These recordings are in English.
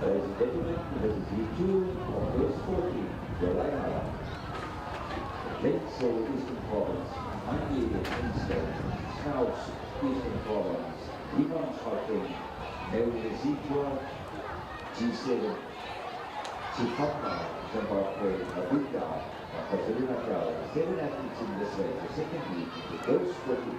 Ladies and gentlemen, this is V2 of first 14, Carolina. Links of Eastern Province, Mangi Kingston, Snouts, Eastern Province, Ivanshopping, Neuzitwa, G7, Chipapa, Zimbabwe, Abuja, Barcelona crowd. 7 athletes in this race. The second heat, the girls 14.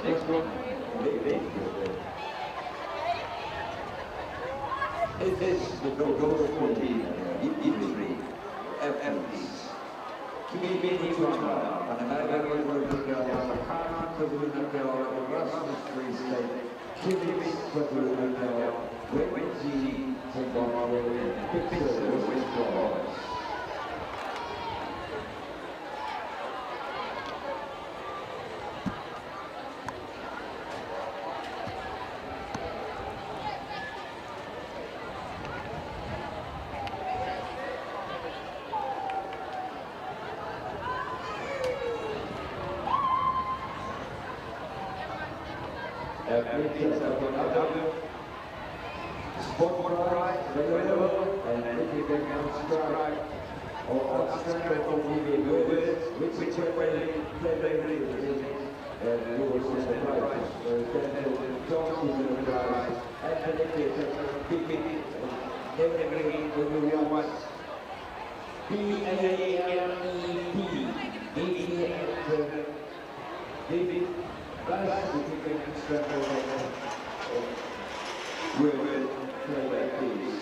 Next one, it is the goal 14, E3, FMs. Kimi Tuana, and American Hana Kazunaka, Rasmus Freestyle, Kimi Kazunaka, Wenji, Zimbabwe, Pixel, West. Sport prize available and if you can subscribe or subscribe for movers, whichever way play and you will see the prize. Then talk to the prize and if you can when you want David, last if you can subscribe will play like this.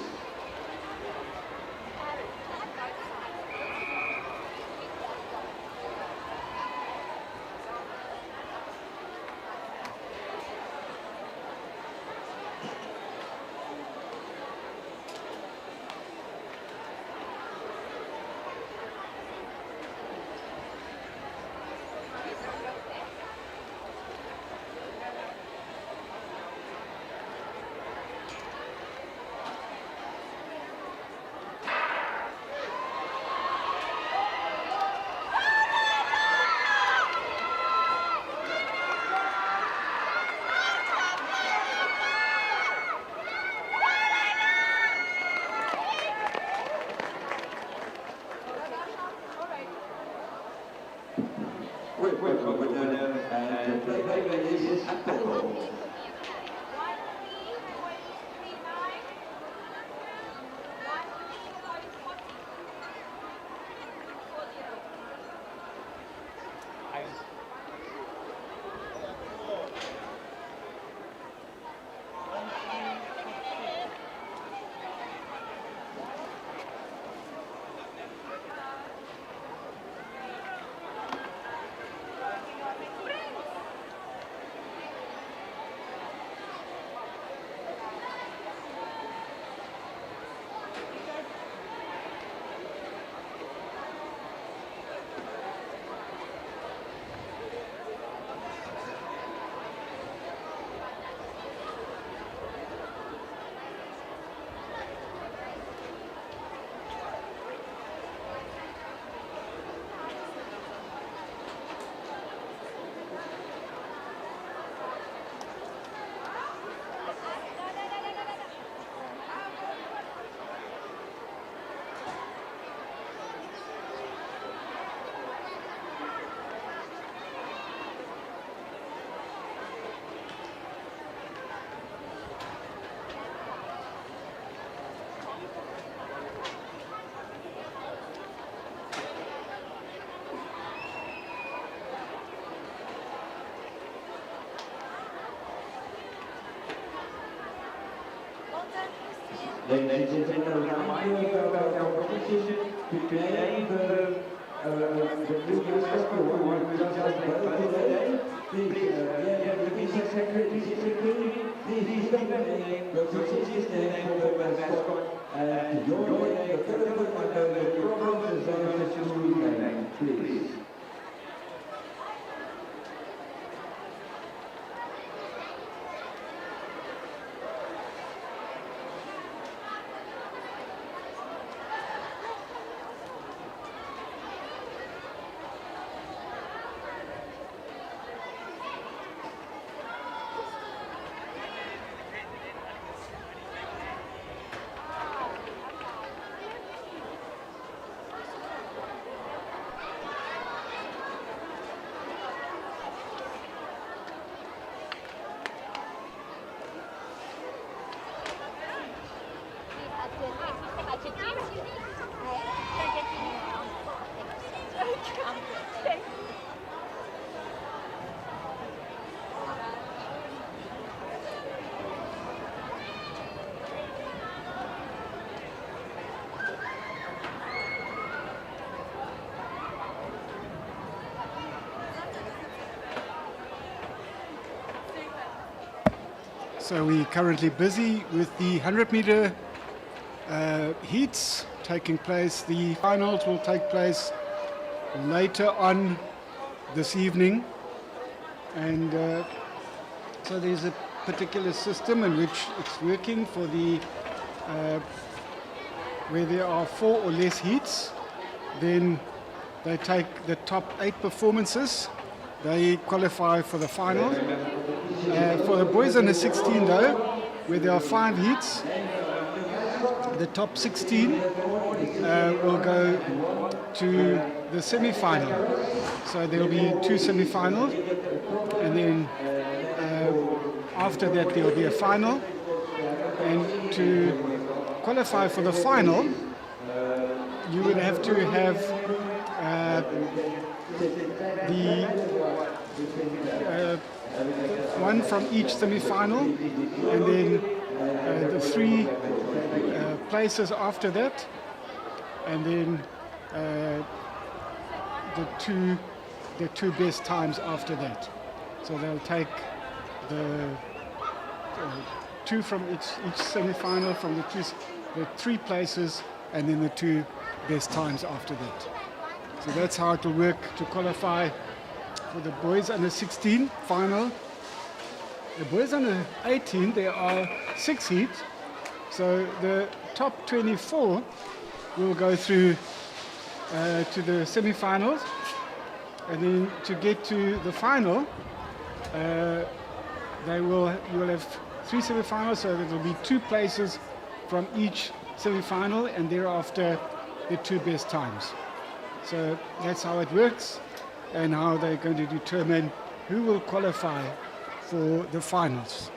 Ladies and gentlemen, remind you about our competition. Today, the previous couple who just voted today, please, please secretary, please state the name, the position name for the mascot, and your name, the telephone number, the province, and the school name, please. So we're currently busy with the 100-meter heats taking place. The finals will take place later on this evening. And so there's a particular system in which it's working for the where there are 4 or less heats. Then they take the top 8 performances. They qualify for the final. For the boys under 16 though, where there are 5 heats, the top 16 will go to the semi-final. So there will be 2 semi-finals, and then after that there will be a final. And to qualify for the final, you would have to have one from each semi-final, and then the 3 places after that, and then the two best times after that. So they'll take the 2 from each semi-final from the 3 places, and then the 2 best times after that. So that's how it will work to qualify for the boys under 16 final. The boys under 18, there are 6 heats. So the top 24 will go through to the semi-finals. And then to get to the final, you will have 3 semi-finals, so there will be 2 places from each semi-final, and thereafter the 2 best times. So that's how it works, and how they're going to determine who will qualify for the finals.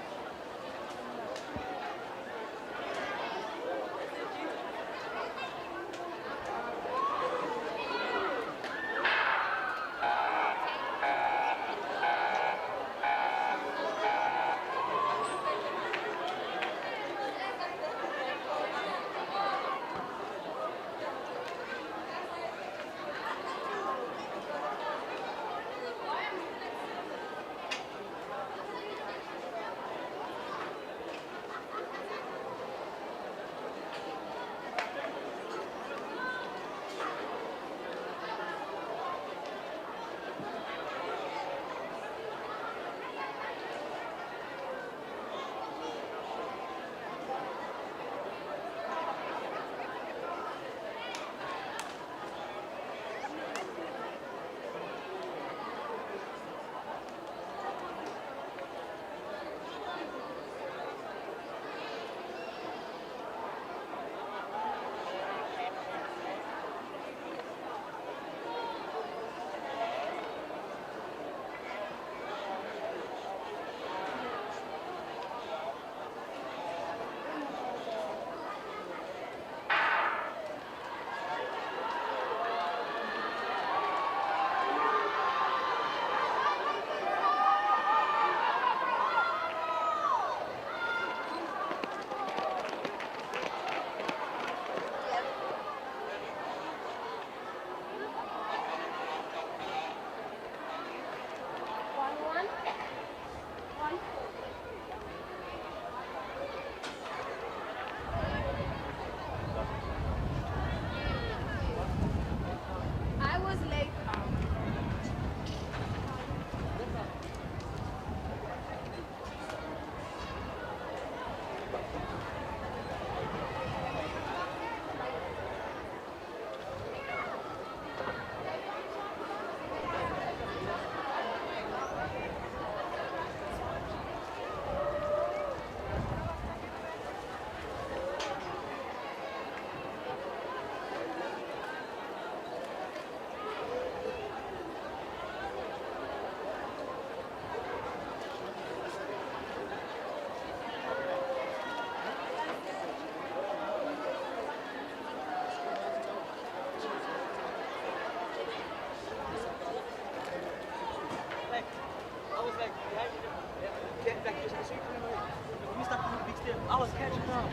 I was catching up.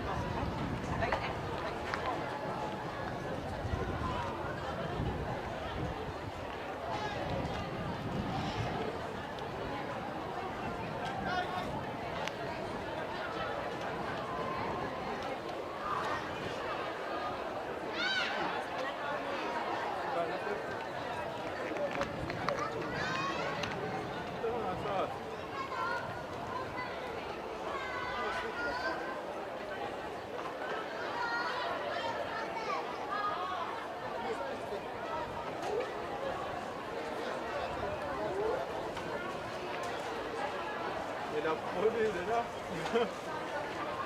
là prenez là.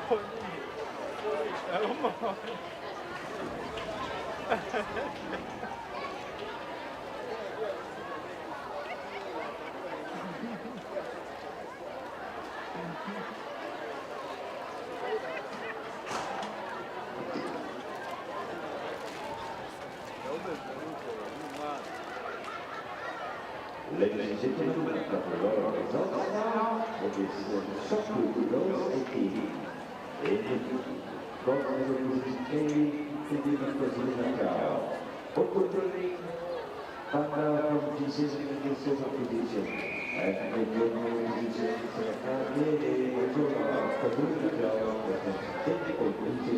Prenez. Ladies and gentlemen, after a lot of results now, it is the shot group girls 18. In gold medal position A, President Macau. Opening Panda from G7 in the silver position. And the gold position is Aquellé, President Macau, with a 10.8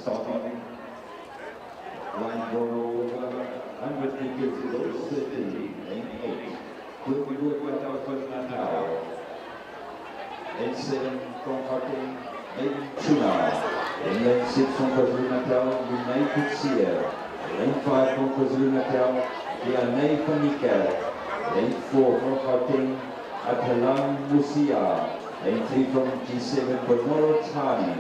starting line goal 100 meters below 30, lane 8. Will be worked out for Natal. Lane 7 from Harting, lane 2 now. In lane 6 from Natal, United Sierra. Lane 5 from KwaZulu-Natal, Diane van Niekerk. Lane 4 from Gauteng, Atalan Musia. Lane 3 from G7, Bernard Tani.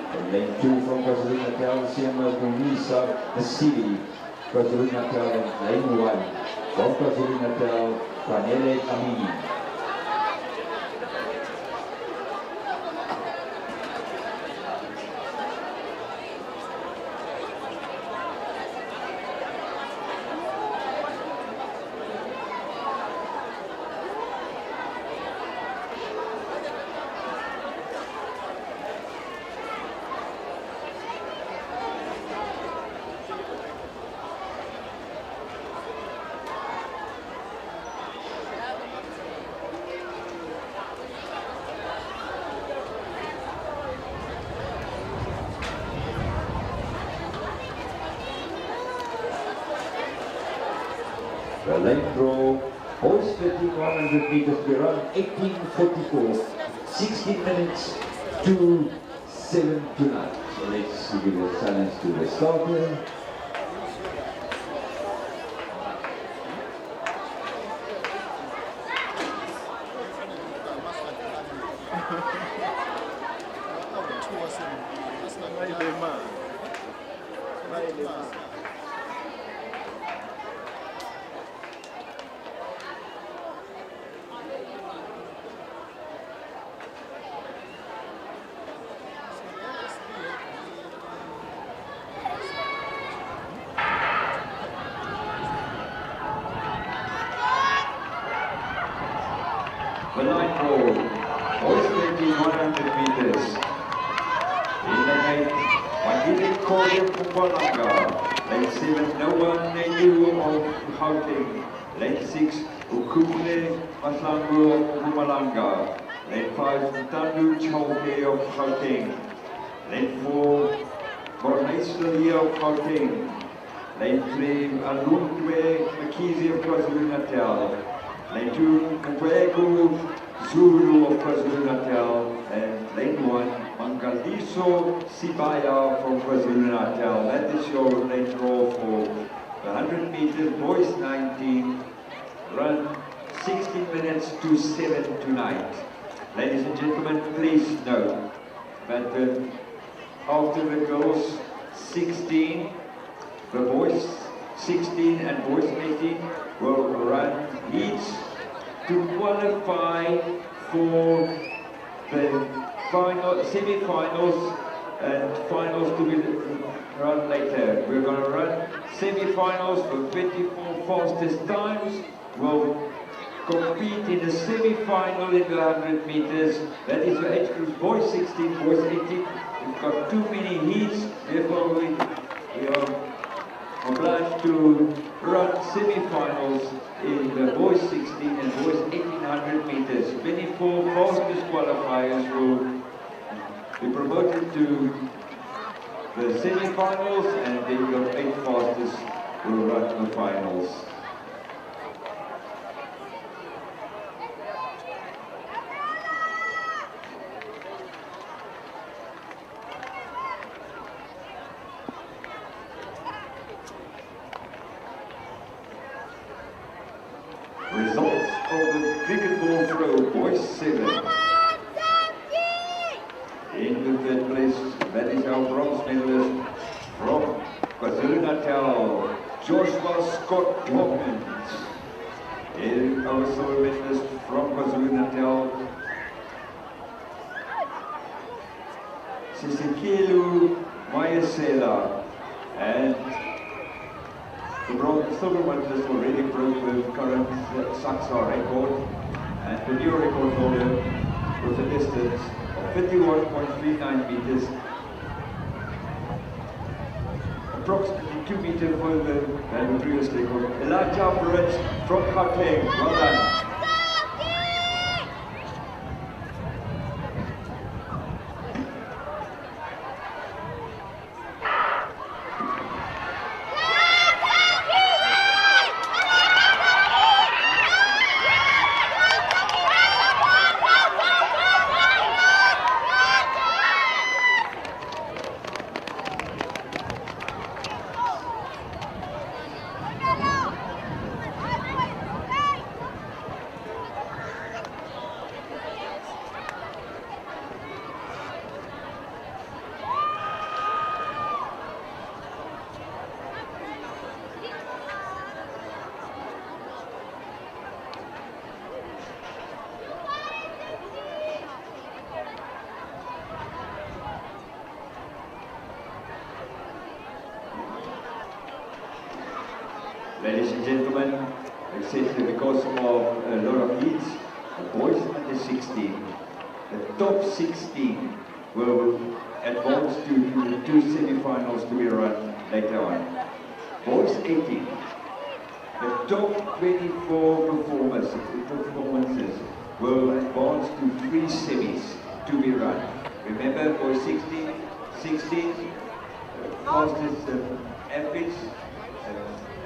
And lane 2 from KwaZulu-Natal, Siema Gumisa, Masidi, KwaZulu-Natal. And lane 1 from KwaZulu-Natal, Panele Amini. The lane draw, boys 100 meters, we run 18:44, 16 minutes to 7 tonight. So let's give a challenge to the starter. The line roll, boys 100 meters. In the gate, Magili Kodia Pumalanga. Lane 7, Noah Neyu of Gauteng. Lane 6, Ukule Maslangu of Pumalanga. Lane 5, Tandu Chauke of Gauteng. Lane 4, Borneisli of Gauteng. Lane 3, Alundwe Makizi of KwaZulu-Natal. Lane 2, Kwegu Zulu of KwaZulu-Natal. And lane 1, Mangaliso Sibaya from KwaZulu-Natal. That is your lane draw for the 100 meters, boys 19, run 16 minutes to 7 tonight. Ladies and gentlemen, please note that after the girls 16, the boys 16 and boys 18 will run heats to qualify for the semi-finals and finals to be run later. We're going to run semi-finals for 24 fastest times. We'll compete in the semi-final in the 100 meters. That is the age groups boys 16, boys 18. We've got too many heats, therefore we are obliged to run semi-finals in the boys 16 and boys 1800 meters. 24 fastest qualifiers will be promoted to the semi-finals, and then your 8 fastest will run the finals. Results of the cricket ball throw, boys 7. In the third place, that is our bronze medalist from KwaZulu-Natal, Joshua Scott Hawkins. And our silver medalist from KwaZulu-Natal, Sisikelu Mayasela. And the silver medalist already broke the current SACSSA record, and the new record holder was a distance of 51.39 meters, approximately 2 meters further than the previous record. Elijah Brett from Gauteng, well done. Ladies and gentlemen, essentially because of a lot of heats, the boys under 16, the top 16 will advance to the 2 semi-finals to be run later on. Boys 18, the top 24 performances will advance to 3 semis to be run. Remember, boys 16, fastest athletes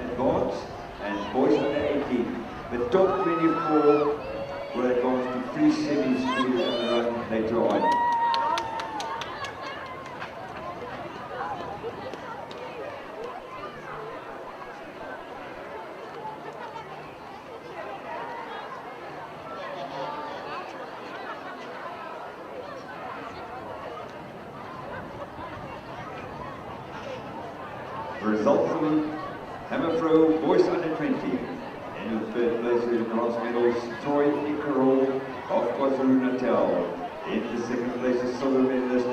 advance, and boys under 18. The top 24 will advance to 3 semis to be run later on. Results from hammer throw, boys under 20. In the third place with bronze medals, Troy Icarol of KwaZulu-Natal. In the second place, a silver medalist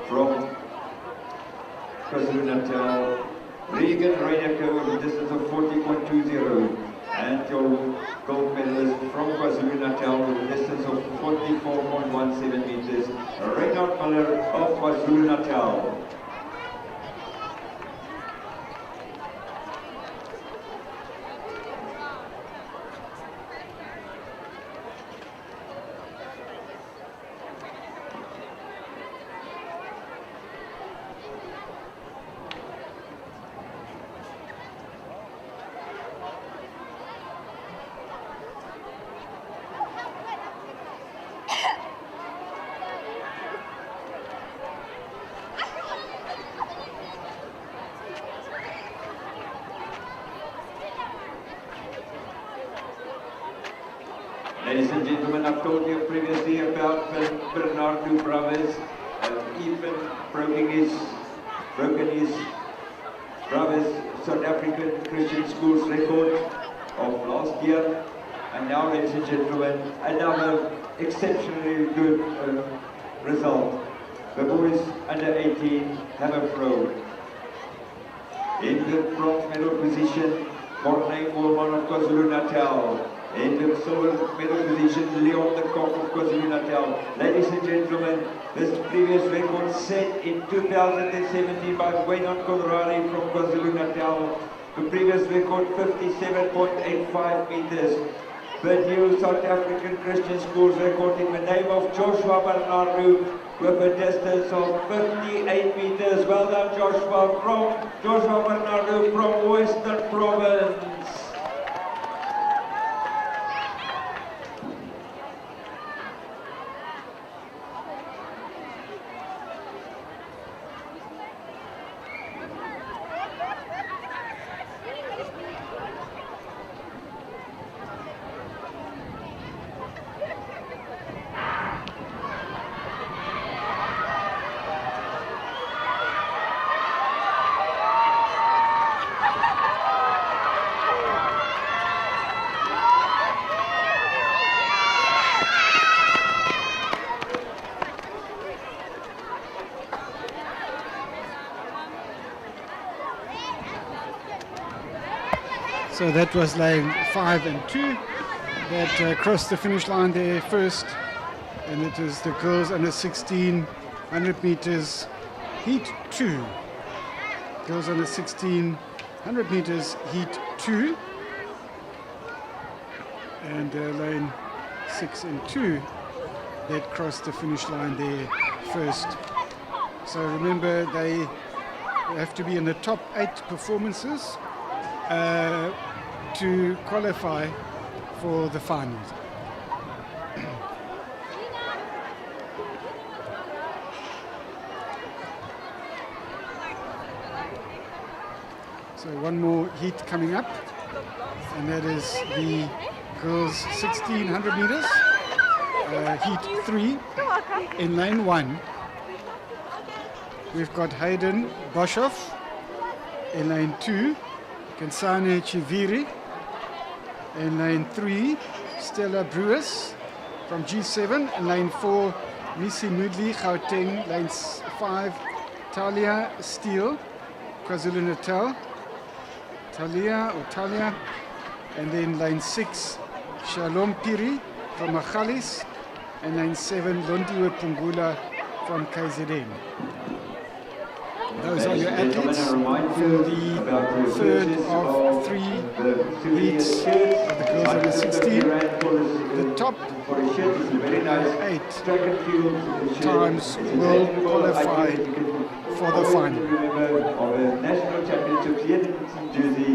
from KwaZulu-Natal, Regan Reineke with a distance of 40.20. And your gold medalist from KwaZulu-Natal with a distance of 44.17 meters, Reinhard Muller of KwaZulu-Natal. Ladies and gentlemen, I've told you previously about Bernardo Brothers. Even broken his Brothers South African Christian Schools record of last year. And now, ladies and gentlemen, another exceptionally good result. The boys under 18 have a throw. In the bronze medal position, Mornay Moorman of KwaZulu-Natal. In the silver medal position, Leon de Kock of KwaZulu-Natal. Ladies and gentlemen, this previous record set in 2017 by Waynon Conradi from KwaZulu-Natal. The previous record 57.85 meters. The new South African Christian Schools record in the name of Joshua Bernardo with a distance of 58 meters. Well done, Joshua Bernardo from Western Province. So that was lane 5 and 2 that crossed the finish line there first, and it is the girls under 16 100 meters heat 2. Girls under 16 100 meters heat 2, and lane 6 and 2 that crossed the finish line there first. So remember, they have to be in the top 8 performances to qualify for the finals. So one more heat coming up, and that is the girls 1600 meters, heat 3. In lane 1, we've got Hayden Boshoff. In lane 2, Kensane Chiviri. In lane 3, Stella Brewers from G7. In lane 4, Misi Mudli, Gauteng. Lane 5, Talia Steele, KwaZulu-Natal. Talia, and then lane 6, Shalom Piri from Machalis, and lane 7, Londiwe Pungula from KZN. Those are your athletes for the third of 3 heats of the girls under 16. The top 8 times will qualify for the final. National Championships here in Jersey,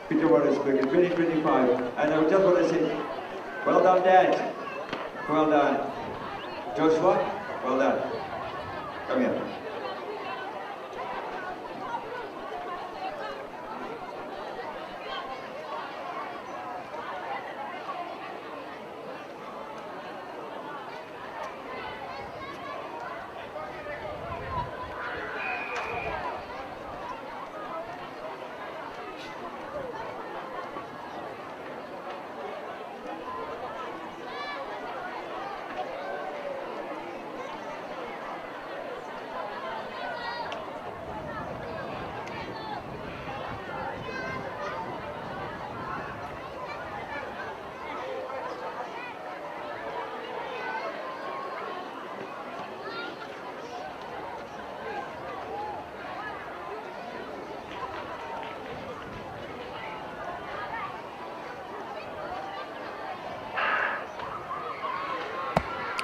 Pietermaritzburg in 2025. And I just want to say, well done, Dad. Well done. Joshua, well done. Come here.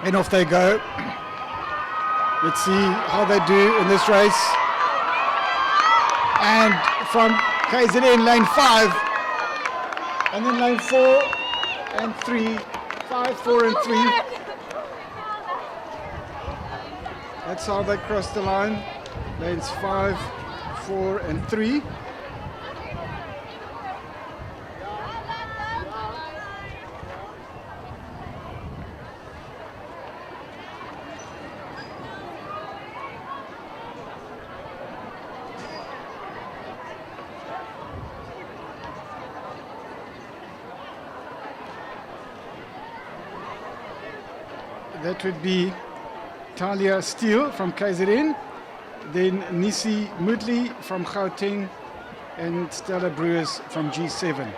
And off they go. Let's see how they do in this race. And from KZN, lane 5, and then lane 4 and 3, 5, 4 and 3. That's how they cross the line. Lanes 5, 4 and 3. That would be Talia Steele from KZN, then Nisi Mudli from Gauteng, and Stella Brewers from G7.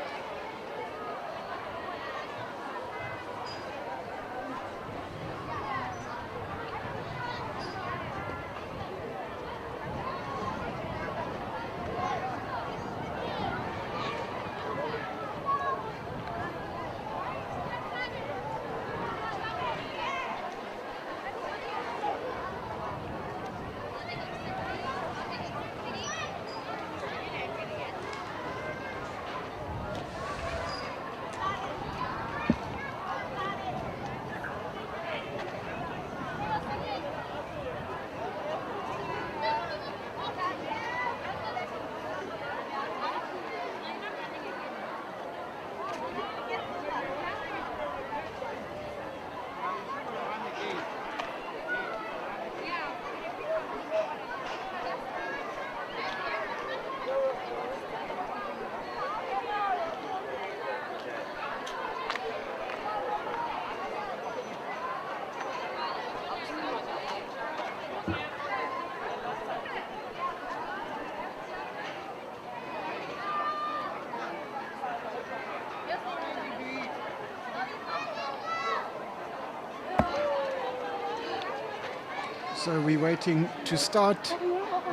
So we're waiting to start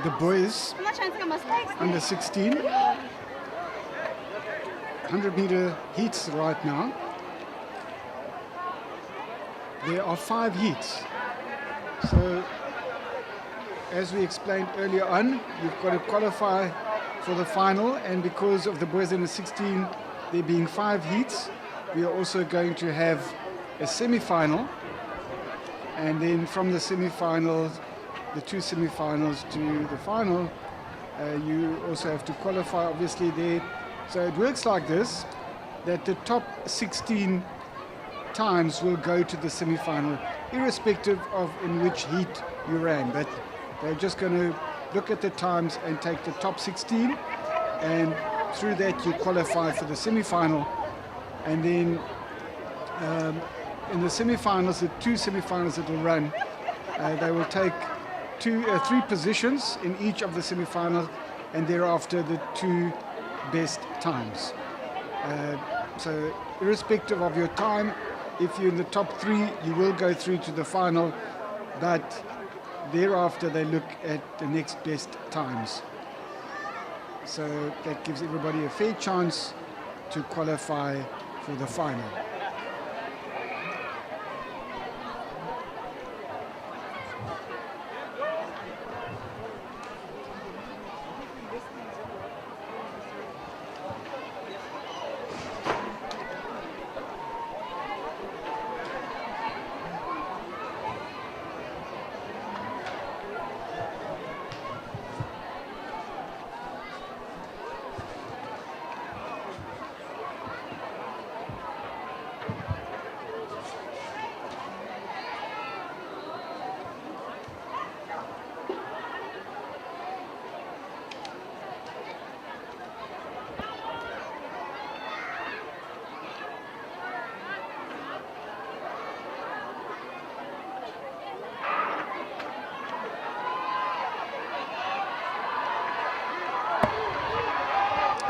the boys under 16. 100-meter heats right now. There are 5 heats. So as we explained earlier on, you've got to qualify for the final, and because of the boys under 16 there being 5 heats, we are also going to have a semi-final. And then from the semi-finals, the 2 semi-finals to the final, you also have to qualify obviously there. So it works like this, that the top 16 times will go to the semi-final, irrespective of in which heat you ran. But they're just going to look at the times and take the top 16, and through that you qualify for the semi-final. And then in the semi-finals, the 2 semi-finals that will run, they will take 3 positions in each of the semi-finals, and thereafter the 2 best times. So irrespective of your time, if you're in the top 3, you will go through to the final, but thereafter they look at the next best times. So that gives everybody a fair chance to qualify for the final.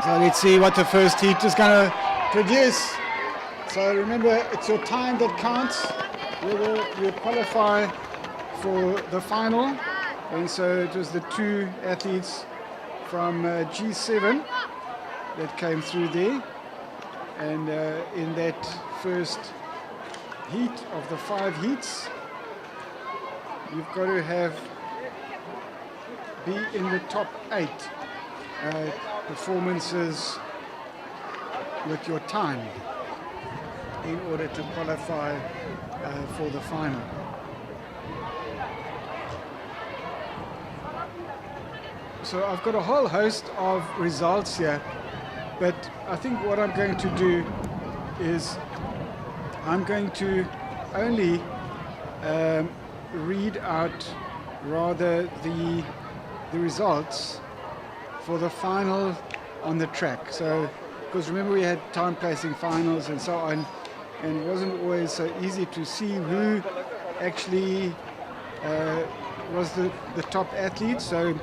So let's see what the first heat is going to produce. So remember, it's your time that counts. You qualify for the final. And so it was the 2 athletes from G7 that came through there. And in that first heat of the 5 heats, you've got to be in the top 8 performances with your time in order to qualify for the final. So I've got a whole host of results here, but I think what I'm going to do is I'm going to only read out rather the results for the final on the track. So, because remember we had time placing finals and so on, and it wasn't always so easy to see who actually was the top athlete. So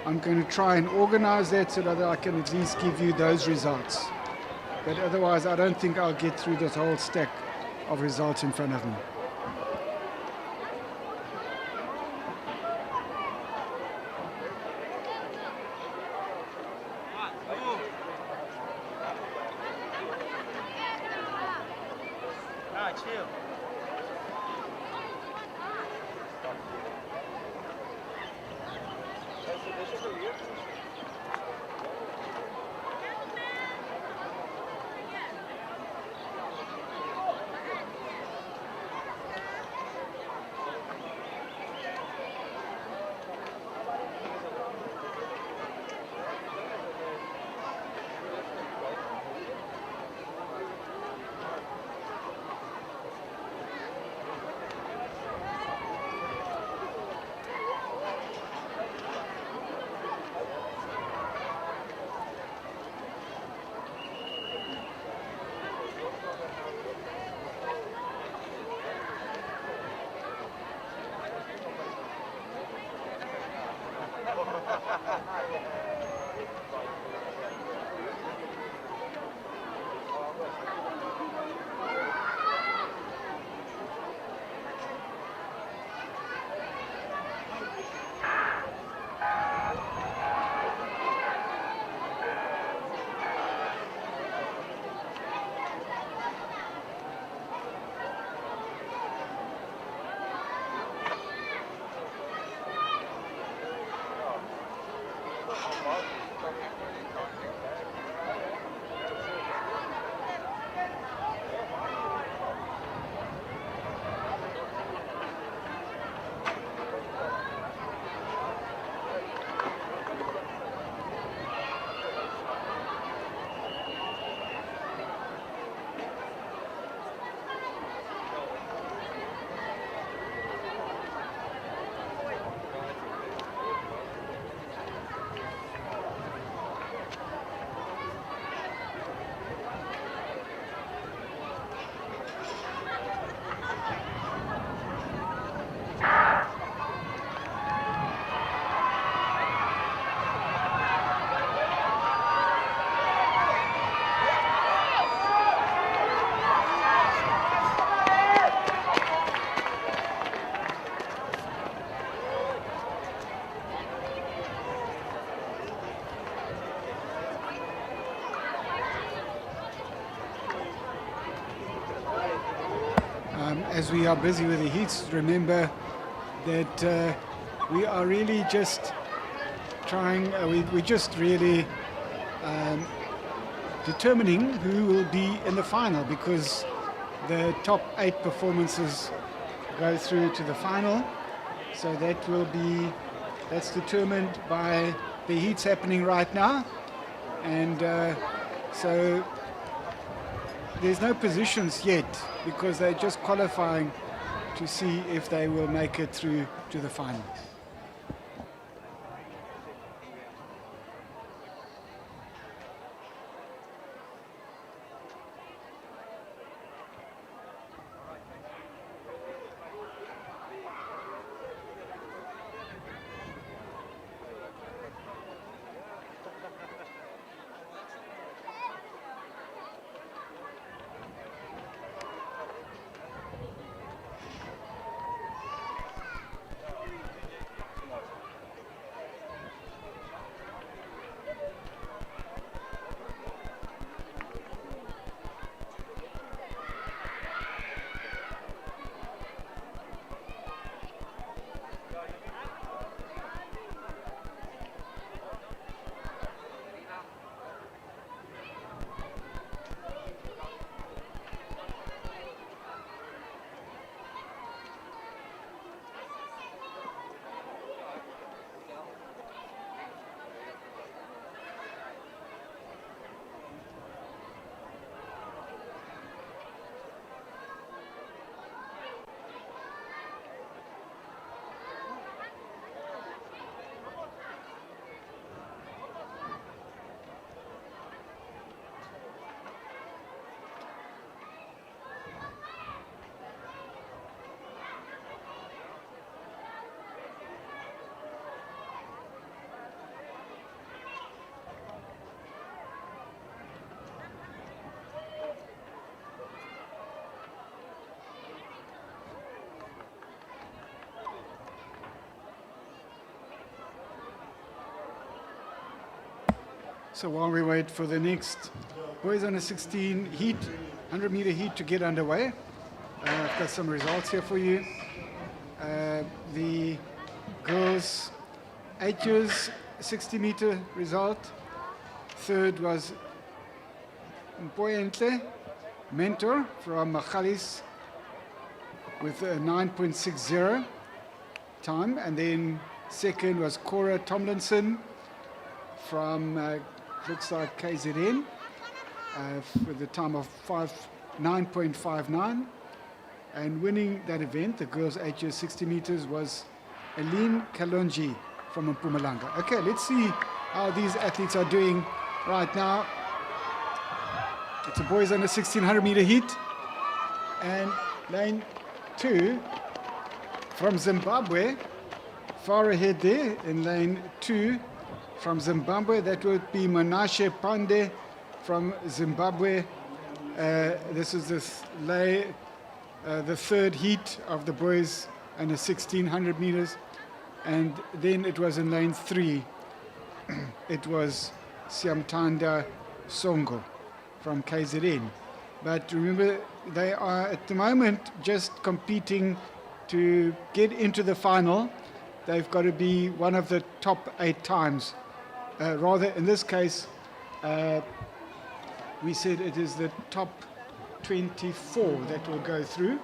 I'm going to try and organize that so that I can at least give you those results. But otherwise I don't think I'll get through this whole stack of results in front of me. Chill. as we are busy with the heats, remember that we are really just trying, we're just really determining who will be in the final, because the top 8 performances go through to the final. So that's determined by the heats happening right now. And so there's no positions yet, because they're just qualifying to see if they will make it through to the final. So while we wait for the next boys under 16 heat, 100-meter heat to get underway, I've got some results here for you. The girls' 8 years 60-meter result. Third was Mpoyentle Mentor from Magalies with a 9.60 time, and then second was Cora Tomlinson from looks like KZN with a time of 9.59, and winning that event, the girls' 8 years 60 meters, was Aline Kalonji from Mpumalanga. Okay, let's see how these athletes are doing right now. It's a boys under 1600-meter heat, and lane 2 from Zimbabwe, far ahead there in lane 2 from Zimbabwe. That would be Manashe Pande from Zimbabwe. This is the third heat of the boys under 1600 meters, and then it was in lane 3. It was Siamtanda Songo from KZN. But remember, they are at the moment just competing to get into the final. They've got to be one of the top 8 times. Rather, in this case, we said it is the top 24 that will go through.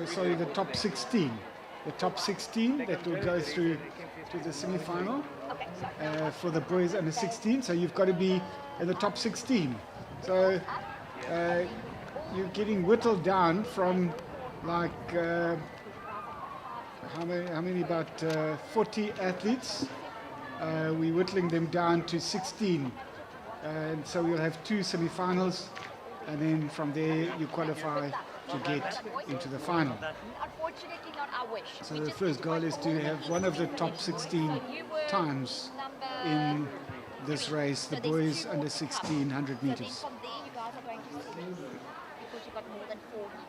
Sorry, the top 16. The top 16 that will go through to the semi-final for the boys under 16. So you've got to be in the top 16. So you're getting whittled down from like how many about 40 athletes. We're whittling them down to 16. And so we'll have 2 semi-finals, and then from there you qualify to get into the final. Unfortunately, not our wish. So the first goal is to have one of the top 16 times in this race, the boys under 1600 meters. So then from there, you guys are going to see because you got more than 4 heats.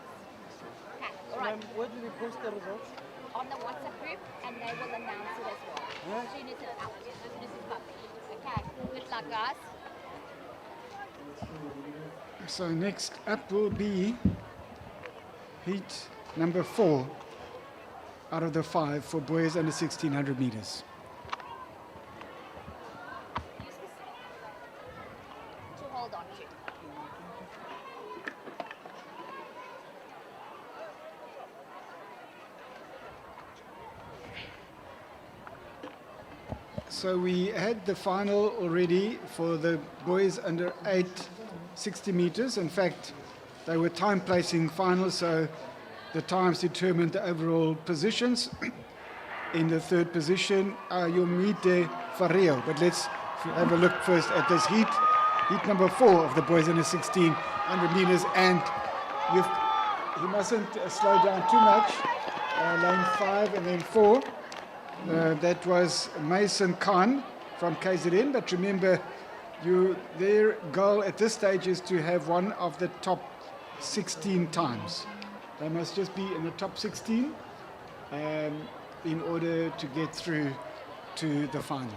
Okay, all right. Where do we post the results? On the WhatsApp group, and they will announce it as well. As soon as it's out, as soon as it's published. Okay, good luck. luck, guys. So next up will be heat number 4 out of the 5 for boys under 1600 meters. To hold on to. So we had the final already for the boys under 8 60 meters. In fact, they were time placing finals, so the times determined the overall positions. In the third position, Yomide Fareo. But let's have a look first at this heat number 4 of the boys under 1600 meters. And you mustn't slow down too much. Lane 5 and then 4. That was Mason Khan from KZN. But remember, their goal at this stage is to have one of the top 16 times. They must just be in the top 16 in order to get through to the final.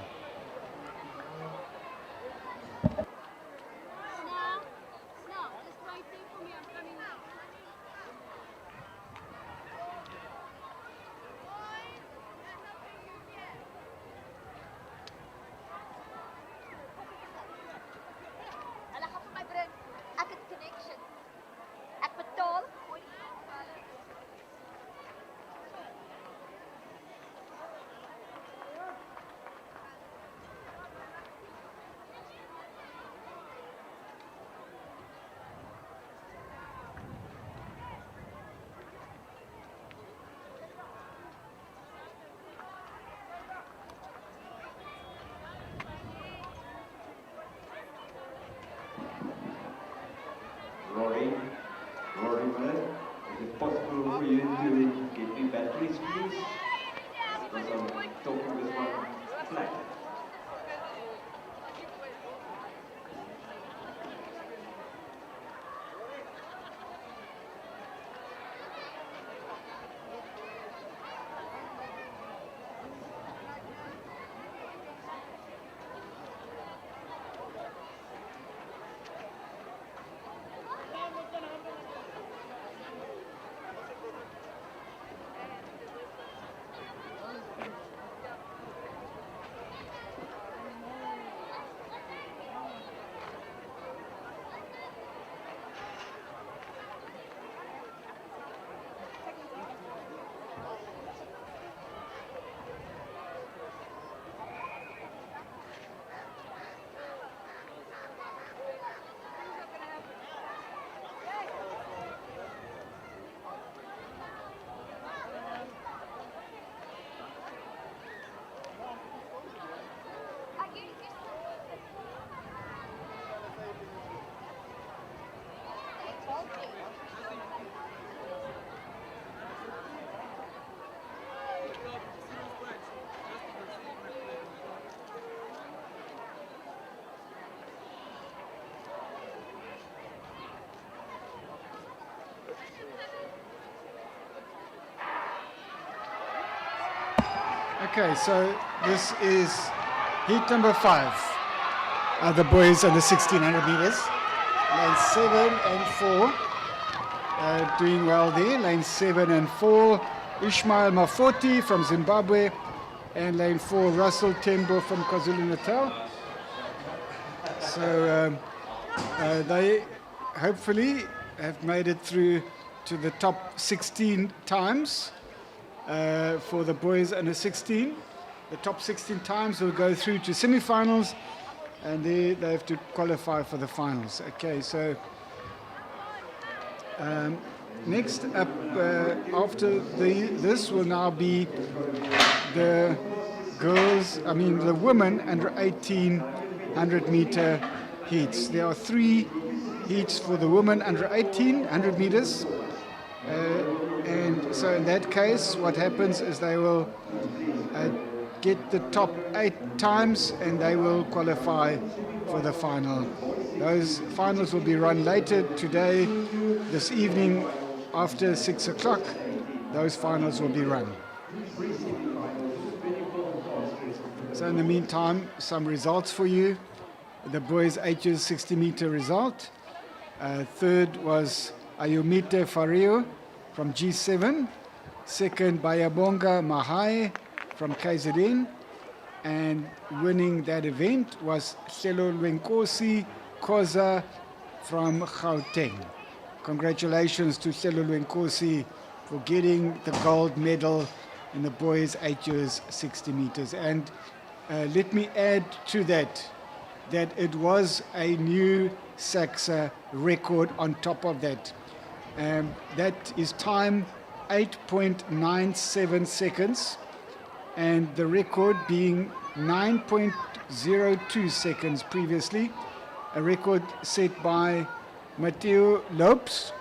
Hulle gaan vir my bring. Ek het connection. Ek betaal. Rory Miller, is it possible for you to give me batteries, please? Because I'm talking with one flat. Okay, so this is heat number 5 of the boys under 1600 meters. Lane 7 and 4 doing well there. Lane 7 and 4, Ishmael Mafoti from Zimbabwe, and lane 4, Russell Tembo from KwaZulu-Natal. So they hopefully have made it through to the top 16 times. For the boys under 16. The top 16 times will go through to semifinals, and they have to qualify for the finals. Okay, so next up after this will now be the the women under 1800 meter heats. There are 3 heats for the women under 1800 meters. And so in that case, what happens is they will get the top 8 times and they will qualify for the final. Those finals will be run later today, this evening after 6 o'clock. Those finals will be run. So in the meantime, some results for you. the boys' ages 60-meter result. Third was Ayumite Fario from G7. Second, Bayabonga Mahai from KZN. And winning that event was Selo Lwenkosi Koza from Gauteng. Congratulations to Selo Lwenkosi for getting the gold medal in the boys' ages 60 meters. And let me add to that it was a new SACSSA record on top of that. That is time 8.97 seconds, and the record being 9.02 seconds previously, a record set by Matteo Lopes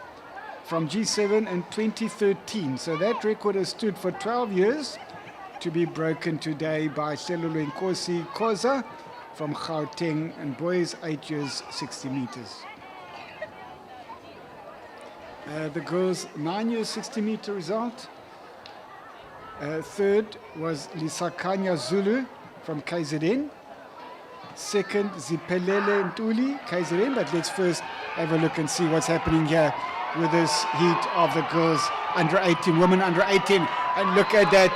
from G7 in 2013. So that record has stood for 12 years, to be broken today by Selulu Nkosi Koza from Gauteng, and boys 8 years 60 meters. The girls 9 years 60 meter result. Third was Lisakanya Zulu from KZN. Second, Zipelele Ntuli, KZN. But let's first have a look and see what's happening here with this heat of the girls under 18, women under 18. And look at that,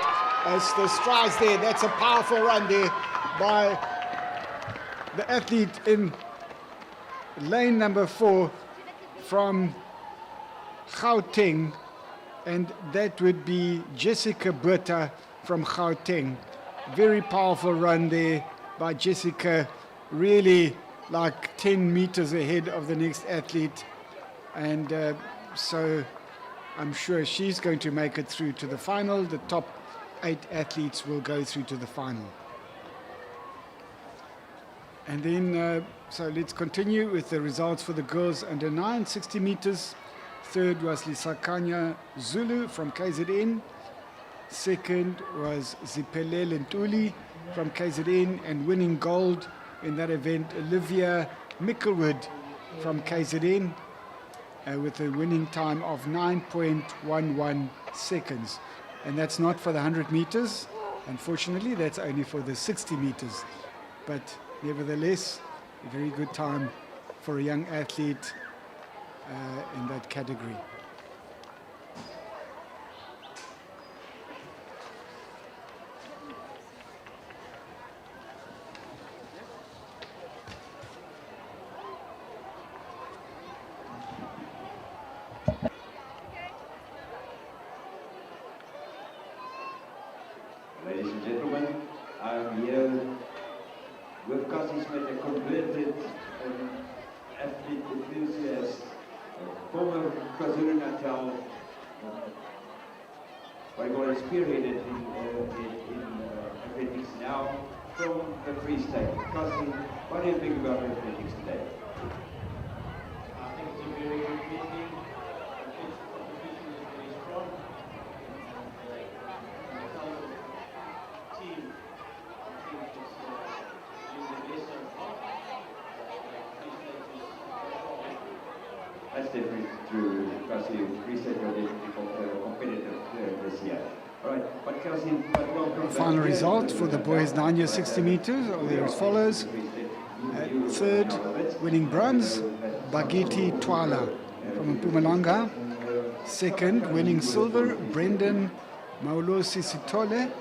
as the strides there. That's a powerful run there by the athlete in lane number 4 from Gauteng, and that would be Jessica Berta from Gauteng. Very powerful run there by Jessica, really like 10 meters ahead of the next athlete, and so I'm sure she's going to make it through to the final. The top 8 athletes will go through to the final. And then, so let's continue with the results for the girls under 9, 60 meters. Third was Lisakanya Zulu from KZN. Second was Zipelele Ntuli from KZN, and winning gold in that event, Olivia Mickelwood from KZN, with a winning time of 9.11 seconds. And that's not for the 100 meters. Unfortunately, that's only for the 60 meters. But nevertheless, a very good time for a young athlete in that category. Ladies and gentlemen, I'm here with Cassie Smith, a completed athlete enthusiast, former KwaZulu-Natal, what I call spearheaded in athletics now from the Free State. Cassie, what do you think about athletics today? I think it's a very good meeting. I think the competition is very strong. And the team, I think it's doing the best so far. That's definitely true, Cassie. Free State are definitely competitive this year. All right, but Cassie, Final result for the boys 9 years 60 meters are there as follows. Third, winning bronze, Bagiti Twala from Mpumalanga. Second, winning silver, Brendan Maulosi Sitole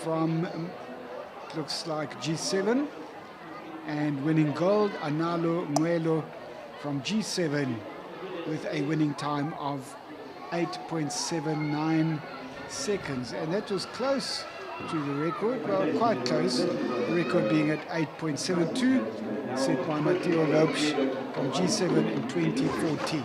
from, looks like G7. And winning gold, Analo Mwelo from G7 with a winning time of 8.79 seconds. And that was close to the record, well, quite close. The record being at 8.72, set by Matteo Lopes from G7 in 2014.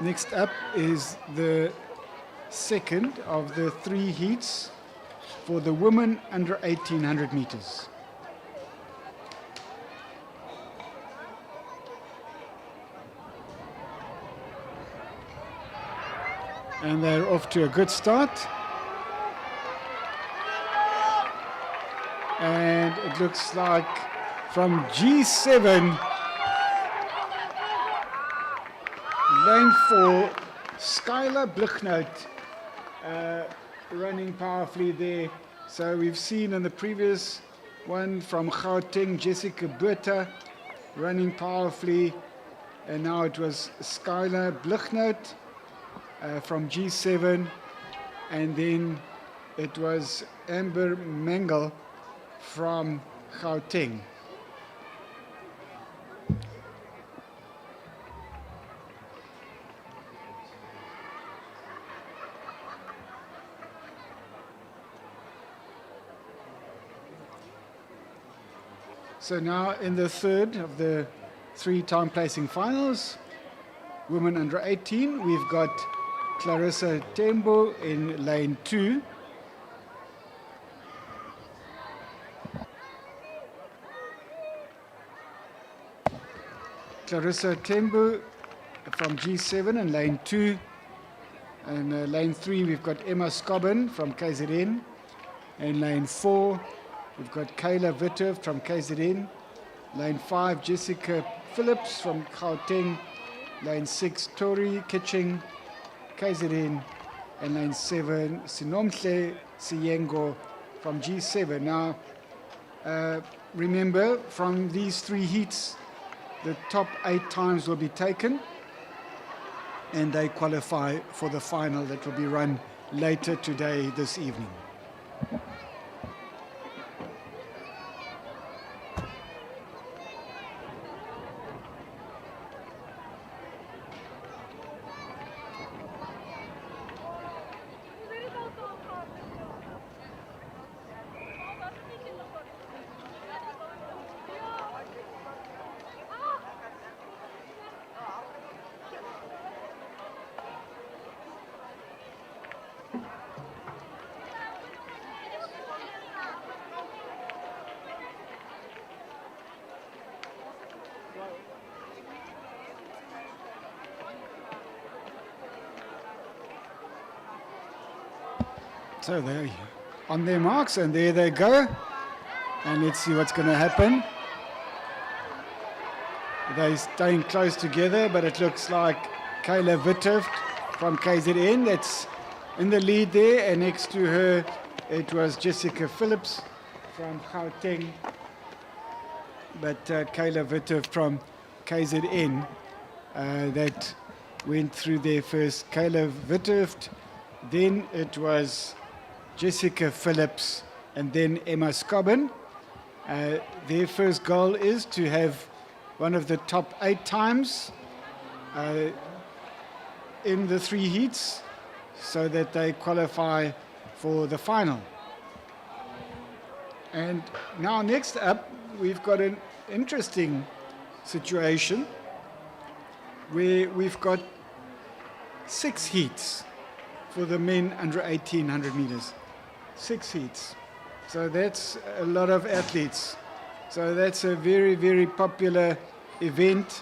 Next up is the second of the 3 heats for the women under 1800 meters. And they're off to a good start. And it looks like from G7, lane 4, Skylar Blichnout, running powerfully there. So we've seen in the previous one from Gauteng, Jessica Botha, running powerfully. And now it was Skylar Blichnout from G7. And then it was Amber Mengel from Gauteng. So now in the third of the 3-time placing finals, women under 18, we've got Clarissa Tembo in lane 2. Clarissa Tembo from G7 in lane 2. And lane 3, we've got Emma Scobben from KZN. In lane 4, we've got Kayla Vitterf from KZN. Lane 5, Jessica Phillips from Gauteng. Lane 6, Tori Kitching, KZN. And lane 7, Sinomhle Siyengo from G7. Now, remember, from these 3 heats, the top 8 times will be taken, and they qualify for the final that will be run later today, this evening. So they're on their marks, and there they go. And let's see what's going to happen. They're staying close together, but it looks like Kayla Vitterf from KZN that's in the lead there, and next to her it was Jessica Phillips from Gauteng, but Kayla Vitterf from KZN that went through there first. Kayla Vitterf, then it was Jessica Phillips, and then Emma Scobben. Their first goal is to have one of the top 8 times in the 3 heats so that they qualify for the final. And now next up, we've got an interesting situation where we've got 6 heats for the men under 1800 meters. 6 heats. So that's a lot of athletes. So that's a very, very popular event.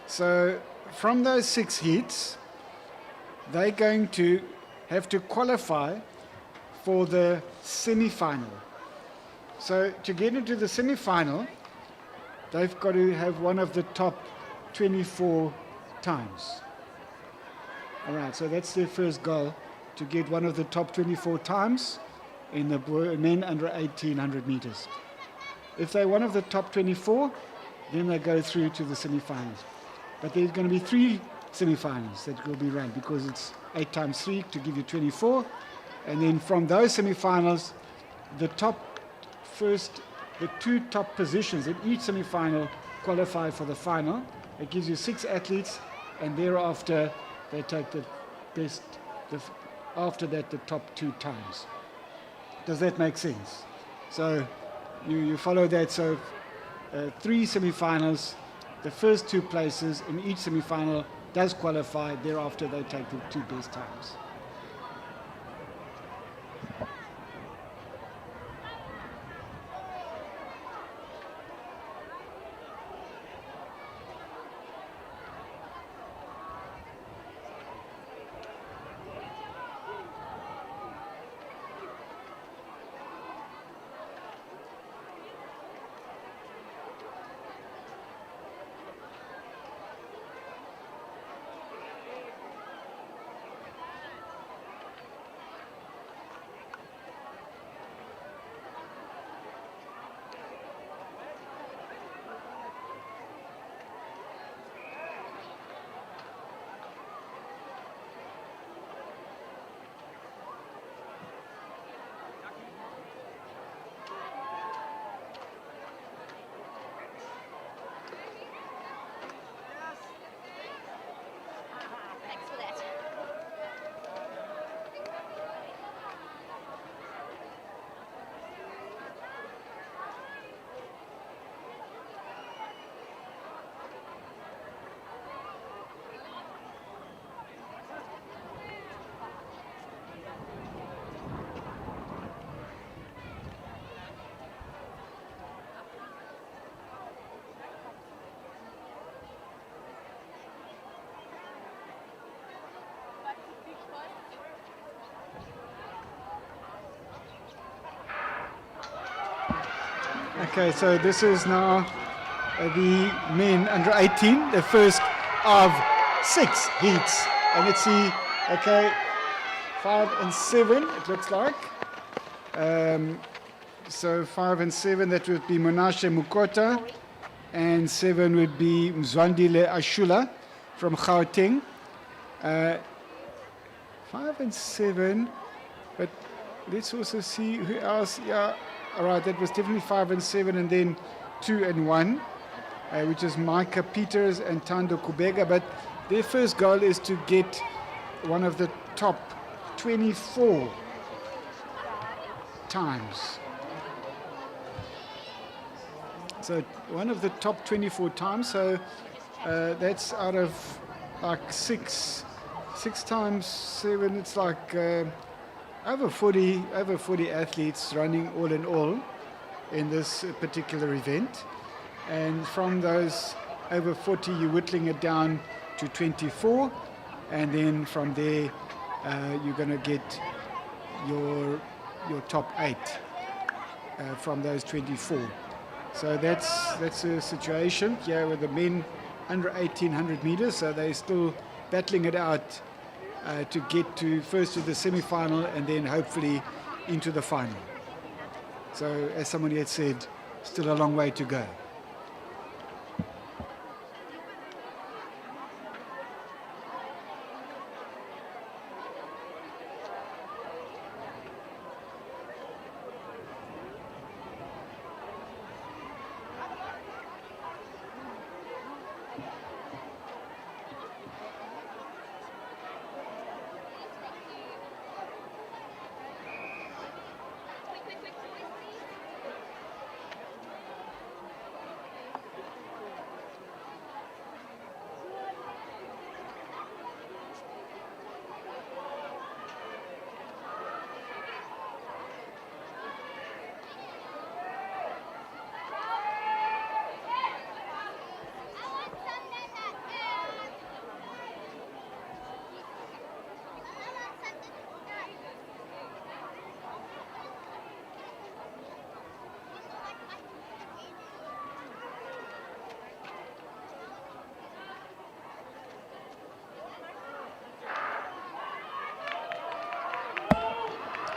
So from those 6 heats, they're going to have to qualify for the semi-final. So to get into the semi-final, they've got to have one of the top 24 times. All right, so that's their first goal, to get one of the top 24 times in the men under 1800 meters. If they're one of the top 24, then they go through to the semi-finals. But there's going to be 3 semi-finals that will be run, because it's 8 times 3 to give you 24. And then from those semi-finals, the 2 top positions in each semi-final qualify for the final. It gives you 6 athletes, and thereafter they take the best, after that the top 2 times. Does that make sense? So you follow that. So 3 semi-finals, the first 2 places in each semi-final does qualify. Thereafter they take the 2 best times. Okay, so this is now the men under 18, the first of 6 heats. And let's see, okay, 5 and 7, it looks like. So 5 and 7, that would be Monashe Mukota, and 7 would be Mzwandile Ashula from Gauteng. 5 and 7, but let's also see who else. Yeah, all right, that was definitely 5 and 7, and then 2 and 1, which is Micah Peters and Tando Kubega. But their first goal is to get one of the top 24 times. So one of the top 24 times. So that's out of like 6 times 7. It's like over 40 athletes running all in all in this particular event. And from those over 40, you're whittling it down to 24, and then from there you're going to get your top 8 from those 24. So that's a situation here with the men under 1800 meters. So they're still battling it out to get first to the semi-final and then hopefully into the final. So as somebody had said, still a long way to go.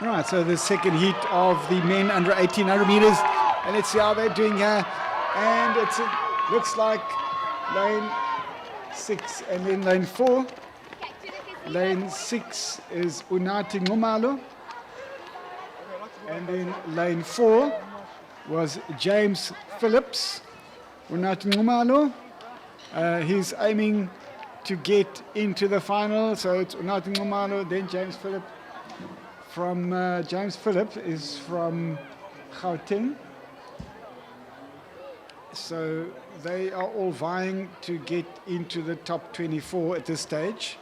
All right, so the second heat of the men under 1800 meters, and let's see how they're doing here. And it looks like lane 6 and then lane 4. Lane 6 is Unati Ngumalo, and then lane 4 was James Phillips. Unati Ngumalo, he's aiming to get into the final, so it's Unati Ngumalo, then James Phillips. From James Phillip is from Gauteng. So they are all vying to get into the top 24 at this stage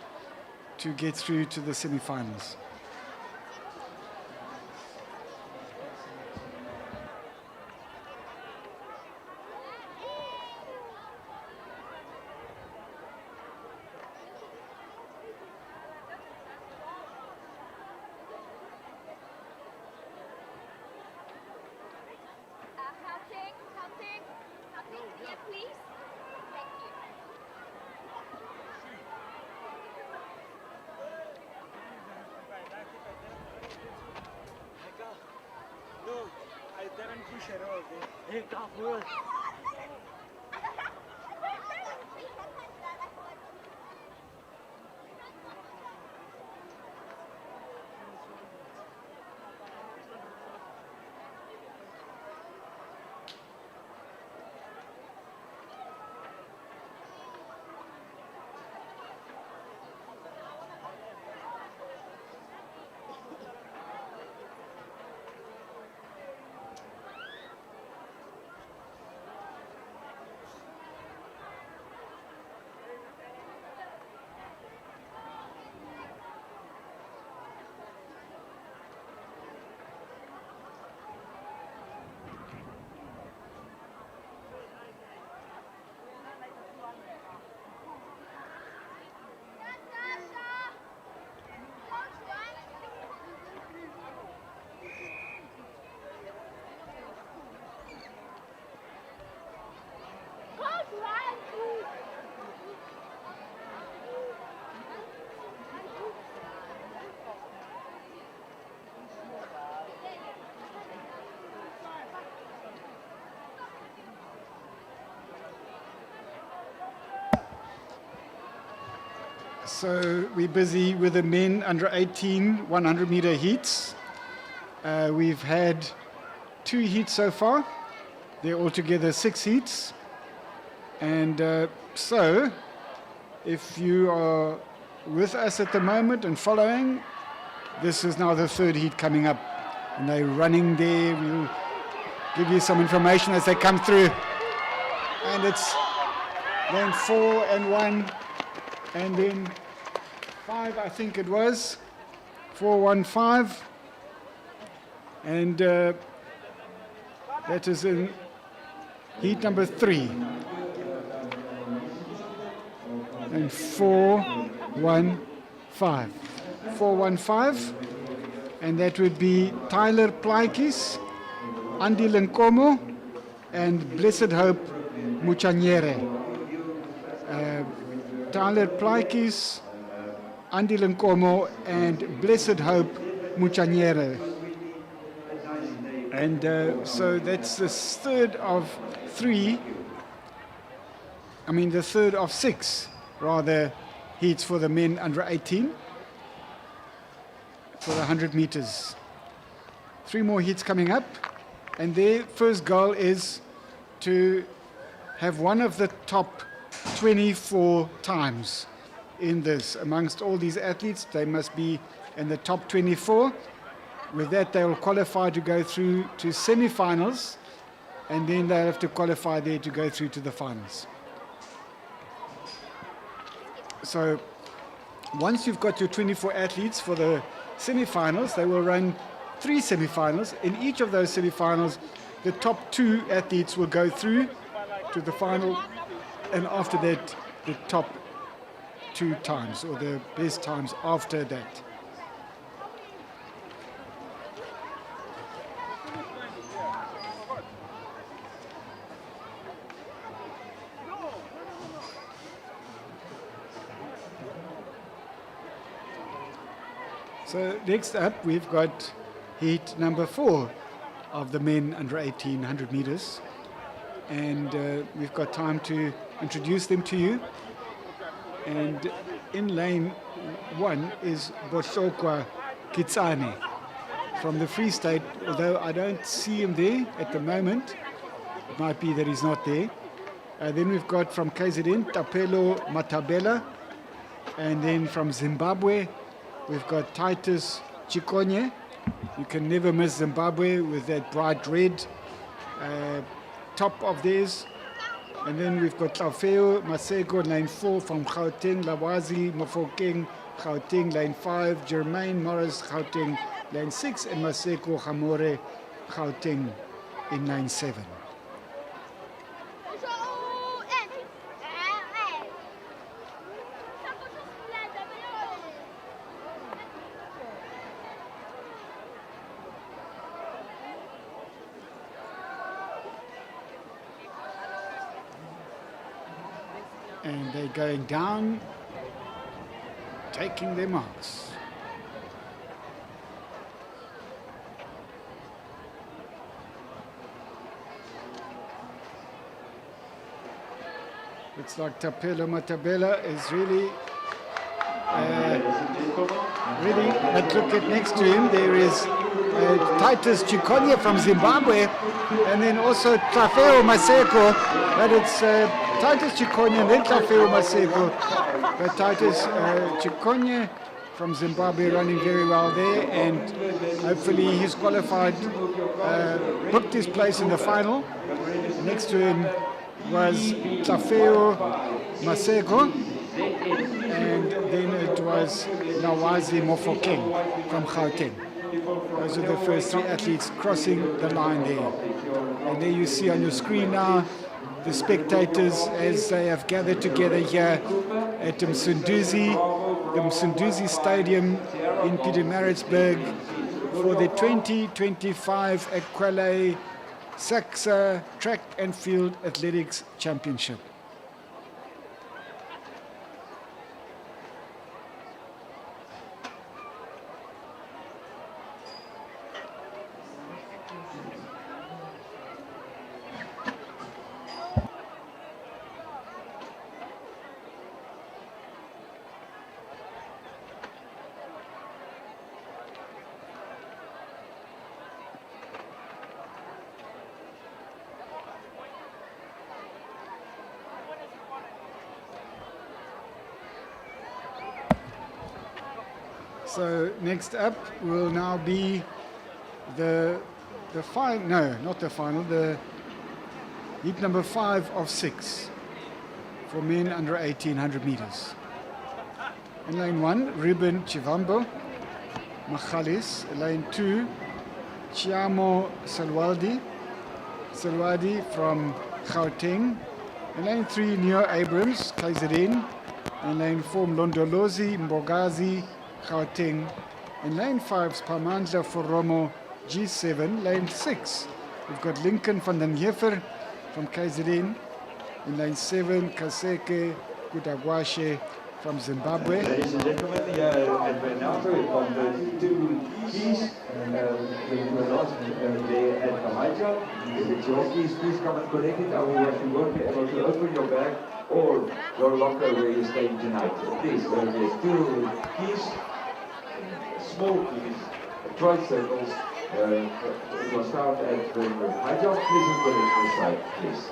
to get through to the semi-finals. So we're busy with the men under 18 100-meter heats. We've had 2 heats so far. There are altogether 6 heats. And so, if you are with us at the moment and following, this is now the 3rd heat coming up. And they're running there. We'll give you some information as they come through. And it's then 4 and 1, and then 5, I think it was. 4, 1, 5. And that is in heat number 3. And 4, 1, 5. 4, 1, 5. And that would be Tyler Plaikis, Andy Lenkomo, and Blessed Hope Muchanyere. Tyler Plaikis, Andy Lenkomo, and Blessed Hope Muchanyere. And so that's the 3rd of 3, I mean the 3rd of 6, rather, heats for the men under 18 for the 100 meters. 3 more heats coming up, and their first goal is to have one of the top 24 times in this. Amongst all these athletes, they must be in the top 24. With that, they will qualify to go through to semifinals, and then they'll have to qualify there to go through to the finals. So once you've got your 24 athletes for the semifinals, they will run 3 semifinals. In each of those semifinals, the top 2 athletes will go through to the final, and after that, the top 2 times, or the best times after that. So next up, we've got heat number 4 of the men under 18 100 meters. And we've got time to introduce them to you. And in lane 1 is Boshokwa Kitsane from the Free State, although I don't see him there at the moment. It might be that he's not there. Then we've got from KZN, Tapelo Matabela. And then from Zimbabwe, we've got Titus Chikonye. You can never miss Zimbabwe with that bright red top of theirs. And then we've got Tlafeo Maseko, lane 4 from Gauteng, Lawazi Mofokeng, Gauteng, lane 5, Jermaine Morris, Gauteng, lane 6, and Maseko Hamore, Gauteng in lane 7. And they're going down, taking their marks. Looks like Tapelo Matabela is really, but look at next to him, there is Titus Chikonye from Zimbabwe, and then also Tlafeo Maseko, but it's Titus Chikonye and then Tlafeo Maseko. But Titus Chikonye from Zimbabwe running very well there, and hopefully he's qualified, booked his place in the final. Next to him was Tlafeo Maseko, and then it was Lawazi Mofokeng from Gauteng. Those are the first 3 athletes crossing the line there. And there you see on your screen now the spectators as they have gathered together here at the Msunduzi Stadium in Pietermaritzburg for the 2025 aQuellé SACSSA Track and Field Athletics Championship. So next up will now be the final, no, not the final, the heat number 5 of 6 for men under 1800 meters. In lane 1, Ruben Chivambo Machalis. Lane 2, Chiamo Salwadi from Gauteng. In lane 3, Neo Abrams, KZN. In lane 4, Mlondolozi Mbogazi, Gauteng. In lane 5, Spamandla Foromo, G7. Lane 6, we've got Lincoln van den Heever from KZN. In lane 7, Kaseke Kutagwashe from Zimbabwe. Ladies and gentlemen, and we're now going on the 2 keys. We were lost there at the high jump. If it's your keys, please come and collect it. Otherwise, you won't be able to open your bag or your locker where you're staying tonight. Please, there's 2 keys, small keys, tricycles. It was found at the high jump. Please collect this side, please.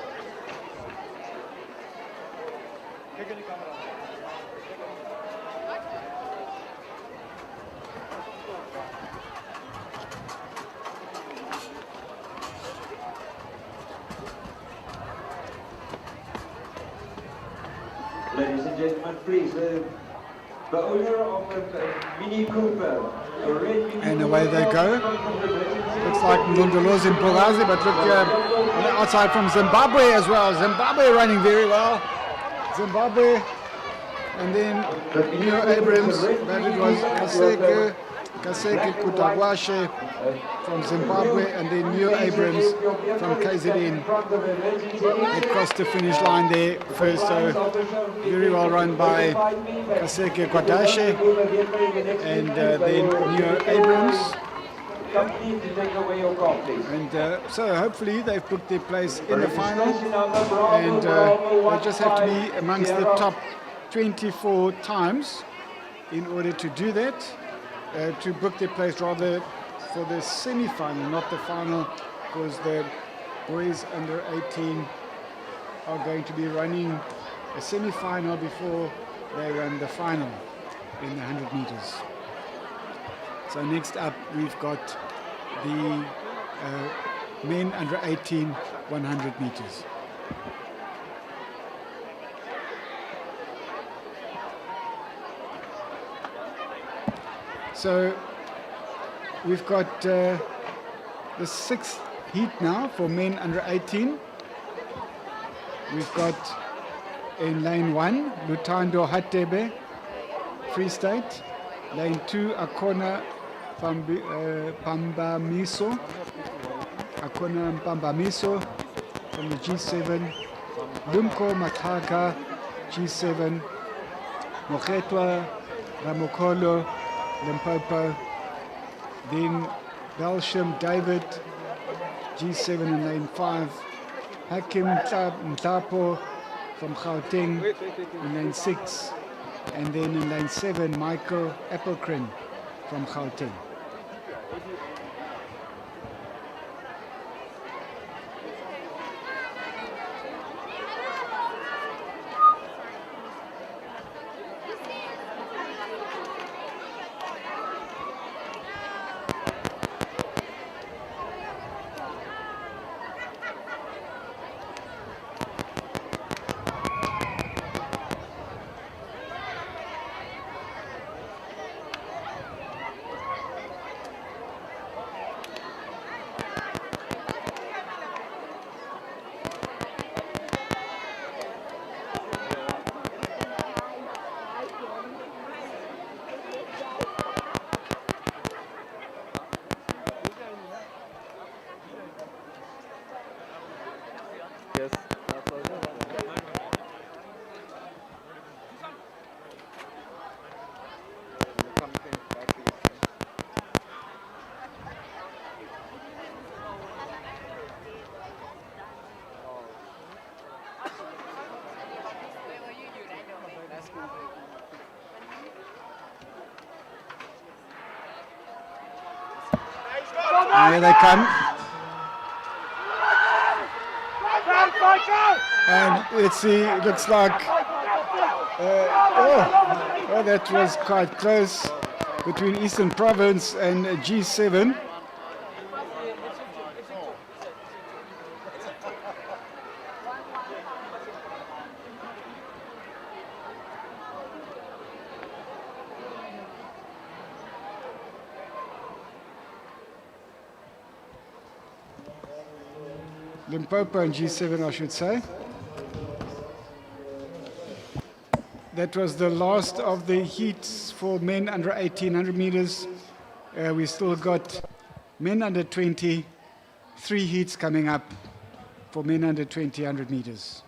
Ladies and gentlemen, please, the owner of a Mini Cooper, a red Mini And away they go. Looks like Mlondolozi and Bogazi, but look on the outside from Zimbabwe as well. Zimbabwe running very well. Zimbabwe, and then Neo Abrams, but it was Kaseke Kutagwashe from Zimbabwe, and then Neo Abrams from KZN. They crossed the finish line there first, so very well run by Kaseke Kutagwashe, and then Neo Abrams. And so hopefully they've booked their place in the final, and they just have to be amongst the top 24 times in order to do that, to book their place rather for the semi-final, not the final, because the boys under 18 are going to be running a semi-final before they run the final in the 100 meters. So next up we've got the men under 18 100 meters. So we've got the 6th heat now for men under 18. We've got in lane 1 Lutando Hatebe, Free State. Lane 2 Akona Pambamiso from the G7. Lumko Mataka, G7. Mokhetwa Ramokolo, Limpopo. Then Belsham David, G7 in lane 5. Hakim Mtapo from Gauteng in lane 6. And then in lane 7, Michael Appelgren from Gauteng. Here they come. And let's see, it looks like, oh, that was quite close. between Eastern Province and G7. Limpopo and G7, I should say. That was the last of the heats for men under 1800 meters. We still got men under 20, 3 heats coming up for men under 20, 100 meters.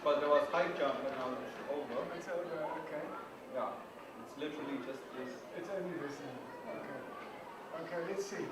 But there was high jump and now it's over. It's over, okay. Yeah, it's literally just this. It's only this thing. Okay. Okay, let's see.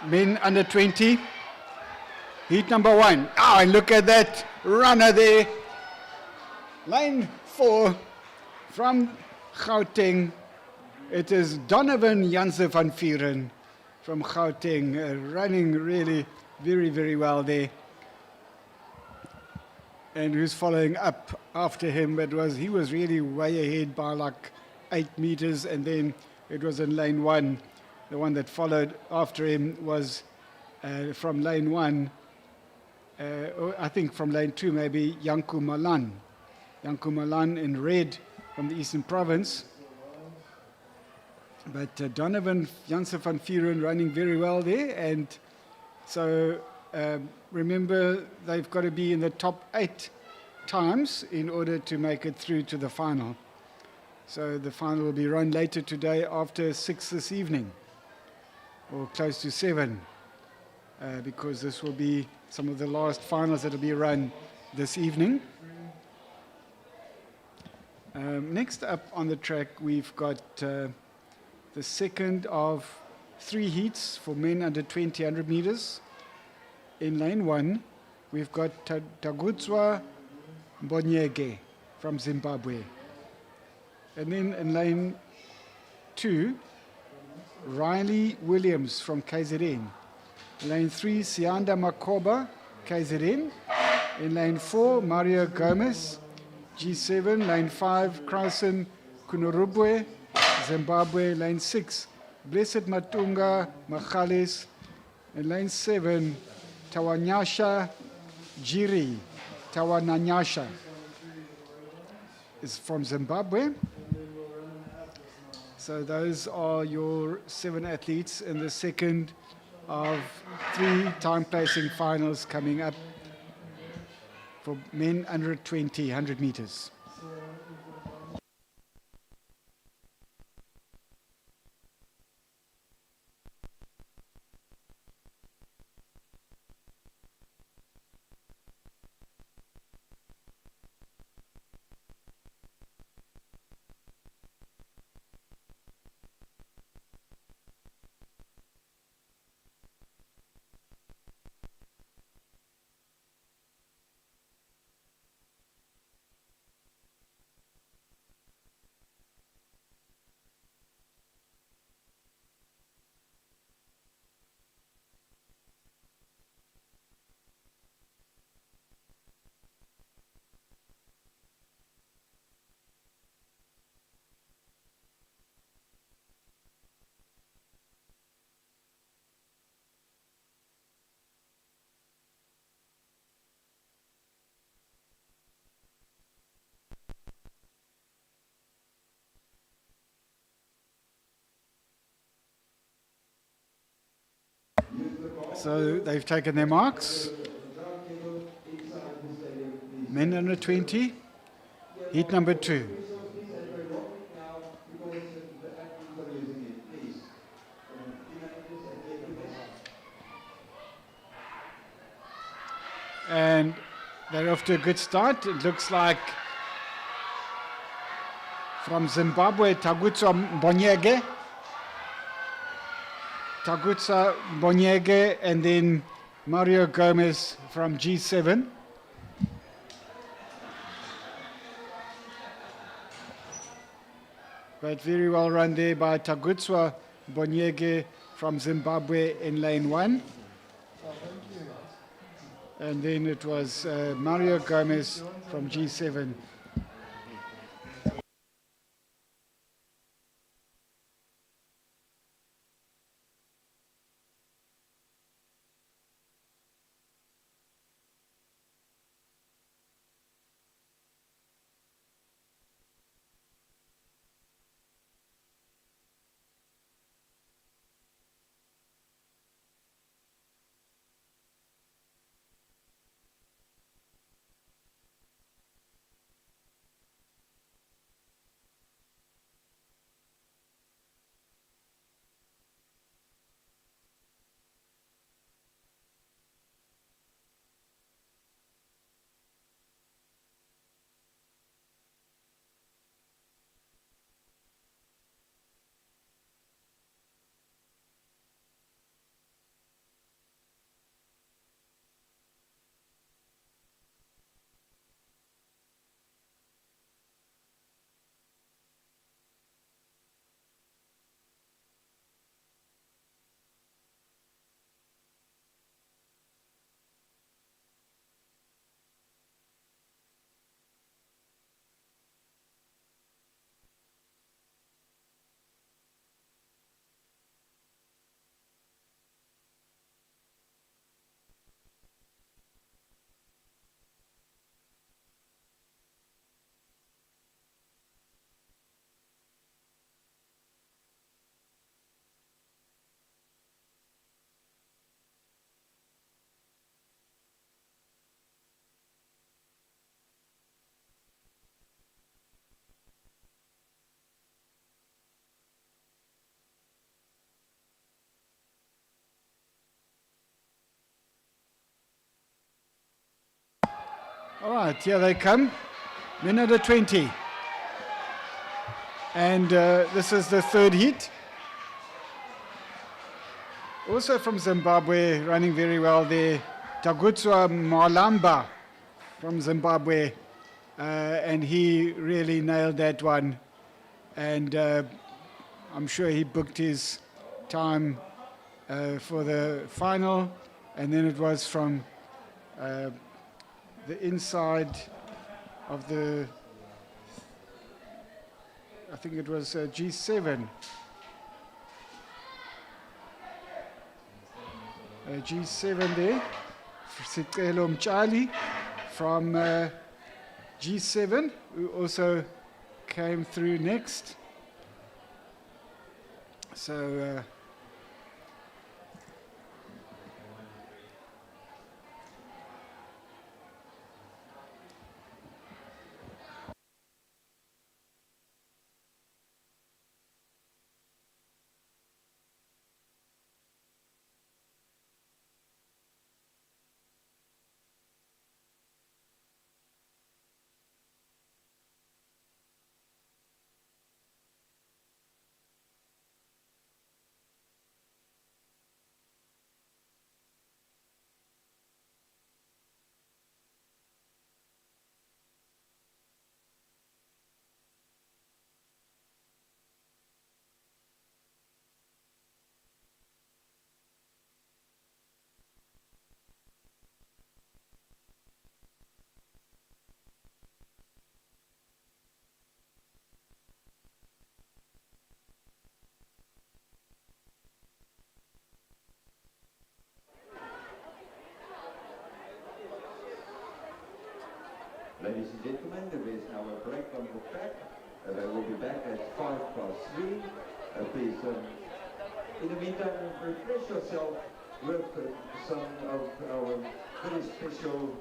men under 20. Heat number 1. Oh, and look at that runner there. Lane 4 from Gauteng. It is Donovan Janse van Vieren from Gauteng, running really very, very well there. And who's following up after him? He was really way ahead by like 8 meters, and then it was in lane 1. The one that followed after him was from lane 1, I think from lane 2 maybe, Janku Malan. Janku Malan in red from the Eastern Province. But Donovan Janse van Vieren running very well there, and so remember they've got to be in the top 8 times in order to make it through to the final. So the final will be run later today after 6 this evening, or close to 7, because this will be some of the last finals that will be run this evening. Next up on the track, we've got the second of 3 heats for men under 20 100 meters. In lane 1, we've got Tagutswa Mbonyege from Zimbabwe. And then in lane 2, Riley Williams from KZN. Lane 3, Sianda Makoba, KZN. In lane 4, Mario Gomez, G7. Lane 5, Krausen Kunorubwe, Zimbabwe. Lane 6, Blessed Matunga Machalis. In lane 7, Tawanyasha Jiri. Tawananyasha is from Zimbabwe. So those are your 7 athletes in the second of 3 time placing finals coming up for men under 20 100 meters. So they've taken their marks. Men under 20, heat number 2. And they're off to a good start. It looks like from Zimbabwe, Tagutsa Mbonyege. Tagutsa Mbonyege, and then Mario Gomez from G7. But very well run there by Tagutswa Mbonyege from Zimbabwe in lane 1. And then it was Mario Gomez from G7. All right, here they come. Men under 20. And this is the third heat. Also from Zimbabwe, running very well there. Tagutswa Malamba from Zimbabwe. And he really nailed that one. And I'm sure he booked his time for the final. And then it was from the inside of the, I think it was G7. G7 there, Sicelo Mchali from G7, who also came through next. So Ladies and gentlemen, there is now a break on the track. They will be back at 3:05. Please, in the meantime, refresh yourself with some of our very special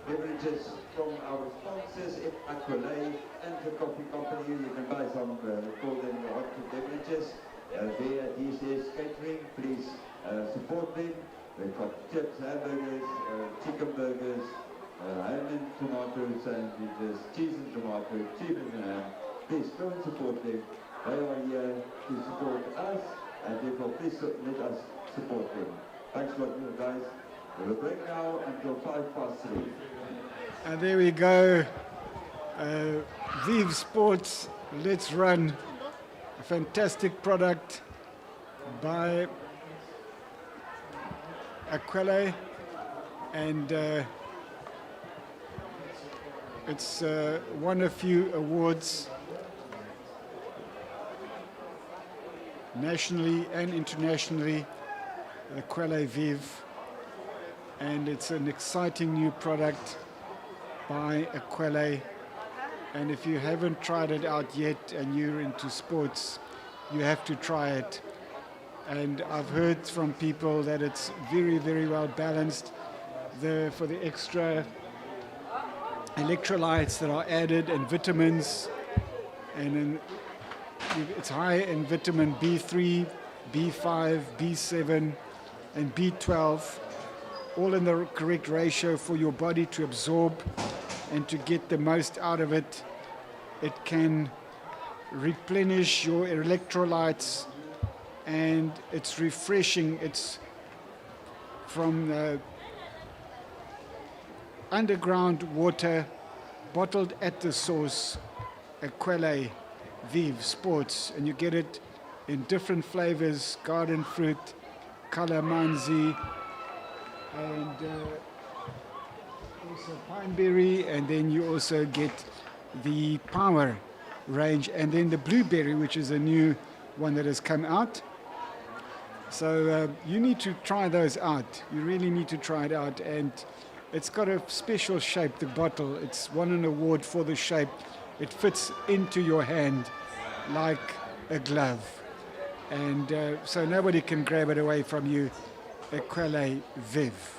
beverages from our sponsors, aQuellé and the coffee company. You can buy some, call them hot beverages. There at DCS Catering, please support them. They've got chips, hamburgers, chicken burgers, ham and tomato sandwiches, cheese and tomato, chicken and ham. Please go and support them. They are here to support us, and therefore please let us support them. Thanks a lot, you guys. We'll break now until 3:05. and there we go. Vive Sports, Let's Run. A fantastic product by aQuellé, and it's won a few awards nationally and internationally, aQuellé Vive, and it's an exciting new product by aQuellé. And if you haven't tried it out yet and you're into sports, you have to try it. And I've heard from people that it's very, very well balanced. For the extra electrolytes that are added and vitamins, and it's high in vitamin B3, B5, B7, and B12, all in the correct ratio for your body to absorb and to get the most out of it. It can replenish your electrolytes, and it's refreshing. It's from underground water, bottled at the source, aQuellé Vive Sports, and you get it in different flavors: garden fruit, calamansi, and also pineberry, and then you also get the power range, and then the blueberry, which is a new one that has come out. So you need to try those out. You really need to try it out. And it's got a special shape, the bottle. It's won an award for the shape. It fits into your hand like a glove. And so nobody can grab it away from you. aQuellé Vive.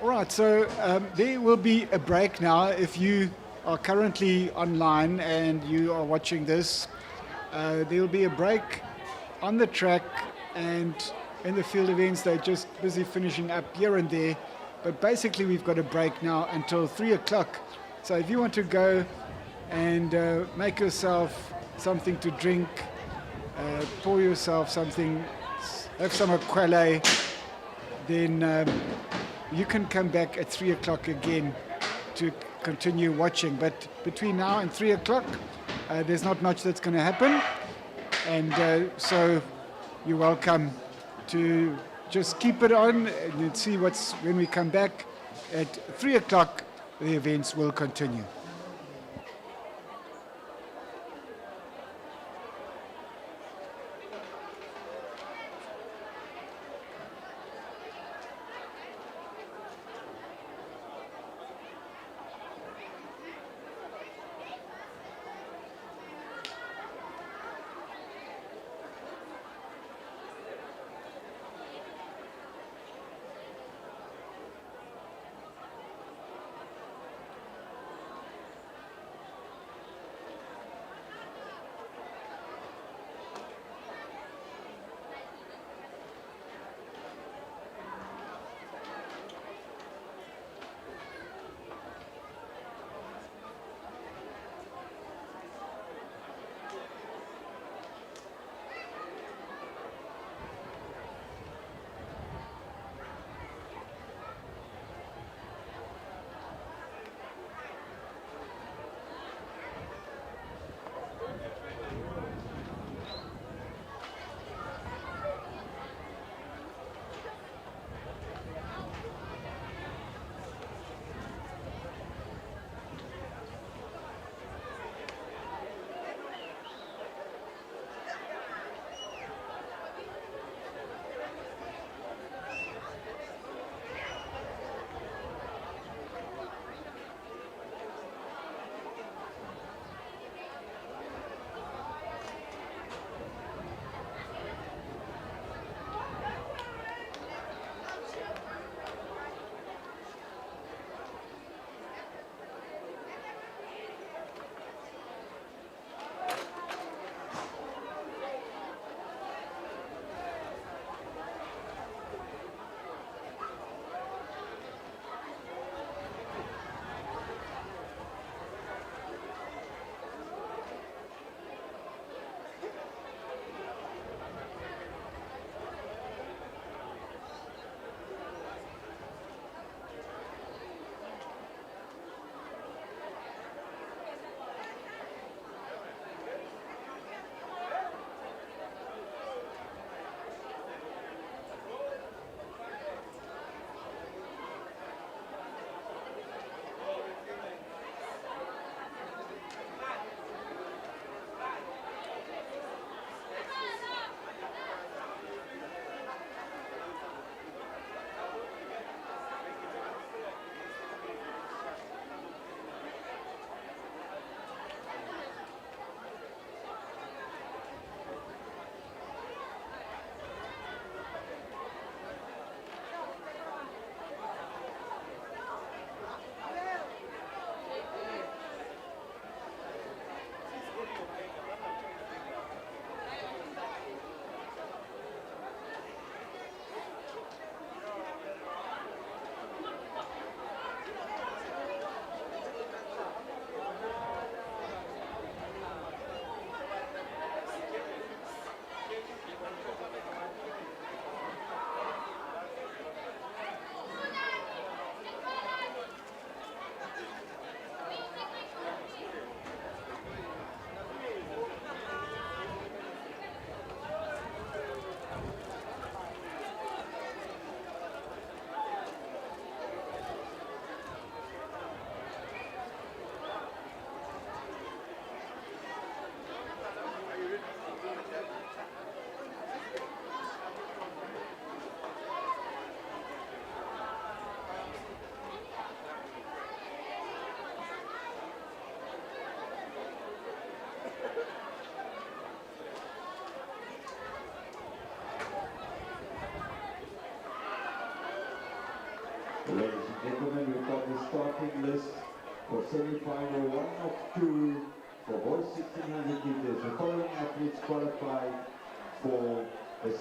All right, so there will be a break now. If you are currently online and you are watching this, there will be a break on the track, and in the field events they're just busy finishing up here and there. But basically we've got a break now until 3 o'clock. So if you want to go and make yourself something to drink, pour yourself something, have some aQuellé, then you can come back at 3 o'clock again to continue watching. But between now and 3 o'clock, there's not much that's going to happen. And so you're welcome to just keep it on and see when we come back at 3 o'clock, the events will continue.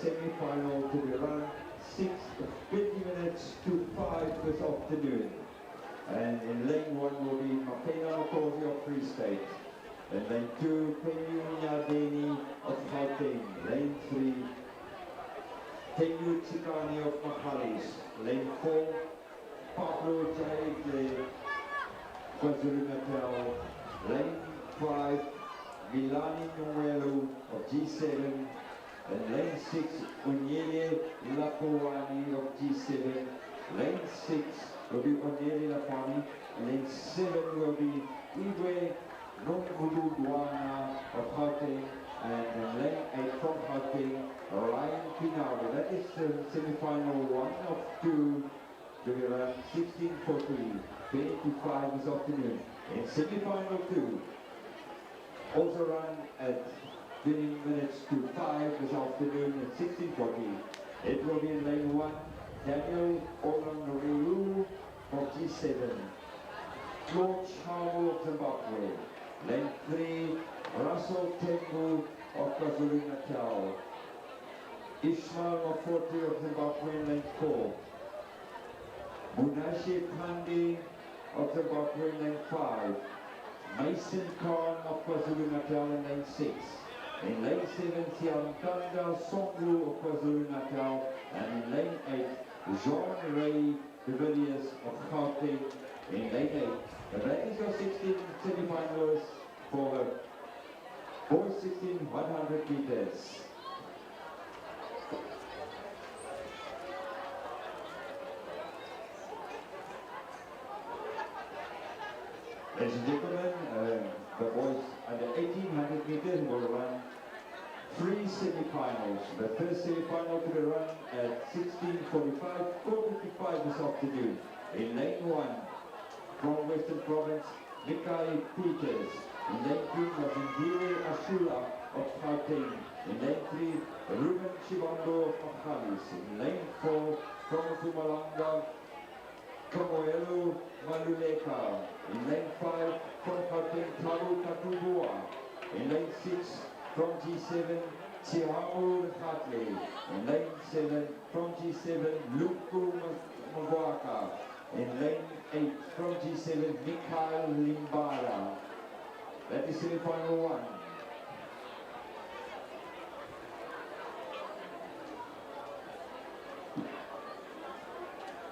semi-final to be run 20 minutes to 5 this afternoon. And in lane 1 will be Makena Makosi of Free State. And lane 2, Penyu Nyadeni of Gauteng. Lane 3, Penyu Tsikani of Mahalis. Lane 4, Pablo Jaide, KwaZulu-Natal. Lane 5, Milani Nwelu of G7. And lane 6, Onyele Lapowani of G7. Lane 6 will be Onyele Lapani. And lane 7 will be Iwe Nongududwana of Gauteng. And then lane 8 from Gauteng, Ryan Pinawa. That is the semi-final 1 of 2 to be run 16:40, 20:5 this afternoon. In semi-final 2, also run at 20 minutes to 5 this afternoon at 16:40. It will be in lane 1, Daniel Olonreu of G7. George Harwell of Zimbabwe. Lane 3, Russell Tengu of KwaZulu-Natal. Ishmael Maforti of Zimbabwe in lane 4. Munashe Pandi of Zimbabwe in lane 5. Mason Khan of KwaZulu-Natal in lane 6. In lane 7, Siamtanda Songlu of KwaZulu-Natal. And in lane 8, Jean Ray de Villiers of Gauteng in lane 8. And that is your 16 semi-finalists for the boys 16 100 meters. Ladies and gentlemen, the boys under 1800 meters will run 3 semi-finals. The first semi-final to be run at 16:45, 4:55 this afternoon. In lane 1, from Western Province, Mikai Peters. In lane 2, Mazindire Ashula of Gauteng. In lane 3, Ruben Shibando of Mahalis. In lane 4, from Mpumalanga, Kamoelu Maluleka. In lane 5, from Gauteng, Talu Katubua. In lane 6, from G7, Tihamu Hatley. In lane 7, from G7, Luku Mwaka. In lane 8, from G7, Mikhail Limbala. That is semi-final 1.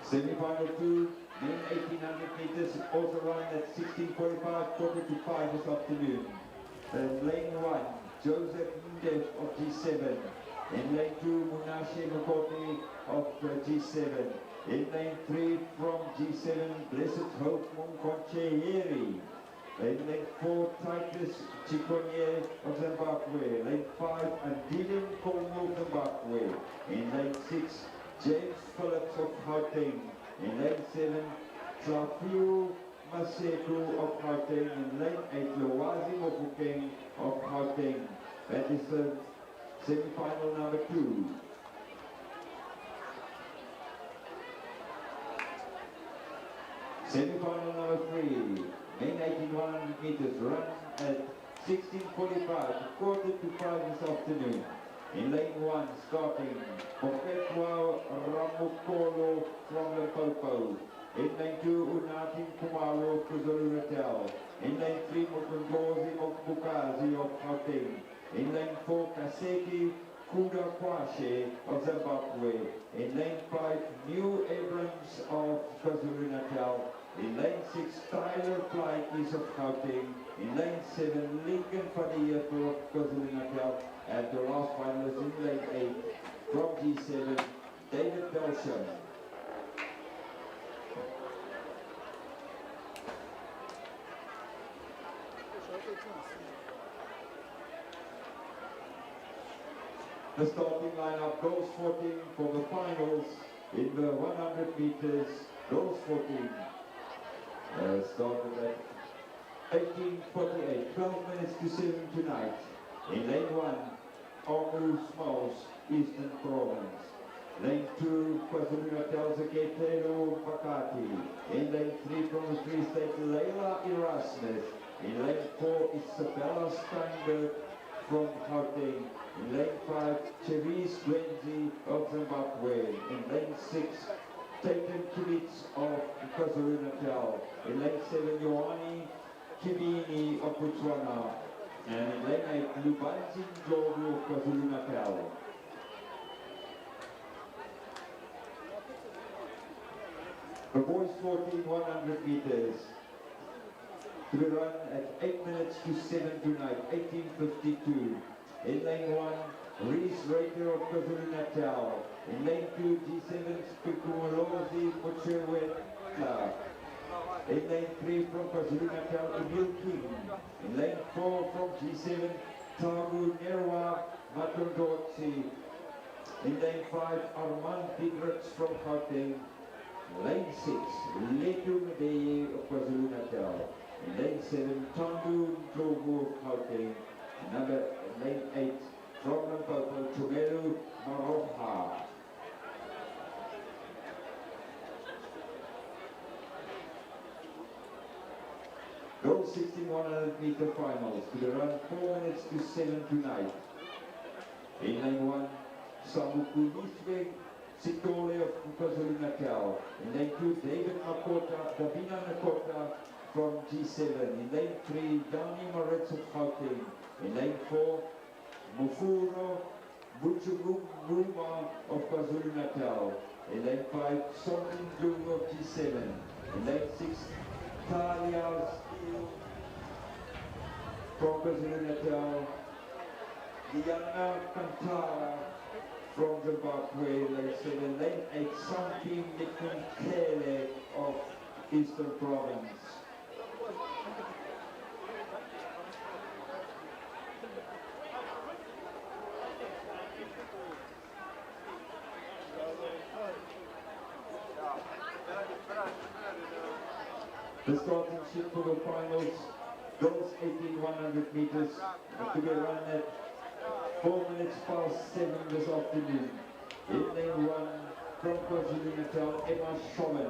Semi-final 2, men 1800 meters, also run at 16:45, 4:55 this afternoon. Lane 1, Joseph Ndef of G7. In lane 2, Munashe Makoti of G7. In lane 3, from G7, Blessed Hope Munkoncheheri. In lane 4, Titus Chikonye of Zimbabwe. Lane 5, Andilin Kongo of Zimbabwe. In lane 6, James Phillips of Gauteng. In lane 7, Tlafiu Maseku of Gauteng. In lane 8, Lowazi Mofokeng of Gauteng. That is the semi-final number 2. Semi-final number 3, men 1800 meters, run at 16:45, 4:55 this afternoon. In lane 1, starting Moketwa Ramukolo from Limpopo. In lane 2, Unatin Kumalo of KwaZulu-Natal. In lane 3, Mukundozi Mokbukazi of Gauteng. In lane 4, Kaseki Kuda Kwashe of Zimbabwe. In lane 5, New Abrams of KwaZulu-Natal. In lane 6, Tyler Flykies of Gauteng. In lane 7, Lincoln Fadiyepo of KwaZulu-Natal. And the last finalist in lane 8, from G7, David Belsham. The starting lineup goes 14 for the finals in the 100 meters. Goes 14. Started at 18:48, 12 minutes to 7 tonight. In lane 1, Omu Smalls, Eastern Province. Lane 2, KwaZulu-Natal Zeketelo Pakati. In lane 3, from the Free State, Leila Erasmus. In lane 4, Isabella Steinberg from Gauteng. In lane 5, Cherise Gwenzi of Zimbabwe. In lane 6, Taken Kibitz of KwaZulu-Natal. In lane 7, Yohani Kibini of Botswana. And in lane 8, Lubanzi Ndlovu of KwaZulu-Natal. The boys 14 100 meters to be run at 8 minutes to 7 tonight, 18:52. In lane 1, Reese Raker of KwaZulu-Natal. In lane 2, G7 Spikumolozi Mucheweta. In lane 3 from KwaZulu-Natal, Emil King. In lane 4 from G7, Tabu Nerwa Matondotsi. In lane 5, Armand Dietrich from Gauteng. Lane 6, Letu Medeye of KwaZulu-Natal. In lane 7, Tandu Ndlovu of Gauteng. Lane 8, from Limpopo, Tumelu Maroha. Girls 16 100 meter finals to be run 4 minutes to 7 tonight. In lane 1, Samuku Lisweg Sitole of KwaZulu-Natal. In lane 2, David Nakota, Davina Nakota from G7. In lane 3, Dani Moritz of Gauteng. In lane 4, Mufuro Buchuguma of KwaZulu-Natal. In lane 5, Sontin Ndlovu of G7. In lane 6, Talia Steele from KwaZulu-Natal. Diana Kantara from Zimbabwe. Lane 7, lane 8, Santi Mikunkele of Eastern Province. The starting sheet for the finals, girls 18 100 meters, to be run at 4 minutes past 7 this afternoon. In lane 1, from KwaZulu-Natal, Emma Schoven.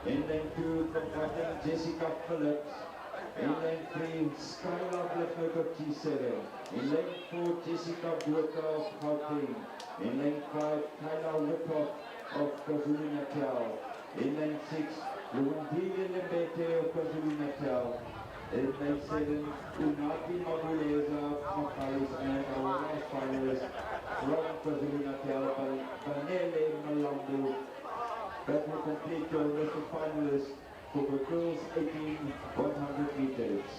In lane 2, from Gauteng, Jessica Phillips. In lane 3, Skylar Blacknote of G7. In lane 4, Jessica Bota of Gauteng. In lane 5, Kyla Whitlock of KwaZulu-Natal. In lane 6, Luwandile Lembete of KwaZulu-Natal. In lane 7, Unati Mabuleza of Makalis, and our last finalist from KwaZulu-Natal, Vanele Malambo. That will complete your list of finalists for the girls 18 100 meters.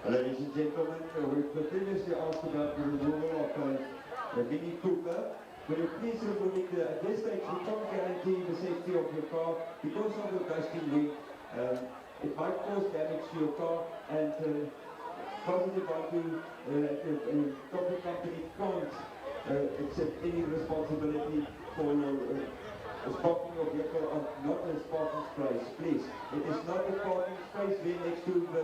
Ladies and gentlemen, we've previously asked about the removal of the Mini Cooper. Will you please remove it? At this stage, we can't guarantee the safety of your car because of the gusting wind. It might cause damage to your car, and positive onto the property company can't accept any responsibility for your parking your vehicle on not a parking space. Please, it is not a parking space there next to the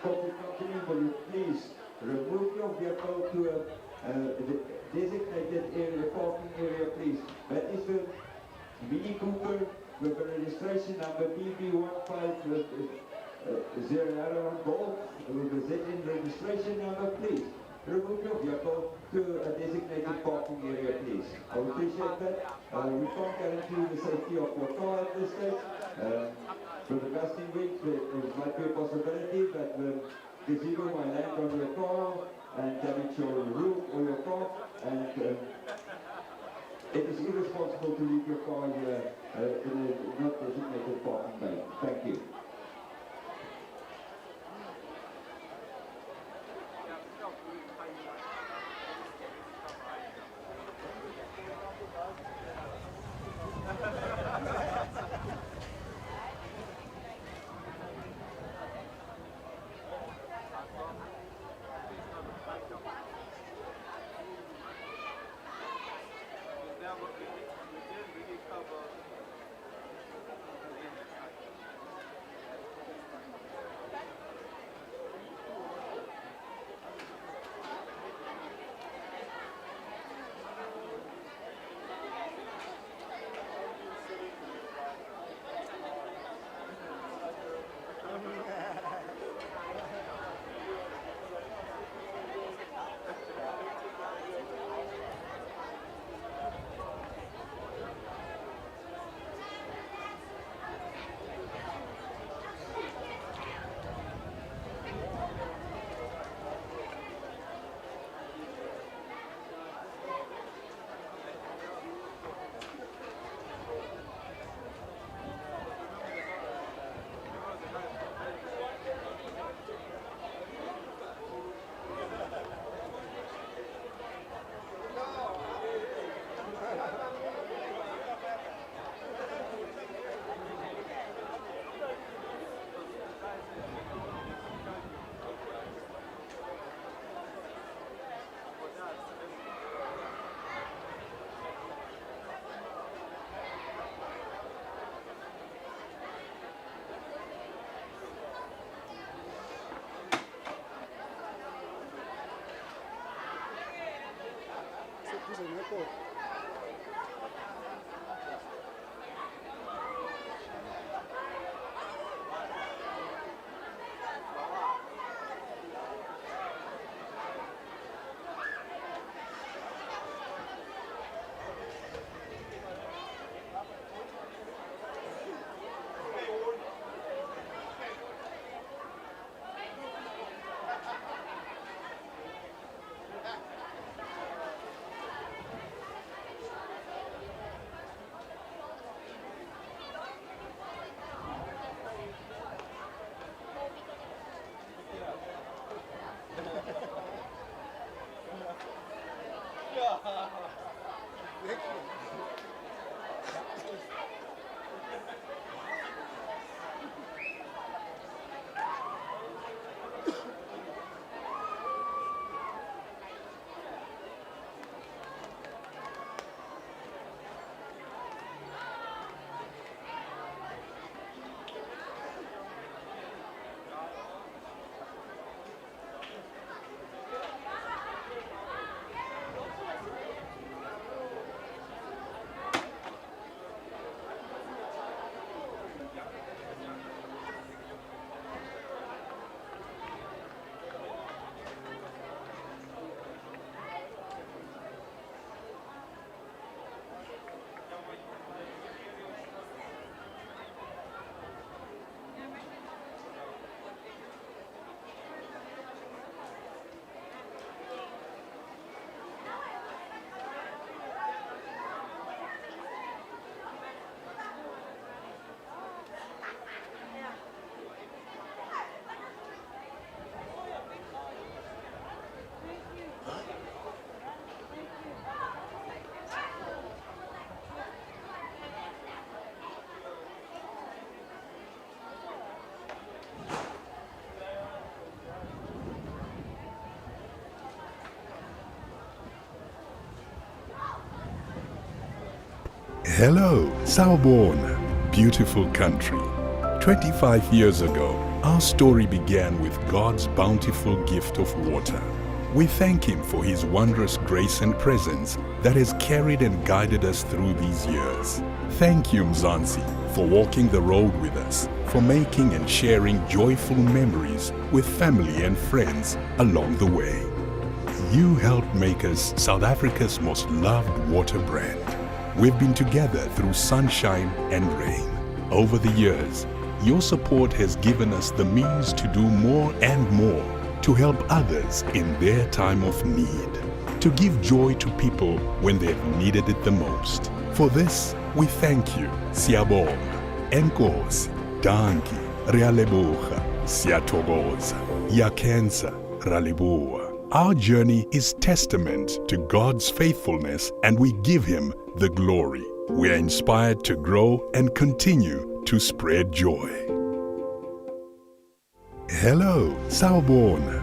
property company. Will you please remove your vehicle to a designated area, parking area, please. That is the Mini Cooper with the registration number BB15 0 Golf with the ZN registration number, please. Remove your vehicle to a designated parking area, please. I would appreciate that. We can't guarantee the safety of your car at this stage. With the gusting wind, there might be a possibility, but gazebo might land on your car and damage your roof or your car, and it is irresponsible to leave your car here in a not designated parking bay. Thank you. Hello, Sawubona, beautiful country. 25 years ago, our story began with God's bountiful gift of water. We thank Him for His wondrous grace and presence that has carried and guided us through these years. Thank you, Mzansi, for walking the road with us, for making and sharing joyful memories with family and friends along the way. You helped make us South Africa's most loved water brand. We've been together through sunshine and rain. Over the years, Your support has given us the means to do more and more to help others in their time of need, to give joy to people when they've needed it the most. For this, we thank you. Siyabonga, enkosi, danki, riyaleboga, siyathokoza, yakenza, ralibuwa. Our journey is testament to God's faithfulness, and we give Him the glory. We are inspired to grow and continue to spread joy. Hello, sawubona.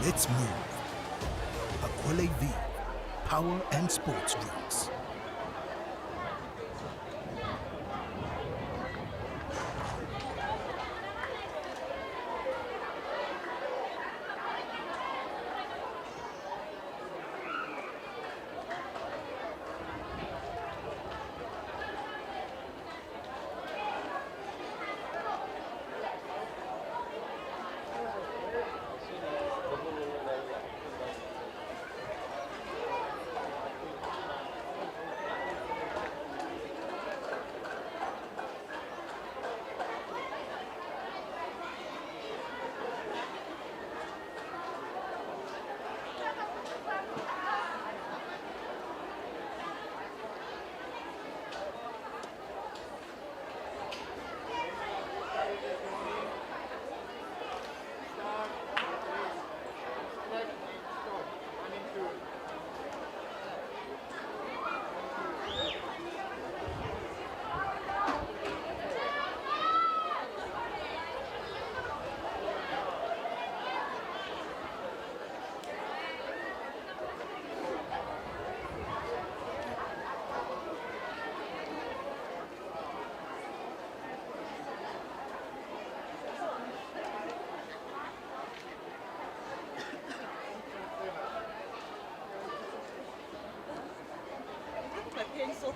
Let's move. aQuellé V, power and sports drinks. My pencil.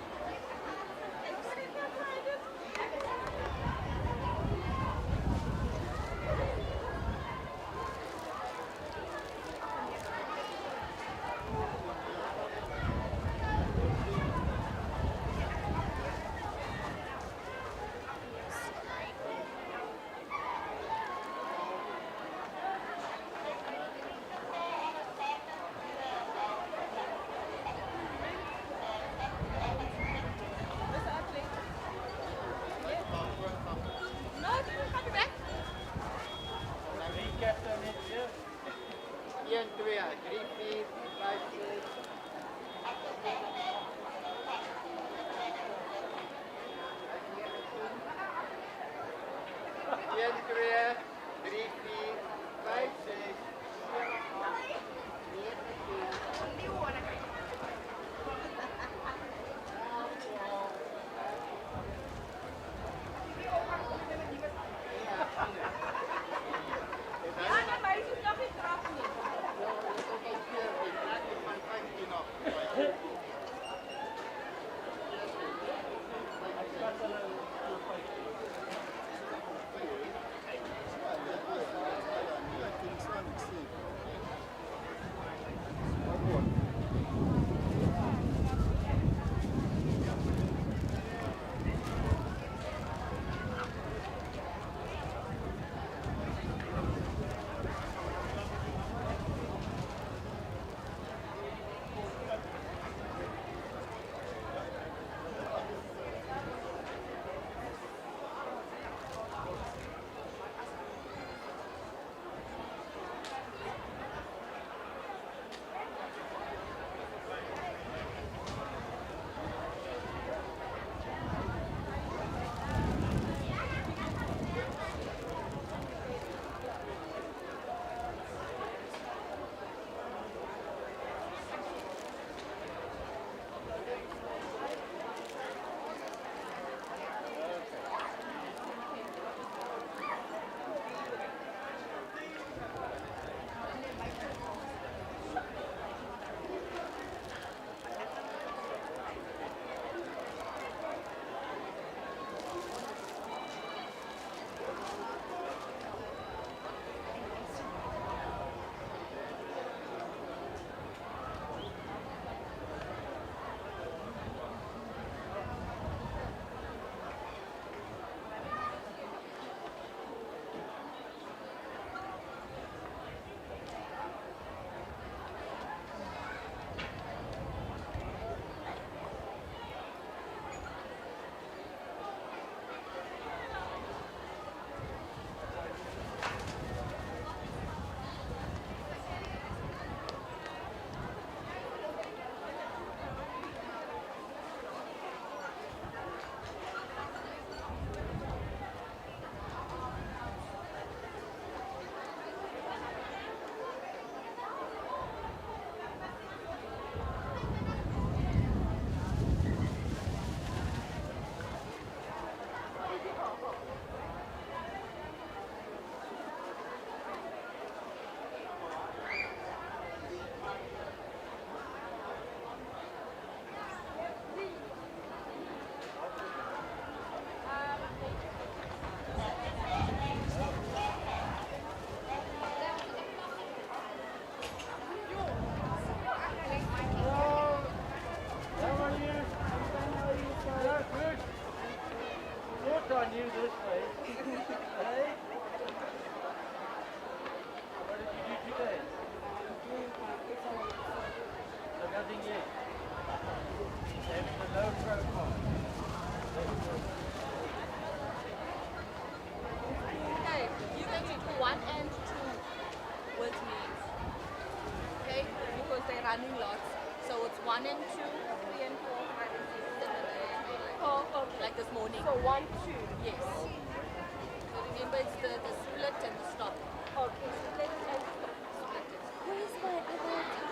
running lots. So it's 1 and 2, 3 and 4, 5 and 6, 7 and 8. Oh, okay. Like this morning. So 1, 2. Yes. So remember it's the split and the stop. Okay, split and stop. Split. Where's my other time?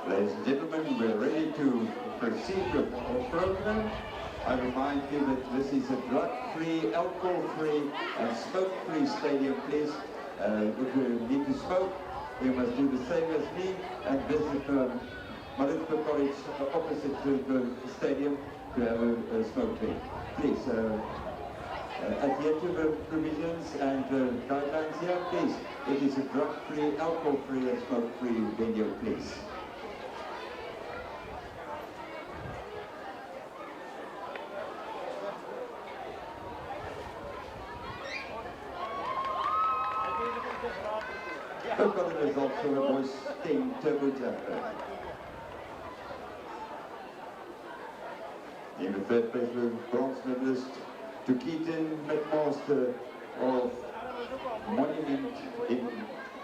Ladies and gentlemen, we're ready to proceed with our program. I remind you that this is a drug-free, alcohol-free and smoke-free stadium, please. If you need to smoke, you must do the same as me and visit Maritzburg College opposite to the stadium to have a smoke break. Please adhere to the provisions and guidelines here, please. It is a drug-free, alcohol-free and smoke-free venue, please. We've got the results for the boys team turbo jumper. In the third place, the bronze medalist to Keaton, headmaster of Monument in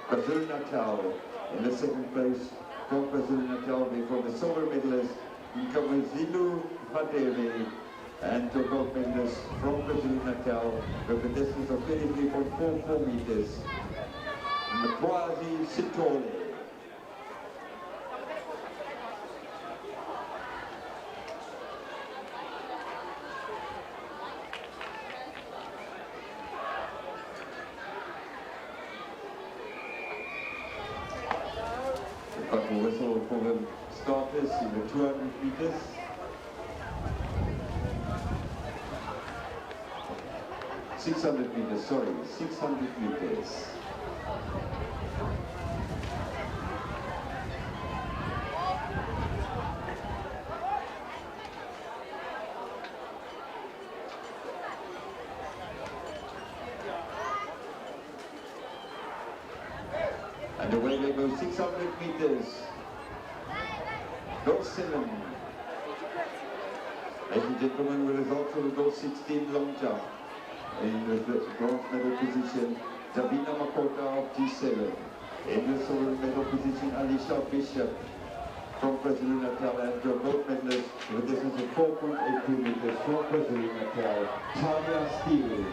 KwaZulu-Natal. In the second place, from KwaZulu-Natal, for the silver medalist, Nkomezilu Hadere, and the gold medalist from KwaZulu-Natal with a distance of 33.44 meters. Mkwazi Sitole. We've got the whistle for the starters in the 200 meters. .600 meters, sorry, 600 meters. And away they go, 600 meters. Goal 7. Ladies and gentlemen, the results of the goal 16 long jump. In the bronze medal position, Davina Makota of G7. In the silver medal position, Alicia Bishop from KwaZulu-Natal, and your gold medalist with a distance of 4.82 meters from KwaZulu-Natal, Tanya Steele.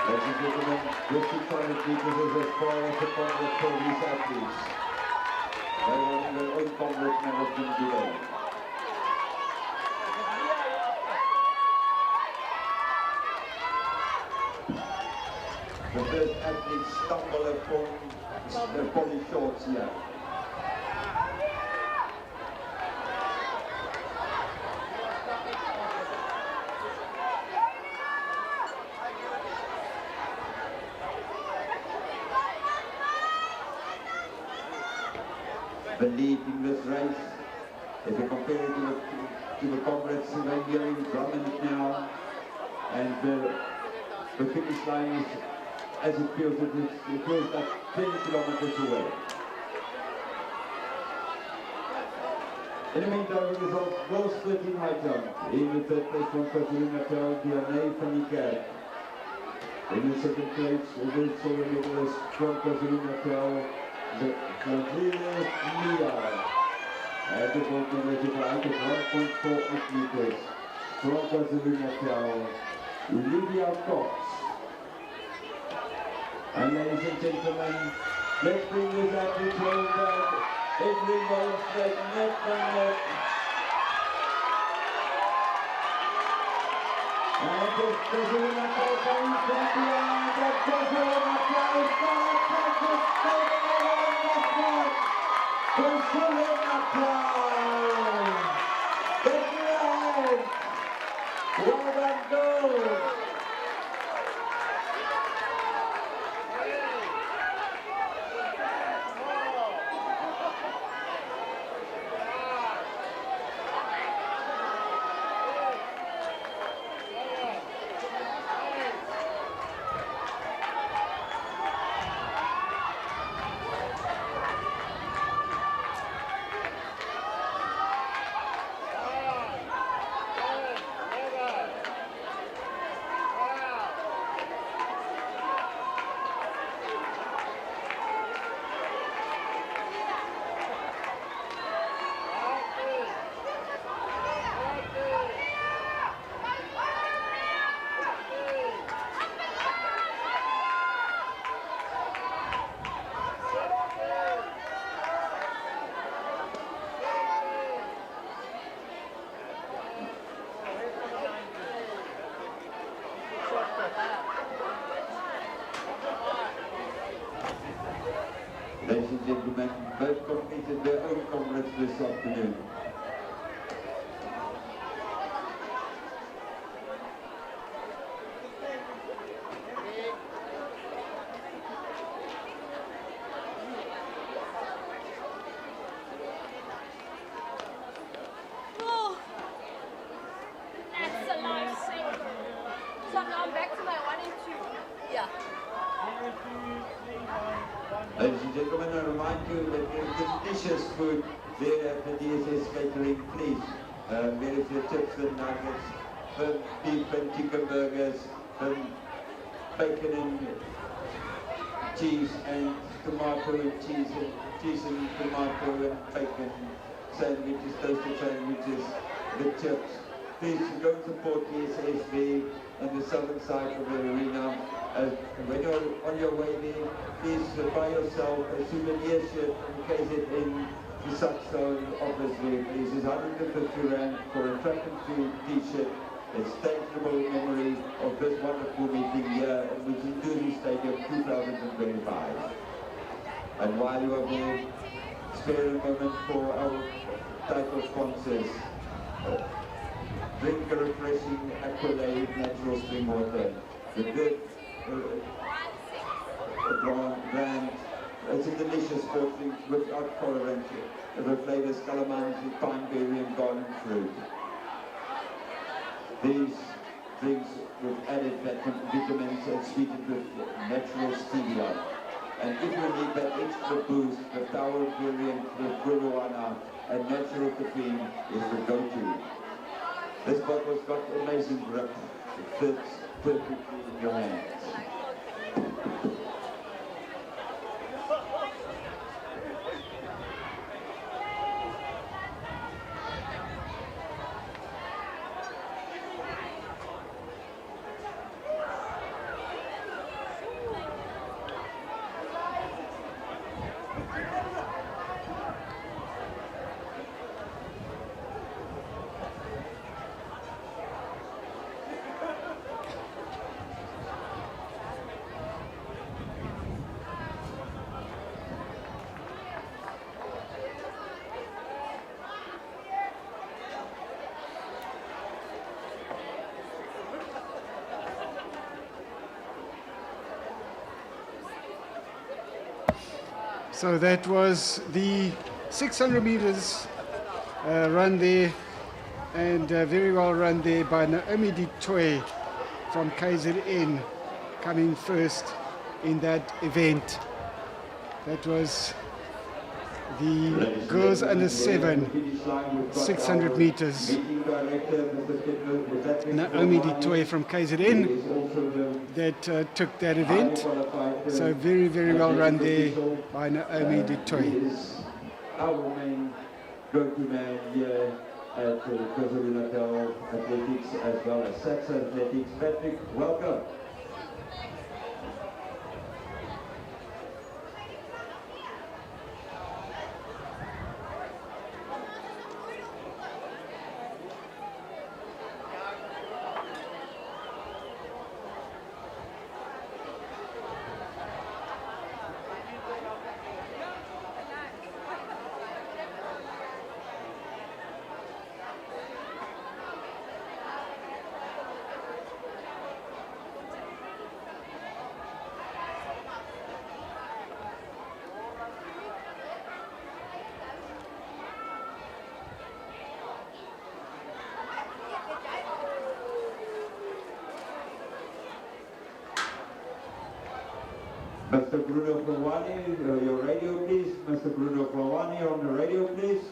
Ladies and gentlemen, this 600 meters is as far as the congress for these athletes. They won their own congress medals today. The first athletes stumble upon the poly shorts here. The lead in this race, if you compare it to the Congress, we're here in Drummond now, and the finish line is, as it feels like 10 kilometers away. In the meantime, the results, goal split in high jump. In the third place from KwaZulu-Natal, Diane van die Kerk. In the second place, the silver medalist from KwaZulu-Natal, Zandile Mia. And the gold medalist out of 1.48 meters from KwaZulu-Natal, Lydia Cox. And ladies and gentlemen, let's bring this athlete home back. It revolves like neck and neck. And this KwaZulu-Natal coming from behind, and KwaZulu-Natal is going to take it straight away on this one. KwaZulu-Natal! That's right! Well done, gold! Ladies and gentlemen, both completed their own congress this afternoon. Oh, that's a lifesaver. So now I'm back to my 1 and 2. Yeah. Ladies and gentlemen, I remind you that there is delicious food there at the DSS catering, please. There is your chips and nuggets, beef and chicken burgers, bacon and cheese and tomato and cheese and tomato and bacon sandwiches, toasted sandwiches, the chips. Please go and support DSS there on the southern side of the arena. When you're on your way there, please buy yourself a souvenir shirt and case it in the SACSSA office there, please. It's 150 rand for a track and field t-shirt. It's tangible memory of this wonderful meeting here at the Zinduri Stadium 2025. And while you are there, spare a moment for our title sponsors. Drink a refreshing aQuellé natural spring water. The good brand. It's a delicious sport drink without colorant. The flavors calamansi, pineberry and garden fruit. These drinks with added vitamins and sweetened with natural stevia. And if you need that extra boost, the Tower variant with guarana and natural caffeine is the go-to. This bottle's got amazing grip. It fits perfectly in your hands. So that was the 600 meters run there, and very well run there by Naomi Ditoy from KZN, coming first in that event. That was the girls under 7, 600 meters. Naomi Ditoy from KZN that took that event. So very, very well run there by Naomi Ditoy. Our main go-to man here at KwaZulu-Natal Athletics as well as SACSSA Athletics. Patrick, welcome. Mr. Bruno Flawani, your radio please. Mr. Bruno Flawani on the radio please.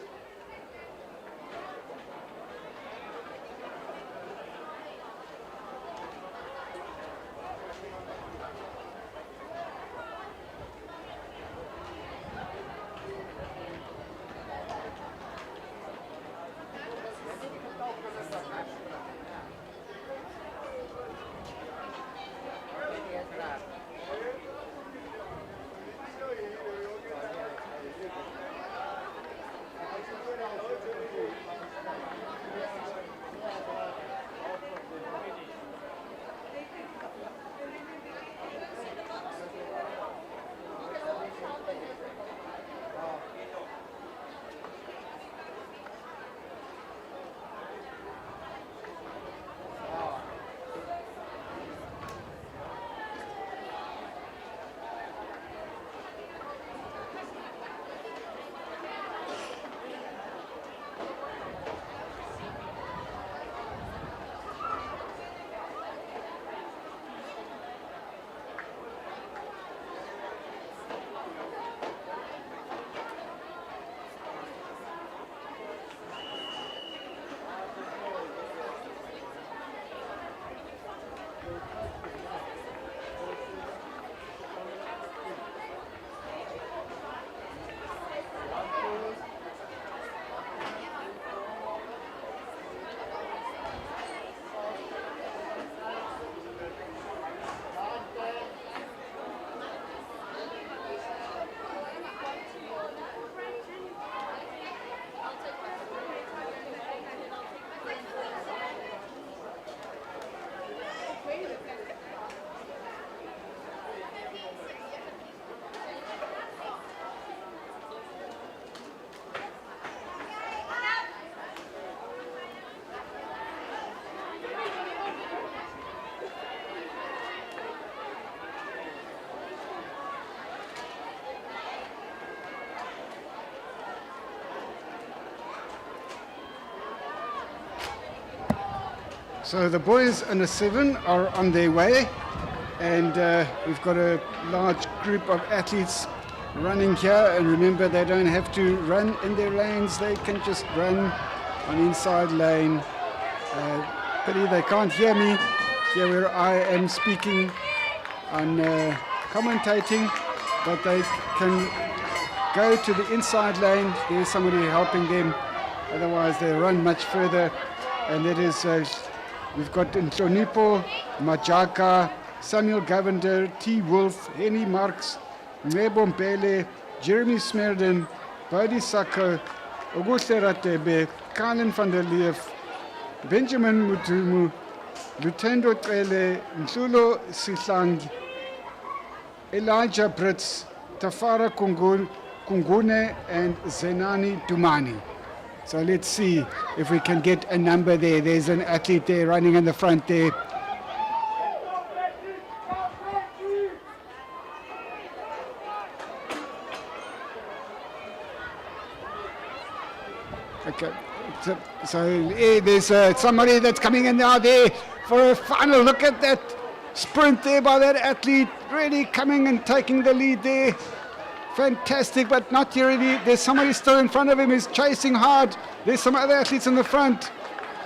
So the boys under 7 are on their way, and we've got a large group of athletes running here. And remember, they don't have to run in their lanes, they can just run on inside lane. Pity they can't hear me here where I am speaking and commentating, but they can go to the inside lane. There's somebody helping them, otherwise they run much further. And that is we've got Nhlonipho Majaka, Samuel Govender, T. Wolf, Henny Marks, Mebo Mpele, Jeremy Smerden, Buddy Sacco, Auguste Ratebe, Colin van der Leef, Benjamin Mutumu, Lutendo Trele, Nhlulo Sihlang, Elijah Brits, Tafara Kungune, and Zenani Dumani. So let's see if we can get a number there. There's an athlete there running in the front there. Okay, so there's somebody that's coming in now there for a final look at that sprint there by that athlete, really coming and taking the lead there. Fantastic, but not Jeremy. There's somebody still in front of him. He's chasing hard. There's some other athletes in the front.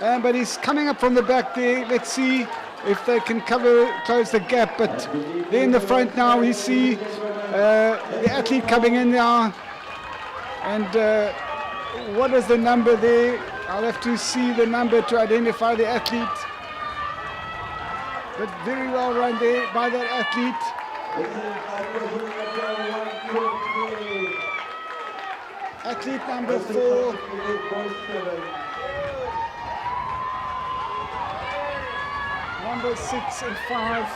But he's coming up from the back there. Let's see if they can close the gap. But they're in the front now. We see the athlete coming in now. And what is the number there? I'll have to see the number to identify the athlete. But very well run there by that athlete. Athlete number 4. Number 6 and 5.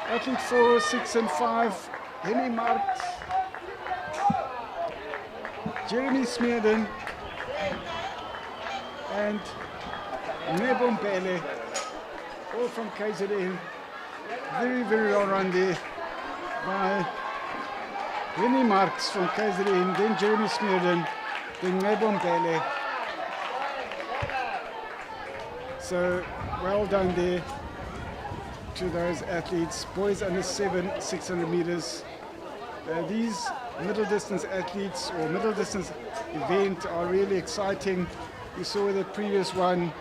Athlete 4, 6 and 5. Henny Marks. Jeremy Smeerden. And Nebo Mbele. All from KZN. Very, very well run there by Henny Marks from KZN, then Jeremy Smeerden, then Nebo Mbele. So well done there to those athletes. Boys under 7, 600 meters. These middle distance athletes or middle distance event are really exciting. You saw the previous one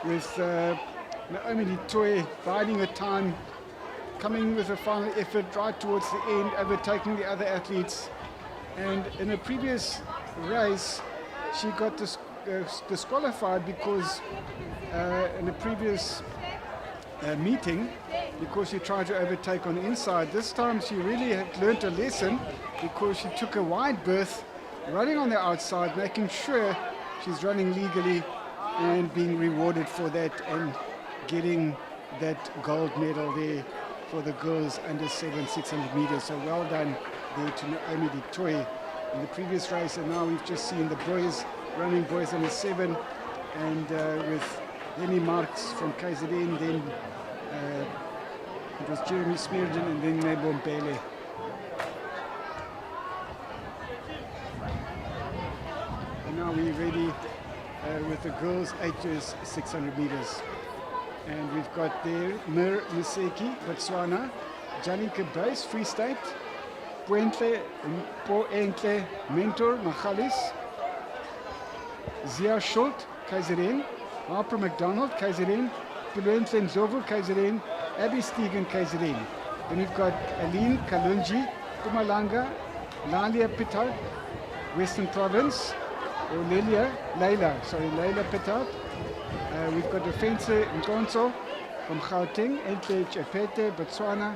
with Naomi Litoy biding her time, coming with a final effort right towards the end, overtaking the other athletes. And in a previous race, she got disqualified because in a previous meeting, because she tried to overtake on the inside. This time she really had learnt a lesson because she took a wide berth, running on the outside, making sure she's running legally and being rewarded for that and getting that gold medal there for the girls under 7, 600 meters. So well done there to Naomi Litoy in the previous race. And now we've just seen the boys running boys under 7 and with Henny Marks from KZN, then it was Jeremy Smeerden and then Nebo Mbele. And now we're ready with the girls 8 years 600 meters. And we've got there Mir Museki, Botswana, Jalinka Buys, Free State, Poentle Mentor, Machalis, Zia Schult, KZN, Harper McDonald, KZN, Pulentle Ndlovu, KZN, Abby Stegen, KZN. Then we've got Aline Kalunji, Pumalanga, Lalia Pittard, Western Province, or Leila Pittard. We've got Defense Nkonso from Gauteng, Entle Chepete, Botswana,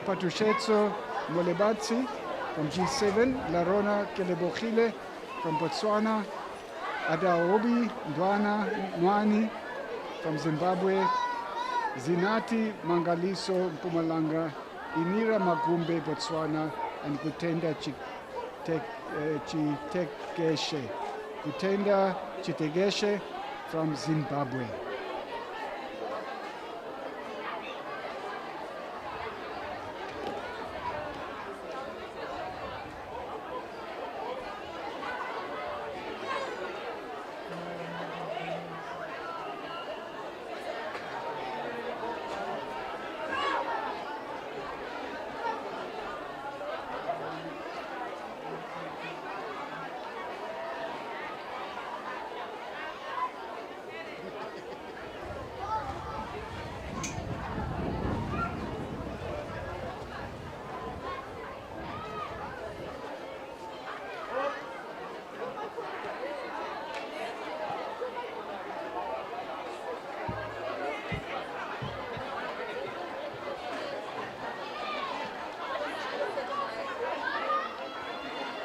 Patushetso Molebatsi from G7, Larona Kelebogile from Botswana, Adaobi Nwani from Zimbabwe, Zinati Mangaliso Mpumalanga, Inira Magumbe Botswana, and Gutenda Chitegeshe from Zimbabwe.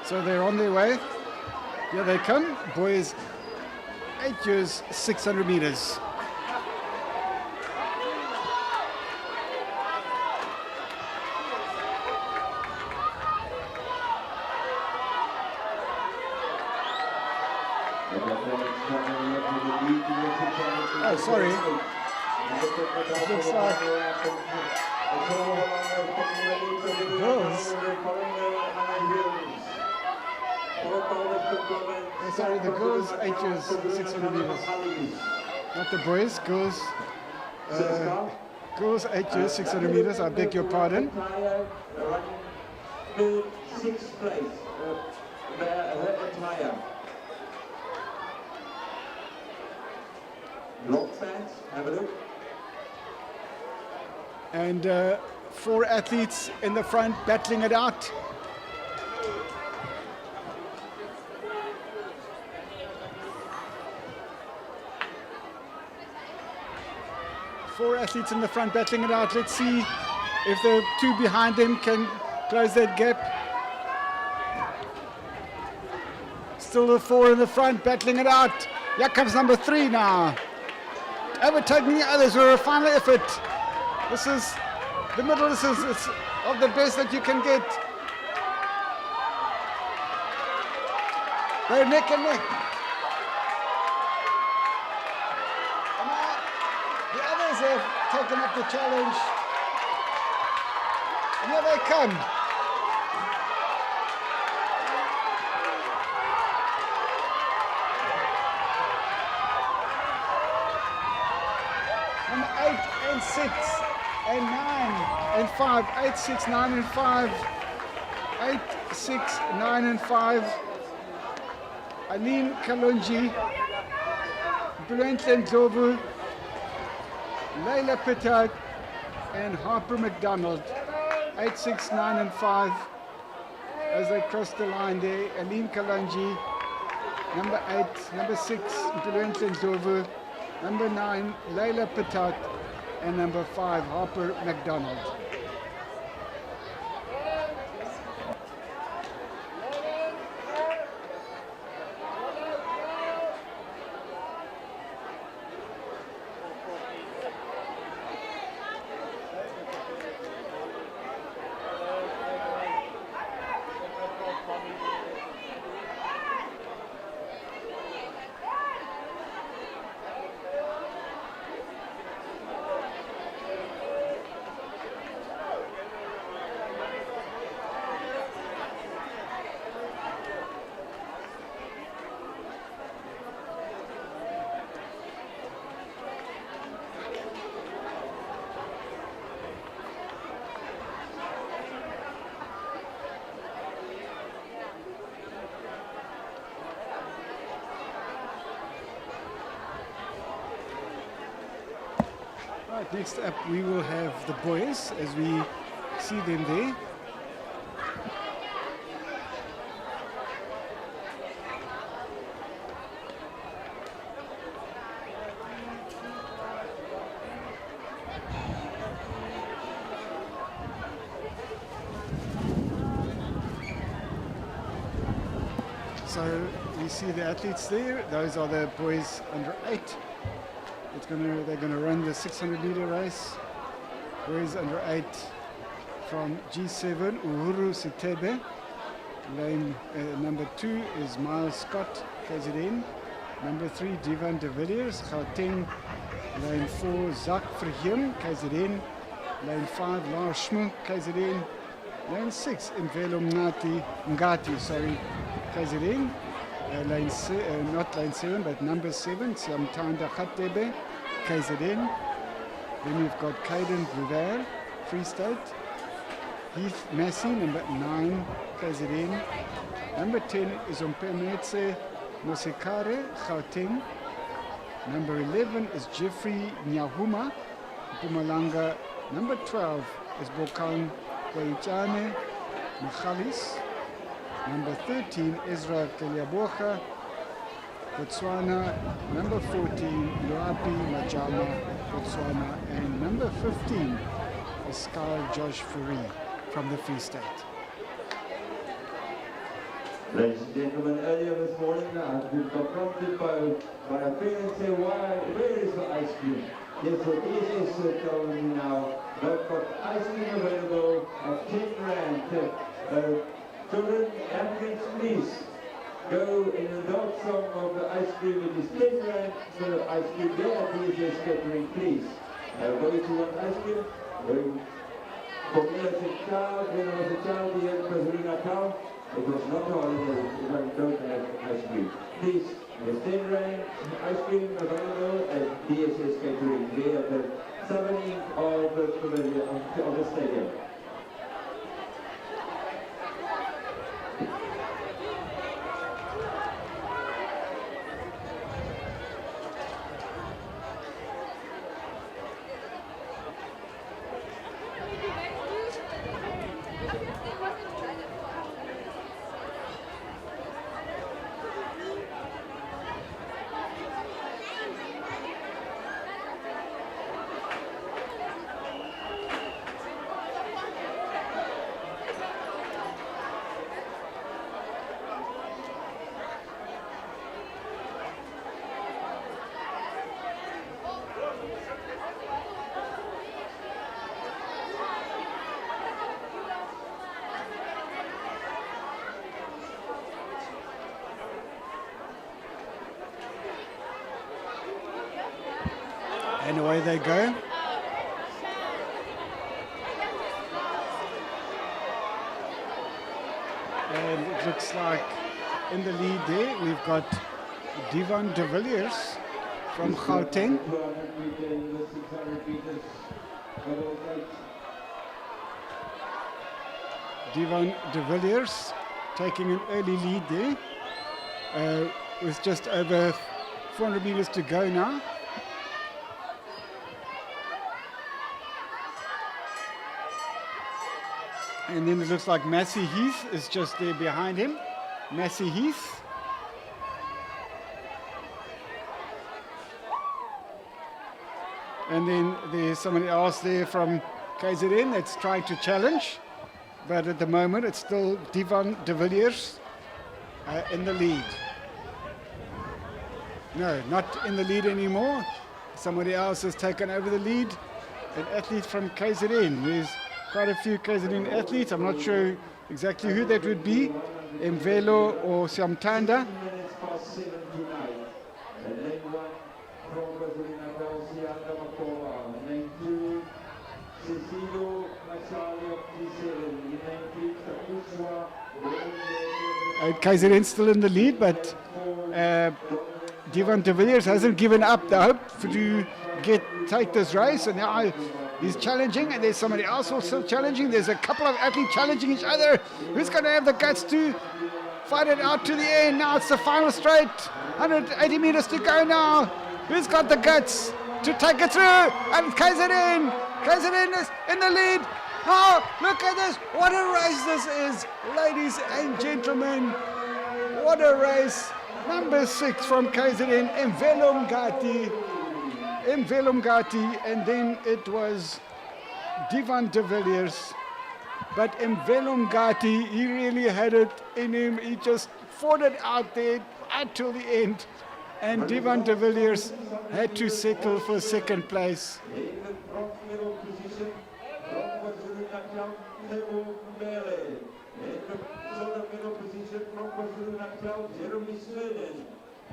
So they're on their way. Here they come. Boys, 8 years, 600 meters. Oh, sorry. It looks like girls. Oh, sorry, the girls 8 years, 600 meters. Not the boys, girls. Girls 8 years, 600 meters. I beg your pardon. third, sixth place, her attire. Long pants, have a look. And 4 athletes in the front battling it out. Four athletes in the front battling it out. Let's see if the 2 behind them can close that gap. Still the 4 in the front battling it out. Here comes number 3 now. Overtaking the others with a final effort. This is the middle. This is it's of the best that you can get. They're neck and neck. And now the others have taken up the challenge. And here they come. Number 8 and 6 and 9 and 5. 8, 6, 9 and 5. 8, 6, 9 and 5. Aline Kalonji, Brent Ndlovu, Leila Pittard, and Harper McDonald. 8, 6, 9 and 5. As they cross the line there, Aline Kalonji, number 8, number 6, Brent Ndlovu, number 9, Leila Pittard, and number 5, Harper McDonald. Right, next up we will have the boys as we see them there. So we see the athletes there. Those are the boys under 8. They're going to run the 600-meter race. Boys under 8 from G7, Uhuru Sitebe. Lane number 2 is Miles Scott, KZN. Number 3, Divan de Villiers, Gauteng. Lane 4, Zak Verheem, KZN. Lane 5, Lars Schmuck, KZN. Lane 6, Imvelo Ngati, KZN. Not lane 7, but number 7, Siamtanda Khatebe, KZN. Then we've got Caden Bruver, Free State. Heath Massey, number 9, KZN. Number 10 is Ompemetse Mosekare, Gauteng. Number 11 is Jeffrey Nyahuma, Mpumalanga. Number 12 is Bokang Kwaichane, Mkhalis. Number 13, Ezra Keliabocha, Botswana. Number 14, Luapi Majama, Botswana. And number 15 is Kyle Josh Fourie from the Free State. Ladies and gentlemen, earlier this morning we got prompted by a parent saying, where is the ice cream? Yes, so ESS telling me now, they've got ice cream available at 10 rand. Children, applicants, please go and indulge some of the ice cream. It is 10 rand for the ice cream there at ESS catering, please. Everybody who wants ice cream, for me as a child, when I was a child here in KwaZulu-Natal, it was not a holiday if I don't have ice cream. Please, there's 10 rand ice cream available at DSS catering there at the southern end of the stadium. And away they go. And it looks like in the lead there we've got Divan de Villiers from Gauteng. Divan de Villiers taking an early lead there with just over 400 meters to go now. And then it looks like Massey Heath is just there behind him. Massey Heath. And then there's somebody else there from KZN that's trying to challenge. But at the moment it's still Divan de Villiers in the lead. No, not in the lead anymore. Somebody else has taken over the lead. An athlete from KZN. There's quite a few KZN athletes. I'm not sure exactly who that would be. Mvelo or Siamtanda. KZN still in the lead, but Divan de Villiers hasn't given up the hope to take this race, and now he's challenging, and there's somebody else also challenging. There's a couple of athletes challenging each other. Who's going to have the guts to fight it out to the end? Now it's the final straight. 180 meters to go now. Who's got the guts to take it through? And KZN. KZN is in the lead. Oh, look at this. What a race this is, ladies and gentlemen. What a race. Number 6 from KZN, Mvelo Mngadi, and then it was Divan de Villiers. But Mvelo Mngadi, he really had it in him. He just fought it out there until the end. And Divan de Villiers had to settle for second place.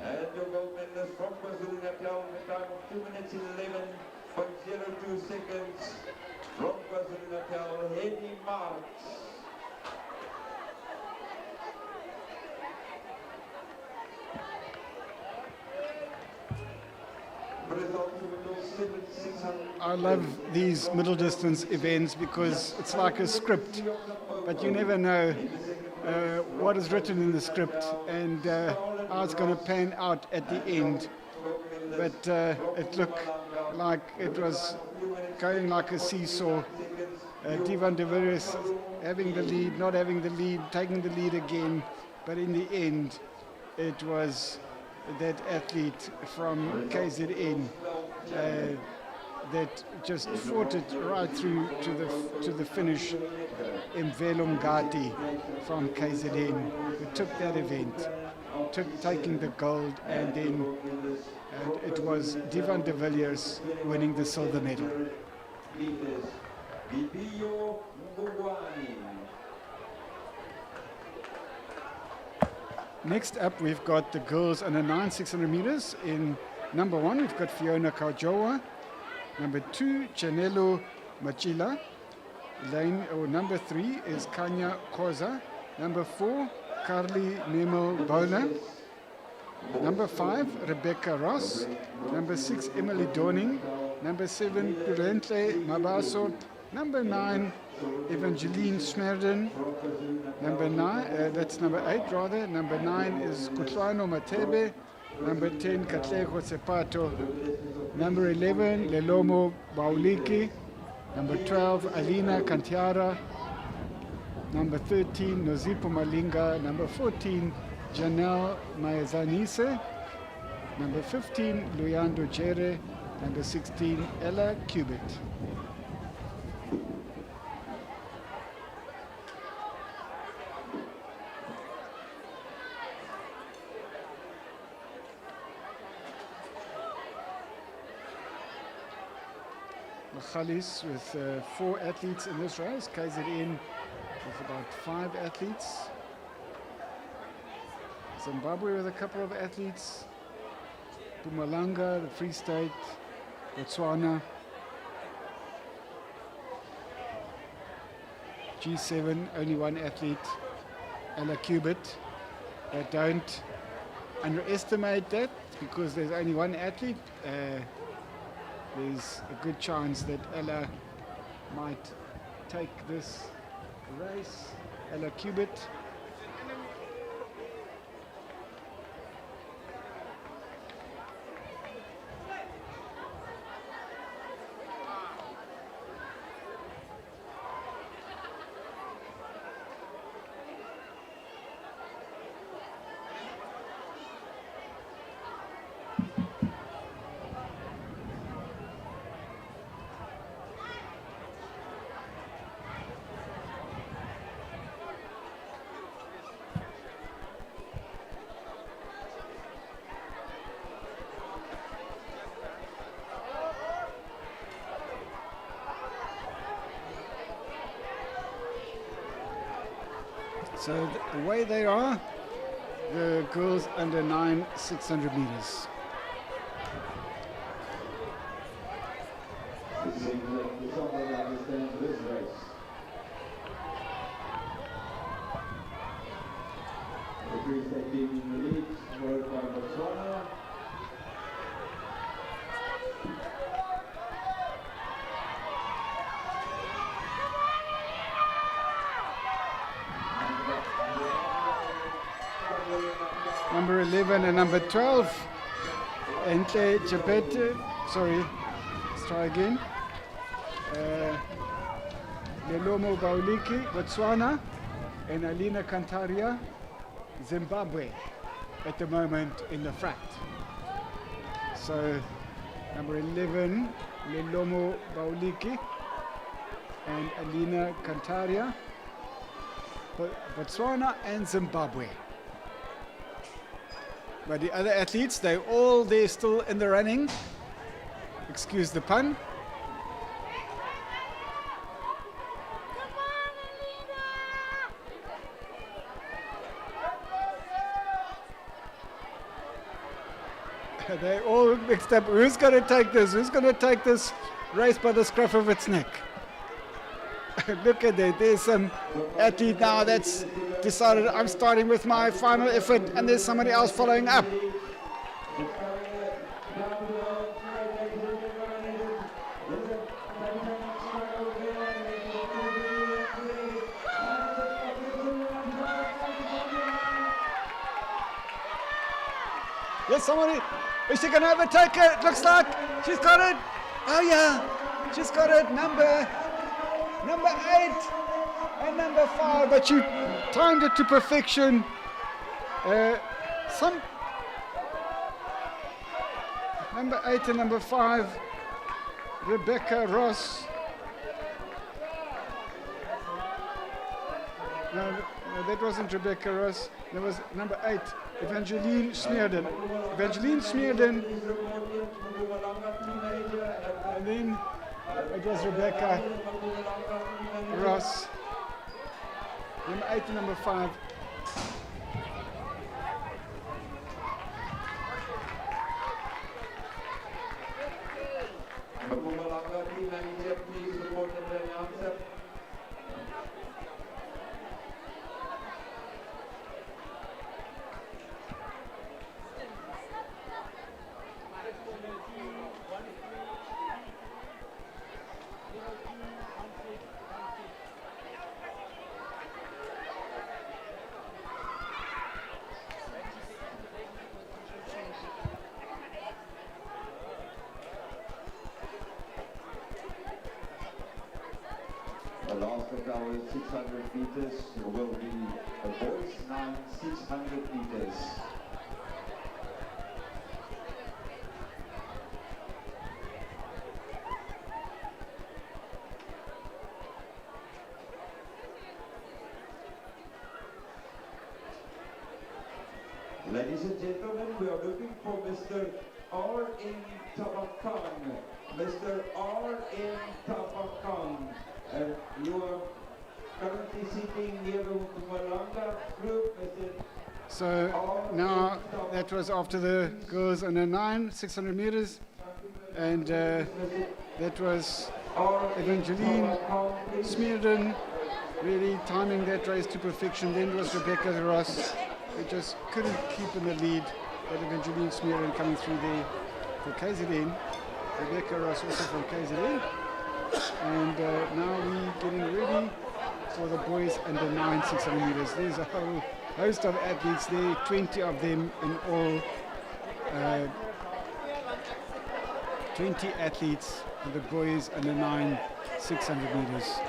And the gold medalist from KwaZulu-Natal with a time of 2 minutes 11.02 seconds from KwaZulu-Natal, Henny Marks. I love these middle distance events because it's like a script, but you never know what is written in the script and how it's going to pan out at the end. But it looked like it was going like a seesaw. Divan de Villiers having the lead, not having the lead, taking the lead again. But in the end, it was that athlete from KZN that just fought it right through to the finish. Mvelo Mngadi from KZN, who took that event, taking the gold, and it was Divan de Villiers winning the silver medal. Next up, we've got the girls under 600 meters. In number 1, we've got Fiona Kaujoa. Number 2, Chanelo Machila. Number 3 is Kanya Koza. Number 4, Carly Nemo Bola. Number 5, Rebecca Ross. Number 6, Emily Dorning. Number 7, Purentle Mabaso. Number 9, Evangeline Smerden. Number 9, that's number 8 rather. Number 9 is Kutlwano Matebe. Number 10, Katlego Sepato. Number 11, Lelomo Bauliki. Number 12, Alina Kantiara. Number 13, Nozipo Malinga. Number 14, Janelle Maezanise. Number 15, Luyando Jere. Number 16, Ella Cubit. Khalis with 4 athletes in this race. KZN with about 5 athletes. Zimbabwe with a couple of athletes. Mpumalanga, the Free State, Botswana. G7, only 1 athlete, Ella Cubit. But don't underestimate that because there's only 1 athlete. There's a good chance that Ella might take this race. Ella Cubit. So the way they are, the girls under 9, 600 meters. It seems like the someone understands this race. The Free State team in the lead, followed by Botswana. Number 11 and number 12, Entle Chapete, sorry, let's try again. Lelomo Bauliki, Botswana, and Alina Kantaria, Zimbabwe, at the moment in the frat. So, number 11, Lelomo Bauliki, and Alina Kantaria, Botswana and Zimbabwe. But the other athletes, they're all there still in the running. Excuse the pun. They all mixed up. Who's going to take this? Who's going to take this race by the scruff of its neck? Look at that. There's some athlete now that's decided I'm starting with my final effort, and there's somebody else following up. Yes, somebody. Is she going to overtake it? Looks like she's got it. Oh, yeah. She's got it. Number 8 and number 5. But she timed it to perfection. Number 8 and number 5. Rebecca Ross. No, that wasn't Rebecca Ross. There was number 8. Evangeline Smeerden. Evangeline Smeerden. And then it was Rebecca Ross. Number 8 and number 5. The last of our 600 meters will be a boys 9 600 meters. Ladies and gentlemen, we are looking for Mr. R.M. Tabakang. Mr. R.M. Tabakang. You are currently sitting near the Mpumalanga group, Mr. So now that was after the girls under 9, 600 meters. And that was Evangeline Smeerden really timing that race to perfection. Then it was Rebecca Ross. They just couldn't keep in the lead. But Evangeline Smeerden coming through there for KZN. Rebecca Ross also from KZN. And now we're getting ready for the boys under 9 600 meters. There's a whole host of athletes there, 20 of them in all. 20 athletes for the boys under 9 600 meters.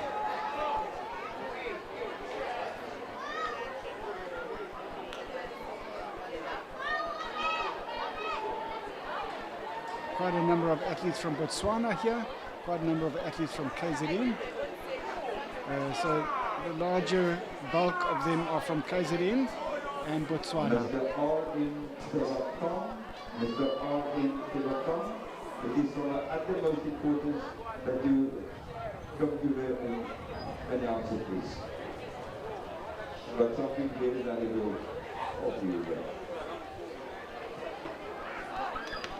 Quite a number of athletes from Botswana here, quite a number of athletes from KZN. So the larger bulk of them are from KZN and Botswana. Mr. R.M. Tabakang, Mr. R.M. Tabakang, it is of utmost importance that you come to the announcer, please. But something very valuable of you there.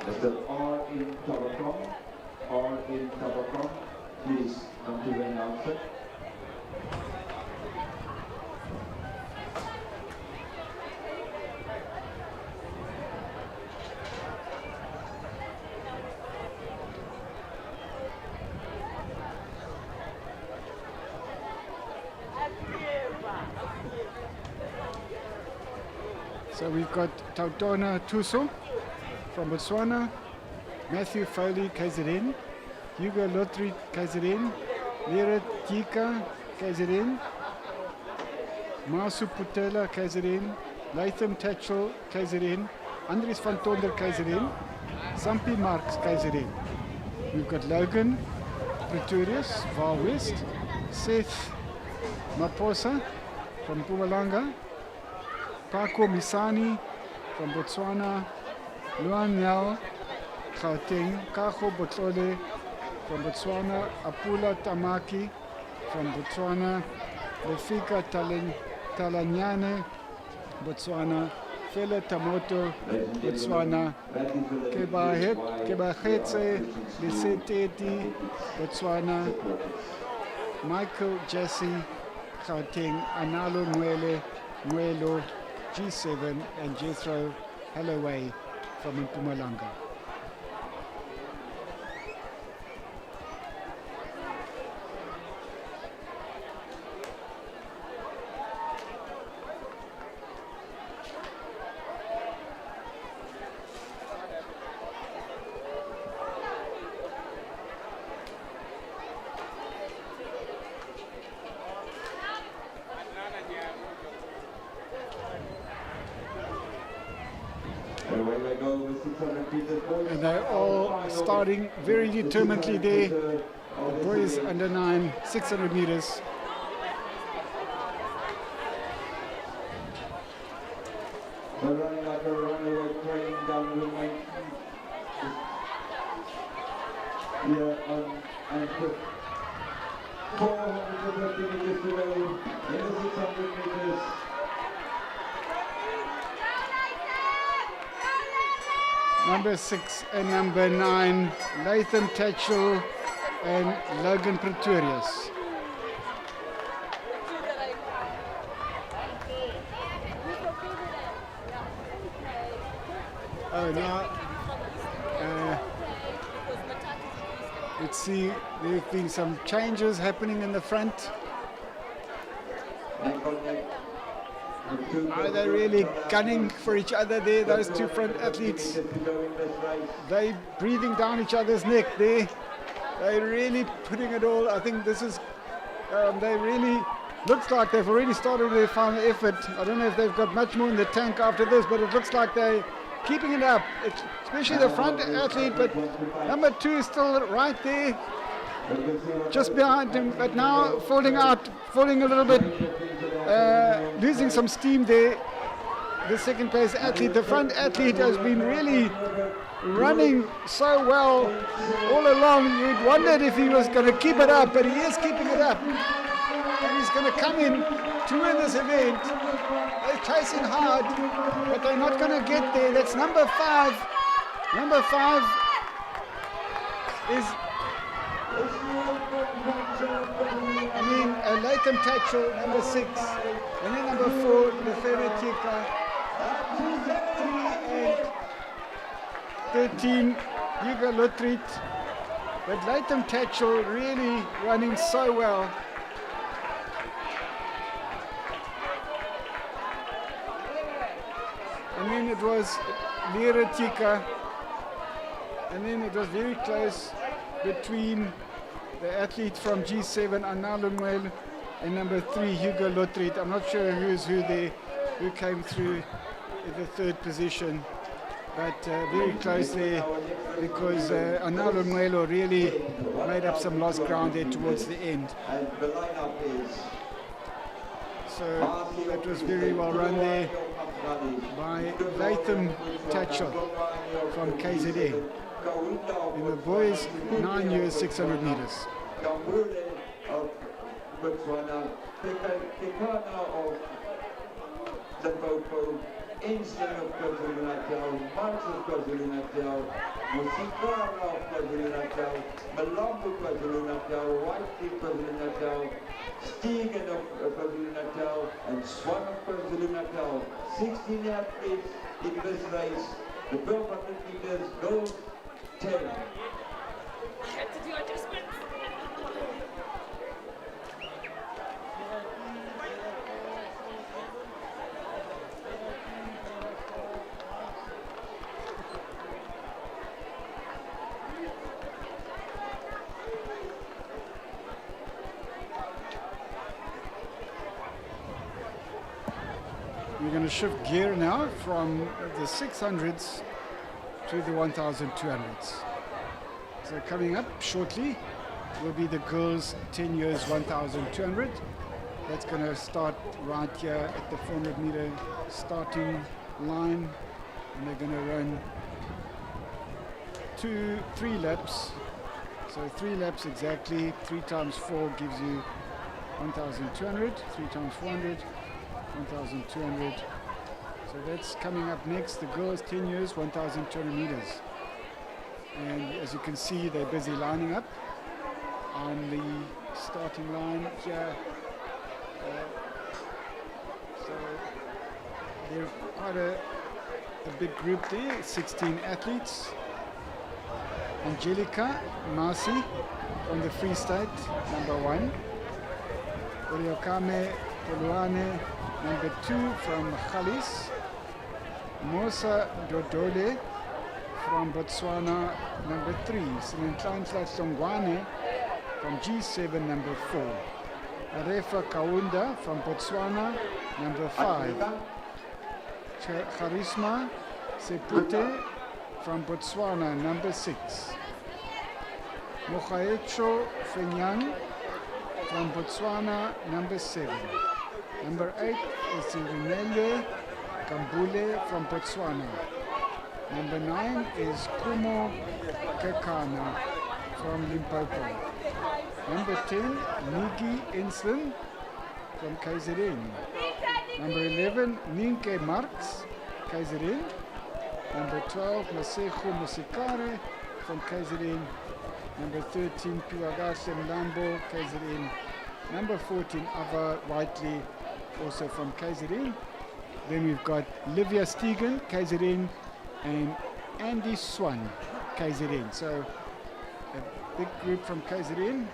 Mr. R.M. Tabakang, R.M. Tabakang, please come to the announcer. So we've got Tautona Tuso from Botswana, Matthew Foley, KZN, Hugo Lotry, KZN, Lera Tika, KZN, Masu Putela, KZN, Latham Tatchell, KZN, Andries van Tonder, KZN, Sampi Marks, KZN. We've got Logan Pretorius, Vaal West, Seth Maposa from Mpumalanga, Paco Misani from Botswana, Luan Nel, Gauteng, Kago Botlole from Botswana, Apula Tamaki from Botswana, Lefika Talanyane, Botswana, Fela Tamoto, Botswana, Kebahetse Liseteti, Botswana, Michael Jesse, Gauteng, Analo Nwelo, G7, and Jethro Holloway from Mpumalanga. And they're all starting very determinedly there. The boys under 9, 600 meters. They're running like a runaway train down the lane. And 450 meters to go in the 600 meters. Number 6 and number 9, Latham Tatchell and Logan Pretorius. Oh, now, let's see, there have been some changes happening in the front. Are they really gunning for each other there, those two front athletes? They're breathing down each other's neck there. They're really putting it all. I think this is They really, looks like they've already started their final effort. I don't know if they've got much more in the tank after this, but it looks like they're keeping it up, especially the front athlete, but number 2 is still right there, just behind him, but now falling a little bit, losing some steam there. The second place athlete, the front athlete has been really running so well all along. You'd wondered if he was going to keep it up, but he is keeping it up. And he's going to come in to win this event. They're chasing hard, but they're not going to get there. That's number 5. Number 5 is, Latham Tatchell, number 6. And then number 4, Lefere Tika. 13, Hugo Lutrit. But Latham Tatchell really running so well. And then it was Lefere Tika. And then it was very close between the athlete from G7, Analumwel, and number 3, Hugo Lutrit. I'm not sure who is who there, who came through in the 3rd position. But very close there, because Analumwelo really made up some lost ground there towards the end. So that was very well run there by Latham Tatchell from KZN. In the boys, 9 years, 600 meters. Instant of KwaZulu-Natal, March of KwaZulu-Natal, Musikara of KwaZulu-Natal, Malombo KwaZulu-Natal, White KwaZulu-Natal, Stegen of KwaZulu-Natal, and Swan of KwaZulu-Natal. 16 athletes in this race. The 1200 meters gold 10. I had to do adjustments. We're going to shift gear now from the 600s to the 1200s. So coming up shortly will be the girls 10 years 1200. That's going to start right here at the 400 meter starting line, and they're going to run 3 laps. So 3 laps exactly. 3 times 4 gives you 1200. 3 times 400. 1200. So that's coming up next. The girls 10 years 1200 meters. And as you can see, they're busy lining up on the starting line here. So they're quite a big group there, 16 athletes. Angelica Masi from the Free State, number 1. Oriokame Poluane, number 2 from Khalis. Mosa Dodole from Botswana, number 3. Sinenhlanhla Songwane from G7, number 4. Arefa Kaunda from Botswana, number 5. Charisma Sepute from Botswana, number 6. Mogaetsho Fenyang from Botswana, number 7. Number 8 is Rinele Kambule from Botswana. Number 9 is Kumo Kekana from Limpopo. Number 10, Nigi Enslen from KZN. Number 11, Ninke Marx, KZN. Number 12, Masejo Musikare from KZN. Number 13, Piwagase Mlambo, KZN. Number 14, Ava Whiteley, also from KZN. Then we've got Livia Stegen, KZN, and Andy Swan, KZN. So a big group from KZN.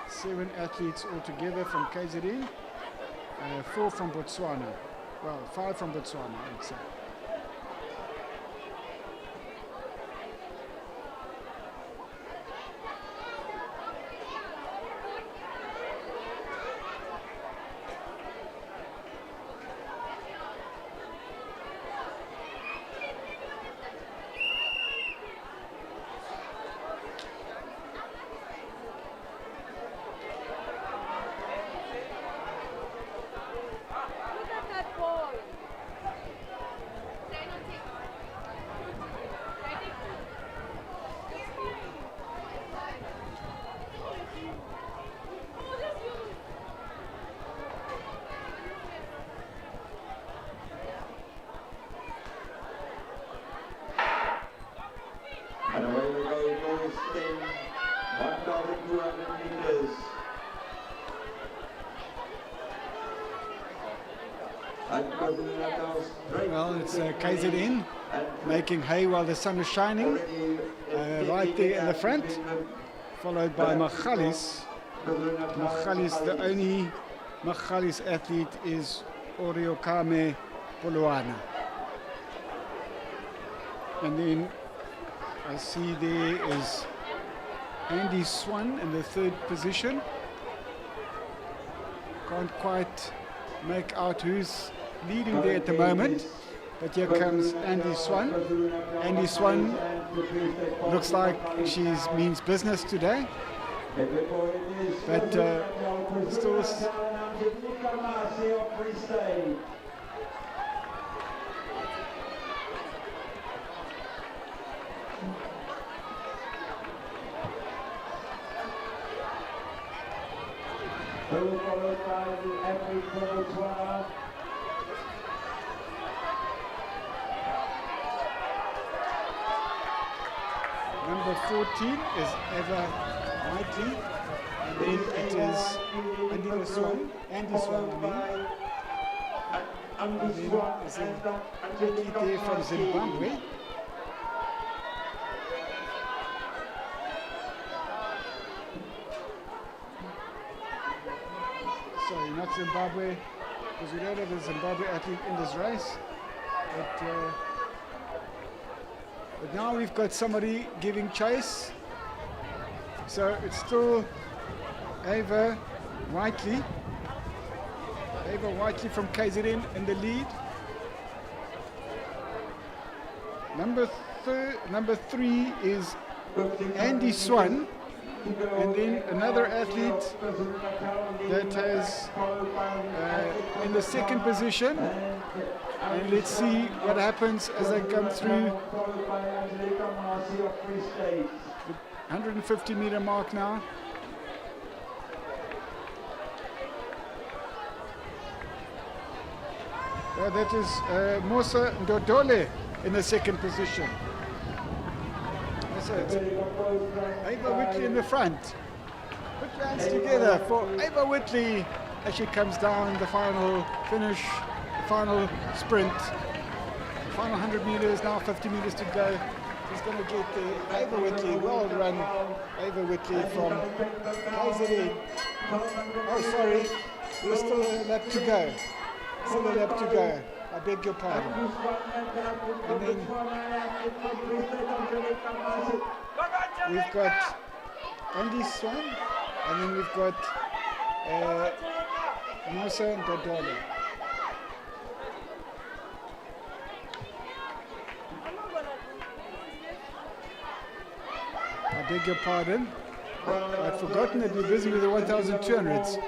7 athletes altogether from KZN. 4 from Botswana. Well, 5 from Botswana, I would say. 1,200 meters. Well, it's KZN making hay while the sun is shining, right there in the front, followed by Maghalis. Maghalis, the only Maghalis athlete is Oriokame Polwana. And then I see there is Andy Swan in the third position. Can't quite make out who's leading there at the moment, but here comes Andy Swan. Andy Swan looks like she means business today, but still followed by the aQuellé. Number 14 is Eva Whiteley, and then it is Andy Swan, I mean. And then there's an athlete there from Zimbabwe. Sorry, not Zimbabwe, because we don't have a Zimbabwe athlete in this race. But now we've got somebody giving chase. So it's still Ava Whiteley. Ava Whiteley from KZN in the lead. Number 3 is Andy Swan. And then another athlete that has in the second position. And let's see what happens as they come through the 150-meter mark now. That is Musa Ndodole in the second position. So it's Ava Whitley in the front. Put your hands together for Ava Whitley as she comes down the final finish, the final sprint. The final 100 meters, now 50 meters to go. She's going to get there. Ava Whitley, well run. Ava Whitley from KZN. Oh, sorry, there's still a lap to go. Still a lap to go. I beg your pardon. And then we've got Andy Swan, and then we've got Musa Ndodole. I beg your pardon. I'd forgotten that we're busy with the 1,200s.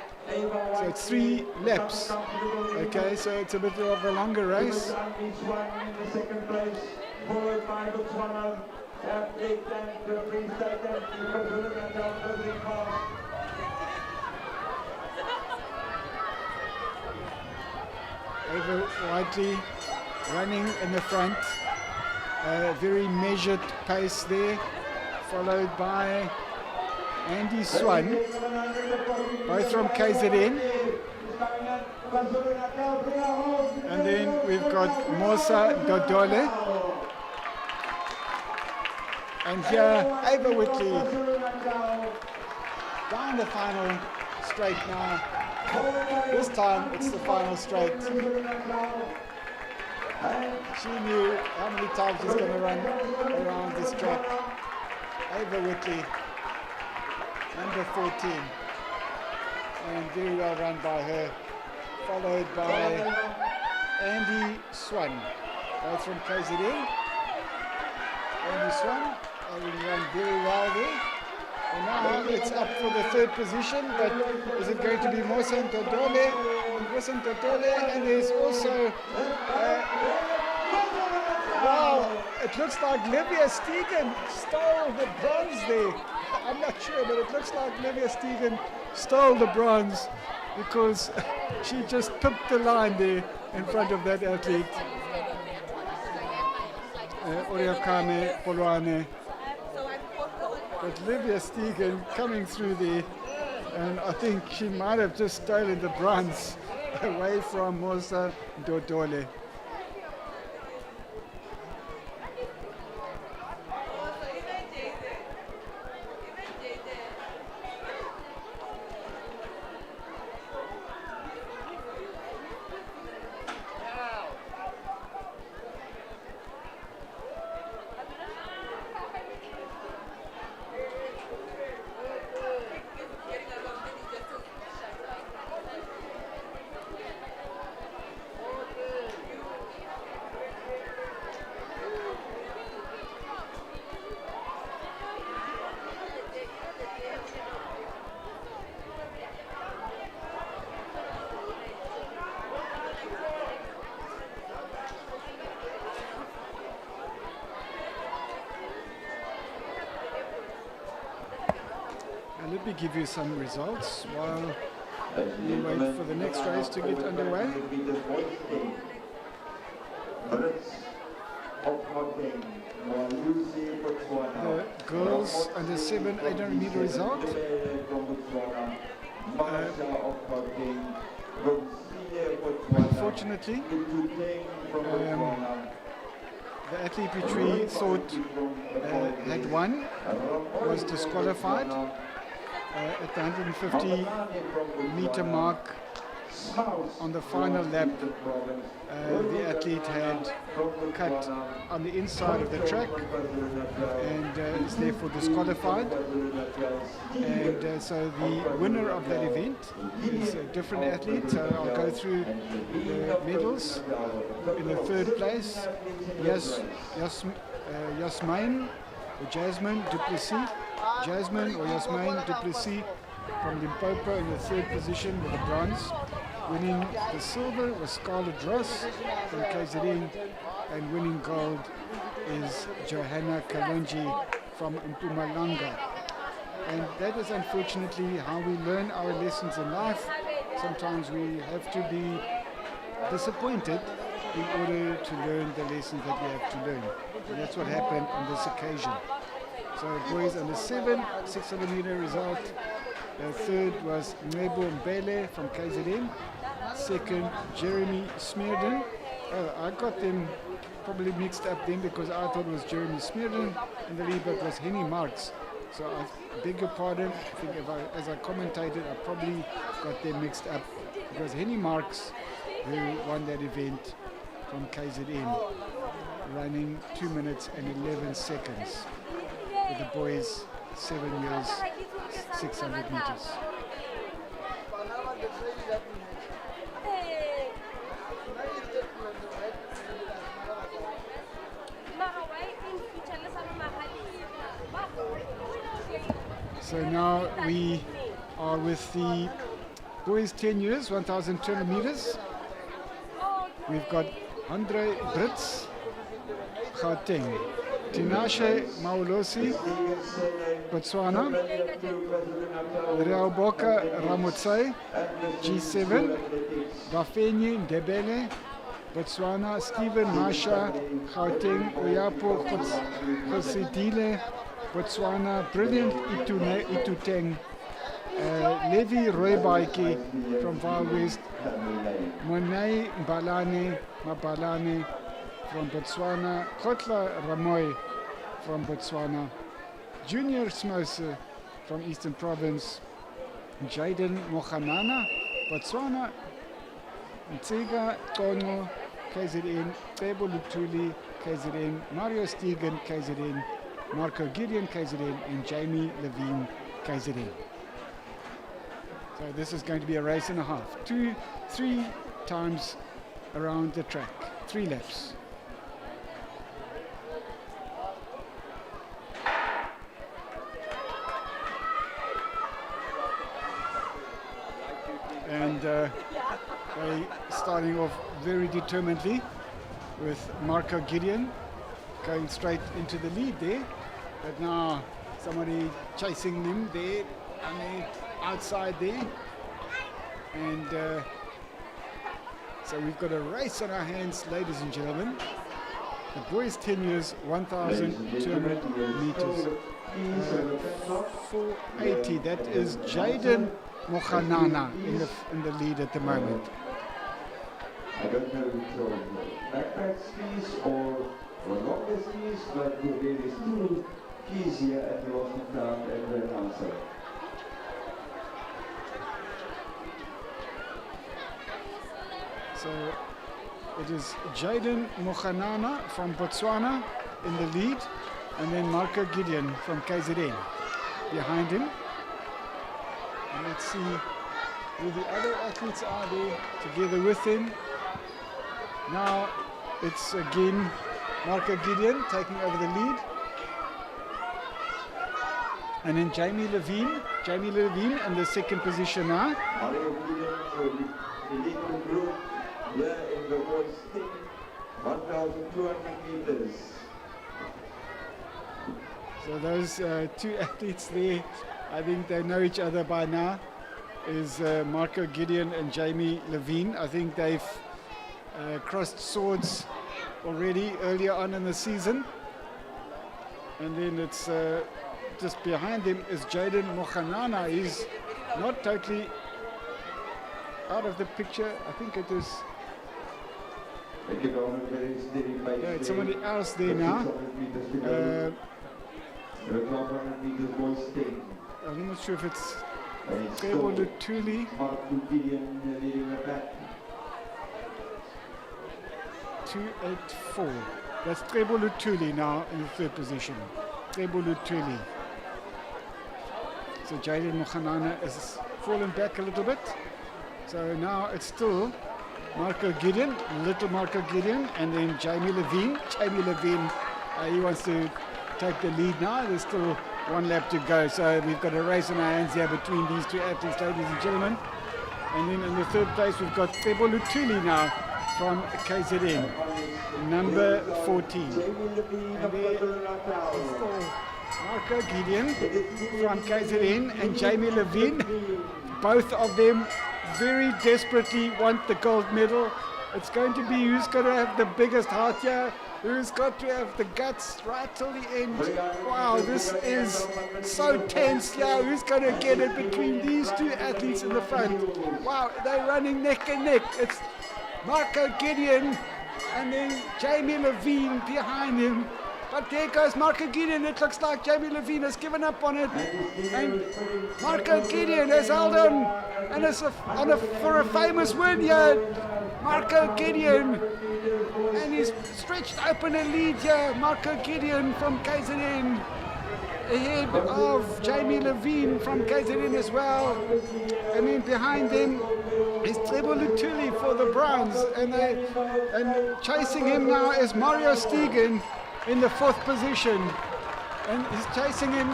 So it's 3 laps. Okay, so it's a bit of a longer race. Ava Whiteley running in the front. Very measured pace there, followed by Andy Swan, both from KZN. And then we've got Musa Ndodole. And here, Ava Whitley down the final straight now. This time it's the final straight. She knew how many times she's going to run around this track. Ava Whitley, number 14, and very well run by her, followed by Andy Swan, both from KZN. Andy Swan, having run very well there. And now it's up for the third position, but is it going to be Musa Ndodole? Musa Ndodole, and there's also, wow, it looks like Livia Stegen stole the bronze there. I'm not sure, but it looks like Livia Stegen stole the bronze because she just pipped the line there in front of that athlete. Oriokame Polwane. But Livia Stegen coming through there, and I think she might have just stolen the bronze away from Mosa Dodole. Let me give you some results while we wait for the next race to get underway. The girls under 7 800-meter result. Unfortunately, the athlete which we thought had won was disqualified. At the 150-meter mark on the final lap, the athlete had cut on the inside of the track and is therefore disqualified. And so the winner of that event is a different athlete. So I'll go through the medals. In the third place, Jasmine Duplessis. Jasmine Duplessis from Limpopo in the third position with the bronze. Winning the silver was Scarlett Ross from KZN, and winning gold is Johanna Kalonji from Mpumalanga. And that is unfortunately how we learn our lessons in life. Sometimes we have to be disappointed in order to learn the lessons that we have to learn. And that's what happened on this occasion. So boys under 7, 600-meter result. Third was Nebo Mbele from KZN. Second, Jeremy Smearden. I got them probably mixed up then because I thought it was Jeremy Smearden and the lead, but it was Henny Marks. So I beg your pardon. I think as I commentated, I probably got them mixed up. It was Henny Marks who won that event from KZN, running 2 minutes and 11 seconds. With the boys 7 years, 600 meters. So now we are with the boys 10 years, 1,200 meters. We've got Andre Brits, Gauteng. Tinashe Maulosi, Botswana. Reauboka Ramotsai, G7. Bafenyi Ndebele, Botswana. Stephen Masha, Gauteng. Oyapo Khosidile, Botswana. Brilliant Ituteng. Levi Roybaiki from Far West. Monai Mabalane from Botswana, Kotla Ramoy from Botswana, Junior Smose from Eastern Province, Jaden Mokhanana, Botswana, Ntsiga Tono, KZN, Tebo Lutuli, KZN, Mario Stegen, KZN, Marco Gideon, KZN, and Jamie Levine, KZN. So this is going to be a race and a half. 3 times around the track, 3 laps. And they starting off very determinedly with Marco Gideon going straight into the lead there. But now somebody chasing them there on the outside there. And so we've got a race on our hands, ladies and gentlemen. The boys 10 years, 1,200 meters. 480. That is Jaden Mokhanana in the lead at the moment. I don't know if it's backpack skis or longer skis, but there is two skis here at the Austin Town and the announcer. So it is Jaden Mokhanana from Botswana in the lead, and then Marco Gideon from KZN behind him. And let's see who the other athletes are there together with him. Now it's again Marco Gideon taking over the lead. And then Jamie Levine in the second position now. Marco Gideon for the elite group here in the boys 10, 1,200 meters. So those two athletes there, I think they know each other by now, is Marco Gideon and Jamie Levine. I think they've crossed swords already earlier on in the season. And then it's just behind them is Jaden Mokhanana. He's not totally out of the picture. I think it is. Yeah, it's somebody else there now. I'm not sure if it's Kebo Lutuli. 284. That's Trebo Lutuli now in the third position. Trebo Lutuli. So Jaden Mokhanana has fallen back a little bit. So now it's still Marco Gideon, little Marco Gideon, and then Jamie Levine. Jamie Levine, he wants to take the lead now. There's still one lap to go. So we've got a race in our hands here between these two athletes, ladies and gentlemen. And then in the third place, we've got Trebo Lutuli now from KZN, number 14. And there is still Marco Gideon from KZN and Jamie Levine. Both of them very desperately want the gold medal. It's going to be who's going to have the biggest heart here, who's got to have the guts right till the end. Wow, this is so tense here. Who's going to get it between these two athletes in the front? Wow, they're running neck and neck. It's Marco Gideon and then Jamie Levine behind him. But there goes Marco Gideon. It looks like Jamie Levine has given up on it. And Marco Gideon has held on. And it's for a famous win here. Marco Gideon. And he's stretched open a lead here. Marco Gideon from KZN. Ahead of Jamie Levine from KZN as well. And then behind them is Trebo Lutuli for the bronze. And chasing him now is Mario Stegen in the fourth position, and he's chasing him,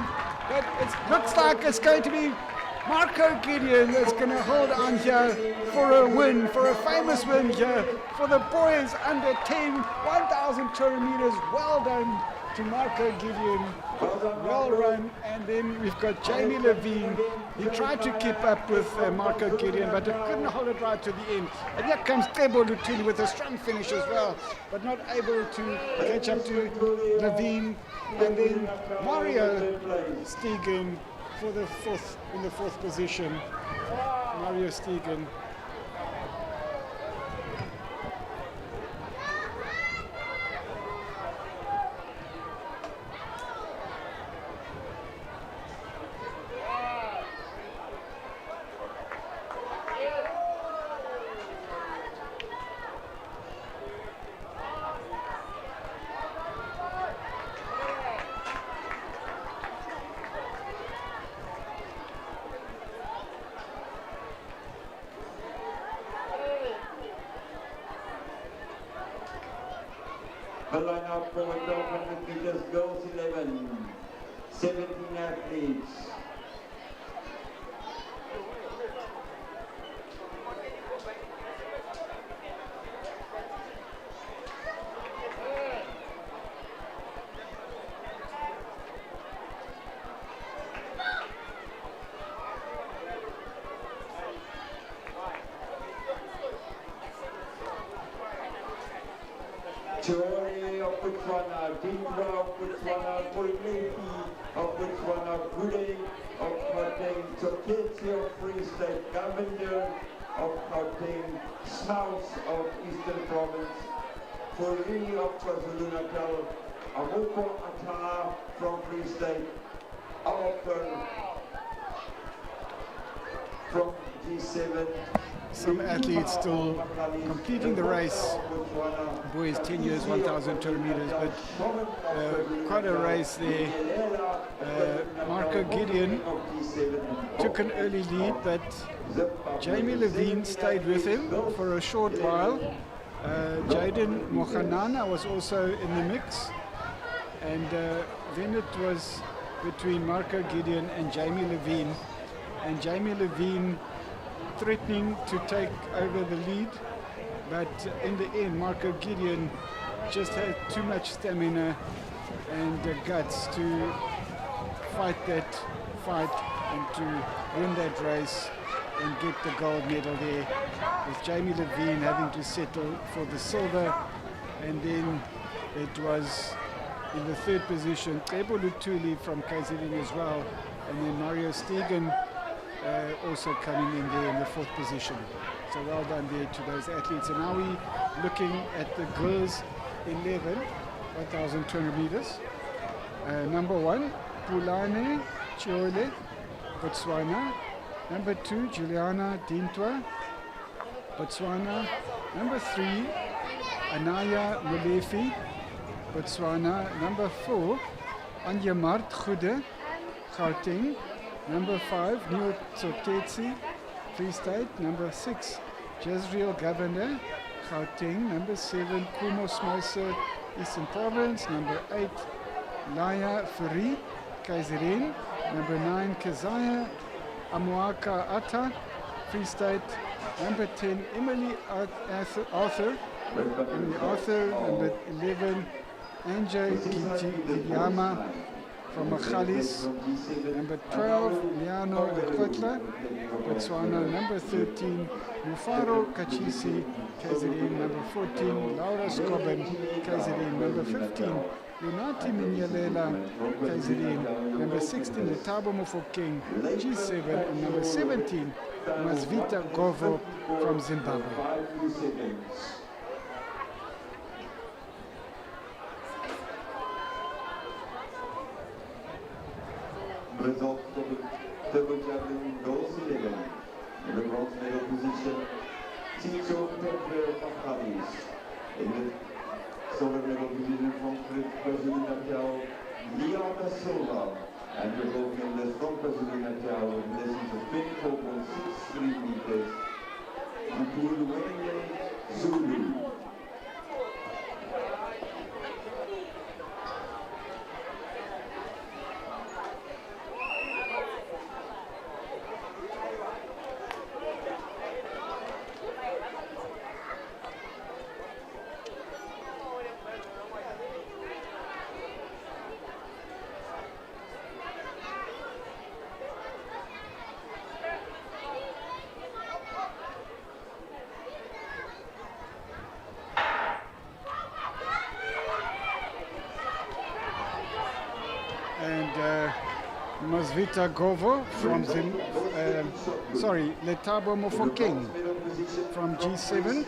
but it looks like it's going to be Marco Gideon that's going to hold on here for a win, for a famous win here for the boys under 10, 1,200 meters. Well done to Marco Gideon, well run. And then we've got Jamie Levine. He tried to keep up with Marco Gideon, but couldn't hold it right to the end. And here comes Trebo Lutuli with a strong finish as well, but not able to catch up to Levine. And then Mario Stegen for the fourth position. Mario Stegen. The lineup for 1,200 meters, girls 11, 17 athletes. Theory of of Botswana, Dindra of Botswana, Koilepi of Botswana, Gude of Gauteng, Tsoketse of Free State, Governor of Gauteng, Smaus of Eastern Province, Fourie of KwaZulu-Natal, Amoko Ata from Free State, Alper from G7. Some athletes still completing the race. Boys 10 years, 1,200 meters, but quite a race there. Marco Gideon took an early lead, but Jamie Levine stayed with him for a short while. Jaden Mokhanana was also in the mix, and then it was between Marco Gideon and Jamie Levine, and Jamie Levine threatening to take over the lead, but in the end Marco Gideon just had too much stamina and guts to fight that fight and to win that race and get the gold medal there, with Jamie Levine having to settle for the silver. And then it was in the third position Tebo Lutuli from KZN as well, and then Mario Stegen also coming in there in the fourth position. So well done there to those athletes. And now we're looking at the girls 11, 1,200 meters. Number 1, Pulane Chiole, Botswana. Number 2, Juliana Dintwa, Botswana. Number 3, Anaya Molefi, Botswana. Number 4, Anja Mart Goede, Gauteng. Number 5, Neo Tsoketse, Free State. Number 6, Jezreel Governor, Gauteng. Number 7, Kumo Smosa, Eastern Province. Number 8, Laya Fourie, KZN. Number 9, Keziah Amoaka Atta, Free State. Number 10, Emily Arthur. Number 11, Anja Giyama from Magalies. Number 12, Liano Lekotla, Botswana. Number 13, Mufaro Kachisi, KZN. Number 14, Laura Scoben, KZN. Number 15, Lunati Minyalela, KZN. Number 16, Letabo Mofokeng, G7. And number 17, Masvita Govo from Zimbabwe. Results for the table javelin girls 11. In the bronze medal position, Tito Temple from Gauteng. In the silver medal position from KwaZulu-Natal, Leona Silva. And the gold medalist from KwaZulu-Natal with lessons of 24.63 meters. Mpuluwele Zulu. Masvita Govo from Letabo Mofokeng from G7,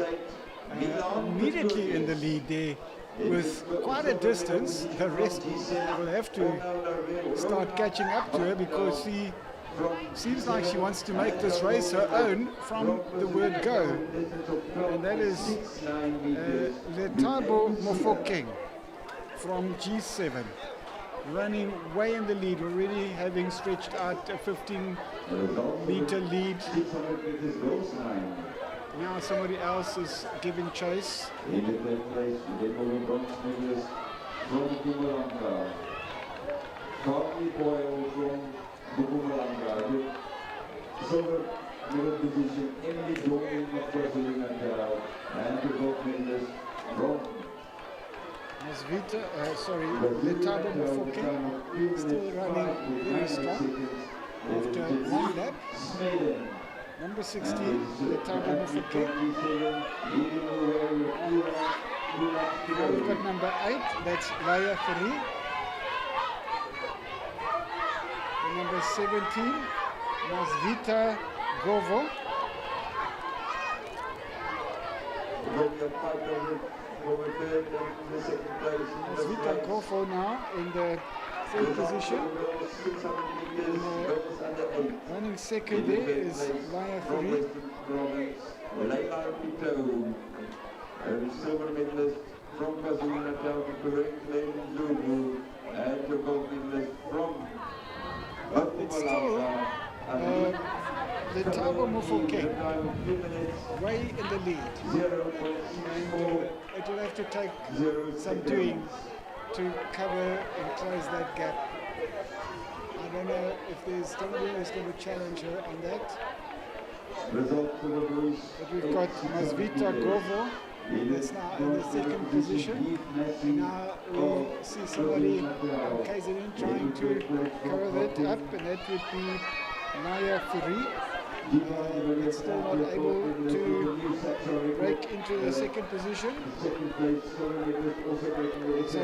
immediately in the lead there with quite a distance. The rest will have to start catching up to her, because she seems like she wants to make this race her own from the word go. And that is Letabo Mofokeng from G7. Running way in the lead, already having stretched out a 15-meter lead. Now somebody else is giving chase. In the third place, the bronze medalist from Mpumalanga. Courtney Boyle from Mpumalanga. The silver medal position, Emily Doreen of KwaZulu-Natal. And the gold medalist from Letabo Mofokeng still running very strong after one lap. Number 16, Letabo Mofokeng. Now we've got number 8, that's Laya Ferry. And number 17, Masvita Govo. Masvita Govo now in the 3rd position. Running second there is Laya Ferry. Silver medalist from KwaZulu-Natal, Lady Zulu, and the gold medalist from Guatemala. The Thabo Mofokeng way in the lead. And it will have to take some doing to cover and close that gap. I don't know if there's somebody who's going to challenge her on that. But we've got Masvita Govo. That's now in the 2nd position. And now we see somebody from KZN trying to cover that up, and that would be Naya Furi. It's still not able to break into the 2nd position. So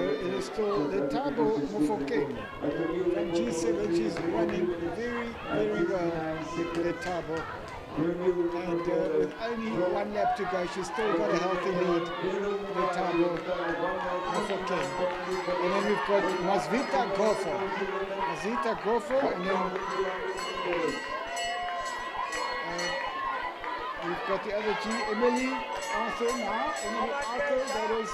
it is still the Thabo Mofokeng from G7. She's running very, very well, the Thabo. And with only 1 lap to go, she's still got a healthy lead, the Thabo Mofokeng. And then we've got Masvita Gofo. Masvita Gofo, and then we've got the other G, Emily Arthur now. Emily Arthur, that is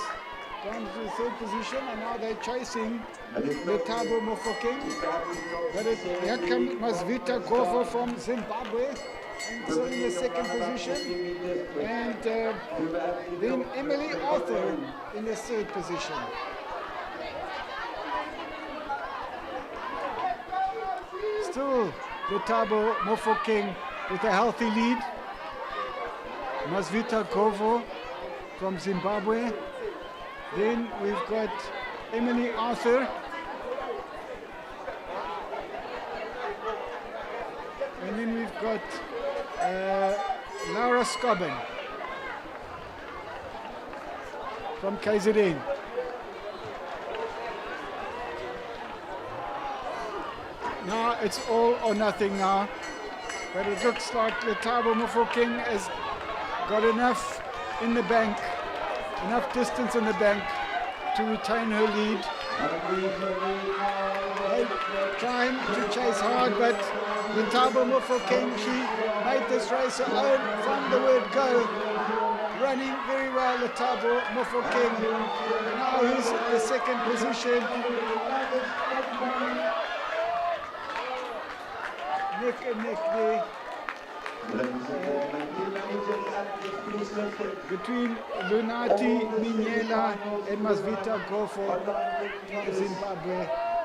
down to the 3rd position, and now they're chasing the Thabo Mofokeng. But here comes Masvita Gofo from Zimbabwe. So in the 2nd position, and then Emily Arthur in the 3rd position. Still the Thabo Mofokeng with a healthy lead. Masvita Govo from Zimbabwe. Then we've got Emily Arthur. And then we've got Laura Scobin from KZN. Now it's all or nothing now, but it looks like the Thabo Mofokeng has got enough in the bank, enough distance in the bank to retain her lead. They're trying to chase hard, but the Thabo Mofokeng, she made this race her own from the word go. Running very well, the Thabo Mofokeng. Now who's in the 2nd position? Neck and neck there. Between Lunati Minyela and Masvita Gofo from Zimbabwe.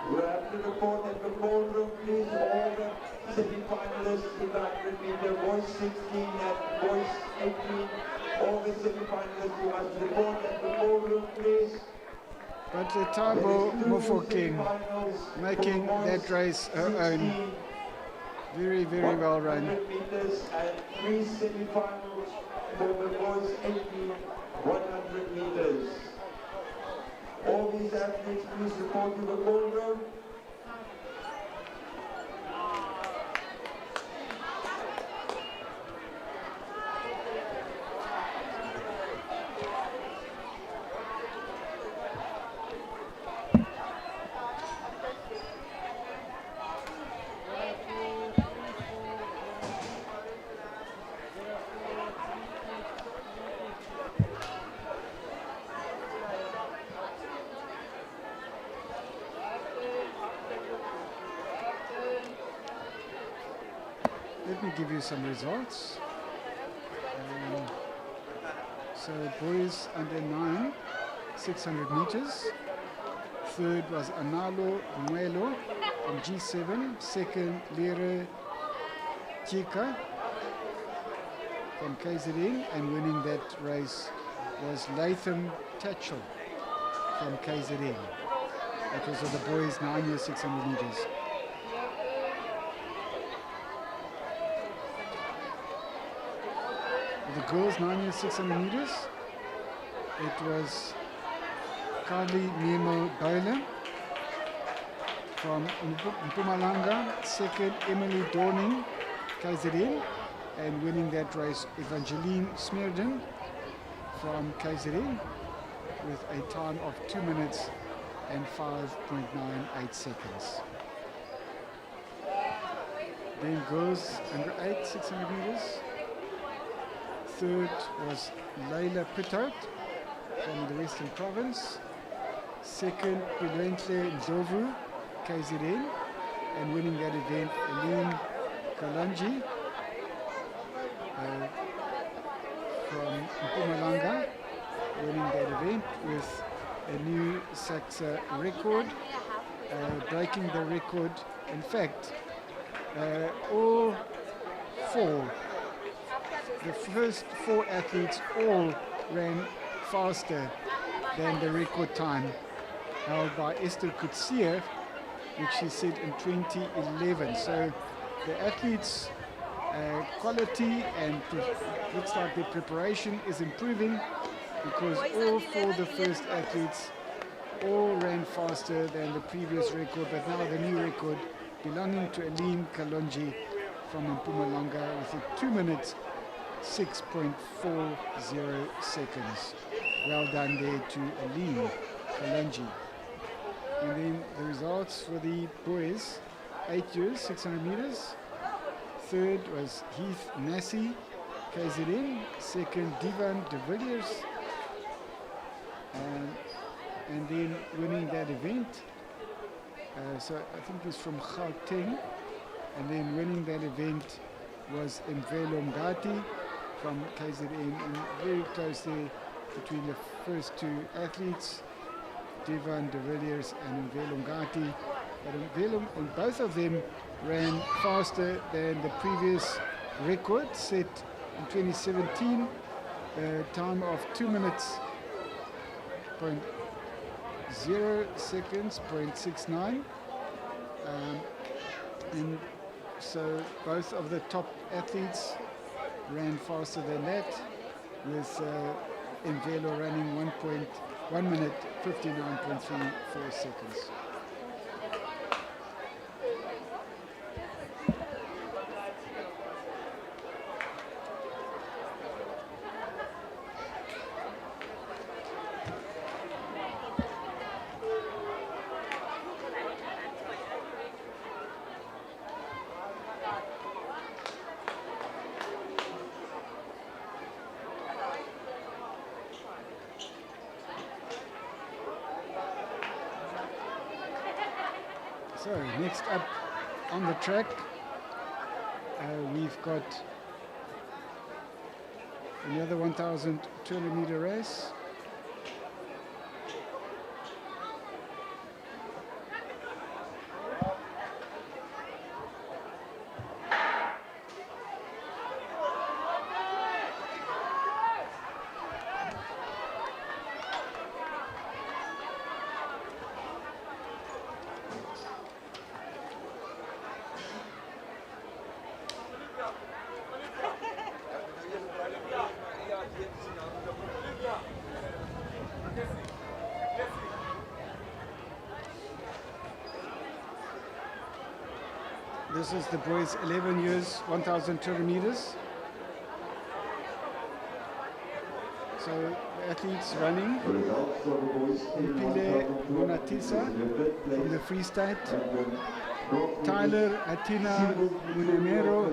We have to report that the ballroom, please, all the semi-finalists in the 100 meter, boys 16 and boys 18, all the semi-finalists, you must report at the ballroom, please. But the Thabo Mofokeng making that race her own. Very, very well run. 100 meters and 3 semi-finals for the boys 18, 100 meters. All these athletes, please report to the ballroom. Let me give you some results. So boys under 9, 600 meters. 3rd was Analo Muelo from G7. 2nd, Lere Chika from KZN. And winning that race was Latham Tatchell from KZN. That was for the boys 9 years 600 meters. The girls 9 years 600 meters. it was Carly Nemo Boylan from Mpumalanga. Second, Emily Dorning, KZN. And winning that race, Evangeline Smeerden from KZN with a time of 2 minutes and 5.98 seconds. Then girls under 8, 600 meters. Third was Leila Pittard from the Western Province. Second, Pilentle Ndlovu, KZN. And winning that event, Aline Kalanji from Mpumalanga, winning that event with a new SACSSA record, breaking the record. In fact, all four, the first 4 athletes all ran faster than the record time held by Esther Kutsia, which she set in 2011. So the athletes' quality and looks like their preparation is improving, because all 4 of the first athletes all ran faster than the previous record, but now the new record belonging to Aline Kalonji from Mpumalanga with a 2 minutes 6.40 seconds. Well done there to Aline Kalonji. And then the results for the boys, 8 years, 600 meters. Third was Heath Massey, KZN. Second, Divan de Villiers. And then winning that event, so I think he's from Gauteng. And then winning that event was Mvelo Mngadi from KZN, and very close there between the first 2 athletes, Divan de Villiers and Mvelo Mngadi. But Mvelo, and both of them ran faster than the previous record set in 2017, a time of 2 minutes 0 seconds, 0.69. And so both of the top athletes ran faster than that, with Mvelo running 1 minute 59.34 seconds. So next up on the track, we've got another 1,200 meter race. This is the boys 11 years, 1,200 meters. So the athletes running, Mpile Monatisa from the Free State, Tyler Atina Munemero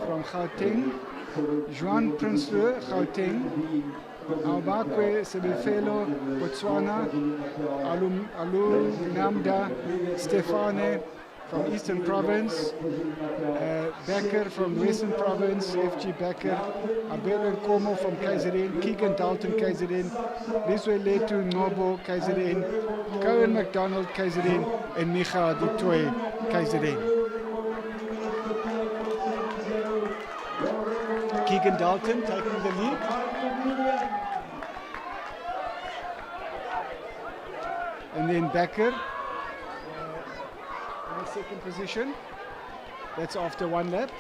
from Gauteng, Juan Prinsloo, Gauteng, Albakwe Sebefelo, Botswana, Alunamda Stefane from Eastern Province, Becker from Western Province, FG Becker, Abel Nkomo from KZN, Keegan Dalton KZN, Liswe Letu Nobo KZN, Cohen McDonald KZN, and Micha Dutoy KZN. Keegan Dalton taking the lead. And then Becker, second position. That's after 1 lap.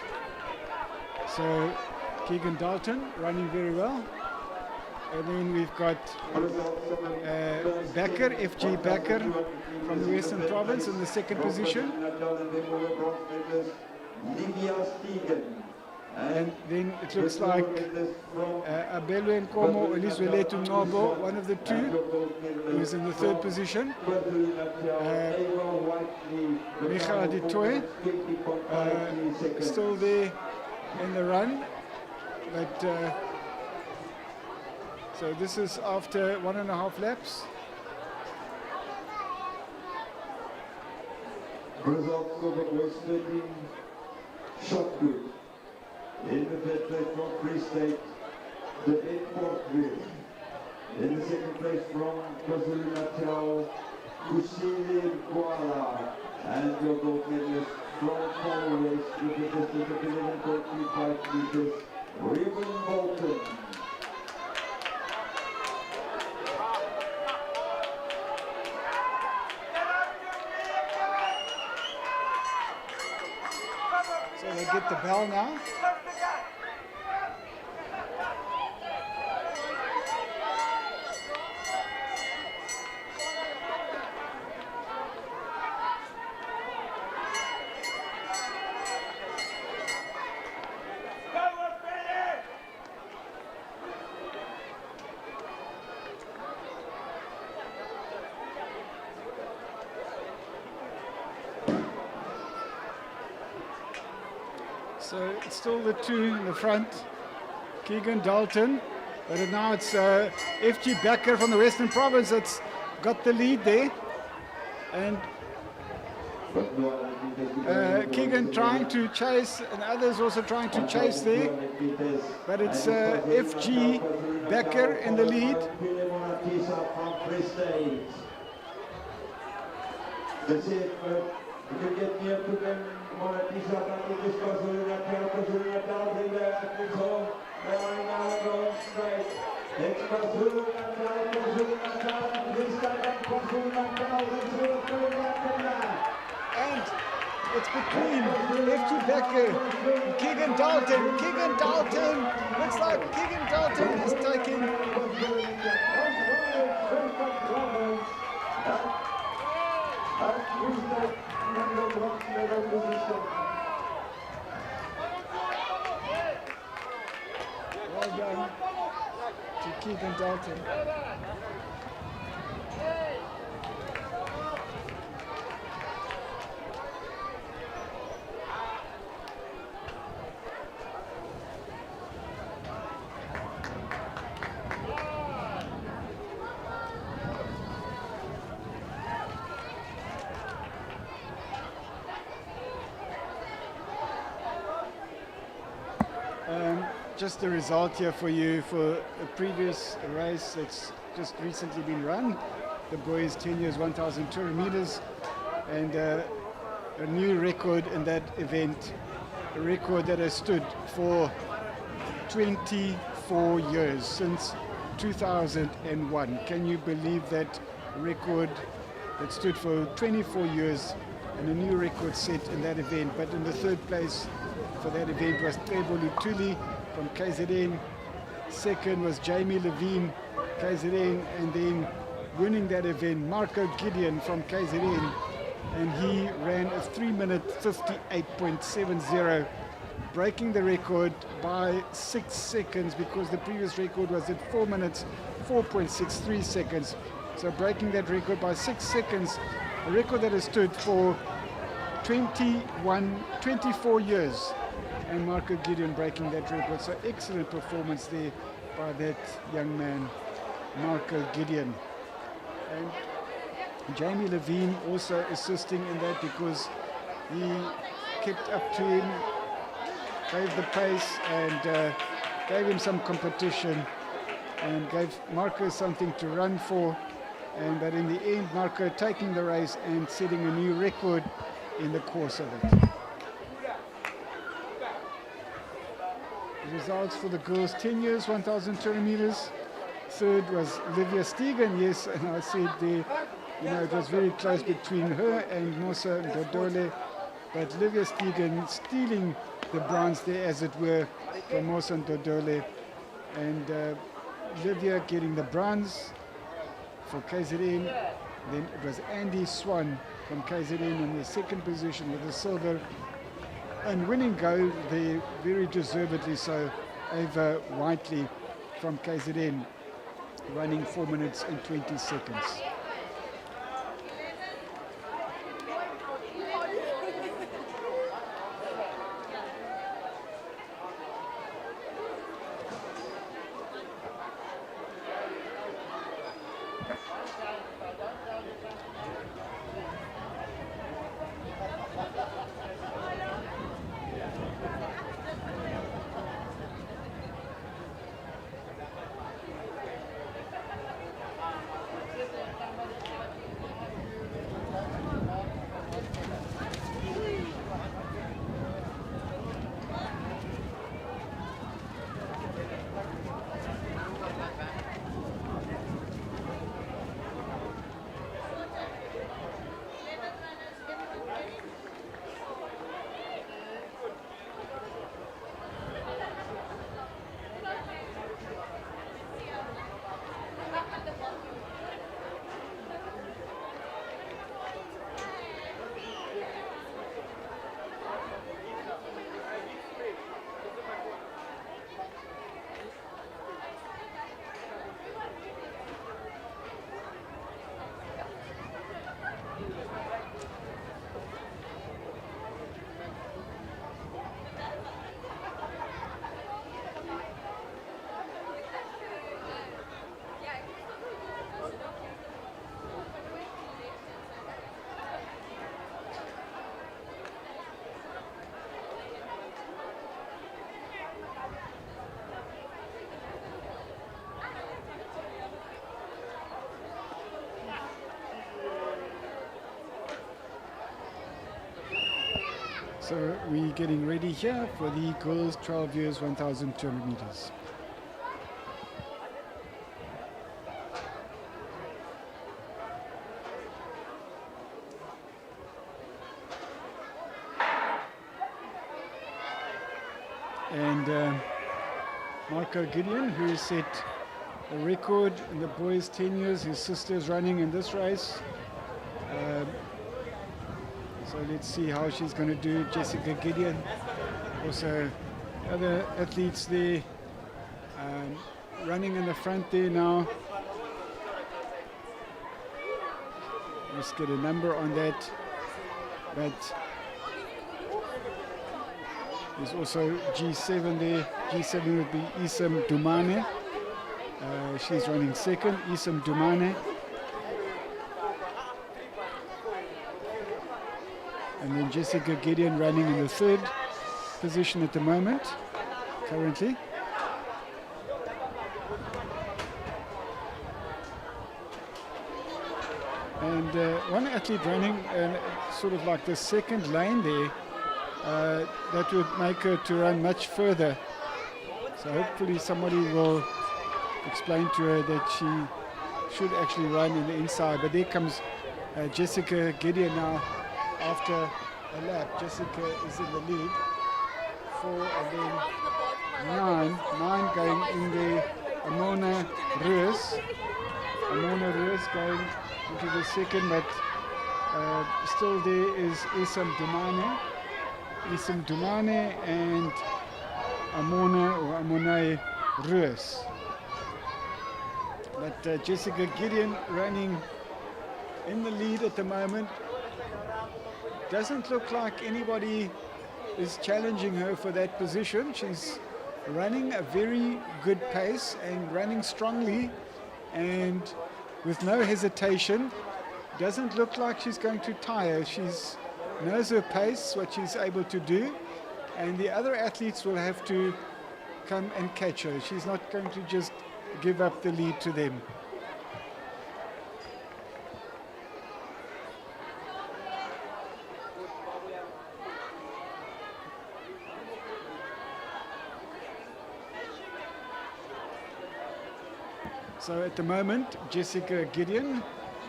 So Keegan Dalton running very well. And then we've got Becker, FG Becker from the Western Province in the second position. And then it looks like Abelwe Nkomo, Elizwele Nobo, one of the two, who is in the third position. Michael Ditoy, still there in the run. But so this is after 1.5 laps. Results of it was 13 shot good. In the third place from Free State, the 8th In the second place from KwaZulu-Natal, Kusile Gwala, and your gold medalist from Paul Race with a distance of 11.35 meters, Reuben Bolton. So they get the bell now. So it's still the two in the front, Keegan Dalton, but now it's FG Becker from the Western Province that's got the lead there. And Keegan trying to chase, and others also trying to chase there. But it's FG Becker in the lead. That's it. You can get near to them. Monatisa, this KwaZulu-Natal, they were at home. They are now going straight. It's KwaZulu-Natal, this time KwaZulu-Natal, and it's between FG Becker and Keegan Dalton. Keegan Dalton, looks like Keegan Dalton is taking well done to Keegan Dalton. Just the result here for you for a previous race that's just recently been run. The boys 10 years, 1,200 meters, and a new record in that event, a record that has stood for 24 years, since 2001. Can you believe that record that stood for 24 years and a new record set in that event? But in the third place for that event was Trebo Lutuli from KZN. Second was Jamie Levine, KZN, and then winning that event, Marco Gideon from KZN, and he ran a 3-minute 58.70, breaking the record by 6 seconds because the previous record was at 4 minutes 4.63 seconds. So breaking that record by 6 seconds, a record that has stood for 24 years. And Marco Gideon breaking that record. So excellent performance there by that young man, Marco Gideon. And Jamie Levine also assisting in that because he kept up to him, gave the pace and gave him some competition and gave Marco something to run for. And but in the end, Marco taking the race and setting a new record in the course of it. Results for the girls 10 years, 1,200 meters. Third was Livia Stegen, yes, and I said there, you know, it was very close between her and Mosa Dodole, but Livia Stegen stealing the bronze there, as it were, from Mosa Dodole. And Livia getting the bronze for KZN. Then it was Andy Swan from KZN in the second position with the silver. And winning gold there, very deservedly so, Ava Whiteley from KZN, running 4 minutes and 20 seconds. So we're getting ready here for the girls 12 years 1,200 meters. And Marco Gideon, who set a record in the boys 10 years, his sister's running in this race. So let's see how she's going to do. Jessica Gideon, also other athletes there, running in the front there now. Let's get a number on that. But there's also G7 there. G7 would be Isam Dumane. She's running second, Isam Dumane. And then Jessica Gideon running in the third position at the moment, currently. And one athlete running sort of like the second lane there, that would make her to run much further. So hopefully somebody will explain to her that she should actually run in the inside. But there comes Jessica Gideon now. After a lap, Jessica is in the lead. 4 and then 9 going in there. Amona Reus. Amona Reus going into the second, but still there is Isam Dumane. Isam Dumane and Amona Reus. But Jessica Gideon running in the lead at the moment. Doesn't look like anybody is challenging her for that position. She's running a very good pace and running strongly and with no hesitation. Doesn't look like she's going to tire. She's knows her pace, what she's able to do, and the other athletes will have to come and catch her. She's not going to just give up the lead to them. So at the moment, Jessica Gideon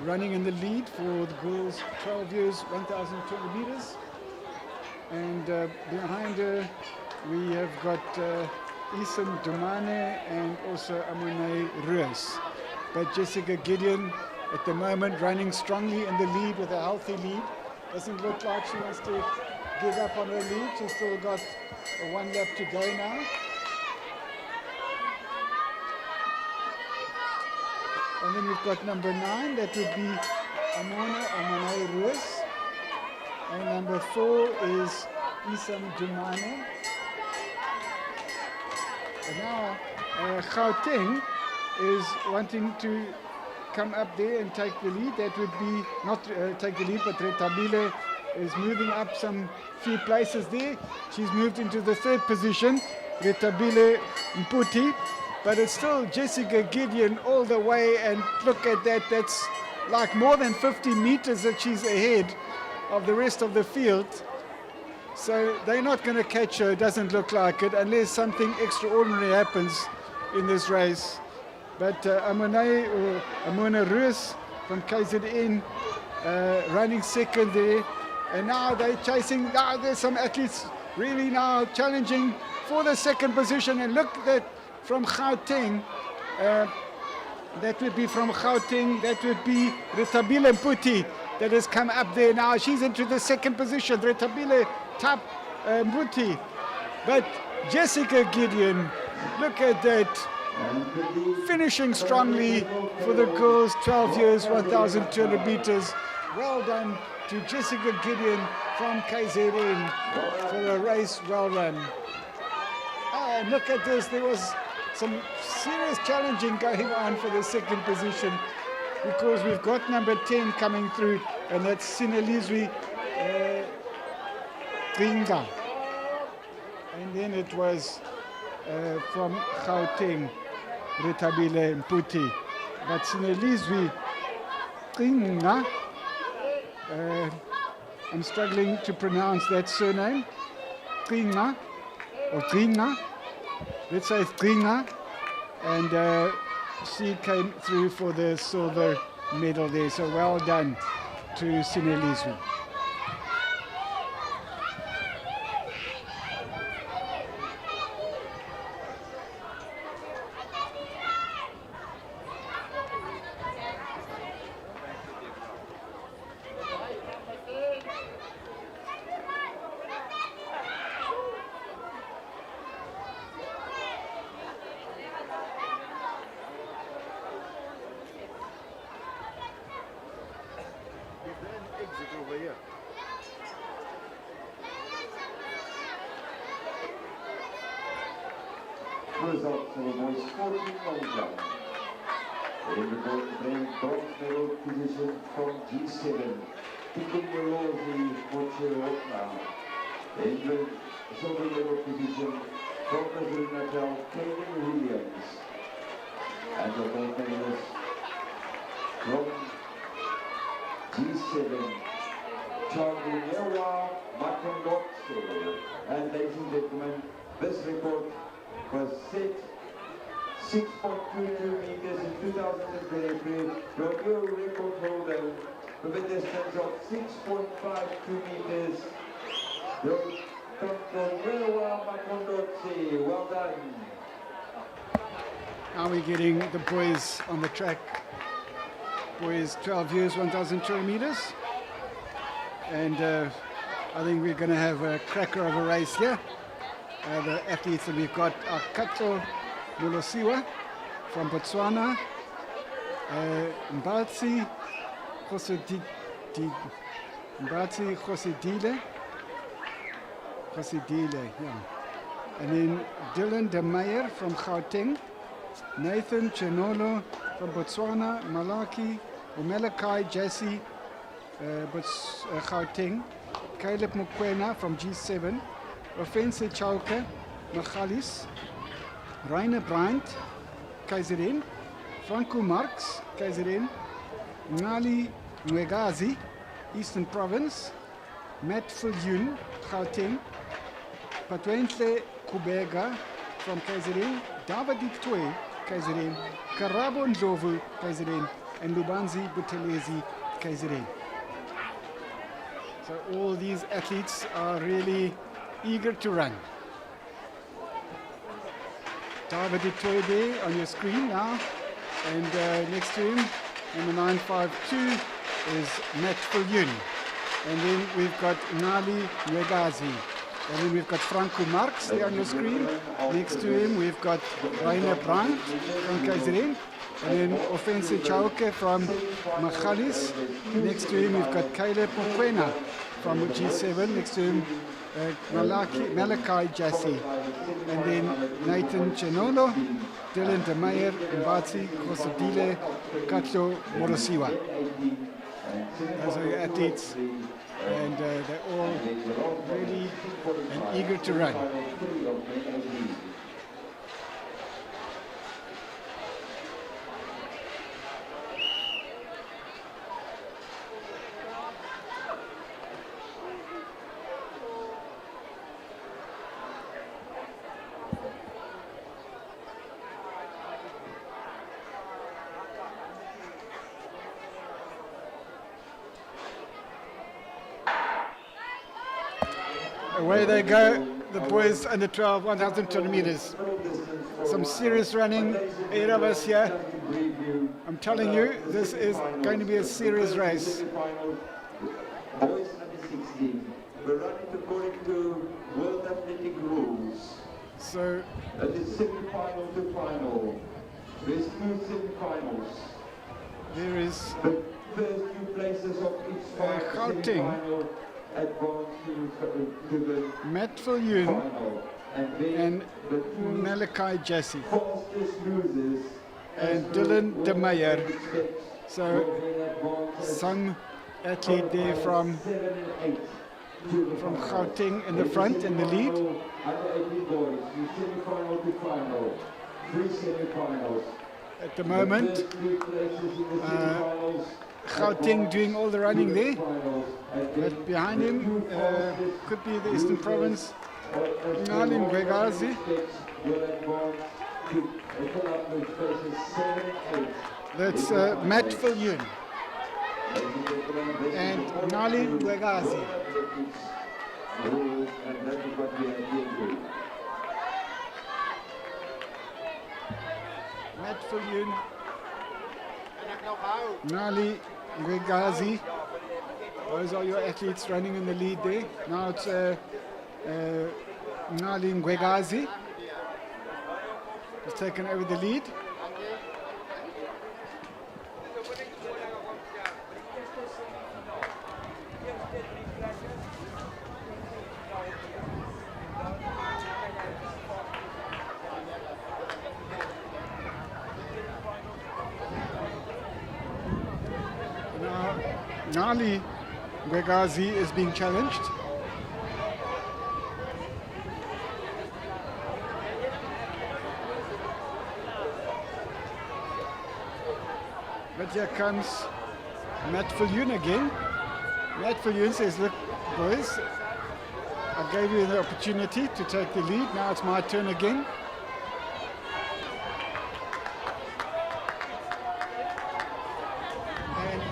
running in the lead for the girls 12 years, 1,200 meters. And behind her, we have got Isam Dumane and also Amune Ruas. But Jessica Gideon at the moment running strongly in the lead with a healthy lead. Doesn't look like she wants to give up on her lead. She's still got one lap to go now. And then we've got number 9, that would be Amone Ruas. And number 4 is Isam Dumane. And now Gauteng is wanting to come up there and take the lead. That would be not take the lead, but Retabile is moving up some few places there. She's moved into the 3rd position, Retabile Mputi. But it's still Jessica Gideon all the way, and look at that, that's like more than 50 meters that she's ahead of the rest of the field. So they're not going to catch her, it doesn't look like it, unless something extraordinary happens in this race. But Amona Ruas from KZN running 2nd there. And now they're chasing, now there's some athletes really now challenging for the 2nd position. And look at from Gauteng, that would be from Gauteng, that would be Retabile Mputi that has come up there now. She's into the 2nd position, Retabile Tap Mputi. But Jessica Gideon, look at that, finishing strongly for the girls, 12 years, 1,200 meters. Well done to Jessica Gideon from KZN for a race well run. And look at this, there was some serious challenging going on for the 2nd position, because we've got number 10 coming through, and that's Sinelizwi Gringa. And then it was from Gauteng, Retabile Mputi. But Sinelizwi Gringa, I'm struggling to pronounce that surname, Gringa, or Gringa. Let's say it's Gringa, and she came through for the silver medal there. So well done to Sinelizwi. Results for the boys 14 long jump. In the bronze medal position from G7, Tikumalozi Mochirotna. In the silver medal position from KwaZulu-Natal, Kevin Williams. And the gold medalist from G7, Changunewa Makondotse. And ladies and gentlemen, this record was set 6.22 meters in 2023. Your new record holder with a distance of 6.52 meters. Dr. Newa Makondotse, well done. Now we're getting the boys on the track. Boys 12 years, 1,200 meters. And I think we're going to have a cracker of a race here. The athletes that we've got are Kato Molosiwa from Botswana, Mbatsi Khosidile, yeah. And then Dylan de Meyer from Gauteng, Nathan Chenolo from Botswana, Malaki, Umelakai Jesse, Gauteng, Caleb Mukwena from G7, Offense Chauke, Machalis, Rainer Brandt, KZN, Franco Marx, KZN, Ngali Mwegazi, Eastern Province, Matt Fulyun, Gauteng, Patwentle Kubega from KZN, David Ditwe, KZN, Karabo Ndlovu, KZN, and Lubanzi Butelezi, KZN. So all these athletes are really eager to run. David Itoy there on your screen now. And next to him, number 952, is Matt Viljoen. And then we've got Nali Nwegazi. And then we've got Franco Marx there on your screen. Next to him, we've got Rainer Brandt from KZN. And then Offense Chauke from Machalis. Next to him, we've got Caleb Mokwena from G7. Next to him, Malachi Jassy. And then Nathan Chenolo, Dylan De Meyer, Mbatsi, Kosodile, Kato Morosiwa. Those are your athletes. And they're all ready and eager to run. Away they go, the boys under 12, 1,200 meters. Some serious running ahead of us here. I'm telling you, this is going to be a serious race. Boys under 16, we're running according to World Athletic rules. So it is semi-final to final. There's two semi-finals. There is the first two places of each Gauteng, Matt Viljoen and Malachi Jassy and Dylan De Meyer. So some athlete there from Gauteng in the front in the lead. At the moment, Gauteng doing all the running there, but behind him could be the Eastern Province, Nali Nwegazi. That's Matt Viljoen and Nali Nwegazi. Matt Viljoen, Nali Nwegazi. Those are your athletes running in the lead there. Now it's Nali Nwegazi has taken over the lead. Nali Nwegazi is being challenged. But here comes Matt Viljoen again. Matt Viljoen says, look boys, I gave you the opportunity to take the lead, now it's my turn again.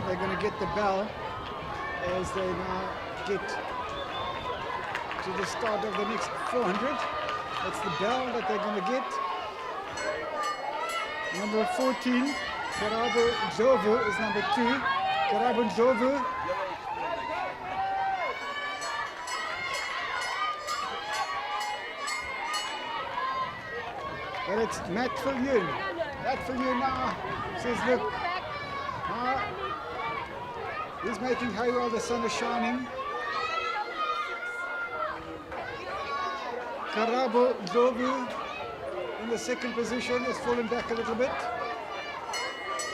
They're going to get the bell as they now get to the start of the next 400. That's the bell that they're going to get. Number 14, Karabo Ndlovu is number 2. Karabo Ndlovu. But it's Matt Viljoen. Matt Viljoen now says, look, he's making hay while the sun is shining. Karabo Ndlovu in the second position has fallen back a little bit.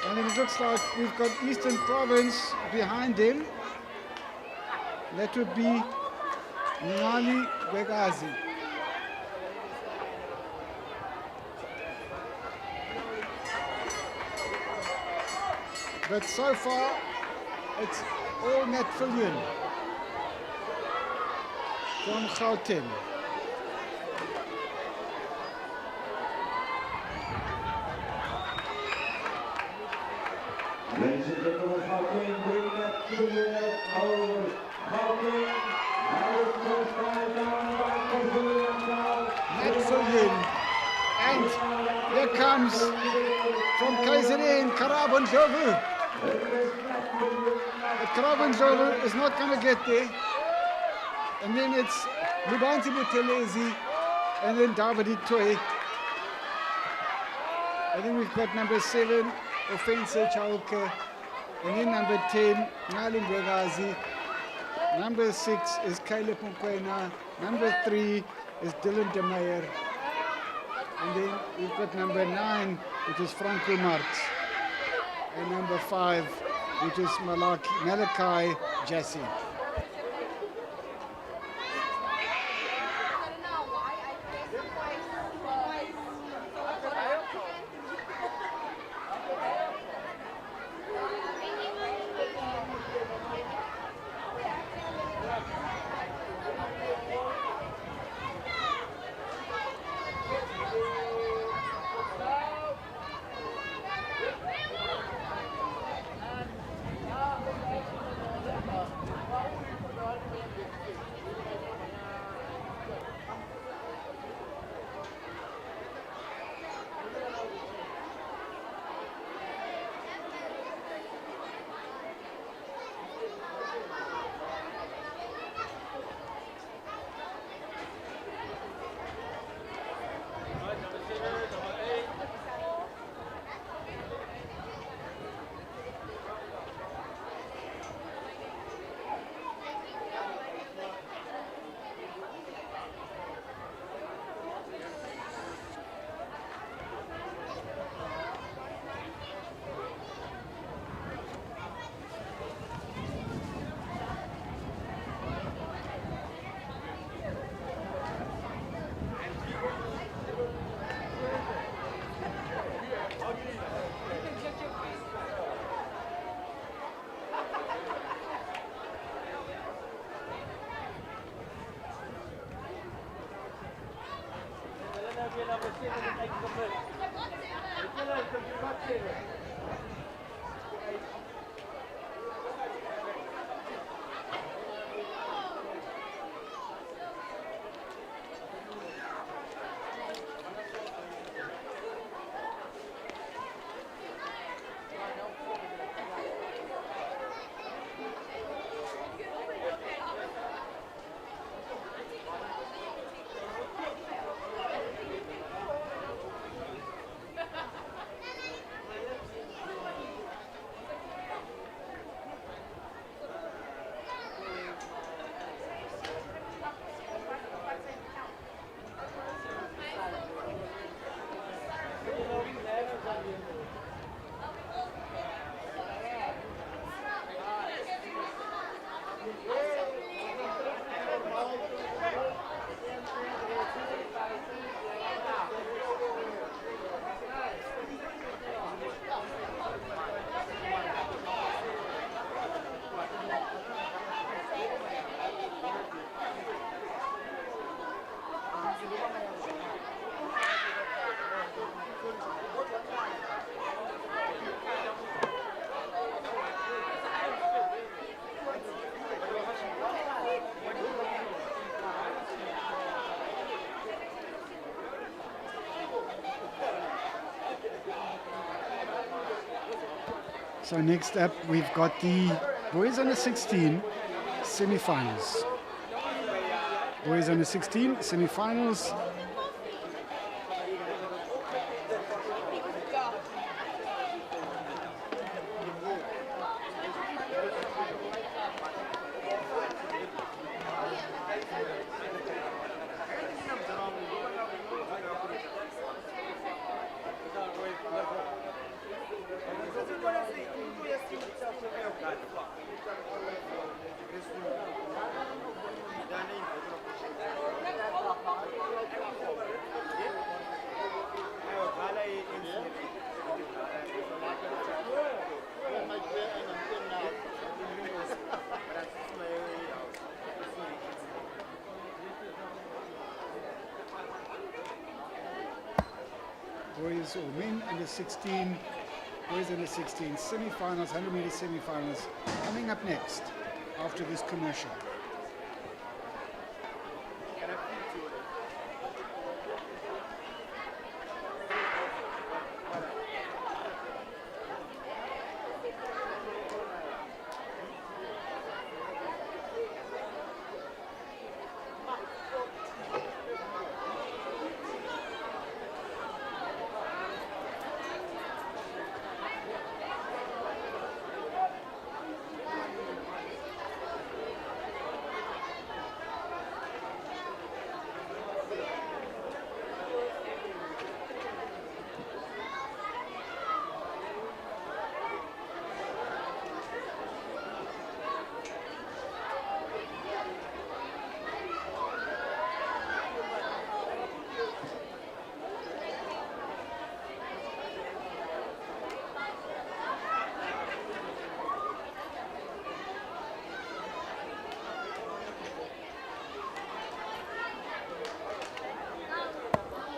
And then it looks like we've got Eastern Province behind him. That would be Nali Nwegazi. But so far, it's all Matt Viljoen from Gauteng. Ladies and gentlemen, Gauteng bringing that to the over. Gauteng, now it's first time down by Viljoen now. Matt Viljoen and comes from KZN, Karabundlovu. But Karabundlovu is not going to get there. And then it's Lubanti Butelezi and then Davide Toy. And then we've got number 7, Offense Chauke. And then number 10, Nalin Begazi. Number 6 is Caleb Mkwena. Number 3 is Dylan de Meyer. And then we've got number 9, which is Franco Marx. And number 5, which is Malachi Jesse. So next up, we've got the boys under 16 semifinals. Boys under 16 semifinals. Boys or men under 16, boys under 16 semi-finals, 100-meter semi-finals coming up next after this commercial.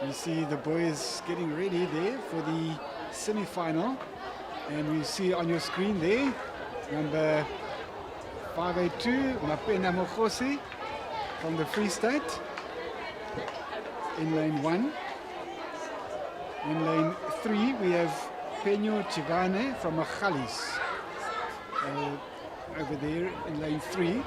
You see the boys getting ready there for the semi-final. And we see on your screen there, number 582, Mapena Mokhosi from the Free State in lane 1. In lane 3, we have Peño Chigane from Machalis over there in lane 3.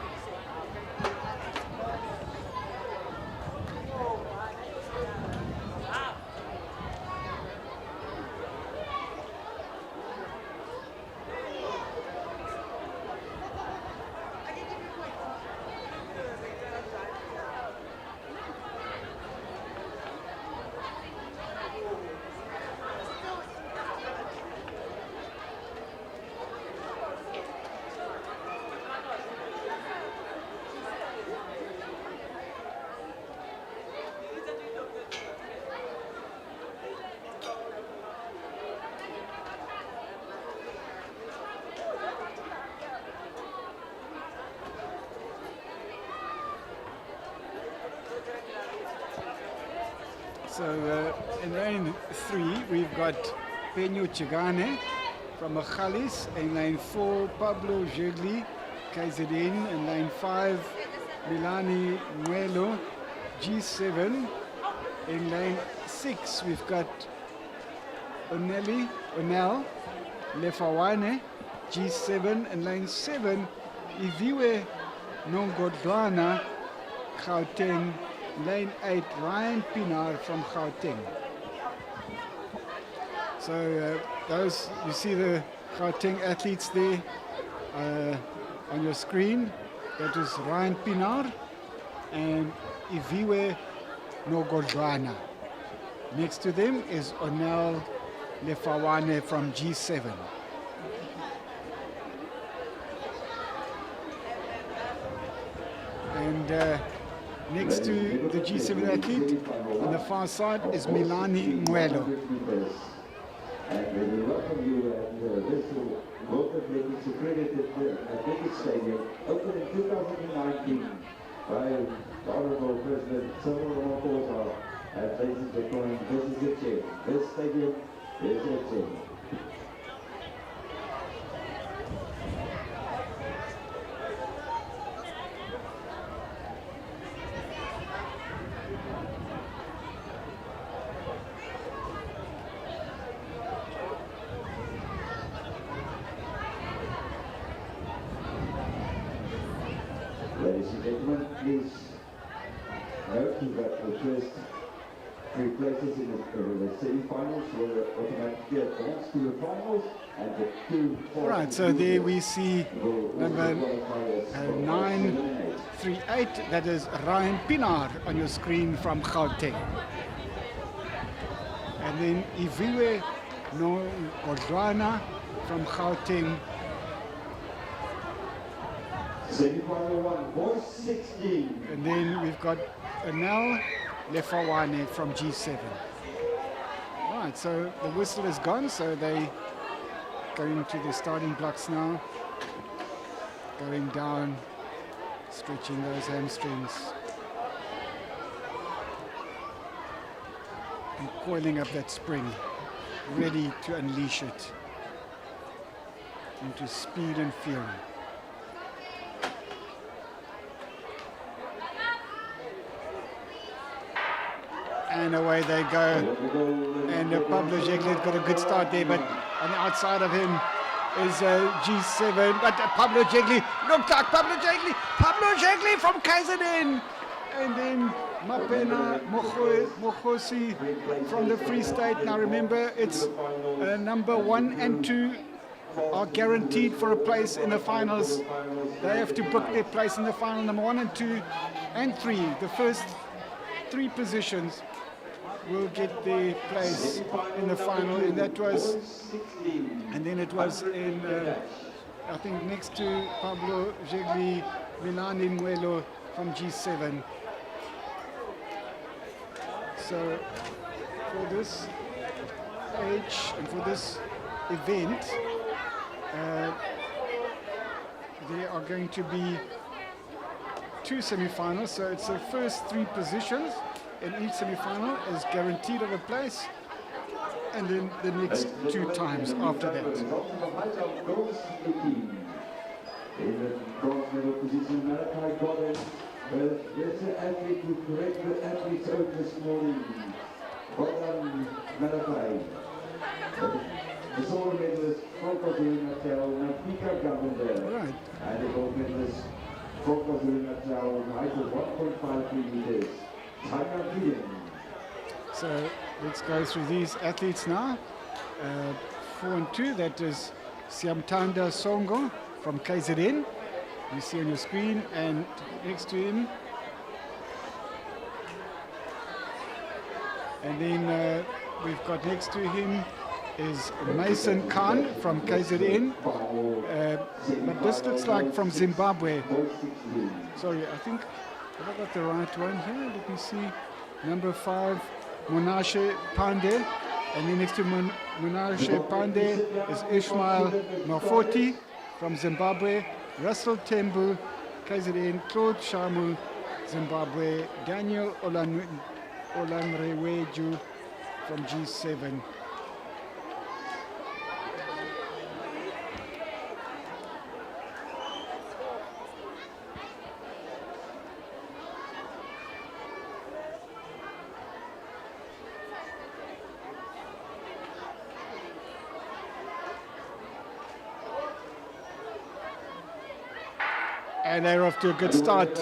So in lane 3, we've got Peño Chigane from Machalis. In lane 4, Pablo Jegli, KZN. In lane 5, Milani Muelo, G7. In lane 6, we've got Onel Lefawane, G7. In lane 7, Iviwe Nongodwana, Gauteng. Lane 8, Ryan Pinar from Gauteng. So those, you see the Gauteng athletes there on your screen. That is Ryan Pinar and Iviwe Nogodwana. Next to them is Onel Lefawane from G7. And next to the G7 athlete on the far side is Milani Muelo. And we welcome you at this World Athletics Accredited Athletics Stadium, opened in 2019 by the Honorable President Cyril Ramaphosa. And ladies and gentlemen, this is the chair. This stadium is the chair. Ladies and gentlemen, please note that the first 3 places in the semi-finals will automatically advance to the finals, and the 2 All right, so there we see number 938, that is Ryan Pinar on your screen from Gauteng. And then Iviwe Nongodwana from Gauteng. Semi-final 1, boys 16. And then we've got Anel Lefawane from G7. Right, so the whistle is gone, so they going to the starting blocks now. Going down, stretching those hamstrings. And coiling up that spring, ready to unleash it into speed and fury. And away they go. And Pablo Jegle's got a good start there, but on the outside of him is G7. But Pablo Jegli, look like Pablo Jegli from KZN. And then Mapena Mokhosi from the Free State. Now remember, it's number 1 and 2 are guaranteed for a place in the finals. They have to book their place in the final. Number 1 and 2 and 3, the first 3 positions will get their place in the final, and that was, and then it was in, I think next to Pablo Jegli, Milani Muelo from G7. So for this age and for this event, there are going to be 2 semi-finals, so it's the first 3 positions in each semi-final is guaranteed of a place, and then the next 2 times after that. In the bronze medal position, Malachi Godin, there's an athlete who corrected the athletes out this morning. Well done, Malachi. The silver medalist from KwaZulu-Natal, Nafika Govender. Right. And the gold medalist from KwaZulu-Natal, height of 1.53 meters, Tanya Gideon. So let's go through these athletes now. 4 and 2, that is Siamtanda Songo from KZN. You see on your screen, and next to him. And then we've got next to him is Mason Khan from KZN. But this looks like from Zimbabwe. Sorry, I think have I got the right one here? Let me see. Number 5, Monashe Pandey. And then next to Monashe Pandey is Ishmael Mafoti from Zimbabwe. Russell Tembu, KZN. Claude Shamu, Zimbabwe. Daniel Olanreweju from G7. And they're off to a good start.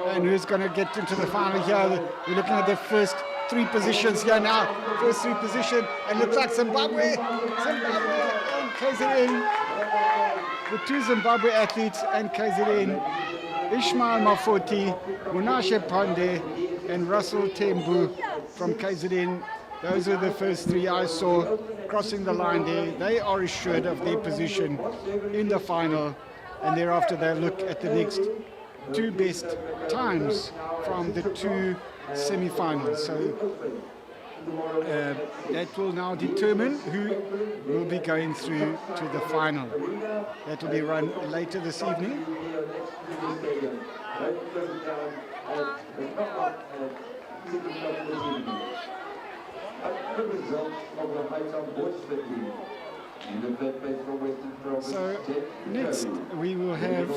And who's going to get into the final here? We're looking at the first 3 positions here now. First 3 position, and looks like Zimbabwe and KZN. The 2 Zimbabwe athletes and KZN. Ishmael Mafoti, Monashe Pandey, and Russell Tembu from KZN. Those are the first 3 I saw crossing the line there. They are assured of their position in the final. And thereafter they'll look at the next 2 best times from the 2 semi-finals. So that will now determine who will be going through to the final. That will be run later this evening. So next we will have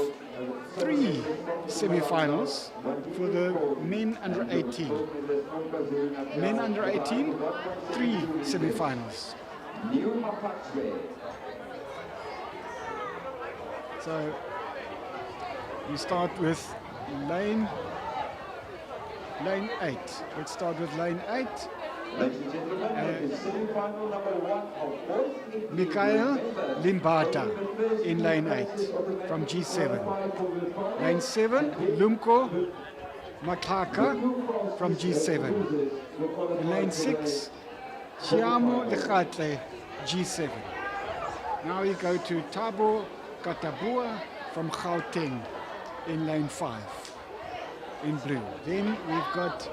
3 semi-finals for the men under 18. Men under 18, 3 semi-finals. So we start with lane 8. Let's start with lane 8. Ladies and gentlemen, the semi-final number 1 of boys. Mikhail Limbata in lane 8 from G7. Lane 7, Lumko Maklaka from G7. In lane 6, Chiamo Lekhatle, G7. Now we go to Tabo Katabua from Gauteng in lane 5 in blue. Then we've got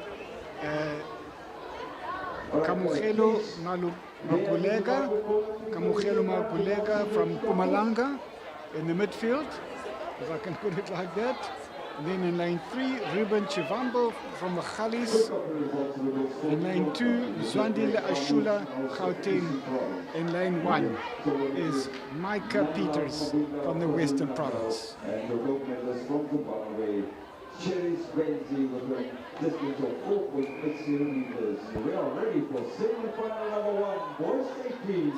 Kamukhelo Makulega from Pumalanga in the midfield, if I can put it like that. And then in lane 3, Ruben Chivambo from the Khalis. In lane 2, Zwandile Ashula Gauteng. In lane 1 is Micah Peters from the Western Province. And the gold medalist from Zimbabwe, Cherry Swansea, with a distance of 4.60 meters. We are ready for semi-final number 1, boys 18.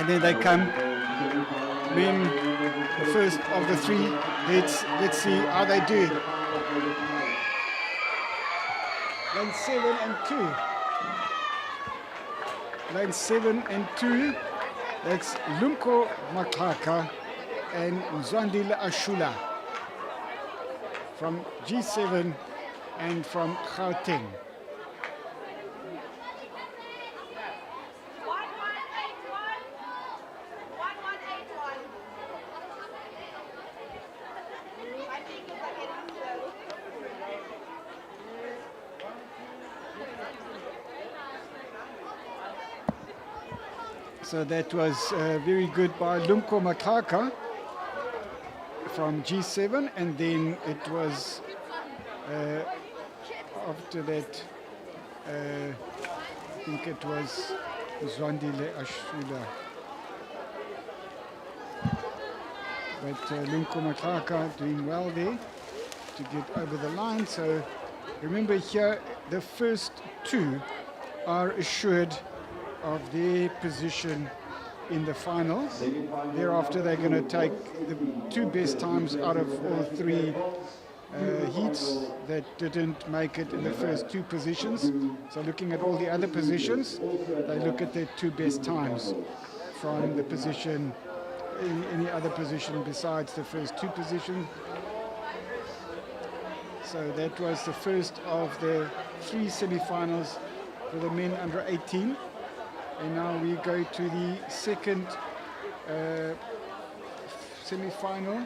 and then they come win the first of the three. Let's see how they do. Lane 7 and 2. Lane 7 and 2. That's Lumko Maklaka and Mzwandile Ashula from G7 and from Gauteng. So that was very good by Lumko Maklaka from G7, and then it was after that I think it was Mzwandile Ashula, but Lumko Maklaka doing well there to get over the line. So remember here the first two are assured of their position in the final. Thereafter they're going to take the two best times out of all three heats that didn't make it in the first two positions. So looking at all the other positions, they look at their two best times from the position, any other position besides the first two positions. So that was the first of the three semi-finals for the men under 18. And now we go to the second semi-final.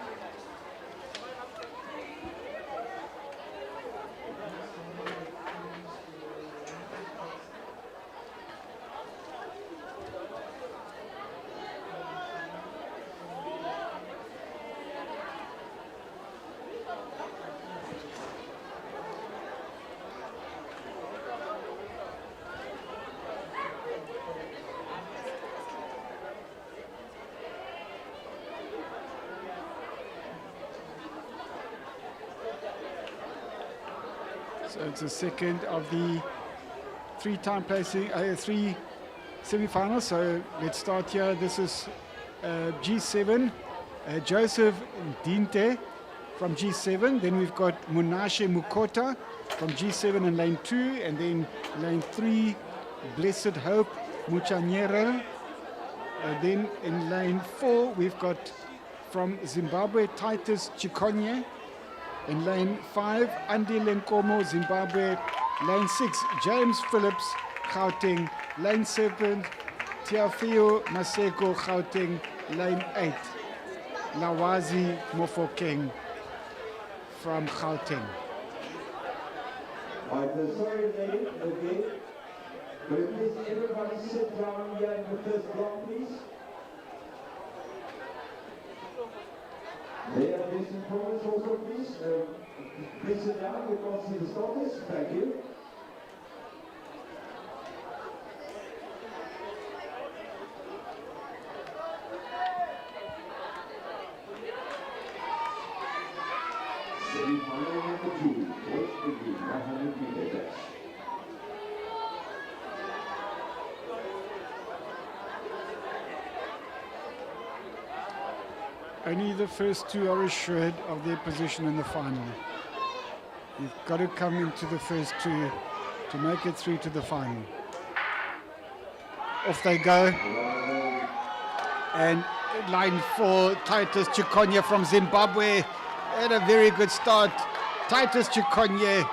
So it's the second of the three semi-finals. So let's start here. This is G7, Joseph Dinte from G7. Then we've got Munashe Mukota from G7 in lane 2, and then lane 3, Blessed Hope Muchanyera. Then in lane 4, we've got from Zimbabwe, Titus Chikonye. In lane 5, Andy Lenkomo, Zimbabwe. Lane 6, James Phillips, Gauteng. Lane 7, Tiafio Maseko, Gauteng. Lane 8, Lawazi Mofokeng from Gauteng. Sorry, lady, okay. But please, everybody sit down here in the first block, please. They have this information also, please. Please sit down, we can't see the starters. Thank you. Semi-final number 2, boys begin 100 meter dash. Only the first two are assured of their position in the final. You've got to come into the first two to make it through to the final. Off they go. And line 4, Titus Chikonye from Zimbabwe. Had a very good start. Titus Chikonye.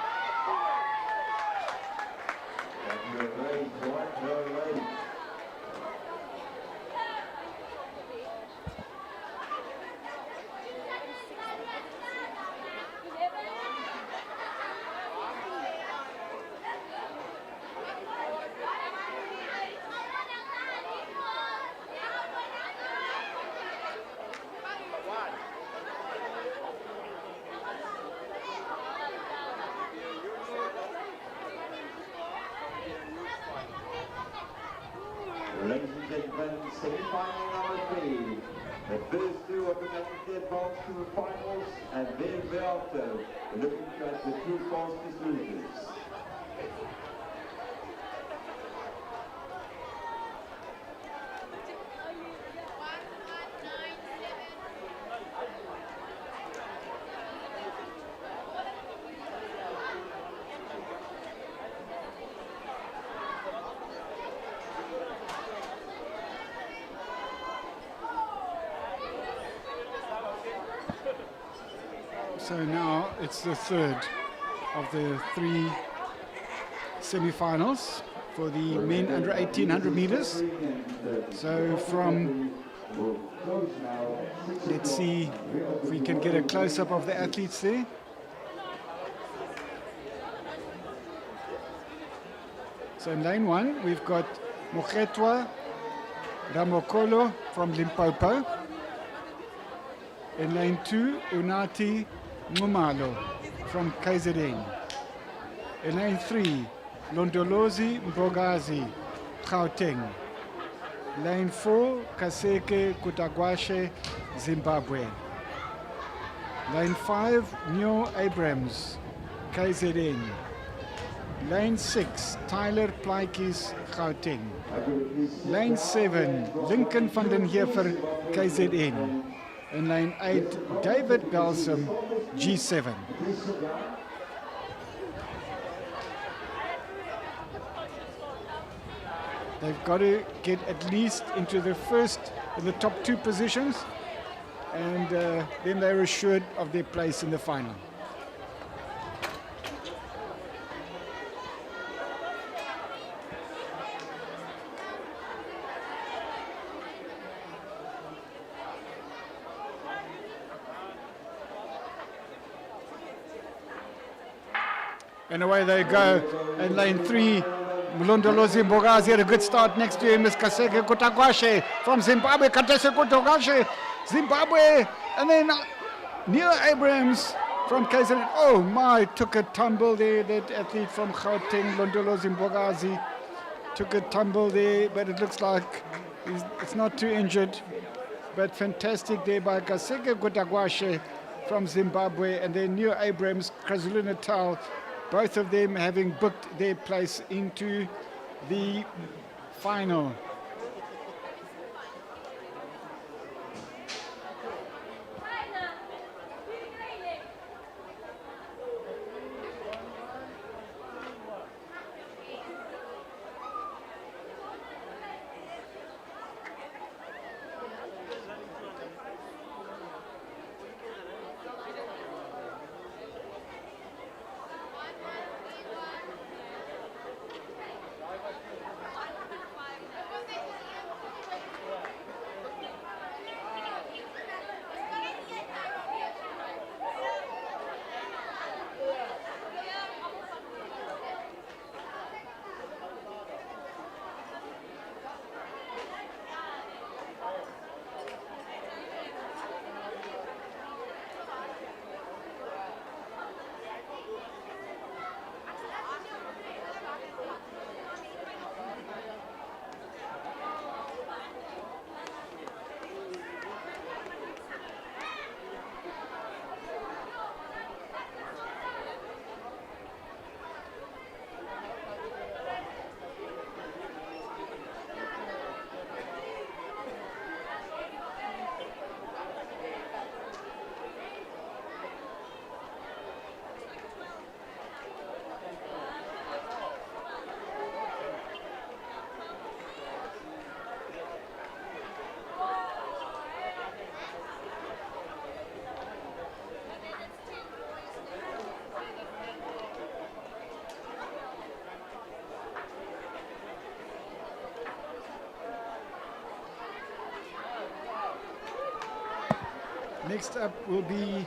Ladies and gentlemen, semi-final number 3. The first two automatically advance to the finals, and then thereafter, looking at the two fastest losers. So now it's the third of the 3 semi-finals for the men under 1800 meters. So from, let's see if we can get a close-up of the athletes there. So in lane 1, we've got Mokhetwa Ramokolo from Limpopo. In lane 2, Unati Ngumalo from KZN. In lane 3, Londolozi Mbogazi, Gauteng. Lane 4, Kaseke Kutagwashe, Zimbabwe. Lane 5, Neo Abrams, KZN. Lane 6, Tyler Plaikis, Gauteng. Lane 7, Lincoln van den Heever, KZN. In lane 8, David Belsom, G7. They've got to get at least into the first, in the top 2 positions, and then they're assured of their place in the final. And away they go. In lane 3, Mlondolozi Mbogazi had a good start. Next to him is Kaseke Kutagwashe from Zimbabwe. Kaseke Kutagwashe, Zimbabwe. And then Neo Abrams from KZN. Oh my, took a tumble there. That athlete from Gauteng, Mlondolozi Mbogazi, took a tumble there. But it looks like it's not too injured. But fantastic there by Kaseke Kutagwashe from Zimbabwe. And then Neo Abrams, KwaZulu-Natal. Both of them having booked their place into the final. Next up will be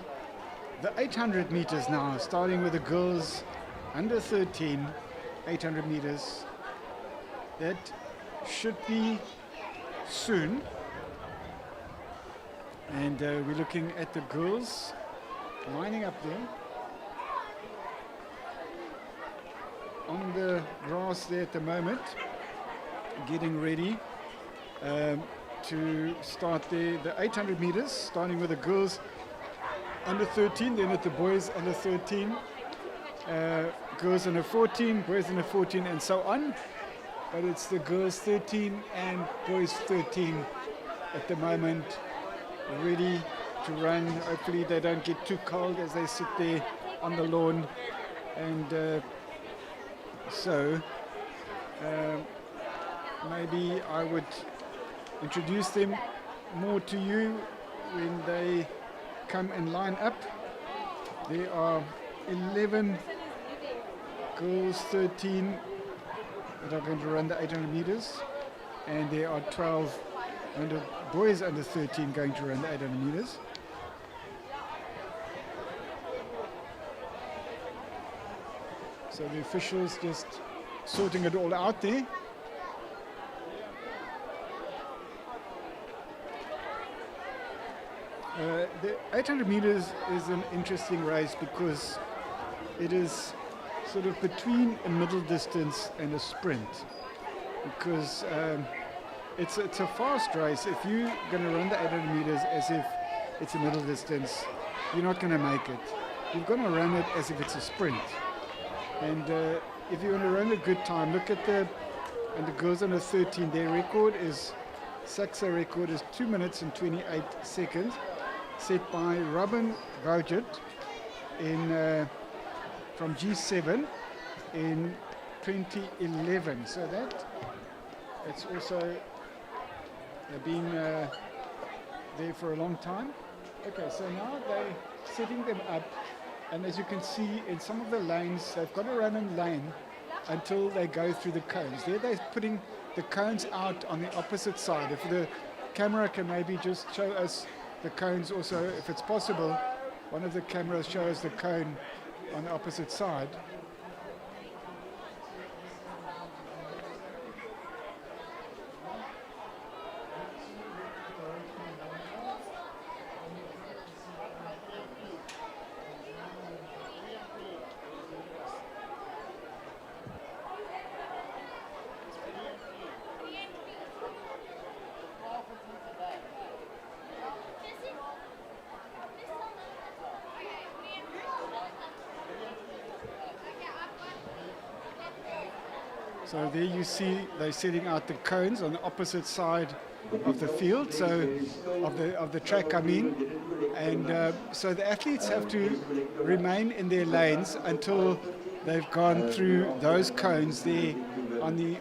the 800 meters now, starting with the girls under 13, 800 meters. That should be soon. And we're looking at the girls lining up there on the grass there at the moment, getting ready to start the 800 meters, starting with the girls under 13, then at the boys under 13, girls under 14, boys under 14, and so on. But it's the girls 13 and boys 13 at the moment, ready to run. Hopefully they don't get too cold as they sit there on the lawn. And so maybe I would introduce them more to you when they come and line up. There are 11 girls, 13 that are going to run the 800 meters, and there are 12 boys under 13 going to run the 800 meters. So the officials just sorting it all out there. The 800 meters is an interesting race because it is sort of between a middle distance and a sprint, because it's a fast race. If you're going to run the 800 meters as if it's a middle distance, you're not going to make it. You're going to run it as if it's a sprint. And if you want to run a good time, look at the girls under 13. Their record is, SACSSA record is 2 minutes and 28 seconds, set by Robin Bougert from G7 in 2011. So it's also been there for a long time. Okay, so now they're setting them up, and as you can see in some of the lanes, they've got to run in lane until they go through the cones. There they're putting the cones out on the opposite side. If the camera can maybe just show us the cones also, if it's possible, one of the cameras shows the cone on the opposite side. So there you see they're setting out the cones on the opposite side of the field, so of the track I mean, and so the athletes have to remain in their lanes until they've gone through those cones there on the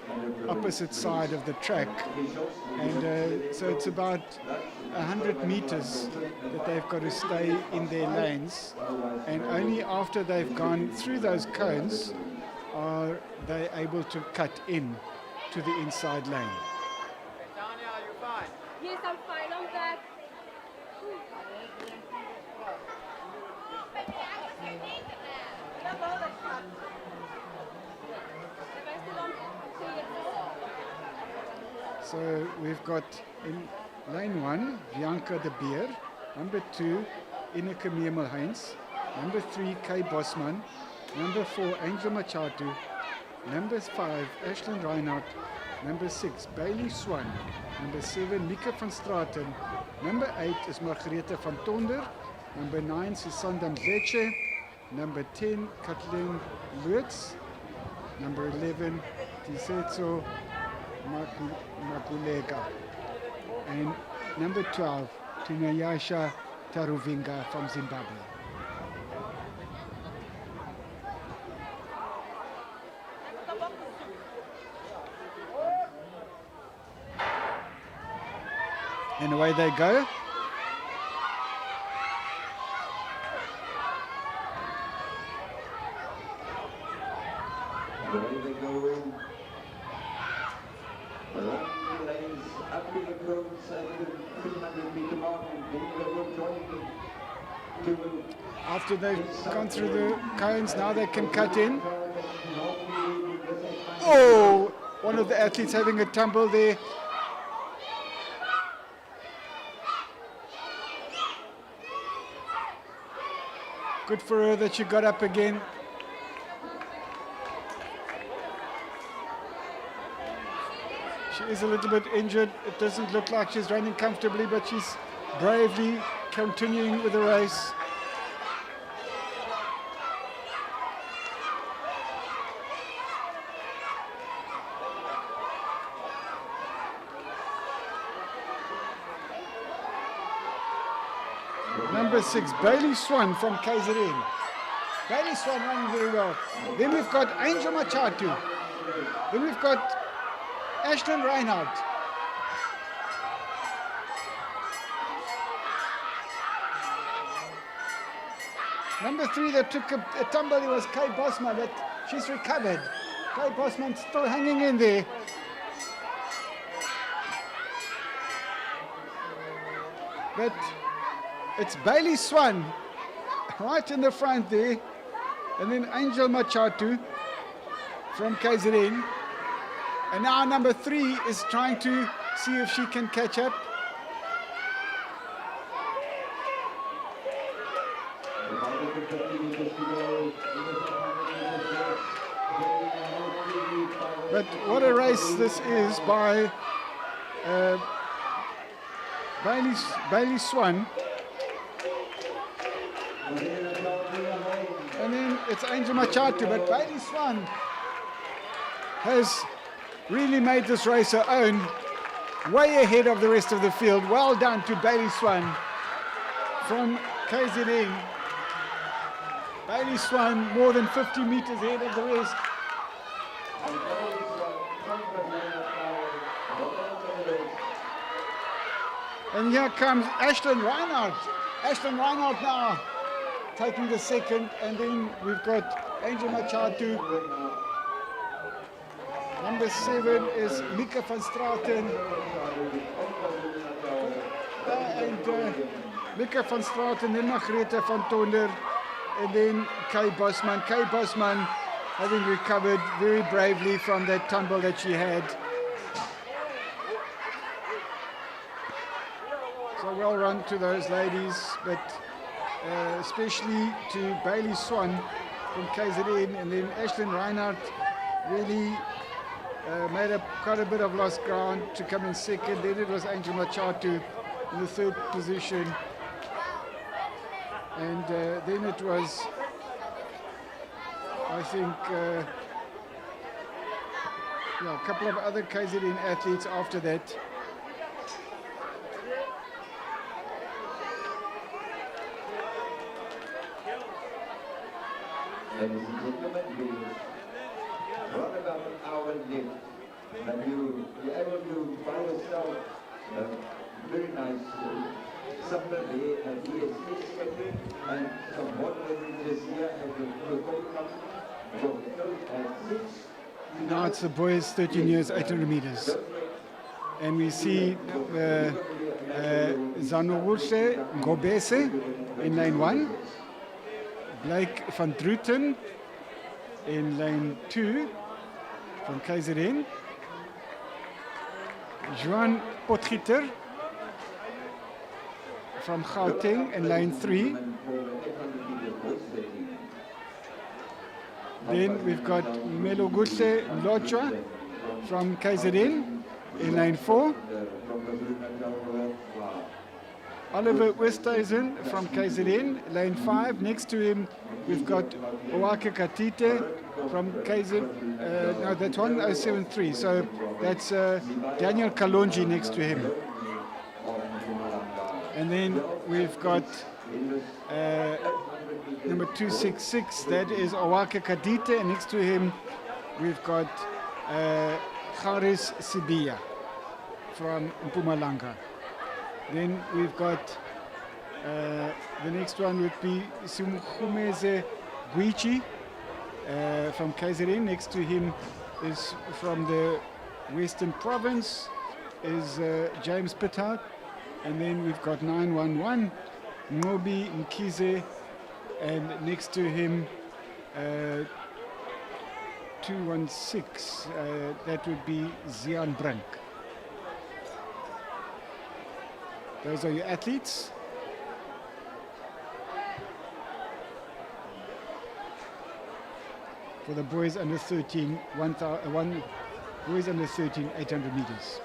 opposite side of the track, and so it's about 100 meters that they've got to stay in their lanes, and only after they've gone through those cones are they able to cut in to the inside lane. Tanya, are you fine? Yes, I'm fine. I'm back. So we've got in lane 1, Bianca de Beer. Number 2, Ineke Meemelheins. Number 3, Kay Bosman. Number 4, Angel Machatu. Number 5, Ashlyn Reinhardt. Number 6, Bailey Swan. Number 7, Mika van Straten. Number 8 is Margarethe van Tonder. Number 9, Susanda Mdletshe. Number 10, Kathleen Lutz. Number 11, Tisetso Makulega. And number 12, Tinayasha Taruvinga from Zimbabwe. And away they go. Away they go. Along the lanes, up to the cones, at the 300-meter mark, and then they will join them. After they've gone through the cones, now they can cut in. Oh, one of the athletes having a tumble there. Good for her that she got up again. She is a little bit injured. It doesn't look like she's running comfortably, but she's bravely continuing with the race. Number 6, Bailey Swan from KZN. Bailey Swan running very well. Then we've got Angel Machatu. Then we've got Ashlyn Reinhardt. Number 3 that took a tumble was Kay Bosman, but she's recovered. Kay Bosman still hanging in there. But it's Bailey Swan right in the front there. And then Angel Machatu from KZN. And now number 3 is trying to see if she can catch up. But what a race this is by Bailey Swan. And then it's Angel Machatu, but Bailey Swan has really made this race her own, way ahead of the rest of the field. Well done to Bailey Swan from KZN. Bailey Swan more than 50 meters ahead of the rest. And here comes Ashton Reinhardt. Ashton Reinhardt now taking the second, and then we've got Angel Machatu. Number 7 is Mika van Straten. And Mika van Straten, then Margrethe van Tonder, and then Kay Bosman. Kay Bosman having recovered very bravely from that tumble that she had. So well run to those ladies, but especially to Bailey Swan from KZN, and then Ashton Reinhardt really made up quite a bit of lost ground to come in second. Then it was Angel Machatu in the 3rd position, and then it was, I think, a couple of other KZN athletes after that. Ladies and gentlemen, we run about an hour left, and you're able to buy yourself a very nice supper there at ESS, and some hot beverages here at the coffee company from 6. Now it's the boys 13 years 800 meters, and we see Zanorushe Ngobese in lane 1, Blake van Druten in lane 2 from KZN, Joan Potgieter from Gauteng in lane 3. Then we've got Meloguse Mlotshwa from KZN in lane 4. Oliver Westhuizen from KZN, lane 5. Next to him, we've got Owake Katite from KZN. No, that's 1073. So that's Daniel Kalonji next to him. And then we've got number 266. That is Owake Katite. And next to him, we've got Haris Sibia from Mpumalanga. Then we've got the next one would be Simkhumeze Guichi from KZN. Next to him is from the Western Province is James Pittard. And then we've got 911 Ngobi Mkize, and next to him 216 that would be Zian Brink. Those are your athletes. For the boys under 13, boys under 13, 800 meters.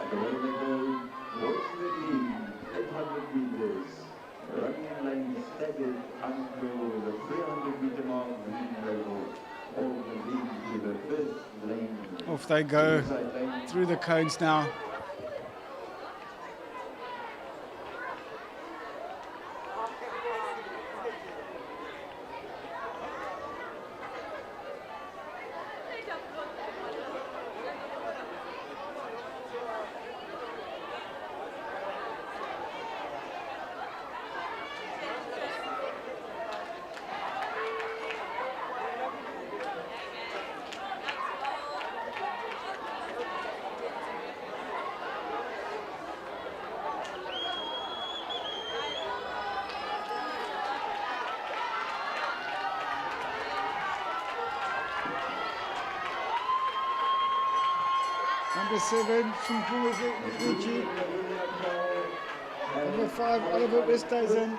The way they go towards the lead, 800 meters. Running in line staggered until the 300-meter mark, lead level. All the lead to the first lane. Off they go through the cones now. Number 7, Semifinal. Number 5, Oliver Westhuizen.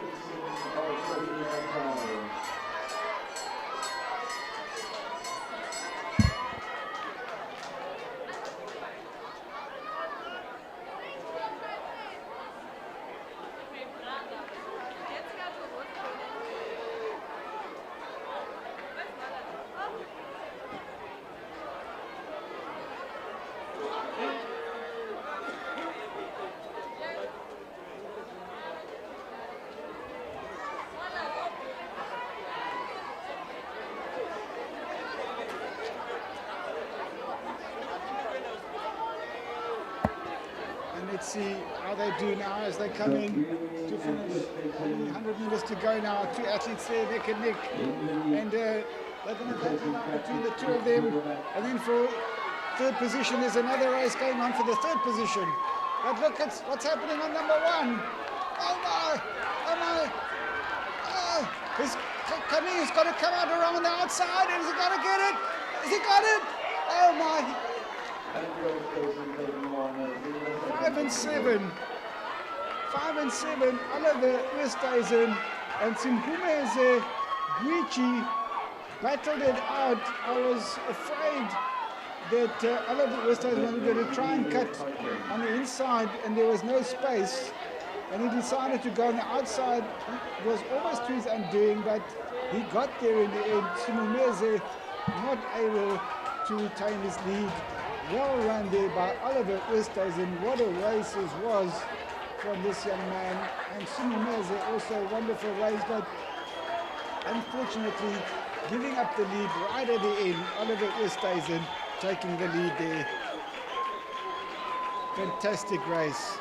Let's see how they do now as they come in to finish. Only 100 meters to go now. Two athletes there, neck and neck. And they're going to battle now between the two of them. And then for third position, there's another race going on for the third position. But look at what's happening on number 1. Oh my! Oh my! Oh, he's got to come out around the outside. Has he got to get it? Has he got it? Oh my! 5 and 7. 5 and 7. Oliver Westhuizen and Semifinal Guichi battled it out. I was afraid that Oliver Westhuizen wanted to try and cut on the inside and there was no space. And he decided to go on the outside. It was almost to his undoing, but he got there in the end. Semifinal not able to retain his lead. Well run there by Oliver Westhuizen. What a race this was from this young man. And Semifinal also a wonderful race, but unfortunately giving up the lead right at the end. Oliver Westhuizen taking the lead there. Fantastic race.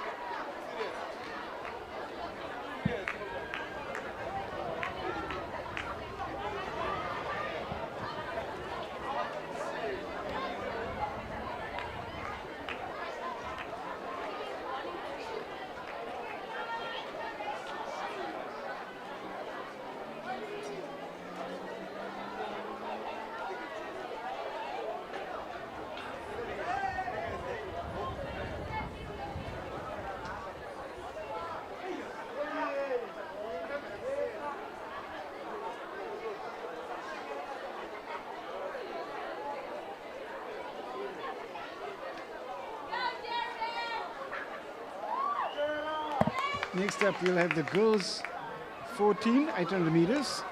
Next up, we'll have the girls 14, 800 meters.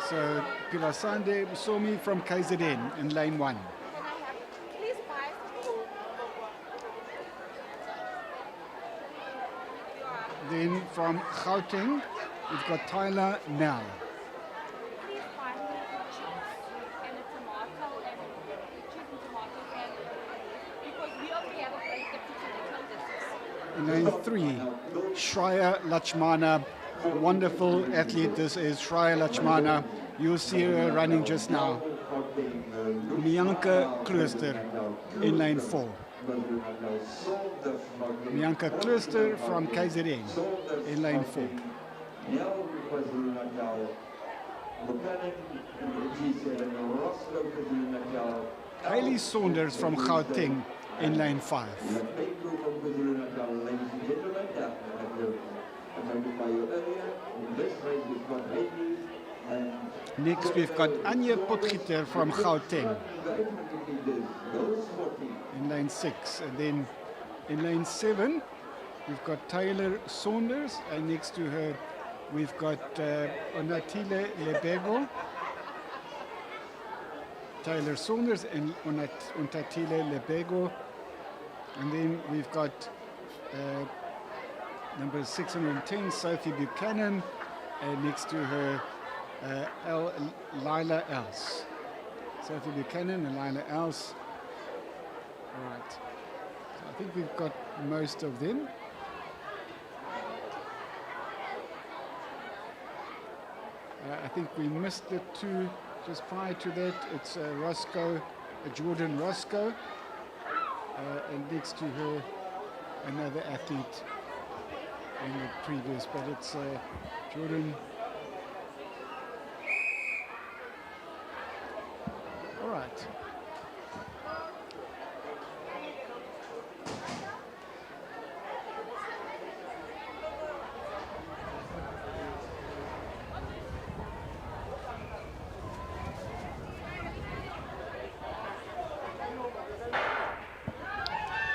So Pilasande Somi from KZN in lane 1. Please buy Then from Gauteng, we've got Tyler Nell. please buy me chips and a tomato and cheese and tomato and because we already have a break that In lane 3, Shreya Lakshmana, wonderful athlete. This is Shreya Lakshmana. You'll see her running just now. Mianka Klooster in lane 4. Mianka Klooster from KZN in lane 4. Hayley Saunders from Gauteng in lane 5. Next we've got Anya Potgieter from Gauteng in lane 6. And then in lane 7 we've got Taylor Saunders, and next to her we've got Onatile Lebego. Taylor Saunders and Onatile Lebego. And then we've got number 610, Sophie Buchanan, and next to her Lila Els. Sophie Buchanan and Lila Els. All right. So I think we've got most of them. I think we missed the two just prior to that. It's Roscoe, Jordan Roscoe, and next to her another athlete in the previous, but it's Jordan. All right.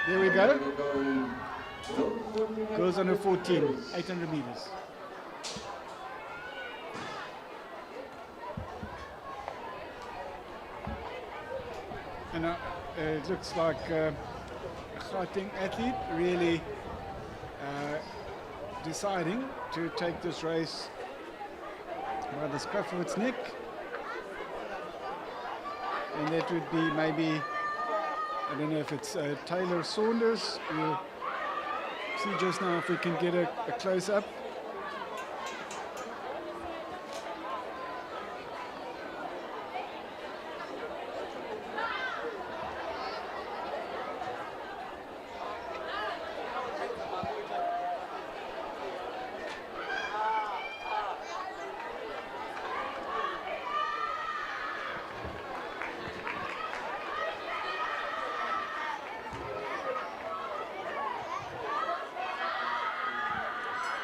There we go. Goes on a 14, 800 meters. And it looks like a Gauteng athlete really deciding to take this race by the scruff of its neck. And that would be maybe, I don't know if it's Taylor Saunders. We'll see just now if we can get a close-up.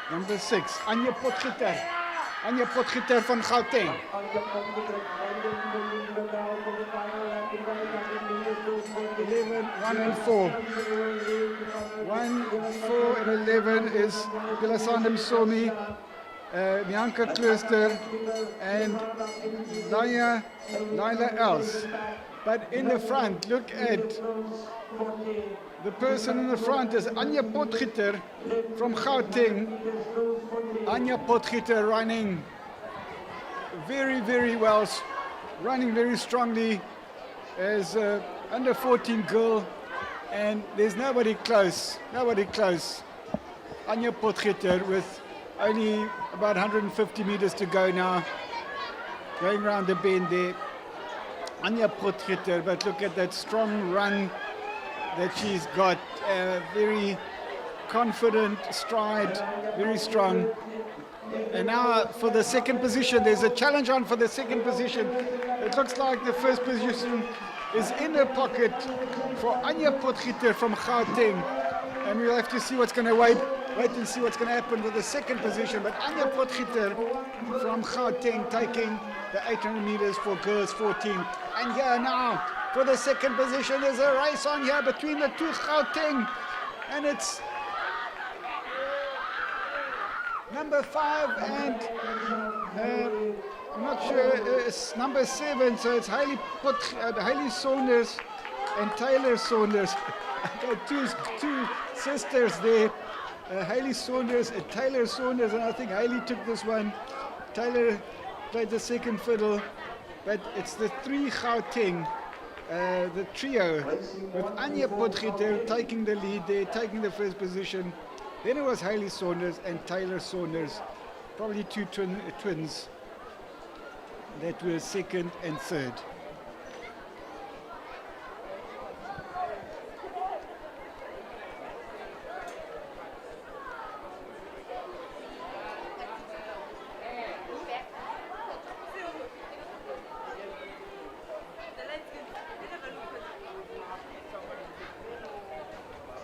Number 6, Anya Potgieter. Anya Potgieter van Gauteng. 11, 1 and 4. 1, 4 and 11 is Pilasandem Somi, Mianka Klooster and Lila Els. But in the front, look at the person in the front is Anya Potgieter from Gauteng. Anya Potgieter running very, very well, running very strongly as an under 14 girl, and there's nobody close, nobody close. Anya Potgieter with only about 150 meters to go now, going around the bend there. Anya Potgieter, but look at that strong run that she's got, very confident stride, very strong. And now for the second position, there's a challenge on for the second position. It looks like the first position is in her pocket for Anya Potgieter from Gauteng. And we'll have to see what's going to wait and see what's going to happen with the second position. But Anya Potgieter from Gauteng taking the 800 meters for girls 14. And here now, for the second position, there's a race on here between the two Gauteng. And it's number 5 and I'm not sure. It's number 7, so it's Hailey Saunders and Taylor Saunders. two sisters there, Hailey Saunders and Taylor Saunders, and I think Hailey took this one. Taylor played the second fiddle, but it's the 3 Gauteng, the trio, with Anya Potgieter taking the lead there, taking the first position. Then it was Hailey Saunders and Taylor Saunders, probably 2 twins that were second and third.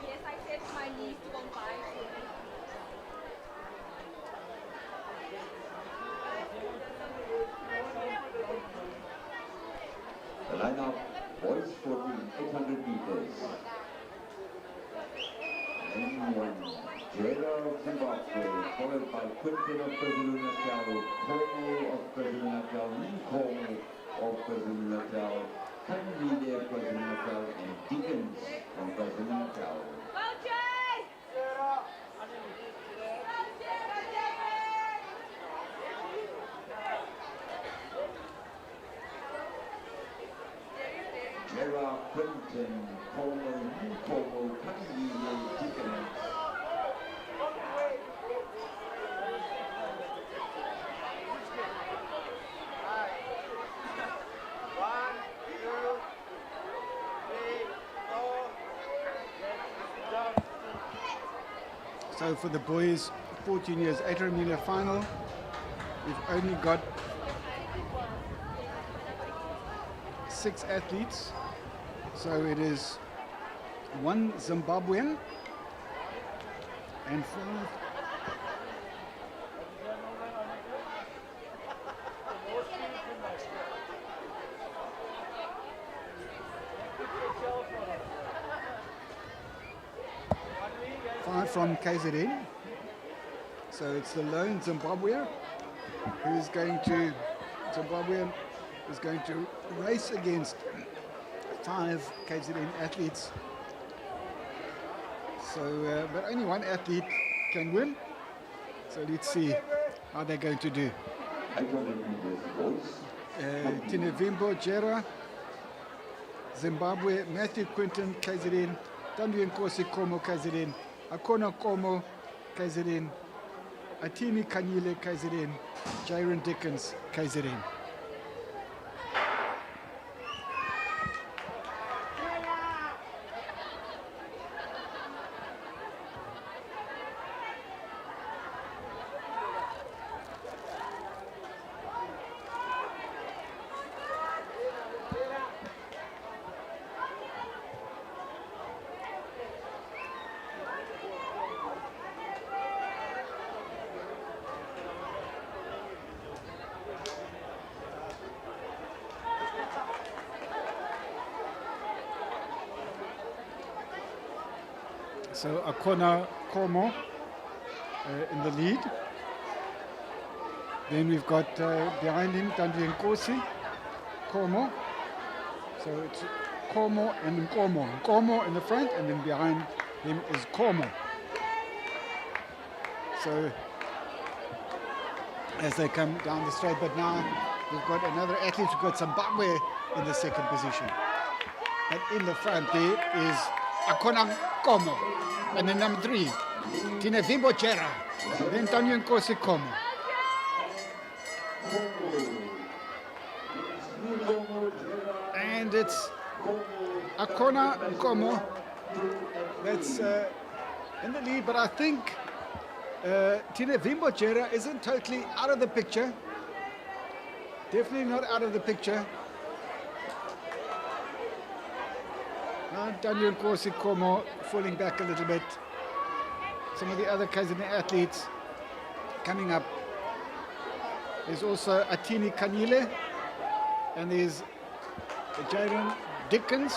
Yes, I said to my niece to go and buy it. The lineup, boys 14, 800 meters. N1, Jada of Zimbabwe, followed by Quintin of KwaZulu-Natal, Como of KwaZulu-Natal, Nkomo of KwaZulu-Natal, Kandile of KwaZulu-Natal, and Dickens from KwaZulu-Natal. Jera, Quintin, Como, Nkomo, Kandile, Dickens. So for the boys, 14 years, 800 meter final, we've only got 6 athletes. So it is 1 Zimbabwean and 5 from KZN. So it's the lone Zimbabwean who's going to race against 5 KZN athletes. So, but only 1 athlete can win. So let's see how they're going to do. Tinevimbo Jera, Zimbabwe, Matthew Quinton, KZN, Tandu Nkosi Como, KZN, Akona Como, KZN, Atini Kanyile, KZN, Jaron Dickens, KZN. So Akona Como in the lead. Then we've got behind him Tandu Nkosi, Como. So it's Como and Nkomo. Nkomo in the front, and then behind him is Como. So as they come down the straight, but now we've got another athlete. We've got Zimbabwe in the second position. And in the front there is Akona Como. And then number 3, Tinevimbo Jera. Then Tandu Nkosi Como. And it's Akona Como that's in the lead, but I think Tinevimbo Jera isn't totally out of the picture. Definitely not out of the picture. Tandu Nkosi Como falling back a little bit. Some of the other KZN athletes coming up. There's also Atini Kanyile, and there's Jaron Dickens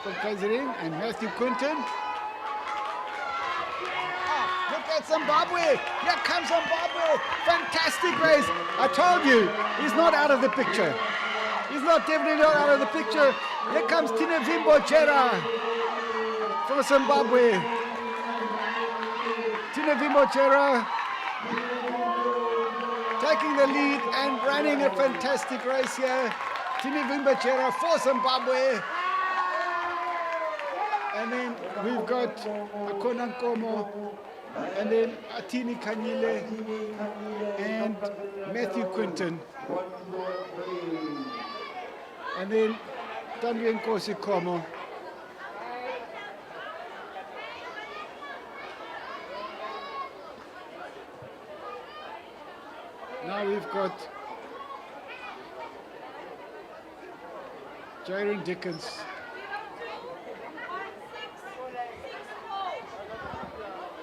from KZN and Matthew Quinton. Look at got Zimbabwe. Here comes Zimbabwe. Fantastic race. I told you, he's not out of the picture. He's definitely not out of the picture. Here comes Tinevimbo Chera for Zimbabwe. Tinevimbo Chera taking the lead and running a fantastic race here. Tinevimbo Chera for Zimbabwe. And then we've got Akona Nkomo, and then Atini Kanyile and Matthew Quinton. And then Tanvi Nkosi Komo. Now we've got Jaron Dickens.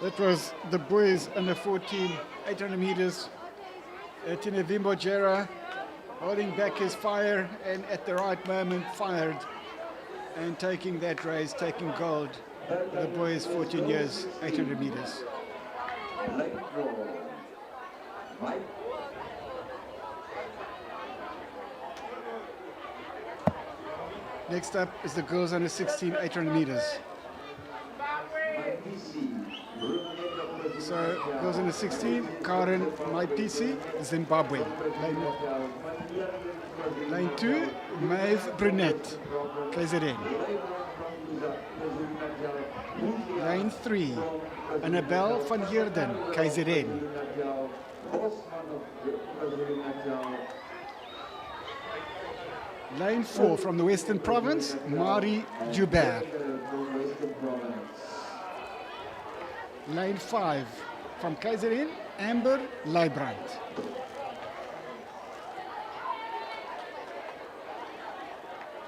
That was the boys under 14, 800 meters. Tinevimbo Jera holding back his fire and at the right moment fired and taking that race, taking gold. The boys 14 years, 800 meters. Next up is the girls under 16, 800 meters. So girls under 16, Karen Maipisi, Zimbabwe. Lane 2, Maeve Brunette, KZN. Lane 3, Annabelle van Heerden, KZN. Lane 4 from the Western Province, Mari Joubert. Lane 5 from KZN, Amber Leibrand.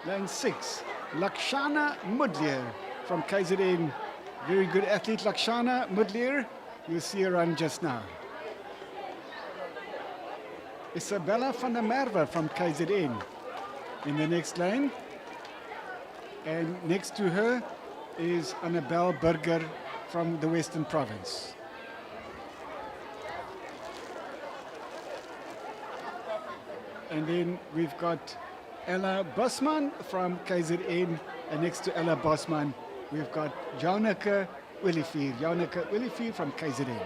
Lane 6, Lakshana Mudlier from KZN. Very good athlete, Lakshana Mudlier. You'll see her run just now. Isabella van der Merwe from KZN in the next lane. And next to her is Annabelle Burger from the Western Province. And then we've got Ella Bosman from KZN, and next to Ella Bosman, we've got Jaunike Willifie. Jaunike Willifie from KZN.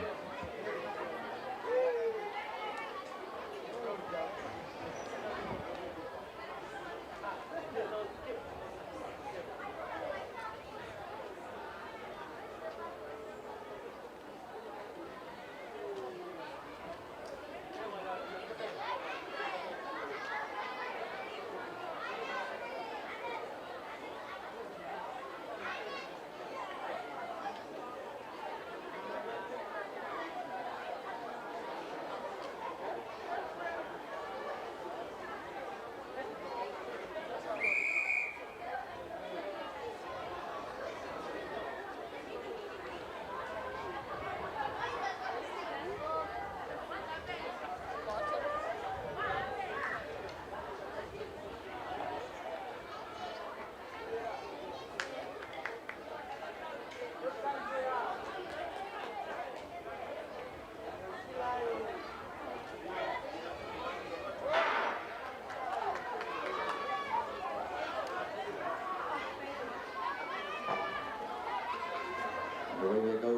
Away they go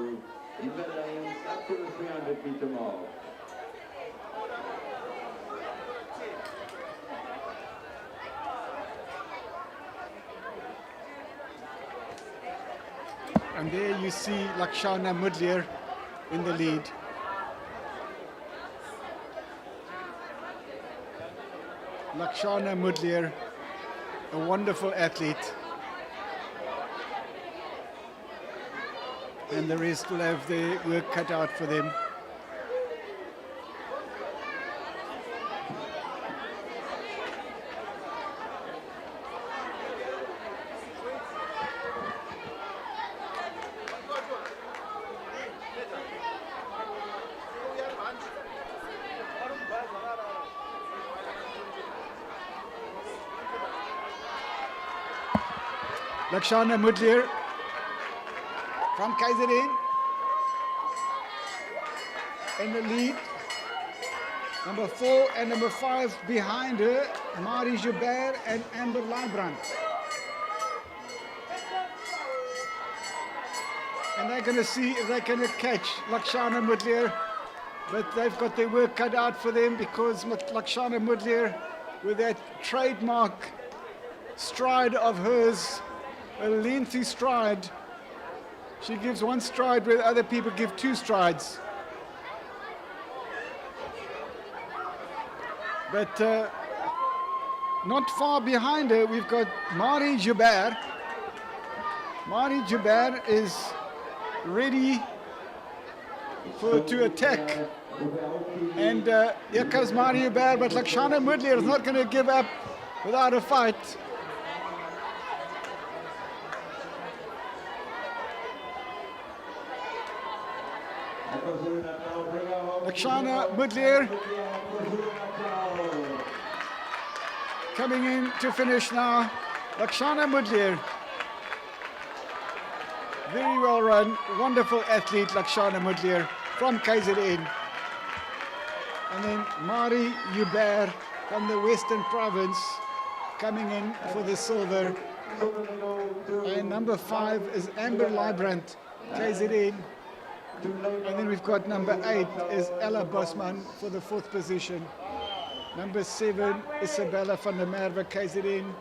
in the lanes up to the 300-meter mark. And there you see Lakshana Mudlier in the lead. Lakshana Mudlier, a wonderful athlete. And the rest will have their work cut out for them. Lakshana Mudlier from KZN. in the lead. Number 4 and number 5 behind her, Marie Joubert and Amber Leibrand. And they're going to see if they can catch Lakshana Mudliar, but they've got their work cut out for them because Lakshana Mudliar, with that trademark stride of hers, a lengthy stride, she gives one stride where other people give 2 strides. But not far behind her, we've got Marie Joubert. Marie Joubert is ready to attack. And here comes Marie Joubert, but Lakshana Mudliar is not going to give up without a fight. Lakshana Mudliar coming in to finish now. Lakshana Mudliar, very well run, wonderful athlete Lakshana Mudliar from KZN. And then Marie Joubert from the Western Province coming in for the silver. And number 5 is Amber Leibrand, KZN. And then we've got number 8 is Ella Bosman for the 4th position. Number 7, Isabella van der Merwe, KZN.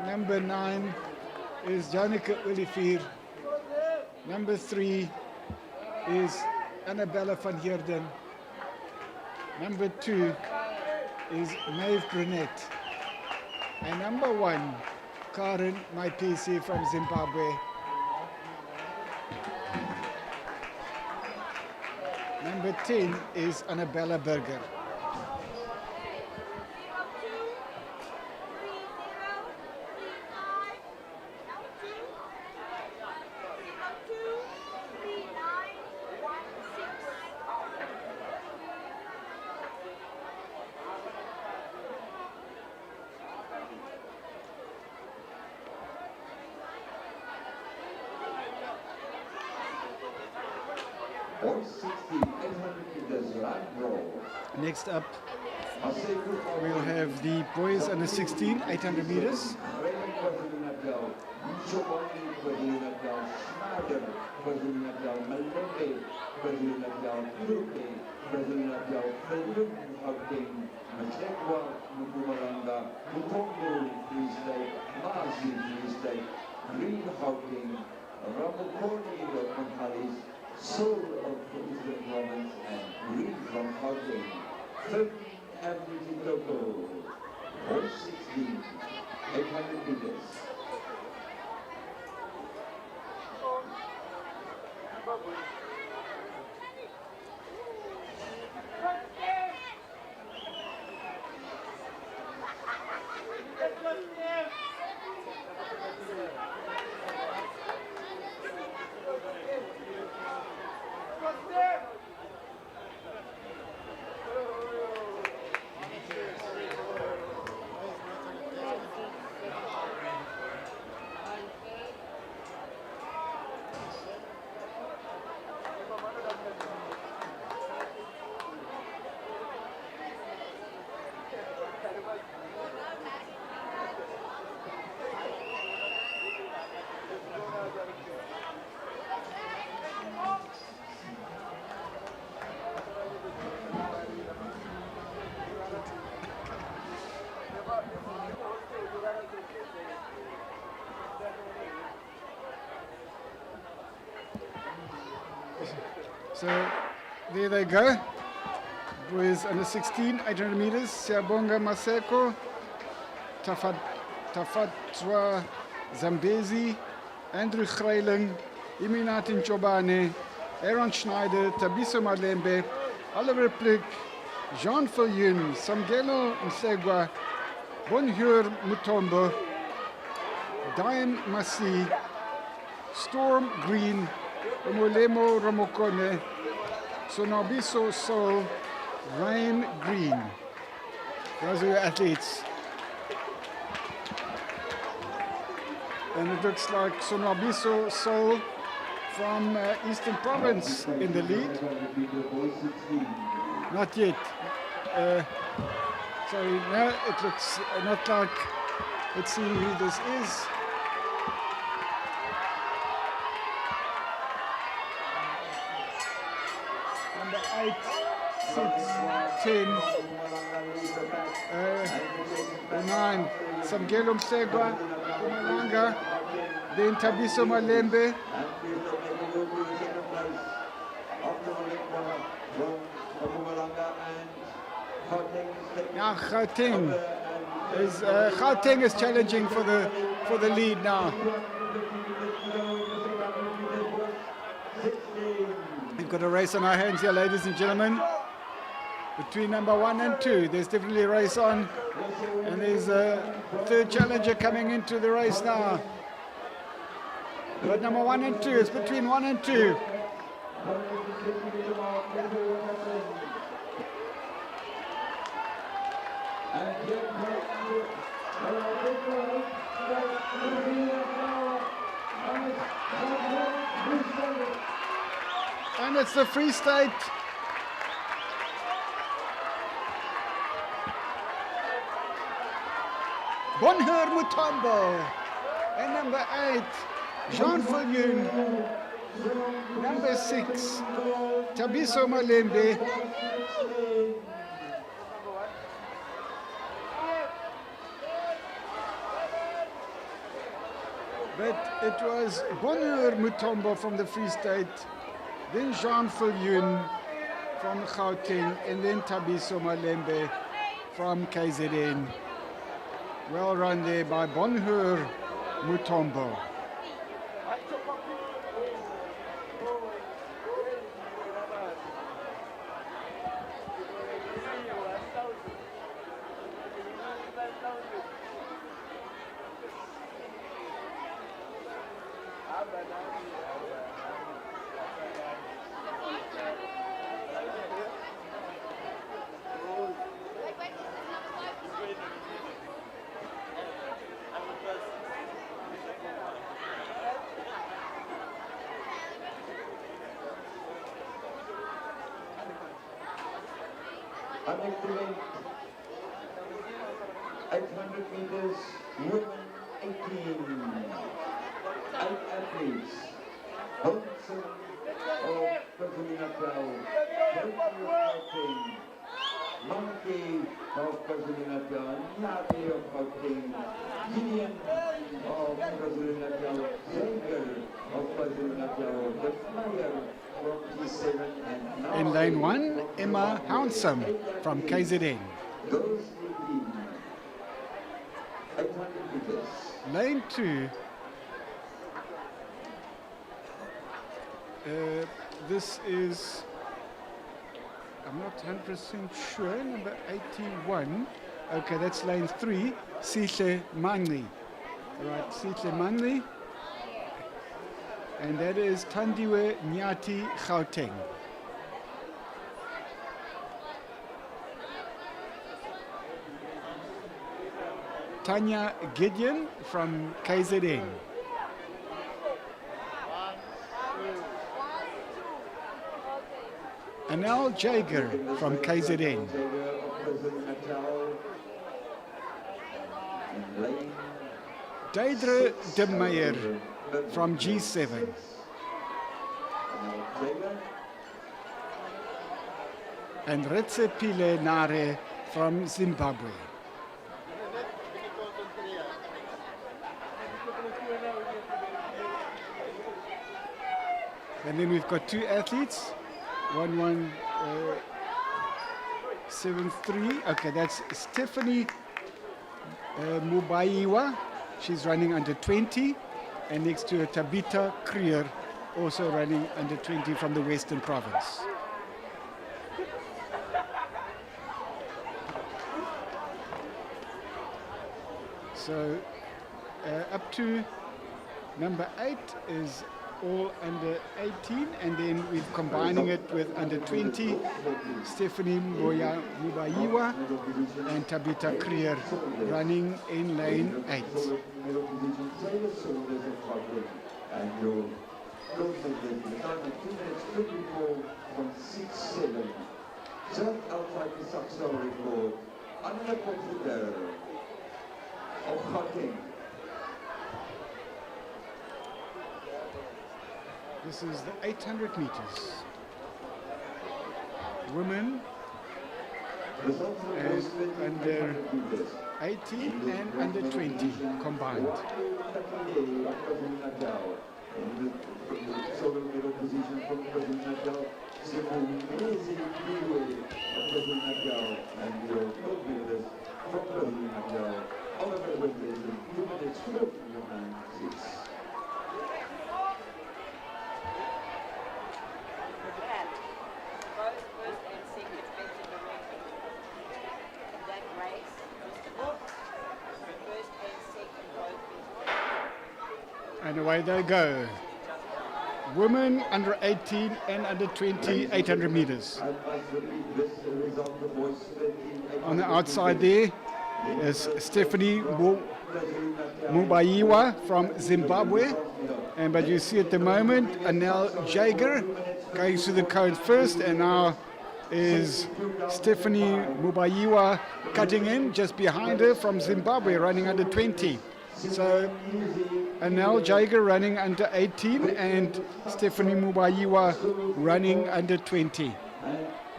Number 9 is Janneke Olivier. Number 3 is Annabella van Heerden. Number 2 is Maeve Brunette. And number 1, Karen Maipisi from Zimbabwe. Number 10 is Annabella Berger. Next up, we'll have the boys under 16, 800 meters. Soul of the Eastern Province and Green from Houghton. Third average in Togo, 416, 800 meters. So there they go. Boys under 16, 800 meters. Siyabonga Maseko, Tafatwa Zambezi, Andrew Greiling, Iminati Nchobane, Aaron Schneider, Tabiso Malembe, Oliver Plick, Jean Viljoen, Samgelo Msegwa, Bonheur Mutombo, Diane Masi, Storm Green, Omolemo Ramokone, Sonabiso Soul, Ryan Green. Those are your athletes. And it looks like Sonabiso Soul from Eastern Province in the lead. Not yet. Sorry, no, it looks not like. Let's see who this is. Number 8, 6, 10, 9. Samgelo Msegwa, Mpumalanga, then Tabiso Malembe. Now Gauteng is challenging for the lead now. We've got a race on our hands here, ladies and gentlemen. Between number 1 and 2, there's definitely a race on, and there's a third challenger coming into the race now. But number 1 and 2, it's between 1 and 2. And it's the Free State. Bonheur Mutombo. And number 8, Jean Fulun. Number 6, Tabiso Malembe. But it was Bonheur Mutombo from the Free State, then Jean Fulun from Gauteng, and then Tabiso Malembe from KZN. Well run there by Bonheur Mutombo. Next event, 800 meters, women 18. 8 athletes. Hudson of KwaZulu-Natal, Monkey of KwaZulu-Natal, Nadi of Gauteng, Gideon of KwaZulu-Natal, Zanger of KwaZulu-Natal, the flyer from G7 and now In lane 1, Emma Hounsome from KZN. those 18. 800 meters. Lane 2, this is, I'm not 100% sure, number 81. Okay, that's lane 3, Sihle Manli. Right, Sihle Manli. And that is Tandiwe Nyati Gauteng. Tanya Gideon from KZN. Anel Jager from KZN. Deidre de Meyer from G7. And Retse Pile Nare from Zimbabwe. And then we've got 2 athletes, 1173. Okay, that's Stephanie Mubaiwa. She's running under 20. And next to her, Tabitha Krier, also running under 20 from the Western Province. So up to number 8 is all under 18, and then we're combining it with under 20, Stephanie Mubaiwa and Tabitha Krier running in lane 8. gold medalist, the time of 2 minutes 24.67. Just outside the SACSSA record, under consider of Hacking. This is the 800 meters. Women under 18 and under 20 combined. Silver medal position from Brazil Natal. Amazing freeway of Brazil Natal. And your gold medalist from Brazil Natal. Oliver Westley, 2 minutes 49.6. And away they go. Women under 18 and under 20, 800 meters. On the outside there is Stephanie Mubaiwa from Zimbabwe. But you see at the moment, Anel Jager going through the code first, and now is Stephanie Mubaiwa cutting in just behind her from Zimbabwe, running under 20. So Anel Jager running under 18 and Stephanie Mubaiwa running under 20.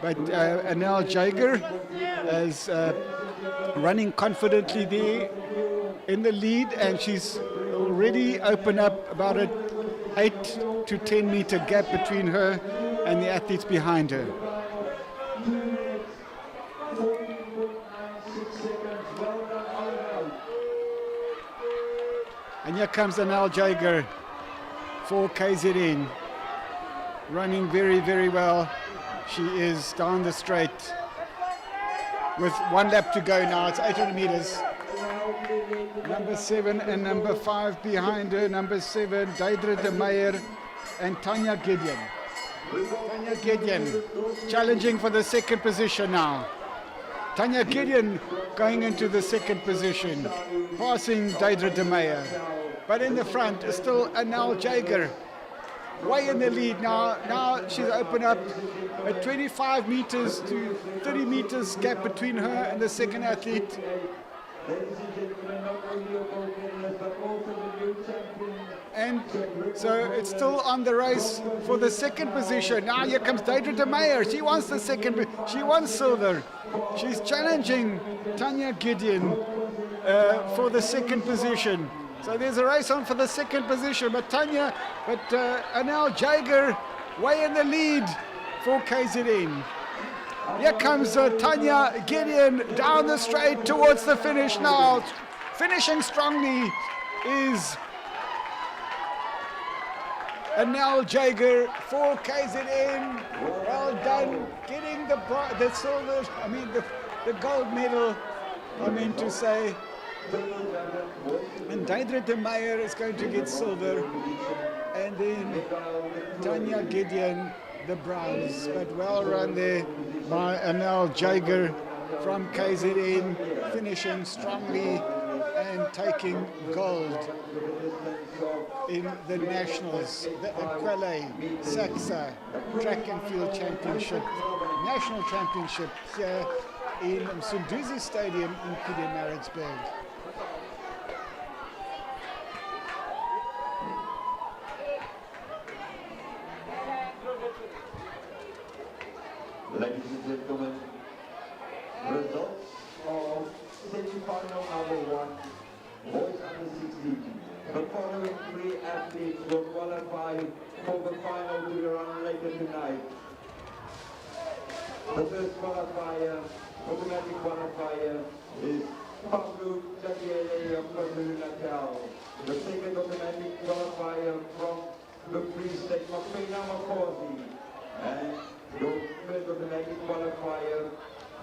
But Anel Jager is running confidently there in the lead, and she's already opened up about an 8 to 10 meter gap between her and the athletes behind her. And here comes Anel Jager for KZN, running very, very well. She is down the straight with 1 lap to go now. It's 800 meters. Number 7 and number 5 behind her. Number 7, Deidre de Meyer and Tanya Gideon. Tanya Gideon challenging for the second position now. Tanya Gideon going into the second position, passing Deidre de Meyer. But in the front is still Anel Jager, way in the lead now. Now she's opened up a 25 meters to 30 meters gap between her and the second athlete. And so it's still on the race for the second position. Now here comes Deidre de Meyer. She wants the second, she wants silver. She's challenging Tanya Gideon for the second position. So there's a race on for the second position, but Anel Jager way in the lead for KZN. Here comes Tanya Gideon down the straight towards the finish now. Finishing strongly is Anel Jager for KZN. Well done, getting the silver, the gold medal, I mean to say. And Deidre de Meyer is going to get silver, and then Tanya Gideon the bronze. But well run there by Anel Jager from KZN, finishing strongly and taking gold in the nationals, the aQuellé SACSSA Track and Field Championship, National Championship here in Msunduzi Stadium in Pietermaritzburg. Ladies and gentlemen, results of semi-final number 1, boys under 16. The following 3 athletes will qualify for the final to be run later tonight. The first qualifier, automatic qualifier, is Pablo aQuellé of Brazil Natal. The second automatic qualifier from the Free State, Mapena Makosi. And the third automatic qualifier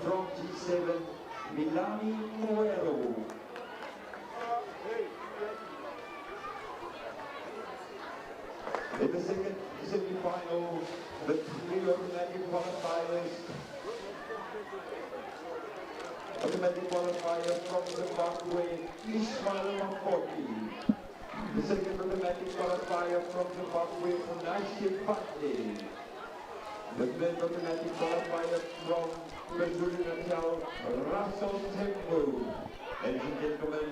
from G7, Milani Moero. In the second semi-final, the 3 automatic qualifiers. Automatic qualifier from Zimbabwe, Ishmael Mafoti. The second automatic automatic qualifier from Zimbabwe, Unaishi Pande. The third automatic qualifier from KwaZulu-Natal, Russell Tembo. Ladies and gentlemen,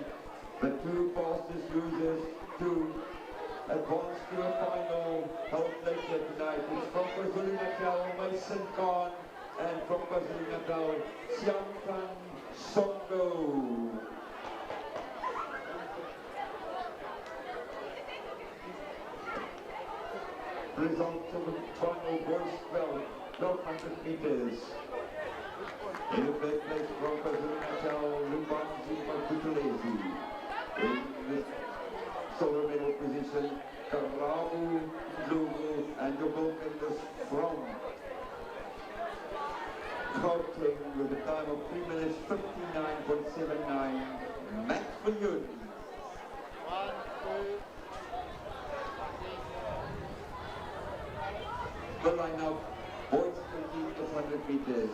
the two fastest losers to advance to a final held later tonight is from KwaZulu-Natal, Mason Khan, and from KwaZulu-Natal, Siamkan Songo. Results of the final boys belt, 1200 meters. In the third place from KwaZulu-Natal, Lubanzi Matukulezi. In the silver medal position, Karabu, Lugu, and the gold medalist from Gauteng with a time of 3 minutes 59.79, Matt Viljoen. 1, 2. The lineup, boys 100 meters.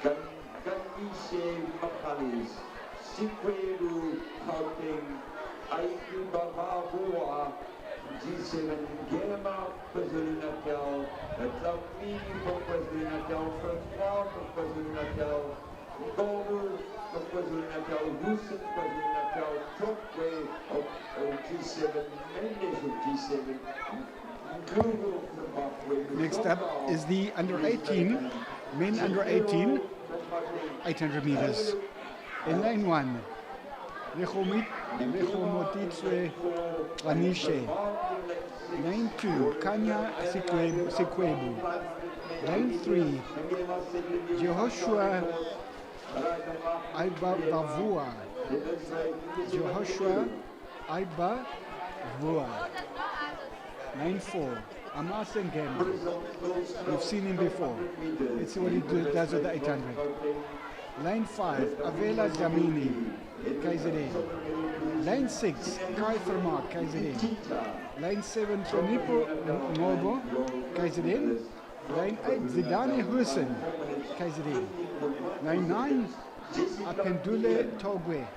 Gangishe Makalis, Sikweru Gauteng, Aiki Bababoa, G7, Gema KwaZulu-Natal, Tlaumini from KwaZulu-Natal, Francois from KwaZulu-Natal, Gomu from KwaZulu-Natal, Houston KwaZulu-Natal, Chokwe of G7, Mendes of G7, Next up is the under 18, men under 18, 800 meters. In lane 1, Lechomotitswe Anishe. Lane 2, Kanya Sikwebu. Lane 3, Jehoshua Aibavua. Jehoshua Aibavua. Lane 4, Amasen Gema. We've seen him before. Let's see what he does with the 800. Lane 5, Avela Jamini, KZN. Lane 6, Kai Vermaak, KZN. Lane 7, Tronipo Ngobo, KZN. Lane 8, Zidane Hussein, KZN. Lane 9, Apendule Togwe,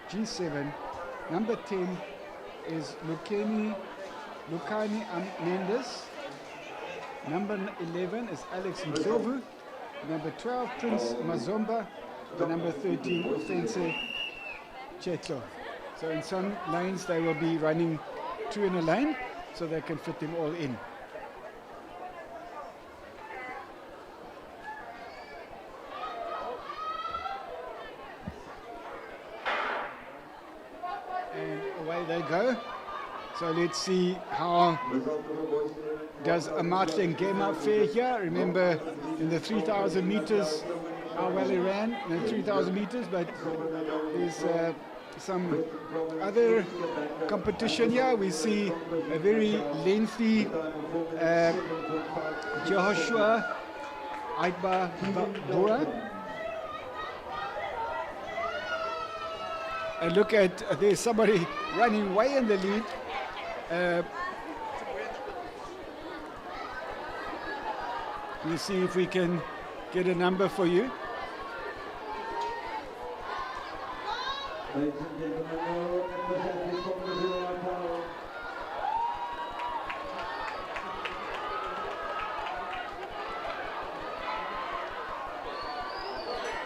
G7. Number 10 is Lukani Mendes. Number 11 is Alex Mzovu. Number 12, Prince Mazomba. The number 13, Fense Cheto. So in some lanes they will be running 2 in a lane so they can fit them all in. And away they go. So let's see how does Amat Ngema fare here. Remember in the 3,000 meters how well he ran in the 3,000 meters, but there's some other competition here. We see a very lengthy Jehoshua Aibavua. And look at, there's somebody running way in the lead. We'll see if we can get a number for you.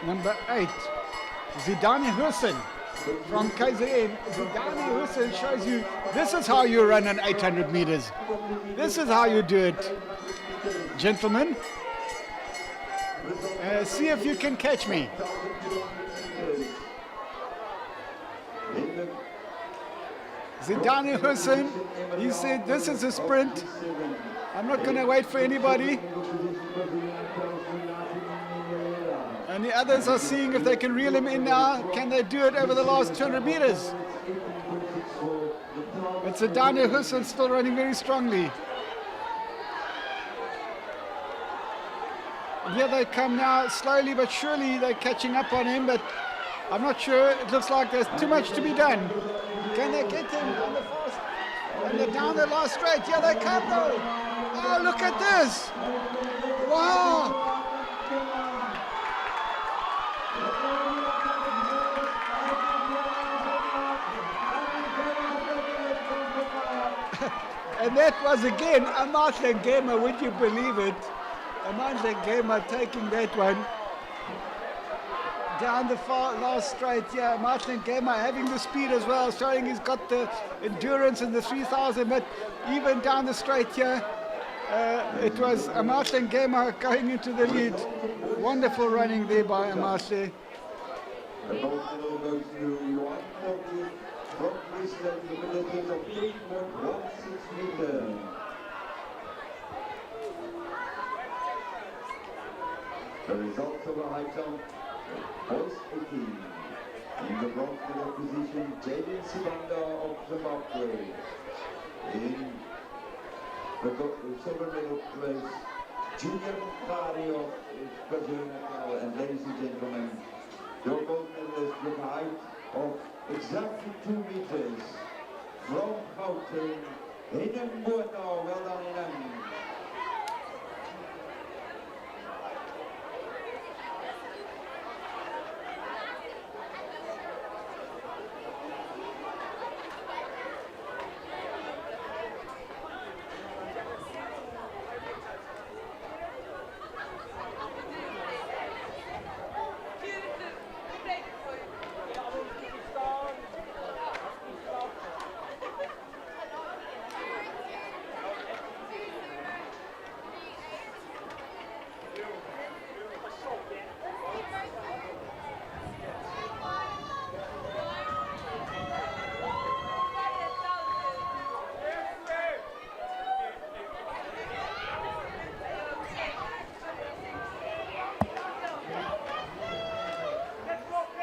Number 8, Zidane Hussein from KZN. Zidane Hussein shows you this is how you run an 800 meters. This is how you do it, gentlemen. See if you can catch me. Zidane Hussein, he said this is a sprint. I'm not going to wait for anybody. And the others are seeing if they can reel him in now. Can they do it over the last 200 meters? But Zidane Hussein still running very strongly. And here they come now, slowly but surely they're catching up on him, but I'm not sure. It looks like there's too much to be done. Can they get him on the fast? And they're down the last straight. Here they come though. Oh, look at this. Wow. And that was again Amartya Ngema, would you believe it? Amartya Ngema taking that one down the far last straight. Yeah, Amartya Ngema having the speed as well, showing he's got the endurance in the 3000, but even down the straight here, it was Amartya Ngema going into the lead. Wonderful running there by Amartya. The gold medal goes to 140 from Brisbane, the medal of 8.16 meters. The results of the high jump, boys 18. In the bronze medal position, Jaden Sibanda of Zimbabwe. In the silver medal place, Junior Mukari of KwaZulu-Natal. And ladies and gentlemen, your gold medalist with a height of exactly 2 meters from Gauteng, Hidden Bota. Well done, Hidden.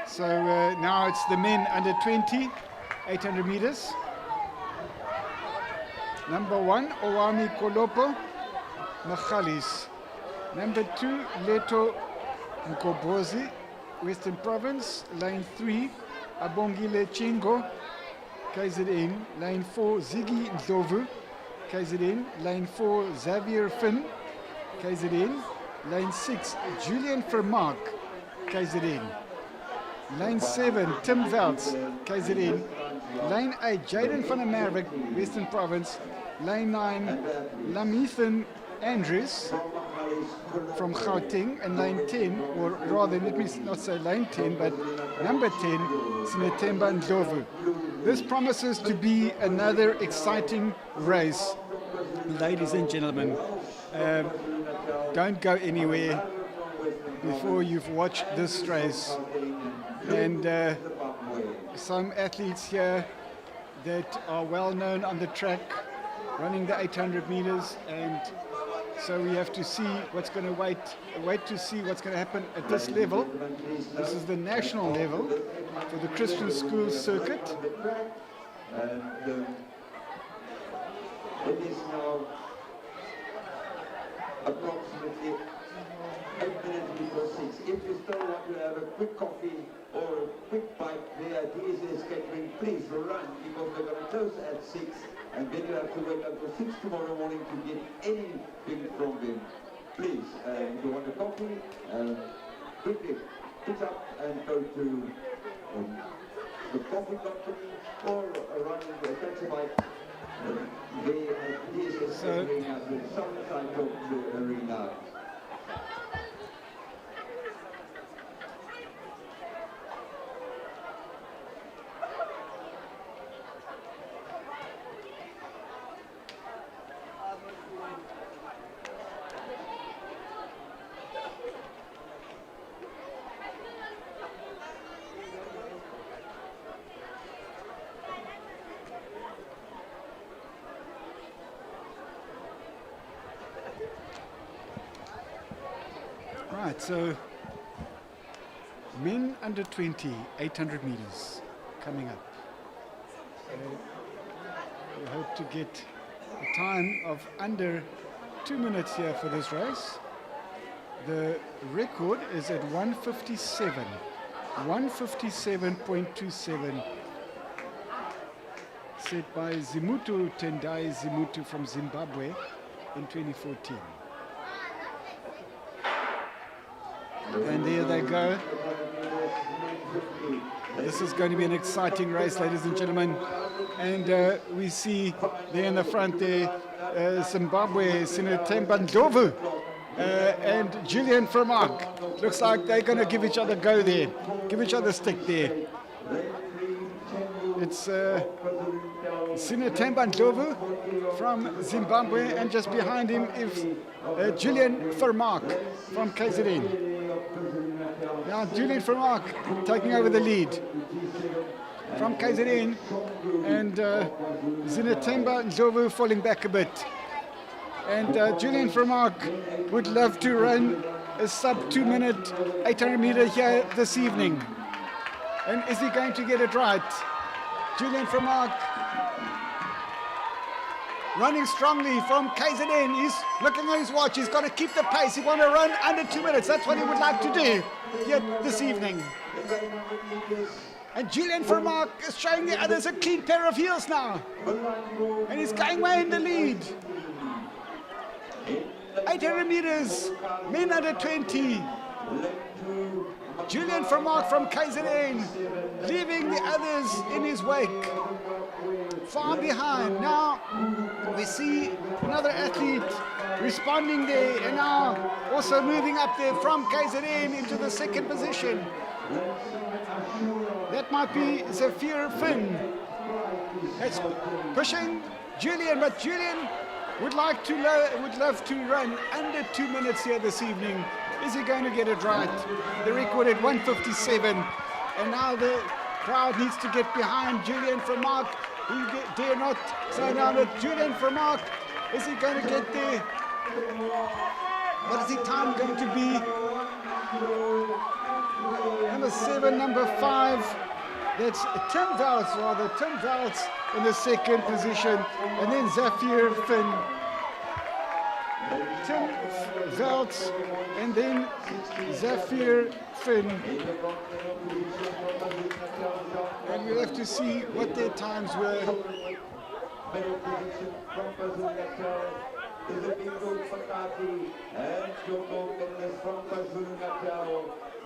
So now it's the men under 20, 800 meters. Number 1, Owami Kolopo Machalis. Number 2, Leto Mkobozi, Western Province. Lane 3, Abongile Chingo, KZN. Lane 4, Ziggy Ndlovu, KZN. Lane 4, Xavier Finn, KZN. Lane 6, Julian Vermaak, KZN. Lane 7, Tim Velds, KZN. Lane 8, Jaden van der Merwijk, Western Province. Lane 9, Lamithan Andrews from Gauteng. And lane 10, or rather, let me not say lane 10, but number 10, Sinetemba Ndlovu. This promises to be another exciting race. Ladies and gentlemen, don't go anywhere before you've watched this race. And some athletes here that are well known on the track, running the 800 meters, and so we have to see what's going to wait to see what's going to happen at this level. This is the national level for the Christian school circuit. It is now approximately 8 minutes before 6. If you still want to have a quick coffee or a quick bite there, DSS catering, please run, because they're going to close at 6, and then you have to wait until 6 tomorrow morning to get anything from them. Please, if you want a coffee, quickly pick up and go to the coffee company or run the taxi bike. The DSS catering has been some time to the arena. Right, so men under 20, 800 meters coming up. We hope to get a time of under 2 minutes here for this race. The record is at 1:57, 1:57.27, set by Zimutu Tendai Zimutu from Zimbabwe in 2014. And there they go. This is going to be an exciting race, ladies and gentlemen. And we see there in the front there, Zimbabwe, Sinetemba Ndlovu and Julian Vermaak. Looks like they're going to give each other go there, give each other stick there. It's Sinetemba Ndlovu from Zimbabwe, and just behind him is Julian Vermaak from KZN. Now Julian Vermaak taking over the lead from KZN, and Sinetemba Ndlovu falling back a bit. And Julian Vermaak would love to run a sub 2 minute 800 meter here this evening. And is he going to get it right? Julian Vermaak running strongly from KZN. He's looking at his watch. He's got to keep the pace. He wants to run under 2 minutes. That's what he would like to do here this evening. And Julian Vermaak is showing the others a clean pair of heels now. And he's going way in the lead. 800 meters, men under 20. Julian Vermaak from KZN, leaving the others in his wake. Far behind. Now we see another athlete responding there, and now also moving up there from KZN into the second position. That might be Zafir Finn. That's pushing Julian, but Julian would love to run under 2 minutes here this evening. Is he going to get it right? The record at 1:57, and now the crowd needs to get behind Julian Vermaak. He dare not say now that Julian Vermaak, is he going to get there? What is his time going to be? Number 7, number 5. That's Tim Velds, rather. Tim Velds in the second position, and then Zafir Finn. Tim Velds, and then Zafir Finn. And we'll have to see what their times were.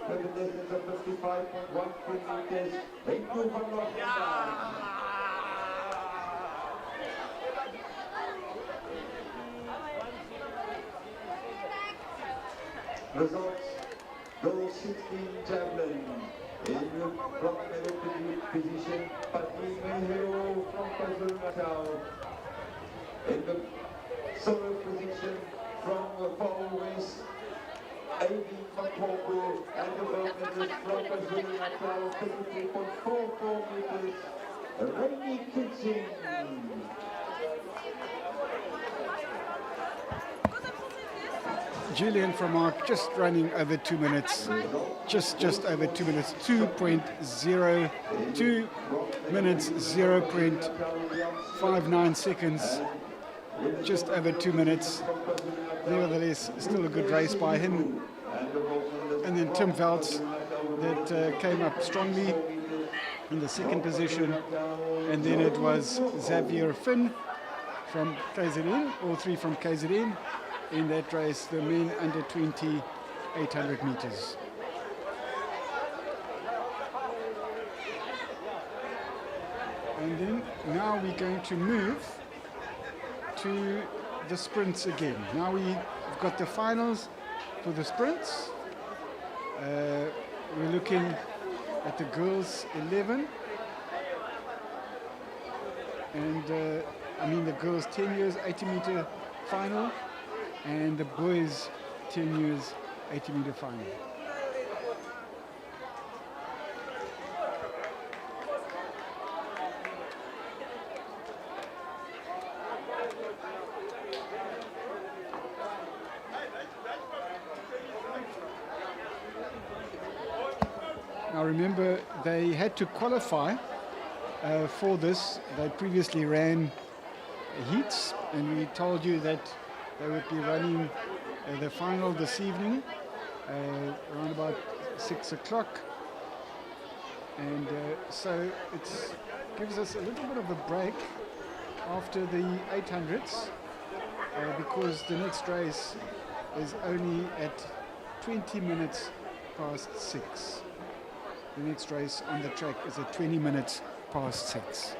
With a distance of 55.13 meters, results, goal 16 javelin in the front middle position, Patni Mehiro from KwaZulu-Natal. In the solo position from far west, AB Mapopo and the Burmese from KwaZulu-Natal, 33.44 meters, Rainy Kitchen. Julian Vermaak just running over 2 minutes, just over 2 minutes, 2.0, 2 minutes, 0.59 seconds, just over 2 minutes. Nevertheless, still a good race by him. And then Tim Velds that came up strongly in the second position. And then it was Xavier Finn from KZN, all three from KZN. In that race, the men under 20, 800 meters. And then now we're going to move to the sprints again. Now we've got the finals for the sprints. We're looking at the girls 11. And the girls 10 years 80 meter final. And the boys 10 years 80 meter final. Now remember, they had to qualify for this. They previously ran heats, and we told you that they would be running the final this evening around about 6 o'clock. And so it gives us a little bit of a break after the 800s because the next race is only at 20 minutes past 6. The next race on the track is at 20 minutes past 6.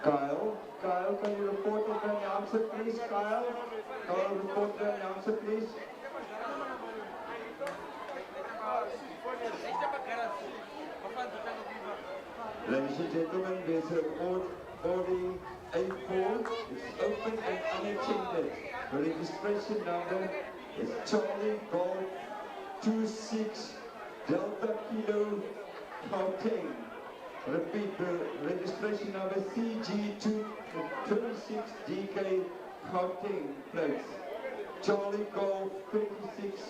Kyle, can you report to the announcer, please, Kyle? Kyle, report to the announcer, please. Ladies and gentlemen, there's a boarding A4. It's open and unattended. The registration number is Charlie Golf 26 Delta Kilo Gauteng. Repeat, the registration number CG26DK Gauteng plates. Charlie Golf 26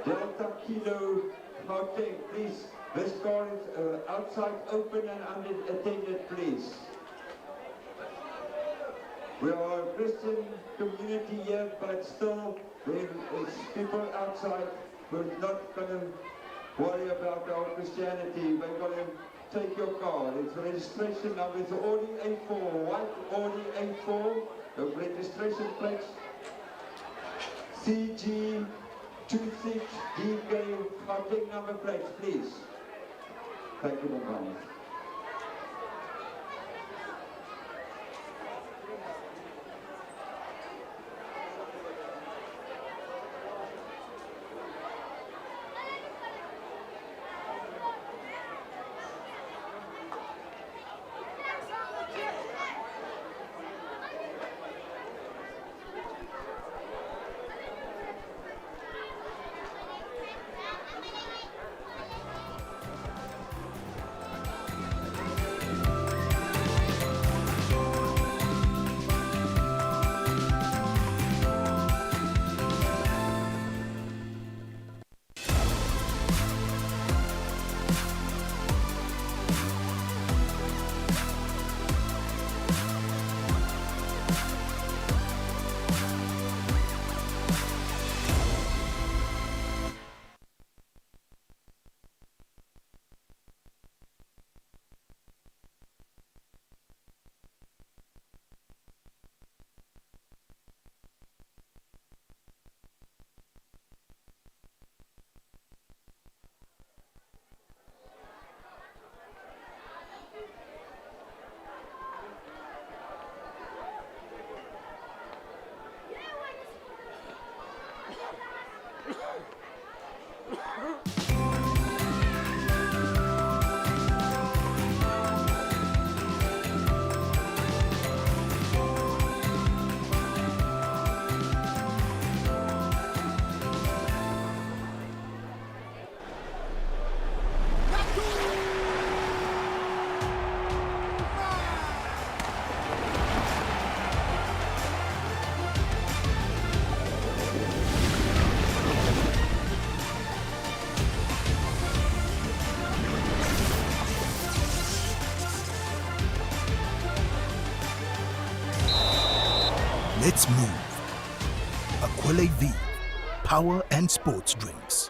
Delta Kilo Gauteng. Please, this car is outside open and unattended, please. We are a Christian community here, but still there is people outside who are not going to worry about our Christianity. We're going to take your car. Its registration number is Audi A4, white Audi A4, the registration plates CG26DK, Gauteng number plates, please. Thank you, Mama. Let's move. aQuellé V, power and sports drinks.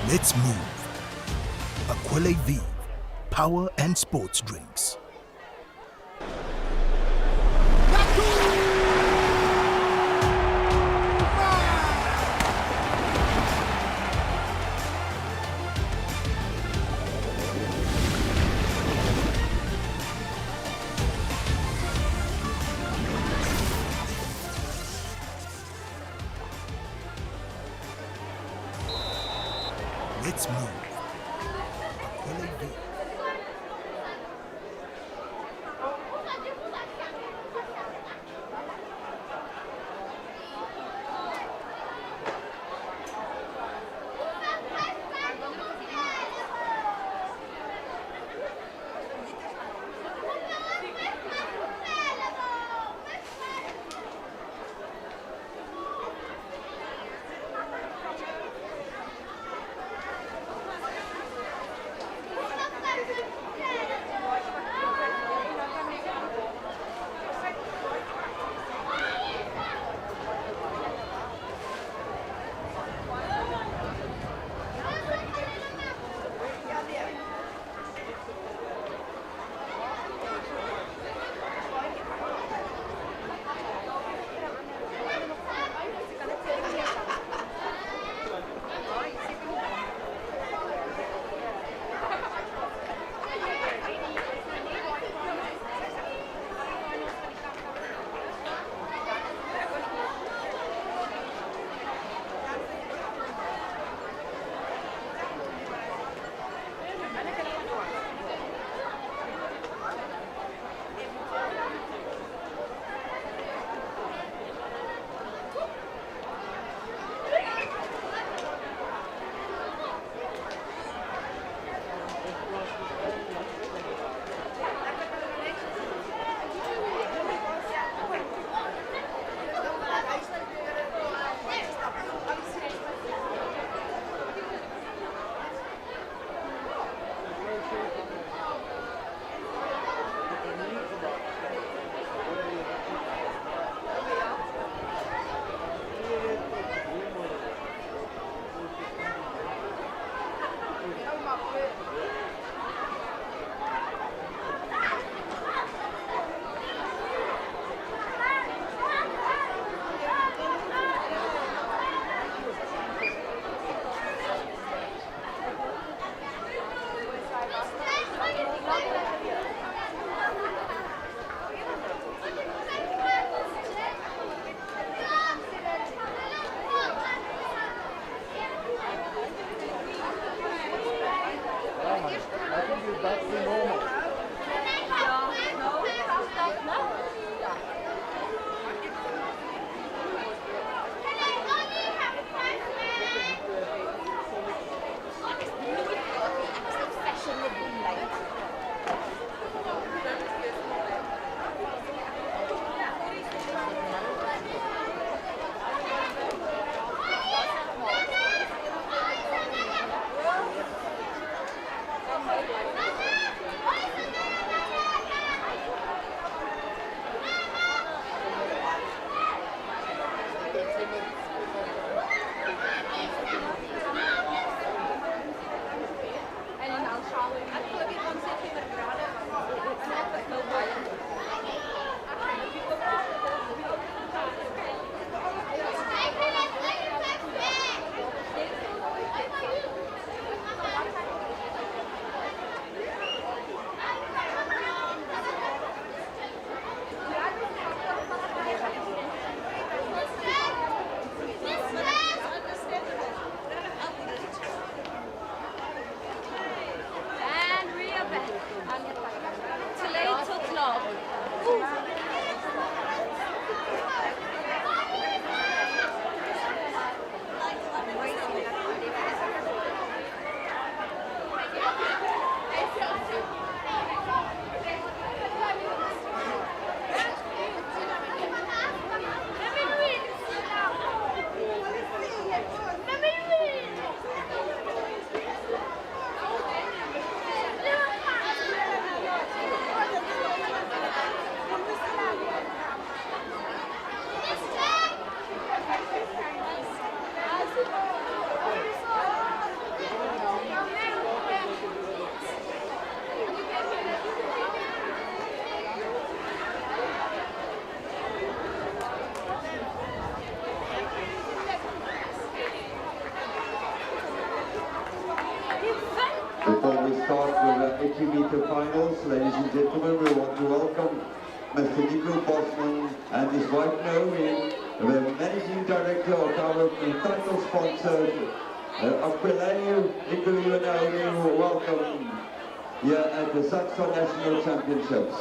Let's move. aQuellé V, power and sports drinks. Let's move. aQuellé V. 80-meter finals. Ladies and gentlemen, we want to welcome Mr. Nico Bosman and his wife Naomi, the Managing Director of our title sponsor, aQuellé. Nico and Naomi, welcome here at the SACSSA National Championships.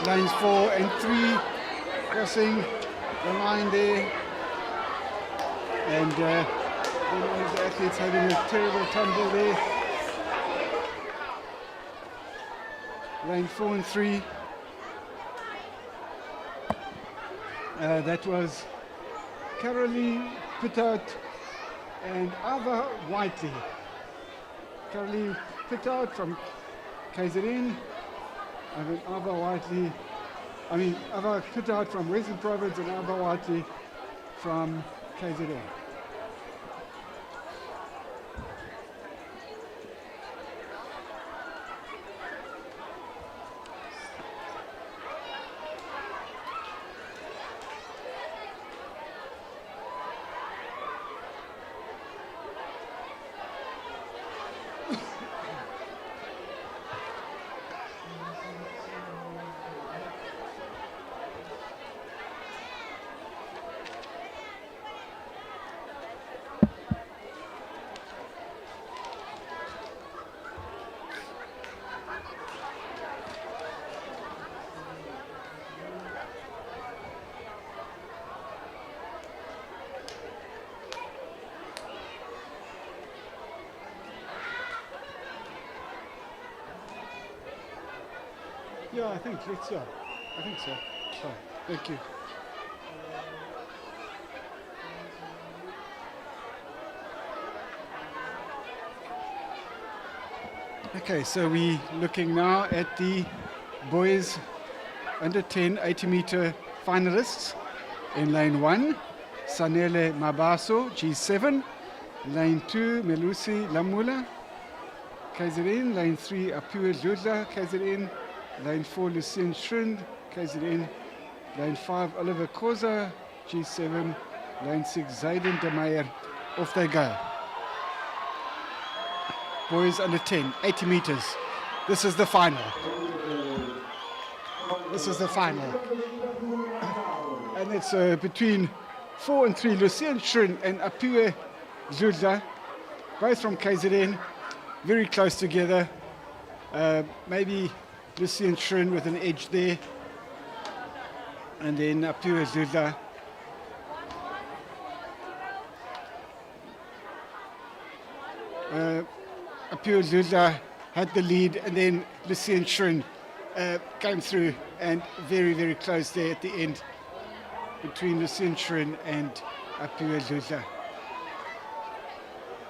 Lines 4 and 3 crossing the line there, and the athletes having a terrible tumble there. Line 4 and 3. That was Caroline Pittard and Ava Whiteley. Caroline Pittard from KZN. And Ava Whiteley, Ava Pittard from Western Province and Ava Whiteley from KZN. Yeah, I think so. Fine. Thank you. Okay, so we're looking now at the boys under 10 80-meter finalists. In lane 1, Sanele Mabaso, G7. Lane 2, Melusi Lamula, KZN. Lane 3, Apua Ludla, KZN. Lane 4, Lucien Schrind, KZN. Lane 5, Oliver Koza, G7. Lane 6, Zayden de Meyer. Off they go. Boys under 10, 80 meters. This is the final. 80 and it's between 4 and 3, Lucien Schrin and aQuellé Zudla, both from KZN, very close together. Maybe Lucien Schrin with an edge there, and then aQuellé Zudla. aQuellé Zudla had the lead, and then Lucien Schrin came through, and very, very close there at the end between Lucien Schrin and aQuellé Zudla.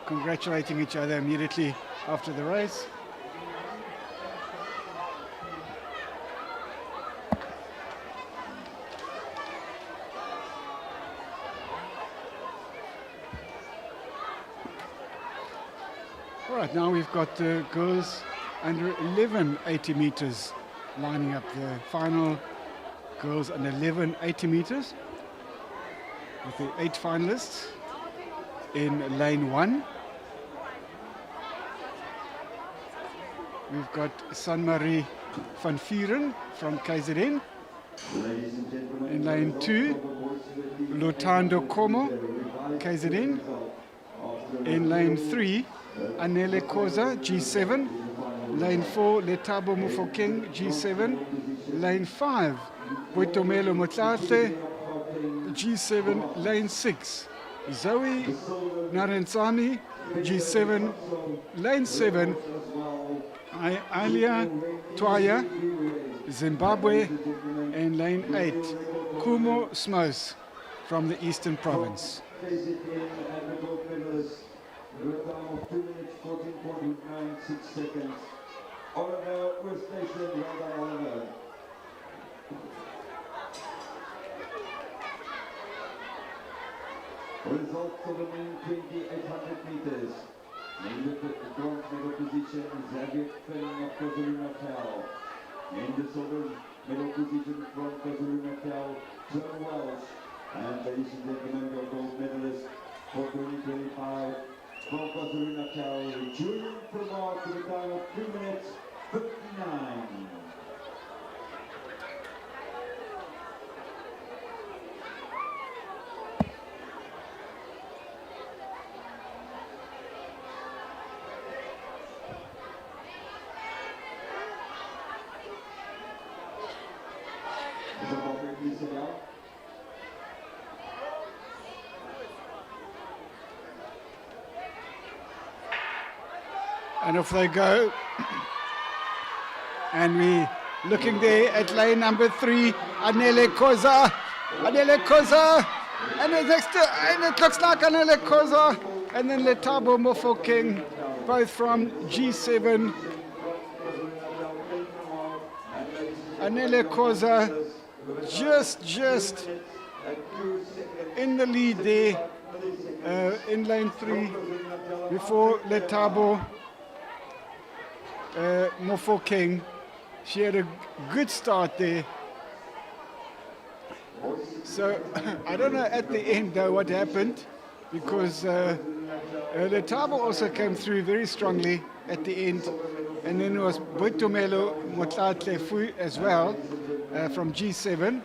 Congratulating each other immediately after the race. All right, now we've got the girls under 11 80 meters lining up the final. Girls under 11 80 meters with the 8 finalists in lane 1. We've got Sanmarie van Vieren from KZN. In lane 2, Lutando Como, KZN. In lane 3, Anele Koza, G7. Lane 4, Letabo Mufokeng, G7. Lane 5, Boitomelo Motlate, G7. Lane 6, Zoe Narenzani, G7. Lane 7, Alia Twaya, Zimbabwe. And lane 8, Kumo Smos from the Eastern Province. With time of 2 minutes, 14.96 seconds. Oliver, West Station, well done, Oliver. Results of the main 2800 meters. Named the bronze medal position, Xavier Fenning of KwaZulu-Natal. Named the silver medal position from KwaZulu-Natal, John Welsh. And ladies and gentlemen, your gold medalist for 2025. From KwaZulu-Natal, Julian Vermaak with a time of 3 minutes 59. Is the ball please sit down? And off they go. And we looking there at lane number 3, Anele Koza. Anele Koza. And it looks like Anele Koza. And then Letabo Mofokeng, both from G7. Anele Koza just in the lead there in lane 3 before Letabo Mofokeng. She had a good start there. So I don't know at the end though what happened, because Letabo also came through very strongly at the end, and then there was Boitomelo Motlatlefu as well from G7,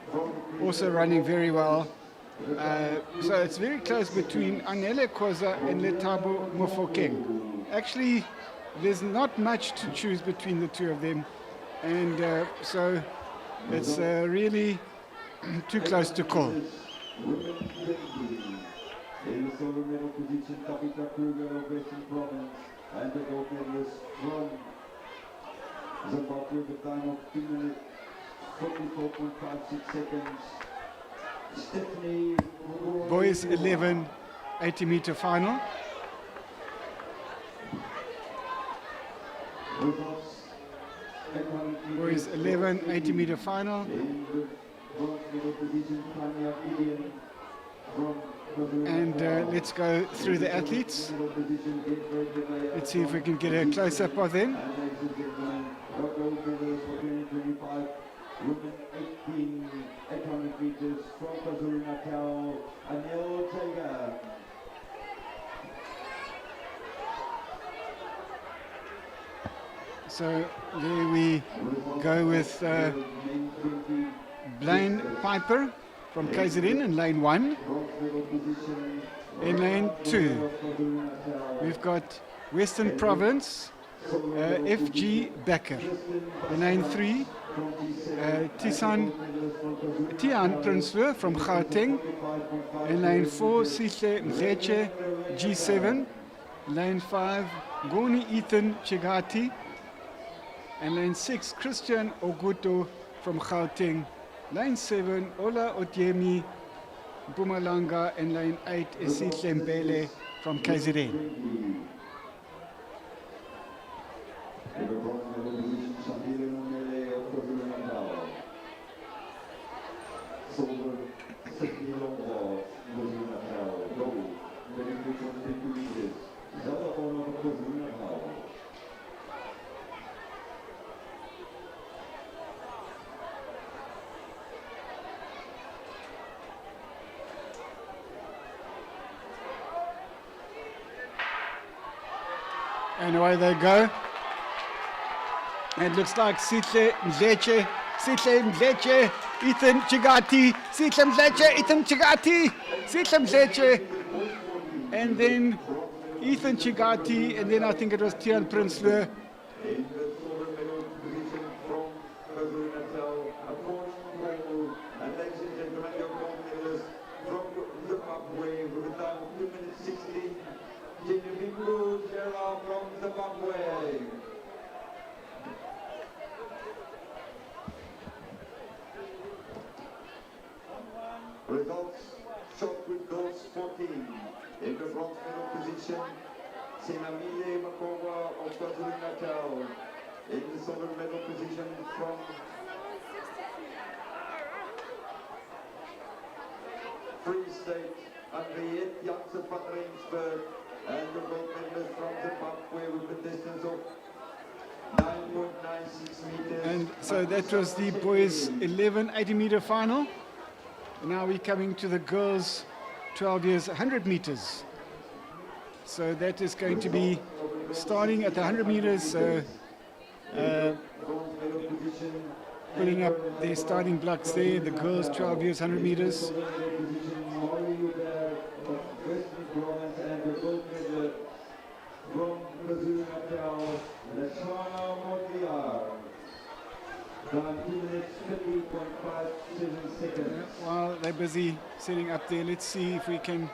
also running very well. So it's very close between Anele Koza and Letabo Mofokeng. Actually, there's not much to choose between the two of them, and so it's really too close to call. In the silver medal position, Tabitha Kruger of Western Province, and the gold medalist from Zimbabwe with a time of 2 minutes 44.56 seconds. Stephanie Boys 11 80 meter final. Boys 11 80 meter final. And let's go through the athletes. Let's see if we can get a close-up of them. Women 18, 800 meters from KwaZulu-Natal, Anil Tega. So there we go with Blaine Piper from KZN in lane 1. In lane 2, we've got Western Province, FG Becker. In lane 3, Tian Prinsloo from Gauteng. In lane 4, Sihle Mdleche, G7. Lane 5, Goni Ethan Chigati. And lane 6, Christian Oguto from Gauteng. Lane 7, Ola Otiemi, Mpumalanga. And lane 8 is Sihle Mbele from KZN. And away they go. It looks like Sihle Mdleche, Ethan Chigati, Sihle Mdleche, Ethan Chigati, Sihle Mdleche, and then Ethan Chigati, and then I think it was Tian Prinsloo. Results shot with goals 14. In the bronze medal position, Senamile Makova of KwaZulu-Natal. In the silver medal position from Free State, Andriette Janssen van Rensburg. And the gold medalist from Zimbabwe with a distance of 9.96 meters. And so that was the boys' 11 80-meter final. Now we're coming to the girls' 12 years 100 meters. So that is going to be starting at the 100 meters, putting up their starting blocks there, the girls' 12 years 100 meters. While they're busy setting up there, let's see if we can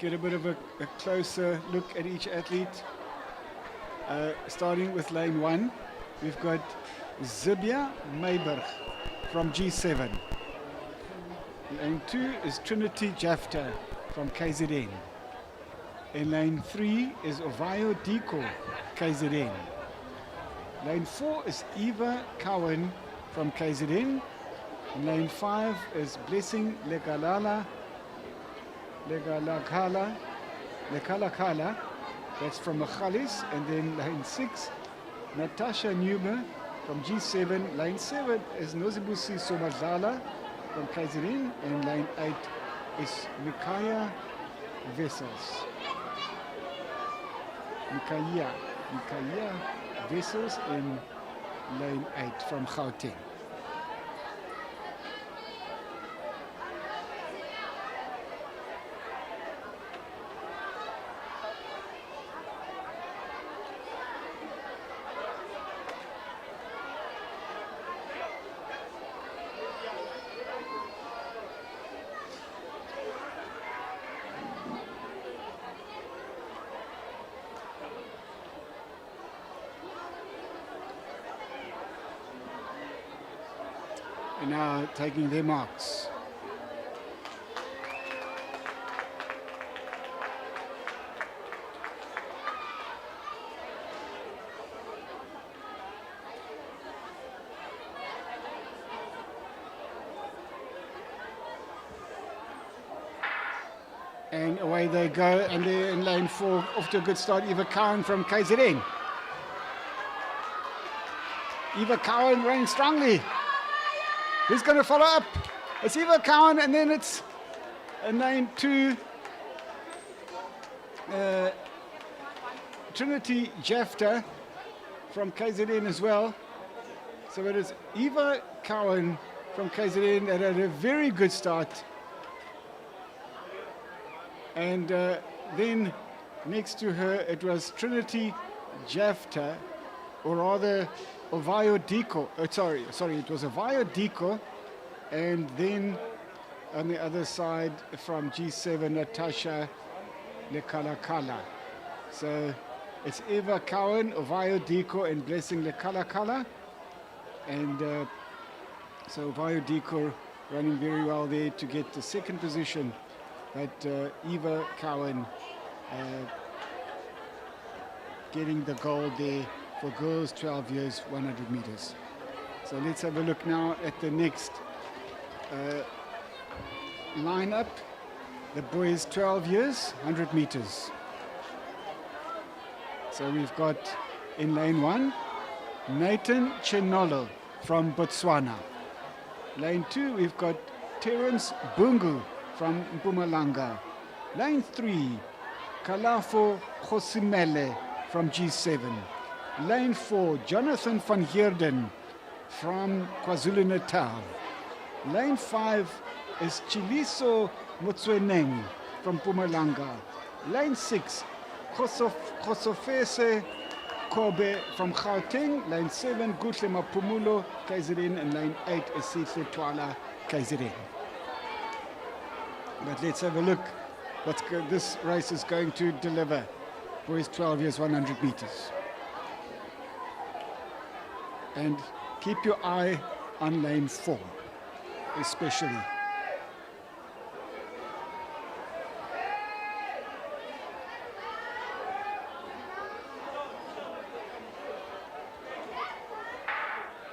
get a bit of a closer look at each athlete. Starting with lane 1, we've got Zibia Meiberg from G7. Lane 2 is Trinity Jafta from KZN. In lane 3 is Ovayo Diko, KZN. Lane 4 is Eva Cowan from KZN. In lane 5 is Blessing Lekalakala, that's from Machalis. And then lane 6, Natasha Newman from G7. Lane 7 is Nozibusi Somadlala from KZN. And lane 8 is Mikaya Vessels. Mikaya Vessels in lane 8 from Gauteng. Now taking their marks. And away they go, and they're in lane 4, off to a good start. Eva Cowan from KZN. Eva Cowan running strongly. Who's going to follow up? It's Eva Cowan, and then it's lane 2, Trinity Jafta from KZN as well. So it is Eva Cowan from KZN that had a very good start. And then next to her, it was Trinity Jafta, or rather Ovayo Diko. Sorry, it was Ovayo Diko. And then on the other side from G7, Natasha Lekalakala. So it's Eva Cowan, Ovayo Diko, and Blessing Lekalakala. And so Ovayo Diko running very well there to get the second position. But Eva Cowan getting the gold there for girls 12 years, 100 meters. So let's have a look now at the next lineup. The boys 12 years, 100 meters. So we've got in lane 1, Nathan Chenolo from Botswana. Lane 2, we've got Terence Bungu from Mpumalanga. Lane 3, Kalafo Khosimele from G7. Lane 4, Jonathan van Heerden from KwaZulu-Natal. Lane 5 is Chiliso Motsweneng from Mpumalanga. Lane 6, Khosofese Kobe from Gauteng. Lane 7, Gutle Mapumulo, KZN. And lane 8 is Sihle Twala, KZN. But let's have a look what this race is going to deliver. Boys 12 years, 100 meters. And keep your eye on lane 4, especially.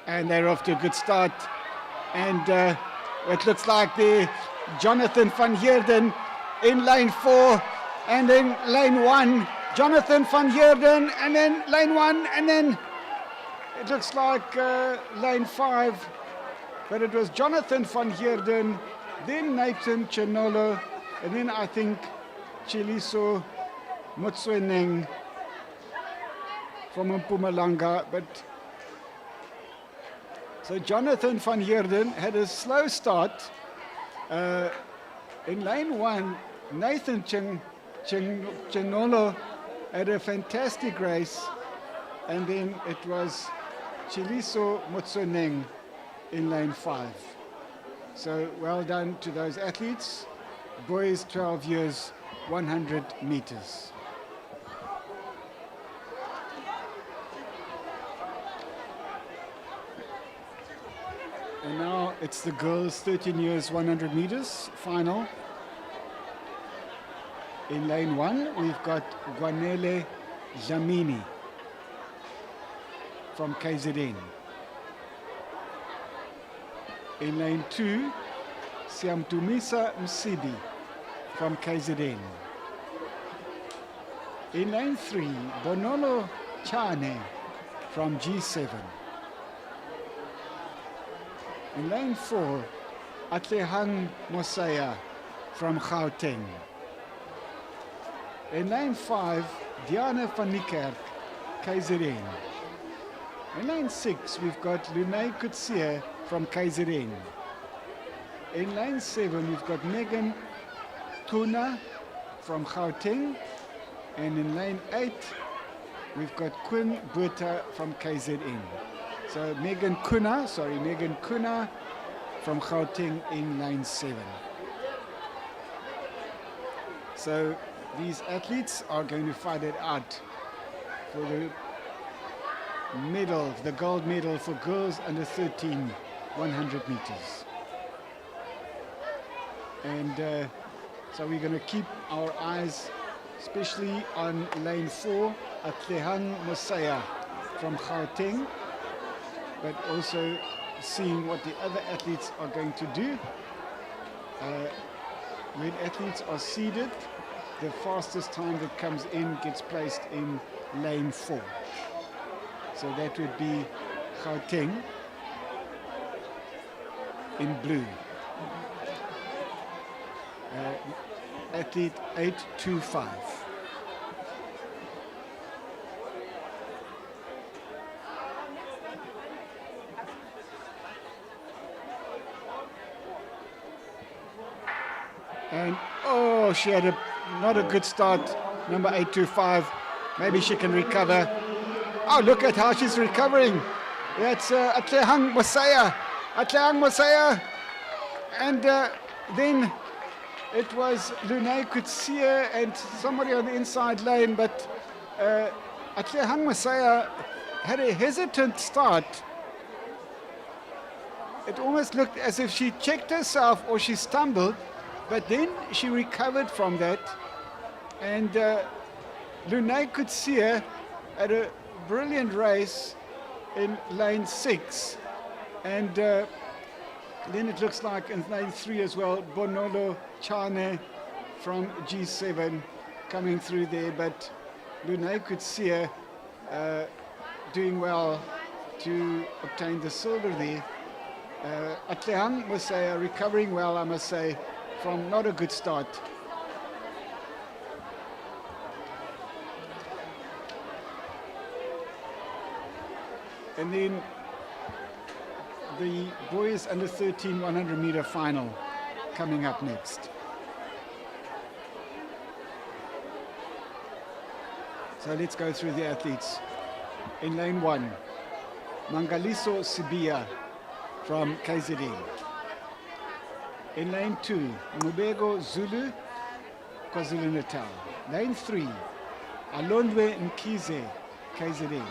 And they're off to a good start. And it looks like the Jonathan van Heerden in lane 4, and then lane 1, Jonathan van Heerden, and then lane 1, and then it looks like lane 5, but it was Jonathan van Heerden, then Nathan Chenolo, and then I think Chiliso Motsweneng from Mpumalanga. But so Jonathan van Heerden had a slow start. In lane 1, Nathan Chenolo had a fantastic race, and then it was Chiliso Motsweneng in lane 5. So well done to those athletes. Boys 12 years, 100 meters. And now it's the girls 13 years, 100 meters final. In lane 1, we've got Gwanele Dlamini from KZN. In lane 2, Siamtumisa Msibi from KZN. In lane 3, Bonolo Chane from G7. In lane 4, Atlehang Mosaya from Gauteng. In lane 5, Diana van Niekerk, KZN. In lane 6, we've got Lunay Kutsia from KZN. In lane 7, we've got Megan Tuna from Gauteng. And in lane 8, we've got Quinn Buerta from KZN. So Megan Kuna from Gauteng in lane 7. So these athletes are going to fight it out for the medal, the gold medal for girls under 13, 100 meters. And so we're going to keep our eyes especially on lane 4, Atlehang Mosaya from Gauteng, but also seeing what the other athletes are going to do. When athletes are seeded, the fastest time that comes in gets placed in lane 4. So that would be Gauteng in blue. Athlete 825. And oh, she had not a good start, number 825. Maybe she can recover. Oh, look at how she's recovering. That's aQuellé Mosiah. aQuellé Mosiah. And then it was Lunay Kutsia and somebody on the inside lane, but aQuellé Mosiah had a hesitant start. It almost looked as if she checked herself or she stumbled, but then she recovered from that. And Lunay Kutsia had a brilliant race in lane 6. And then it looks like in lane 3 as well, Bonolo Chane from G7 coming through there. But Lunay Kutsia doing well to obtain the silver there. aQuellé Mosiah recovering well, I must say, from not a good start. And then the boys under 13 100 meter final coming up next. So let's go through the athletes. In lane 1, Mangaliso Sibia from KZN. In lane 2, Mubego Zulu, KwaZulu-Natal. Lane 3, Alondwe Nkize, KZN.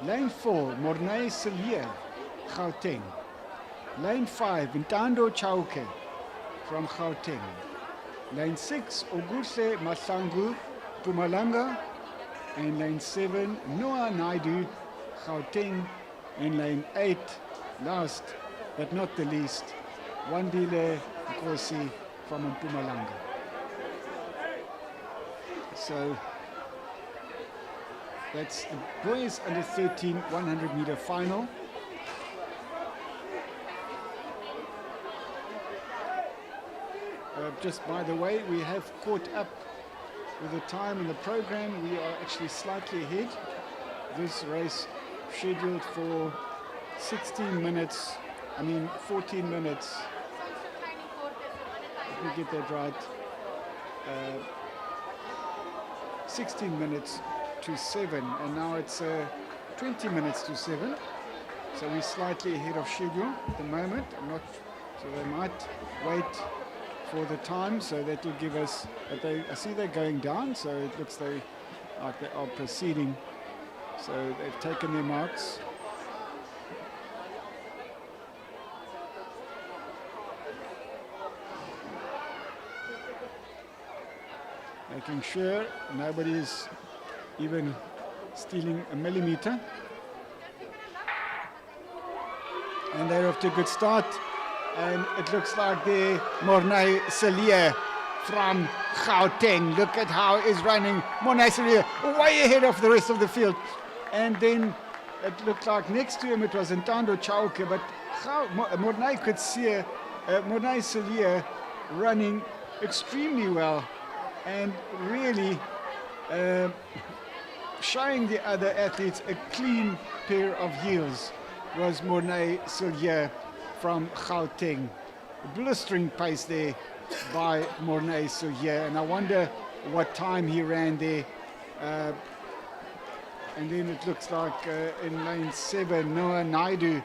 Lane 4, Mornay Silje, Gauteng. Lane 5, Ntando Chauke from Gauteng. Lane 6, Oguse Masangu, Mpumalanga. And lane 7, Noah Naidu, Gauteng. And lane 8, last but not the least, Wandile Nkosi from Mpumalanga. So that's the boys under 13 100 meter final. Just by the way, we have caught up with the time in the program. We are actually slightly ahead. This race scheduled for 14 minutes. Let me get that right. 16 minutes to 7, and now it's 20 minutes to 7. So we're slightly ahead of schedule at the moment. So they might wait for the time, so that will give us. I see they're going down, so it looks like they are proceeding. So they've taken their marks. Making sure nobody's even stealing a millimeter. And they're off to a good start. And it looks like the Mornay Silje from Gauteng. Look at how he's running. Mornay Silje way ahead of the rest of the field. And then it looked like next to him it was Ntando Chauke, but Mornay Silje running extremely well and really showing the other athletes a clean pair of heels was Mornay Silje from Gauteng. Blistering pace there by Mornay Silje, and I wonder what time he ran there. And then it looks like in lane 7, Noah Naidu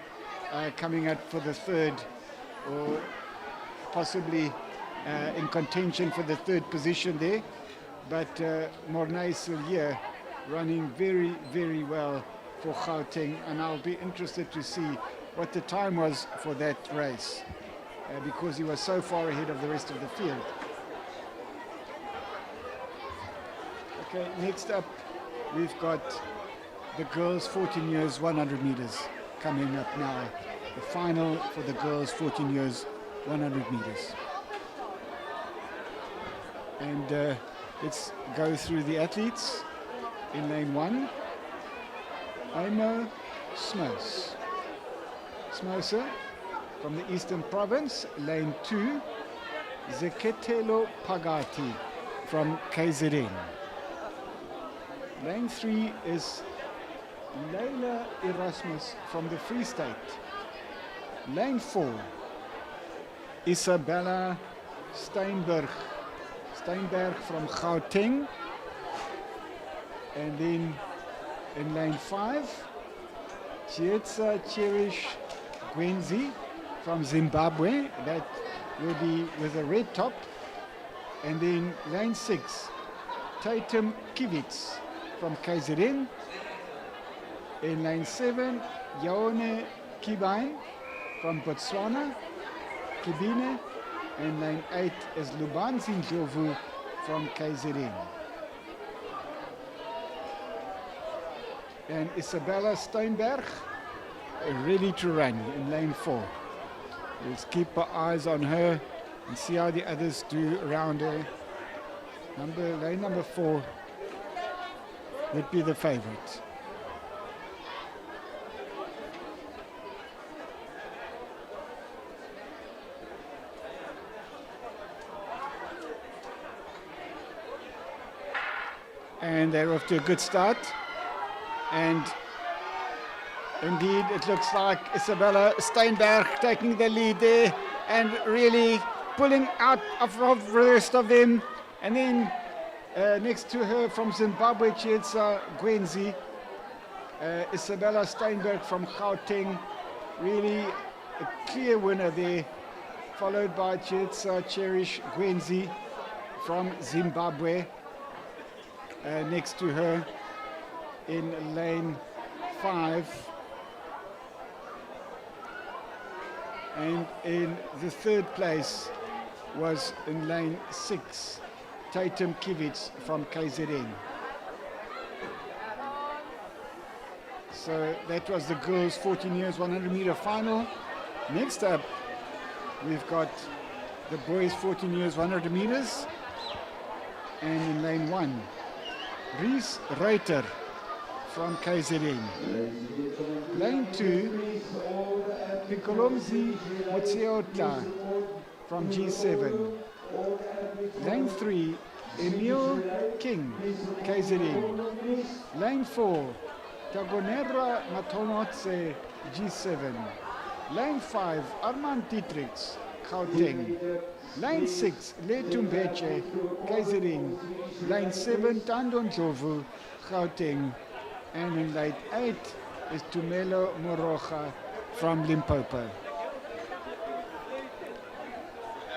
coming up for the third, or possibly in contention for the third position there. But Mornay Silje running very, very well for Gauteng, and I'll be interested to see what the time was for that race because he was so far ahead of the rest of the field. Okay, next up we've got the girls 14 years 100 meters coming up now. The final for the girls 14 years 100 meters. And let's go through the athletes. In lane 1, Aimo Smosa from the Eastern Province. Lane 2, Zeketelo Pagati from KZN. Lane 3 is Leila Erasmus from the Free State. Lane 4, Isabella Steinberg from Gauteng. And then in lane 5, Chietsa Cherish Gwenzi from Zimbabwe. That will be with a red top. And then lane 6, Tatum Kivitz from KZN. In lane 7, Yaone Kibine from Botswana, Kibine. And lane 8 is Lubanzi Ndlovu from KZN. And Isabella Steinberg ready to run in lane 4. Let's keep our eyes on her and see how the others do around her. Lane number 4 would be the favorite. And they're off to a good start. And indeed, it looks like Isabella Steinberg taking the lead there and really pulling out of the rest of them. And then next to her from Zimbabwe, Chietsa Gwenzi, Isabella Steinberg from Gauteng, really a clear winner there, followed by Chietsa Cherish Gwenzi from Zimbabwe. Next to her in lane 5. And in the 3rd place was in lane 6, Tatum Kivitz from KZN. So that was the girls' 14 years 100 meter final. Next up, we've got the boys' 14 years 100 meters. And in lane 1, Ries Reuter from KZN. Lane 2, Pikolomzi Motseota from G7. Lane 3, Emil King, KZN. Lane 4, Tagonera Matonotse, G7. Lane 5, Armand Dietrichs, Gauteng. Lane 6, Letumbeche, KZN. Lane 7, Tando Ndlovu, Gauteng. And in lane 8 is Tumelo Moroja from Limpopo.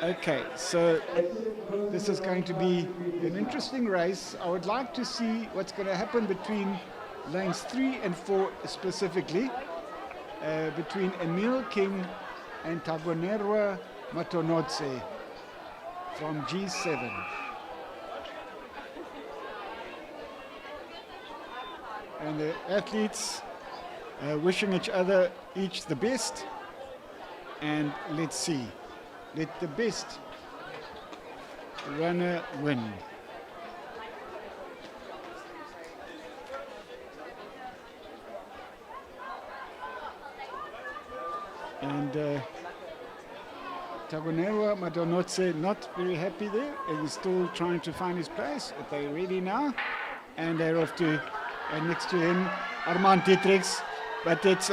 Okay, so this is going to be an interesting race. I would like to see what's going to happen between lanes 3 and 4 specifically, between Emil King and Tagonerwa Matonotse from G7. And the athletes wishing each other each the best. And let's see. Let the best runner win. And Tagonerwa Madonotse not very happy there. He's still trying to find his place. They're ready now. And they're off to, next to him, Armand Dietrichs. But it's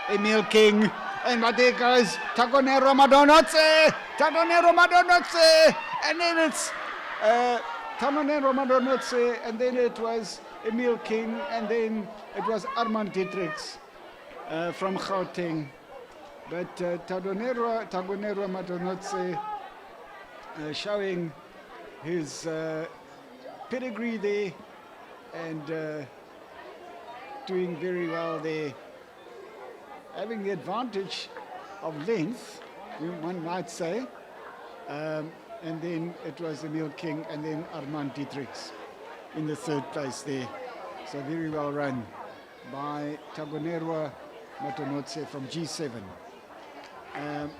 Emil King. And but there goes Tagonero Madonotse! Tagonero Madonotse! And then it's Tagonero Madonotse, and then it was Emil King, and then it was Armand Dietrichs from Gauteng. But Tagonero Madonotse showing his pedigree there and doing very well there. Having the advantage of length, one might say, and then it was Emil King and then Armand Dietrichs in the 3rd place there. So very well run by Tagonerwa Matonotse from G7. And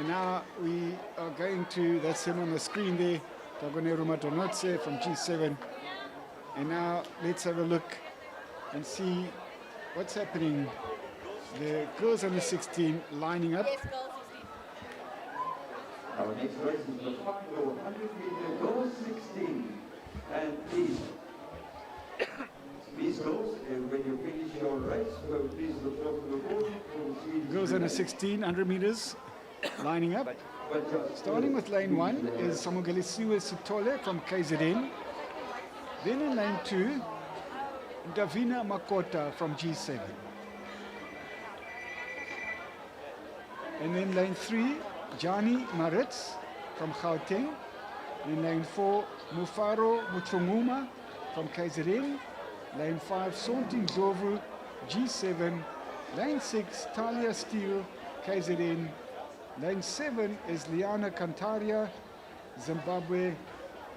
now we are going to, that's him on the screen there, Tagonerwa Matonotse from G7. And now let's have a look and see what's happening. The girls under 16 lining up. Yes, girls 16. Our next race is the final 100 meter girls 16. And please girls, when you finish your race, please look up to the board for the Swedish. Girls under 16, 100 meters, lining up. Starting with lane 1 is Samugelisiwe Sitole from KZN. Then in lane 2, Davina Makota from G7. And then lane 3, Jani Maritz from Gauteng. In lane 4, Mufaro Mutsunguma from KZN. Lane 5, Sonting Zovu, G7. Lane 6, Talia Steele, KZN. Lane 7 is Liana Kantaria, Zimbabwe.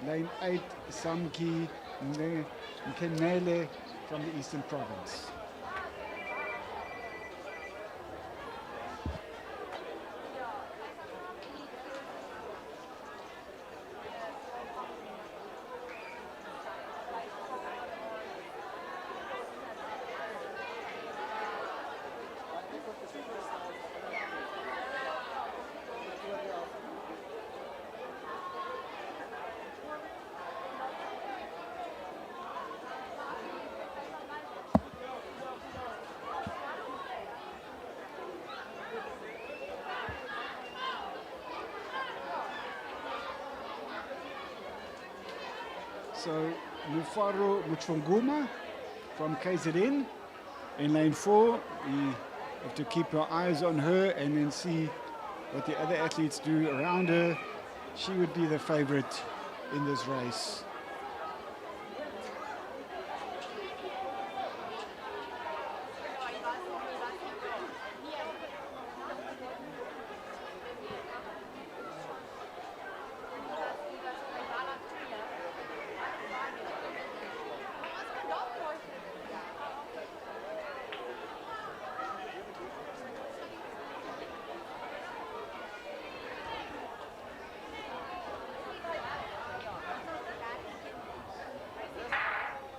Lane 8, Samki Nkenele from the Eastern Province. So Mufaro Muchunguma from KZN. In lane 4, you have to keep your eyes on her and then see what the other athletes do around her. She would be the favorite in this race.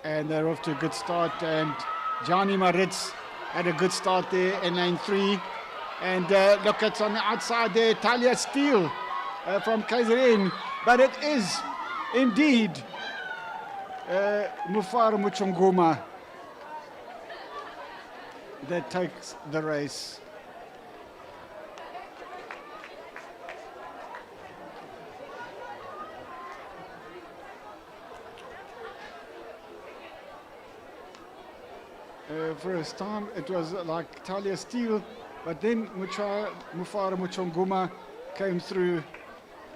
And they're off to a good start, and Jani Maritz had a good start there in lane 3. And look, it's on the outside there, Talia Steele from KZN. But it is indeed Mufaro Muchunguma that takes the race. First time it was like Talia Steele, but then Mufaro Muchunguma came through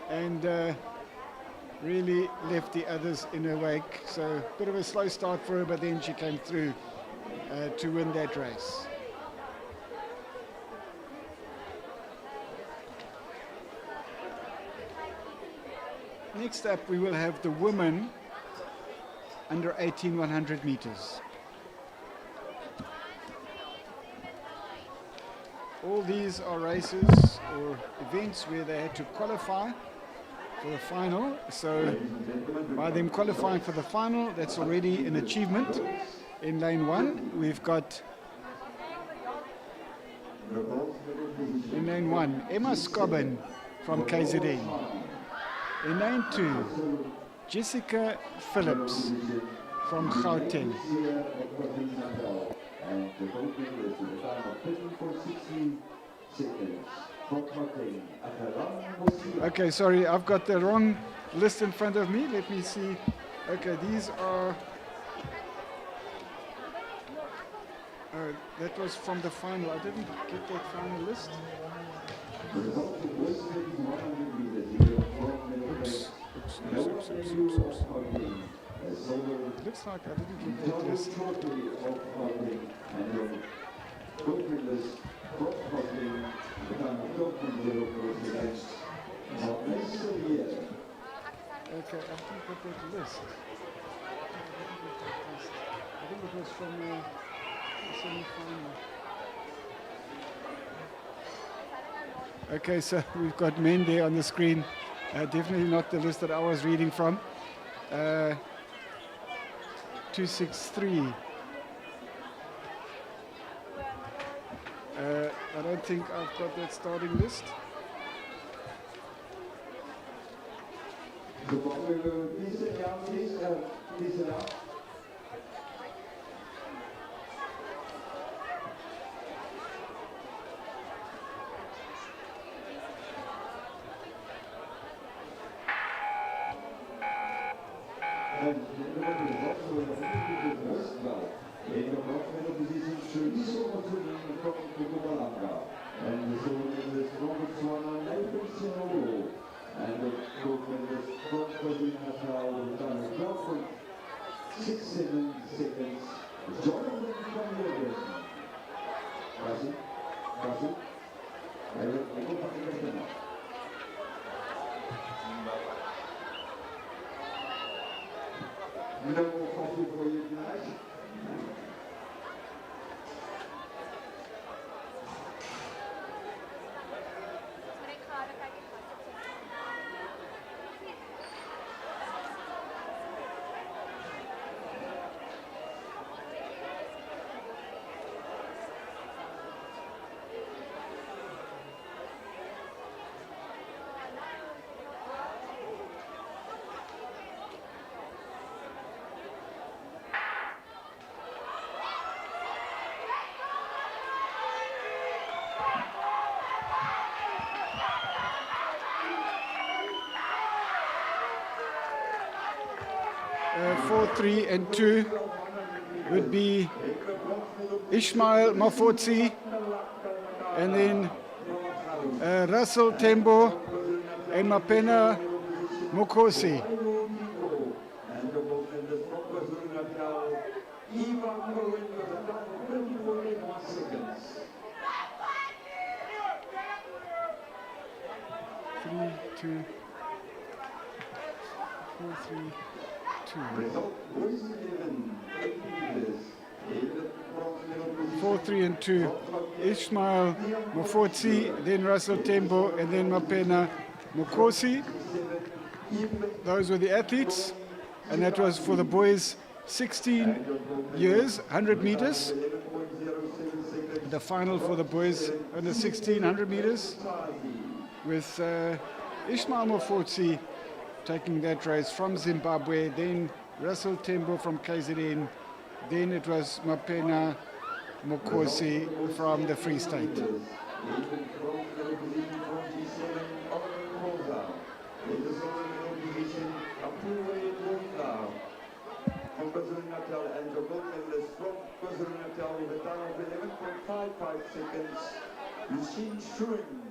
and really left the others in her wake. So a bit of a slow start for her, but then she came through to win that race. Next up we will have the women under 18 100 meters. All these are races or events where they had to qualify for the final. So by them qualifying for the final, that's already an achievement. In lane 1, we've got in lane 1, Emma Scobin from KZN. In lane 2, Jessica Phillips from Gauteng. And the voting is to the time of 54.60 seconds. Okay, sorry, I've got the wrong list in front of me. Let me see. Okay, these are... that was from the final. I didn't get that final list. Oops. Looks like I didn't get that list. Okay, I didn't get that list. I think it was from the semi-final. Okay, so we've got men there on the screen. Definitely not the list that I was reading from. 263. I don't think I've got that starting list. And the number is also well. In the bronze medal position, Swedish from Kukumalanga. And the silver medalist from Botswana, Intermission. And the gold medalist from KwaZulu-Natal, with time of 12.67 seconds. Jonathan van Leeuwen. Kasi. Hij wordt niet op de kastelen. No more coffee for you tonight. Four, 3, and 2 would be Ishmael Mafotsi, and then Russell Tembo and Mapena Mokosi. And the gold medalist from KwaZulu-Natal, Ivan Cohen, with a time of 24.1 seconds. 3, 2, 4, 3, 2. Result, boys 11, 8 meters. In the bronze medal position, 4, 3, and 2. Ishmael Mafotsi, then Russell Tembo, and then Mapena Mokosi. Those were the athletes, and that was for the boys 16 years, 100 meters. The final for the boys under 16, 100 meters, with Ishmael Mafotsi taking that race from Zimbabwe, then Russell Tembo from KZN, then it was Mapena Mokosi from the Free State. From KwaZulu-Natal, and the gold medalist from KwaZulu-Natal with a time of 11.55 seconds, Eugene Schuring.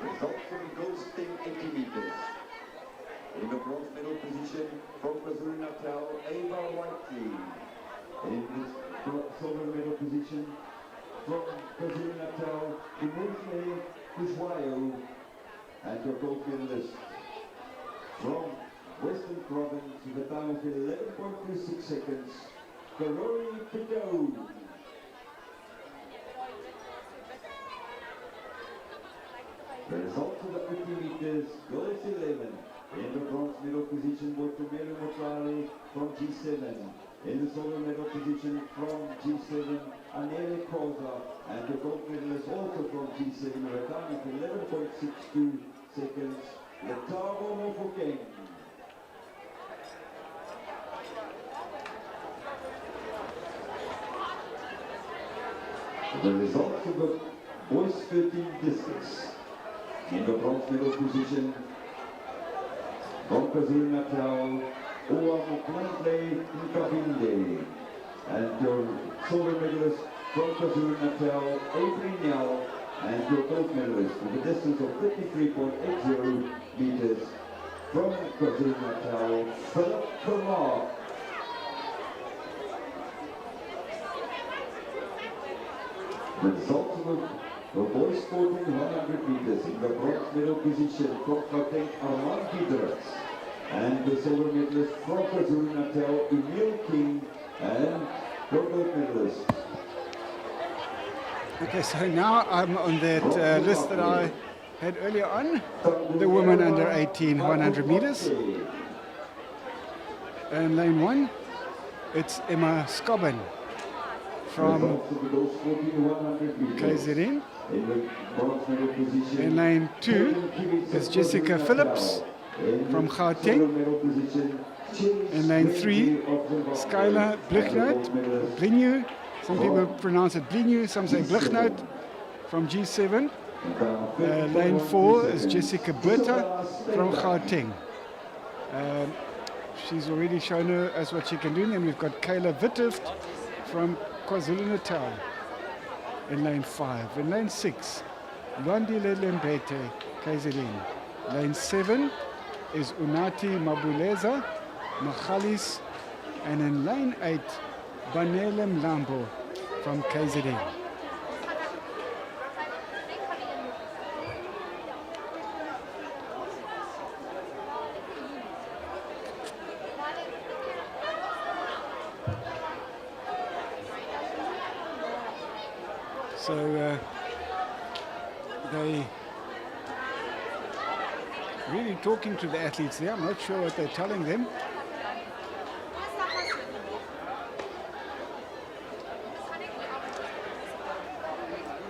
Results from the gold sting 80 meters. In the bronze medal position from KwaZulu-Natal, Ava Whiteley. In the silver medal position from KwaZulu-Natal, Imurfe Kushwayo. And your gold medalist from Western Province with a time of 11.26 seconds, Karori Pido. The results of the 50 meters, girls 11. In the bronze medal position, Botumelo Motwale from G7. In the silver medal position from G7, Anele Koza. And the gold medalist also from G7 with a time of 11.62 seconds, Letabo Mofokeng. The results of the boys 13 discus. In the bronze medal position from KwaZulu-Natal, Oa Mokwantle Nkabinde. And your silver medalist from KwaZulu-Natal, Avery Nell. And your gold medalist with a distance of 53.80 meters from KwaZulu-Natal, Philip Kumar. The results of the boys sporting 100 meters in the bronze medal position from Gauteng, Armand Diedericks. And the silver medalist from KwaZulu-Natal, Emil King, and your gold medalist. Okay, so now I'm on that list that I had earlier on, the women under 18 100 meters. And lane 1, it's Emma Scobben from KZN. In lane 2 is Jessica Phillips from Gauteng. In lane 3, Skylar Blignout, some people pronounce it Blignout, some say Blignout, from G7. Lane 4 is Jessica Burta from Gauteng. She's already shown us what she can do. And then we've got Kayla Wittift from KwaZulu-Natal in lane 5. In lane 6, Lwandile Lembete, KZN. Lane 7 is Unati Mabuleza, Machalis. And in lane 8, Banele Mlambo from KZN. So they really talking to the athletes there. I'm not sure what they're telling them.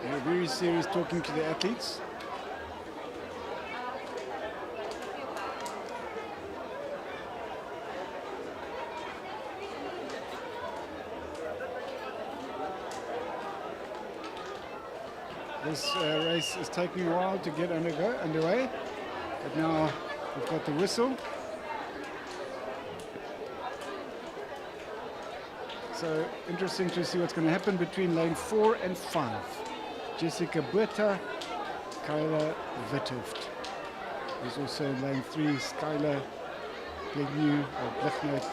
They're very serious talking to the athletes. This race is taking a while to get underway, but now we've got the whistle. So interesting to see what's going to happen between lane 4 and 5. Jessica Burta, Kayla Wittift. There's also in lane 3, Skylar Blignew or Blichnoth.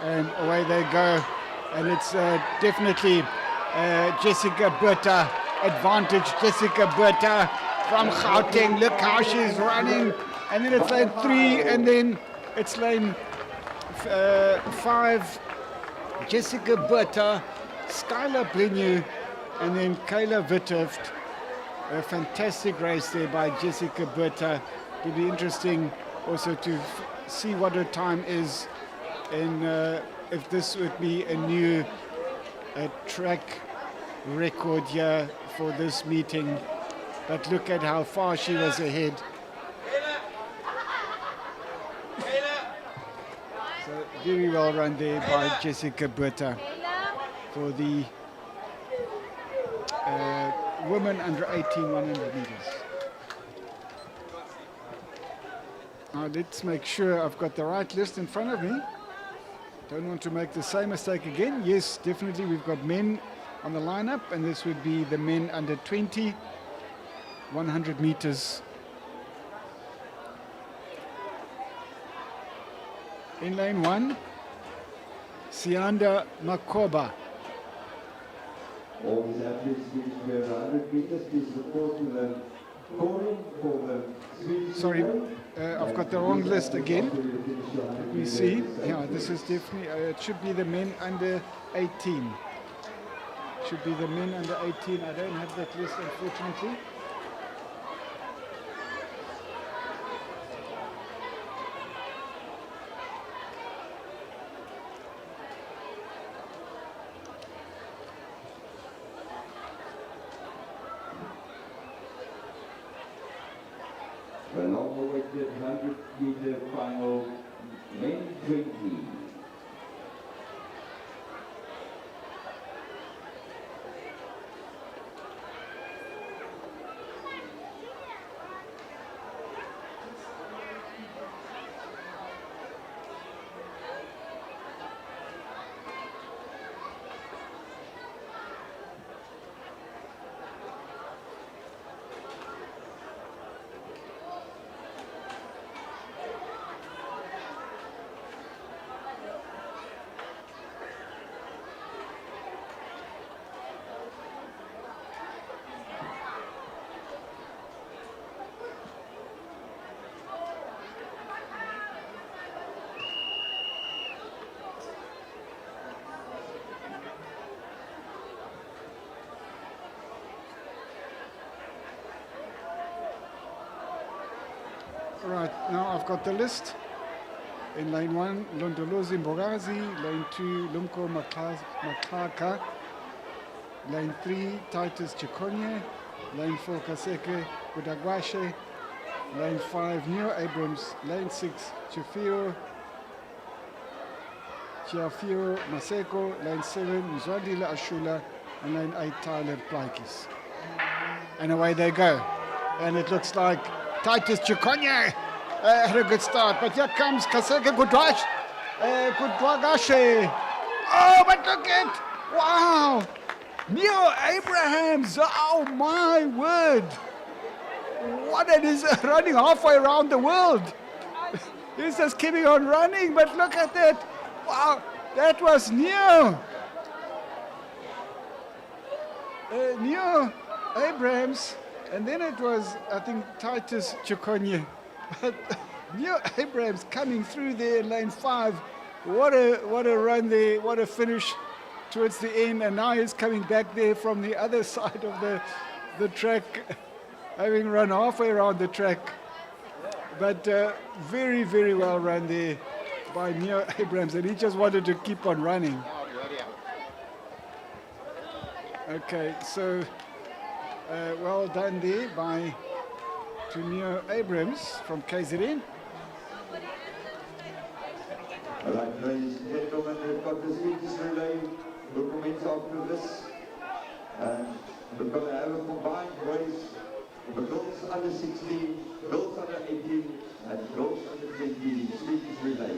And away they go, and it's definitely Jessica Burta advantage. Jessica Burta from Gauteng. Look how she's running, and then it's lane 3, and then it's lane 5. Jessica Burta, Skylar Blignew, and then Kayla Wittift. A fantastic race there by Jessica Burta. It'll be interesting also to see what her time is. And if this would be a new track record here for this meeting. But look at how far she was ahead. So very well run there by Jessica Burta for the women under 18 100 meters. Now let's make sure I've got the right list in front of me. Don't want to make the same mistake again. Yes, definitely we've got men on the lineup, and this would be the men under 20, 100 meters. In lane 1, Sianda Makoba. All these athletes finish where 100 meters. Please report to the podium for the Swedish. Sorry, I've got the wrong list again. Let me see. Yeah, this is definitely, it should be the men under 18. Should be the men under 18. I don't have that list, unfortunately. The long-awaited 100-meter final, men 20. Right, now I've got the list. In lane 1, Londolozi Mbogazi. Lane 2, Lumko Maklaka. Lane 3, Titus Chikonye. Lane 4, Kaseke Budagwashe. lane 5, Neo Abrams, lane 6, Chiafio Maseko, lane 7, Mzwandile Ashula, and lane 8, Tyler Plaikis. And away they go. And it looks like Titus Chikonye had a good start, but here comes Kaseke Gudwagashe. Oh, but look at, wow, Neo Abrahams, oh my word. What, it is running halfway around the world. He's just keeping on running, but look at that. Wow, that was Neo. Neo Abrahams, and then it was, I think, Titus Chikonye. But Neo Abrahams coming through there in lane 5. What a run there, what a finish towards the end, and now he's coming back there from the other side of the track, having run halfway around the track. But very, very well run there by Neo Abrahams, and he just wanted to keep on running. Okay, so well done there to Neo Abrahams from KZN. All right, ladies and gentlemen, we've got the Swedish relay will commence after this. And we're going to have a combined race for girls under 16, girls under 18, and girls under 20 Swedish relay.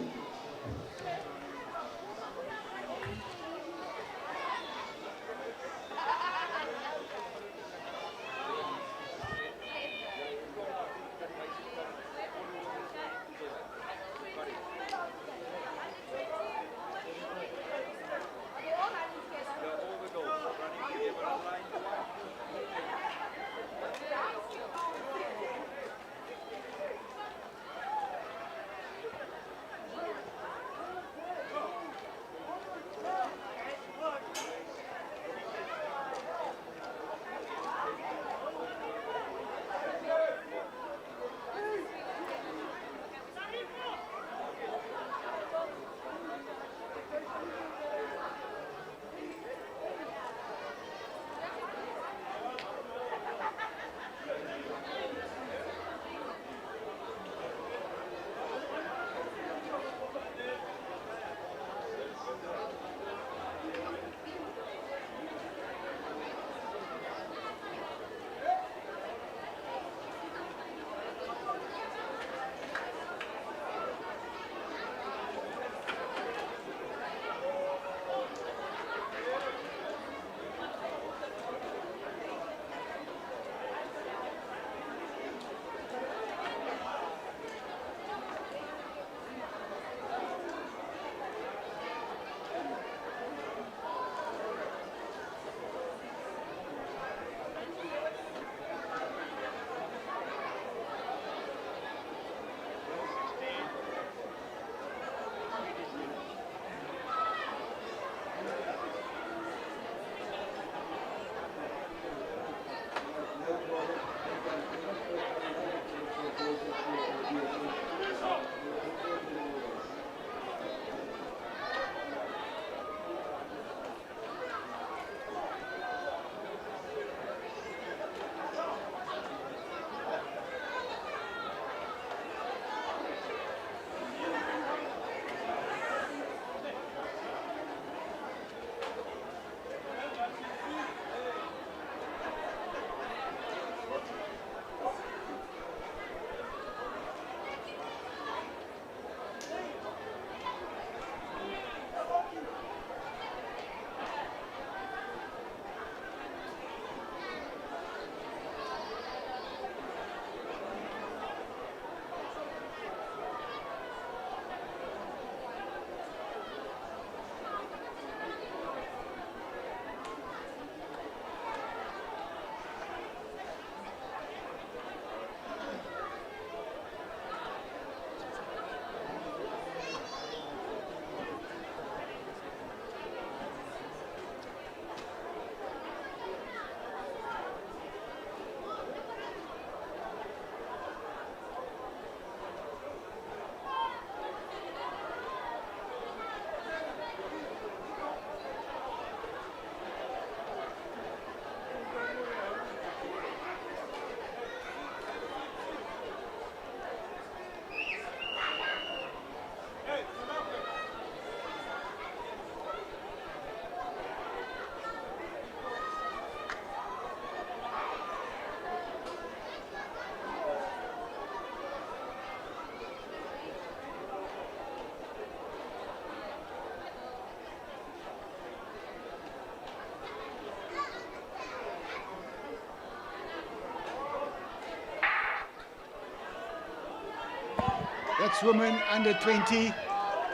That's women under 20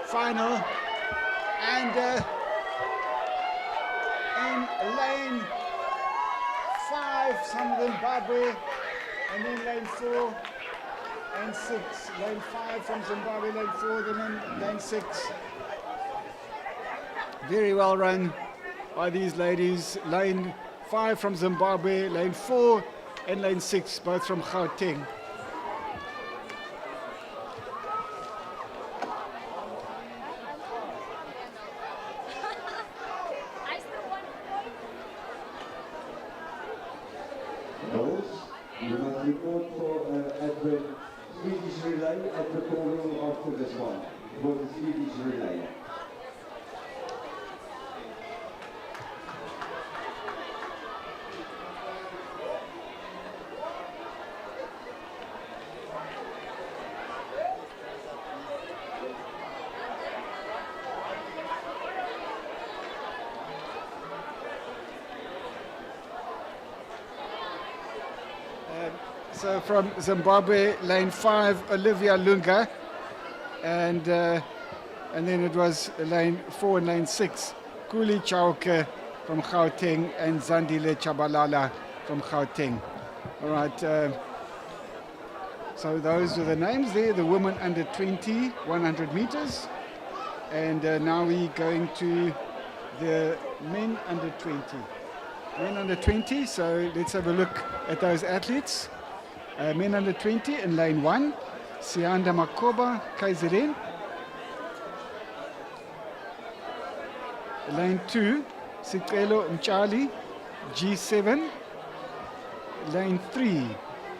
final. And in lane 5, some Zimbabwe, and then lane 4 and 6. Lane 5 from Zimbabwe, lane 4, then lane 6. Very well run by these ladies. Lane 5 from Zimbabwe, lane 4 and lane 6, both from Gauteng. Those, you must report for at the Swedish relay at the corner after this one, for the Swedish relay. So from Zimbabwe, lane 5, Olivia Lunga, and then it was lane 4 and lane 6, Kuli Chauke from Gauteng and Zandile Chabalala from Gauteng. All right, so those are the names there, the women under 20, 100 meters, and now we're going to the men under 20. Men under 20, so let's have a look at those athletes. Men under 20 in lane 1, Sianda Makoba, KZN. Lane 2, Sicelo Mchali, G7. Lane 3,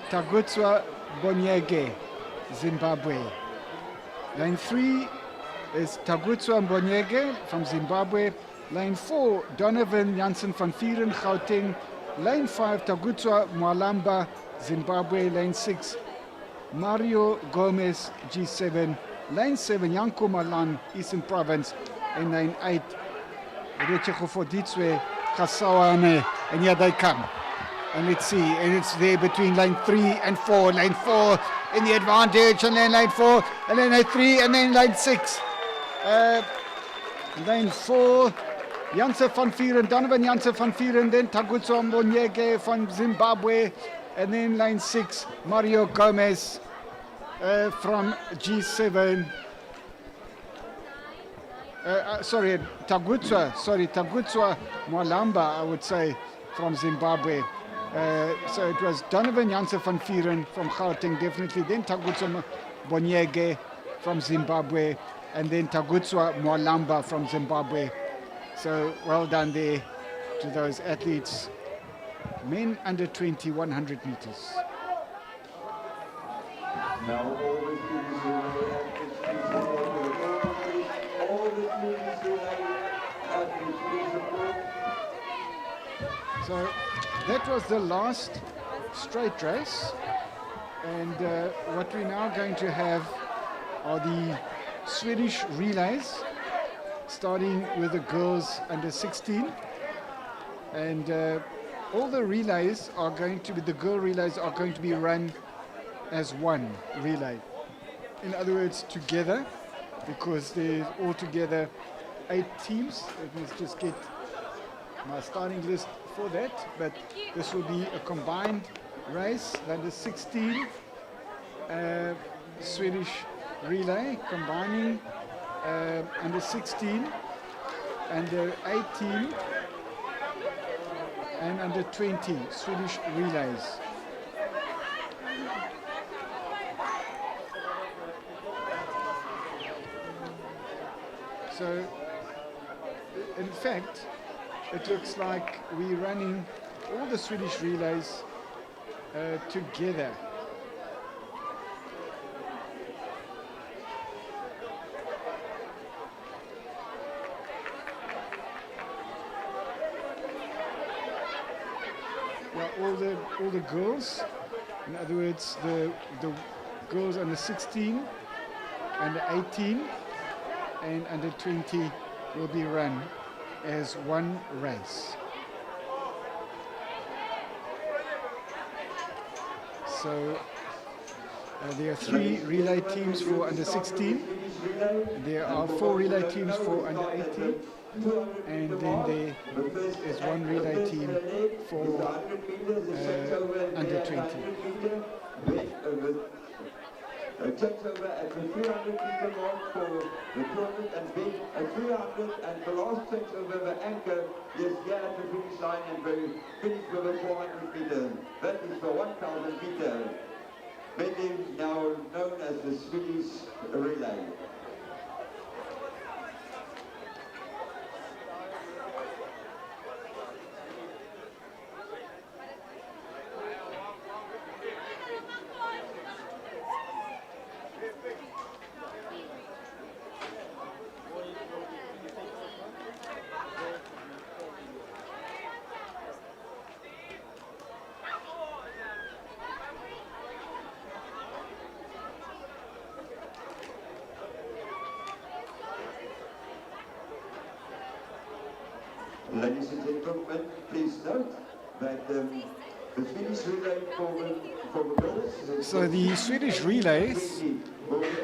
Tagutswa Bonyege, Zimbabwe. Lane 3 is Tagutswa Bonyege from Zimbabwe. Lane 4, Donovan Jansen van Vieren, Gauteng. Lane 5, Tagutswa Mwalamba, Zimbabwe. Lane 6, Mario Gomez, G7. Lane 7, Yanko Malan, Eastern Province. And lane 8, Rechego Foditswe, Kasawane. And here they come. And let's see, and it's there between lane 3 and 4. Lane 4 in the advantage, and then lane 4, and then lane 3, and then lane 6. Lane 4, Janse van Vieren, Donovan Janse van Vieren, then Tagutswa Mbonyege from Zimbabwe, and then lane 6, Mario Gomez from G7. Tagutswa Mwalamba, I would say, from Zimbabwe. So it was Donovan Janse van Vieren from Gauteng, definitely, then Tagutswa Bonyege from Zimbabwe, and then Tagutswa Mwalamba from Zimbabwe. So well done there to those athletes. Men under 20, 100 meters. Now all the students So that was the last straight race, and what we're now going to have are the Swedish relays, starting with the girls under 16, and all the relays are going to be, the girl relays are going to be run as one relay. In other words, together, because there's altogether 8 teams. Let's just get my starting list for that, but this will be a combined race. Under 16 Swedish relay, combining under 16, under 18 and under 20 Swedish relays. So in fact, it looks like we're running all the Swedish relays together. Yeah, all the girls, in other words, the girls under 16, under 18, and under 20 will be run as one race. So There are 3 relay teams for under 16. There are 4 relay teams for under 18. And then there is 1 relay team for under 20. Takes over at the 300-meter mark for the tournament, and then a 300, and the last takes over the anchor is here at the finish line and will finish with a 400 meter. That is the 1,000 meter, maybe now known as the Swedish relay. Ladies and gentlemen, please note that the Swedish relay for the girls... So the Swedish relays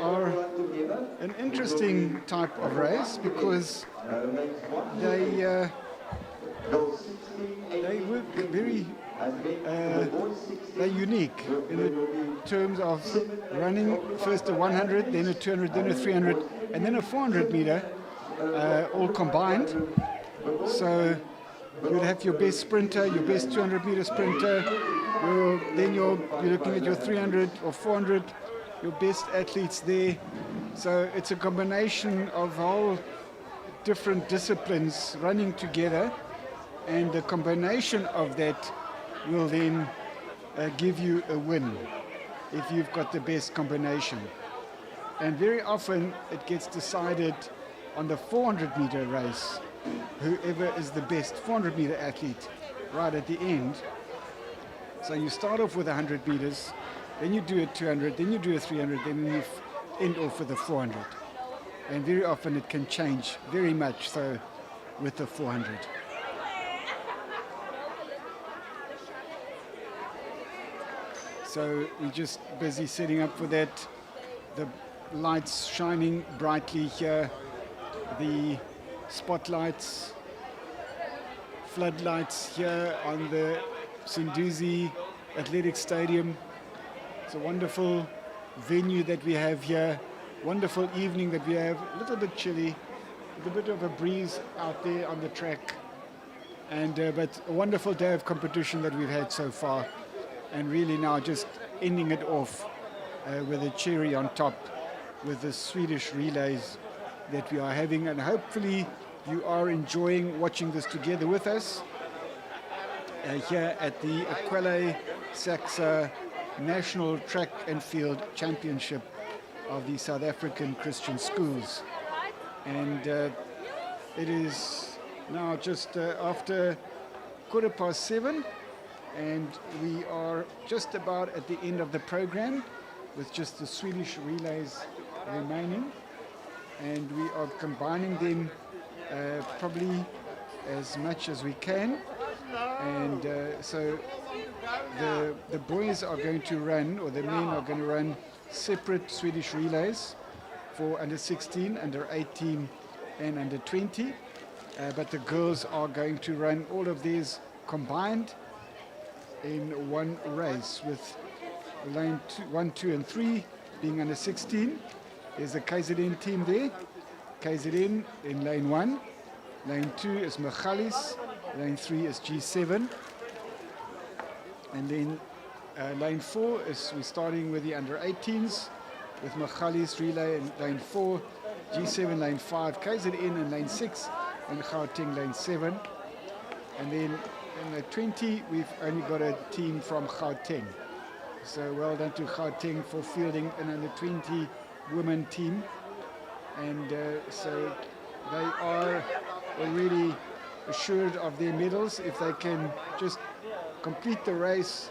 are an interesting type of race because they work very... they're unique in the terms of running first a 100, then a 200, then a 300, and then a 400 meter, all combined. So you'd have your best sprinter, your best 200 meter sprinter, then you're looking at your 300 or 400, your best athletes there. So it's a combination of all different disciplines running together, and the combination of that will then give you a win if you've got the best combination. And very often it gets decided on the 400 meter race, whoever is the best 400 meter athlete right at the end. So you start off with 100 meters, then you do a 200, then you do a 300, then you end off with a 400. And very often it can change very much so with the 400. So we're just busy setting up for that. The lights shining brightly here, the spotlights, floodlights here on the Sunduzi Athletic Stadium. It's a wonderful venue that we have here, wonderful evening that we have, a little bit chilly, with a bit of a breeze out there on the track, and but a wonderful day of competition that we've had so far, and really now just ending it off with a cherry on top with the Swedish relays that we are having, and hopefully you are enjoying watching this together with us here at the aQuellé SACSSA National Track and Field Championship of the South African Christian Schools. And it is now just after 7:15, and we are just about at the end of the program with just the Swedish relays remaining, and we are combining them probably as much as we can. And so the boys are going to run, or the men are going to run separate Swedish relays for under 16, under 18 and under 20, but the girls are going to run all of these combined in one race, with lane 1, 2 and 3 being under 16. There's the KZN team there. KZN in lane 1. Lane 2 is Michalis. Lane 3 is G7. And then lane 4 is, we're starting with the under 18s with Michalis relay in lane 4, G7 lane 5, KZN in lane 6, and Gauteng lane 7. And then in the 20, we've only got a team from Gauteng. So well done to Gauteng for fielding an under 20 women team. And so they are already assured of their medals if they can just complete the race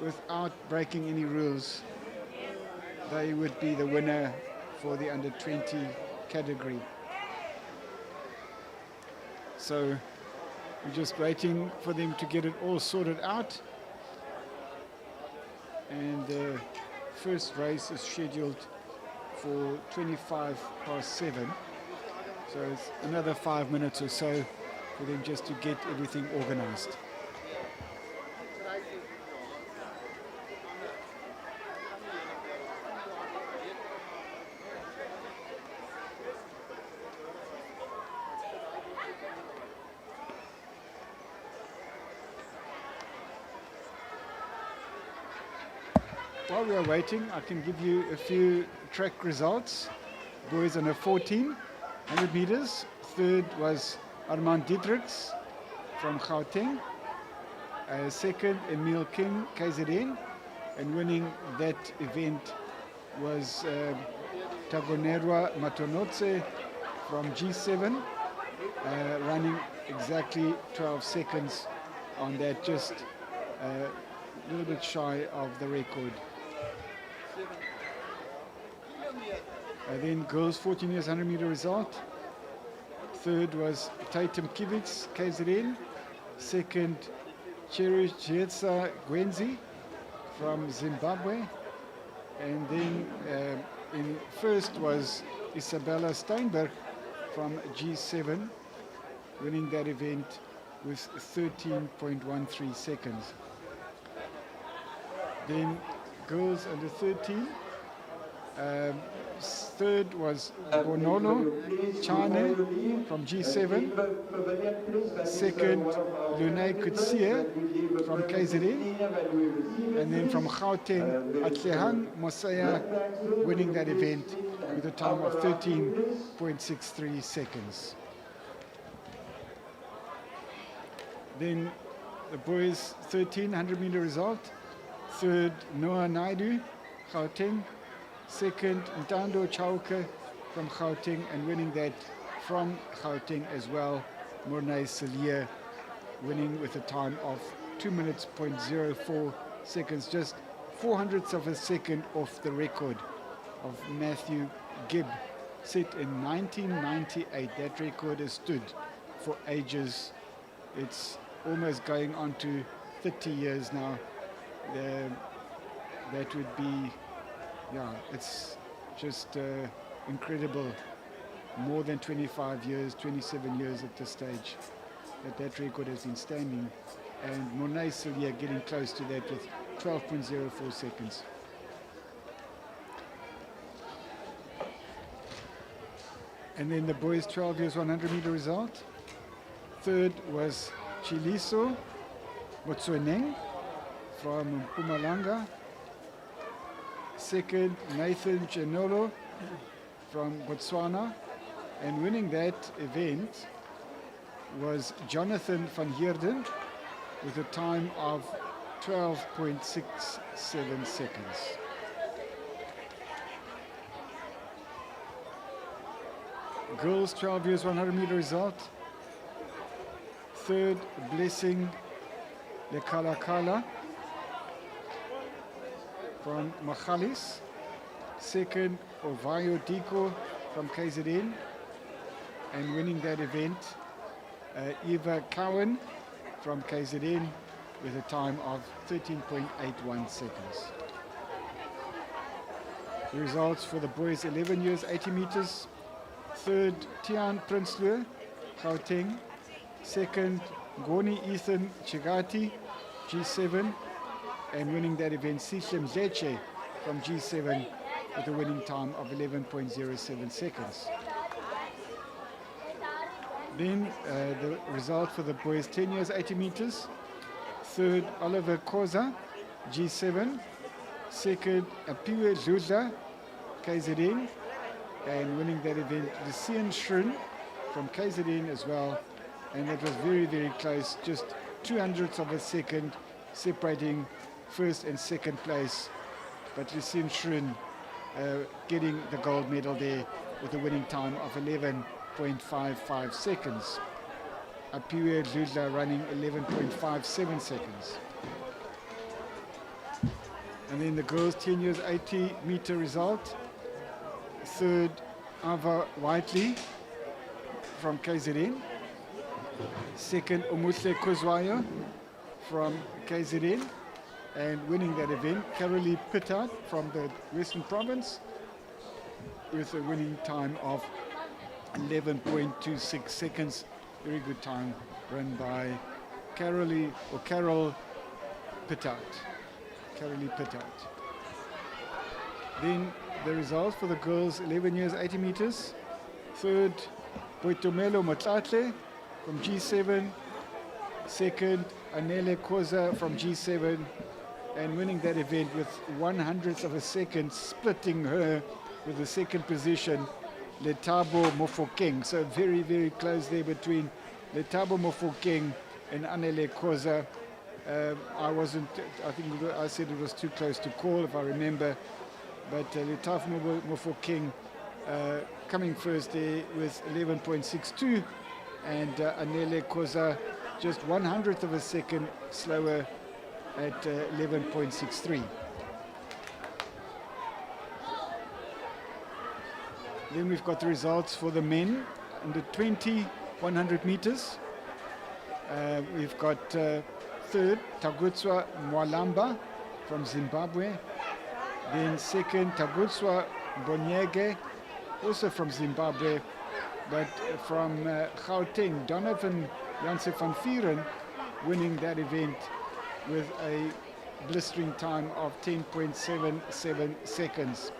without breaking any rules. They would be the winner for the under 20 category. So we're just waiting for them to get it all sorted out, and first race is scheduled for 7:25. So it's another 5 minutes or so for them just to get everything organized. While we are waiting, I can give you a few track results. Boys under 100 meters. Third was Armand Dietrichs from Gauteng. Second, Emil King, KZN. And winning that event was Tagonerwa Matonotse from G7, running exactly 12 seconds on that, just a little bit shy of the record. Then girls 14 years 100 meter result. Third was Tatum Kivitz, KZN. Second, Cherichietsa Gwenzi from Zimbabwe. And then in first was Isabella Steinberg from G7, winning that event with 13.13 seconds. Then girls under 13. Third was Bonolo Chane from G7. Second, Lunay Kutsia from KZN. And then from Gauteng, Atlehan Mosaya winning that event with a time of 13.63 seconds. Then the boys 100 meter result. Third, Noah Naidu, Gauteng. Second, Ntando Chauke from Gauteng, and winning that from Gauteng as well, Mornay Celia, winning with a time of 2 minutes 0.04 seconds, just 400ths of a second off the record of Matthew Gibb, set in 1998. That record has stood for ages. It's almost going on to 30 years now. That would be, yeah, it's just incredible. More than 25 years, 27 years at this stage that record has been standing. And Mornay Celia getting close to that with 12.04 seconds. And then the boys 12 years 100 meter result. Third was Chiliso Motsoeneng from Mpumalanga. Second, Nathan Chenolo from Botswana. And winning that event was Jonathan van Heerden with a time of 12.67 seconds. Girls 12 years 100 meter result. Third, Blessing Lekalakala from Machalis. Second, Ovayo Diko from KZN. And winning that event, Eva Cowan from KZN with a time of 13.81 seconds. The results for the boys 11 years 80 meters. Third, Tian Prinsloo, Gauteng. Second, Goni Ethan Chigati, G7. And winning that event, Sishem Zeche from G7 with a winning time of 11.07 seconds. Then the result for the boys 10 years 80 meters. Third, Oliver Koza, G7. Second, Apiwe Zudla, KZN. And winning that event, Lucian Shrun from KZN as well. And that was very, very close, just 200ths of a second separating first and second place. But Lucian Shrun getting the gold medal there with a winning time of 11.55 seconds. Apiwe Zudla running 11.57 seconds. And then the girls 10 years 80 meter result. Third, Ava Whiteley from KZN. Second, Omuhle Kozwayo from KZN. and winning that event. Carolee Pittard from the Western Province with a winning time of 11.26 seconds. Very good time run by Carolee or Carol Pittard. Carolee Pittard. Then the results for the girls 11 years 80 meters. Third, Boitumelo Motlatle from G7. Second, Anele Koza from G7, and winning that event with 1/100th of a second, splitting her with the second position, Letabo Mofokeng. So very, very close there between Letabo Mofokeng and Anele Koza. I think I said it was too close to call, if I remember, but Letabo Mofokeng coming first there with 11.62, and Anele Koza just 1/100th of a second slower at 11.63. Then we've got the results for the men under 20 100 meters. We've got third, Tagutswa Mwalamba from Zimbabwe. Then second, Tagutswa Bonyege, also from Zimbabwe, but from Gauteng, Donovan Janse van Vieren winning that event with a blistering time of 10.77 seconds.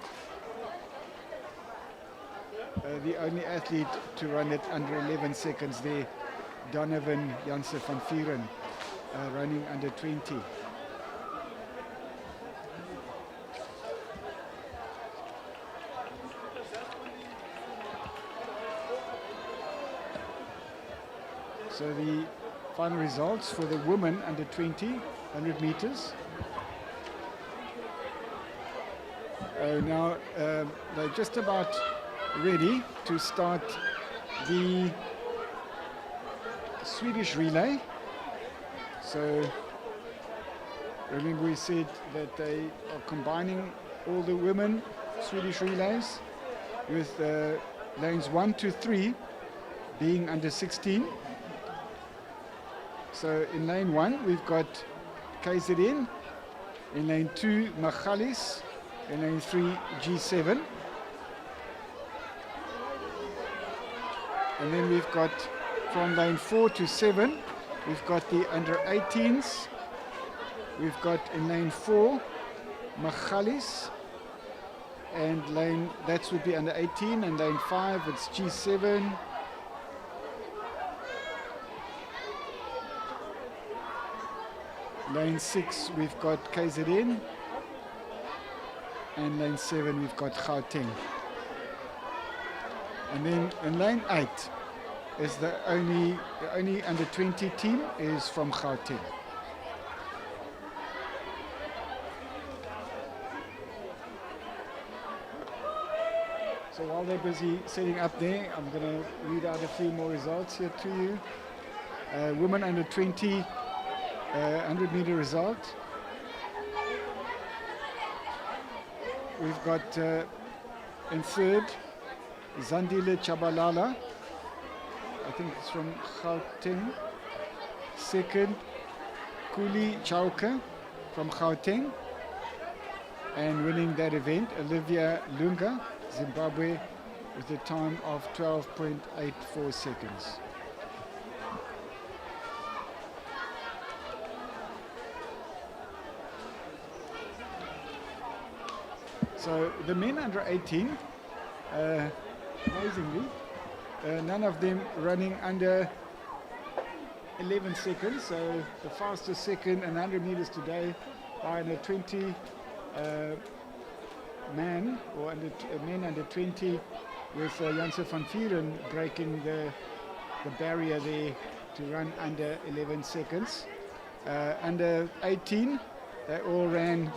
The only athlete to run it under 11 seconds there, Donovan Janse van Vieren, running under 20. So the final results for the women under 20, 100 meters. Now they're just about ready to start the Swedish relay. So remember we said that they are combining all the women Swedish relays with lanes 1 to 3 being under 16. So in lane 1 we've got KZN, in lane 2 Machalis, in lane 3 G7. And then we've got from lane 4 to 7, we've got the under 18s. We've got in lane 4 Machalis, and lane that would be under 18, and lane 5 it's G7. Lane 6 we've got KZN, and lane 7 we've got Gauteng. And then in lane 8 is the only under 20 team is from Gauteng. So while they're busy setting up there, I'm going to read out a few more results here to you. Women under 20 100 meter result. We've got in third Zandile Chabalala, I think it's from Gauteng. Second, Kuli Chauke from Gauteng. And winning that event, Olivia Lunga, Zimbabwe, with a time of 12.84 seconds. So the men under 18, amazingly, none of them running under 11 seconds. So the fastest second and 100 meters today by under 20 men under 20, with Janse van Vieren breaking the barrier there to run under 11 seconds. Under 18, they all ran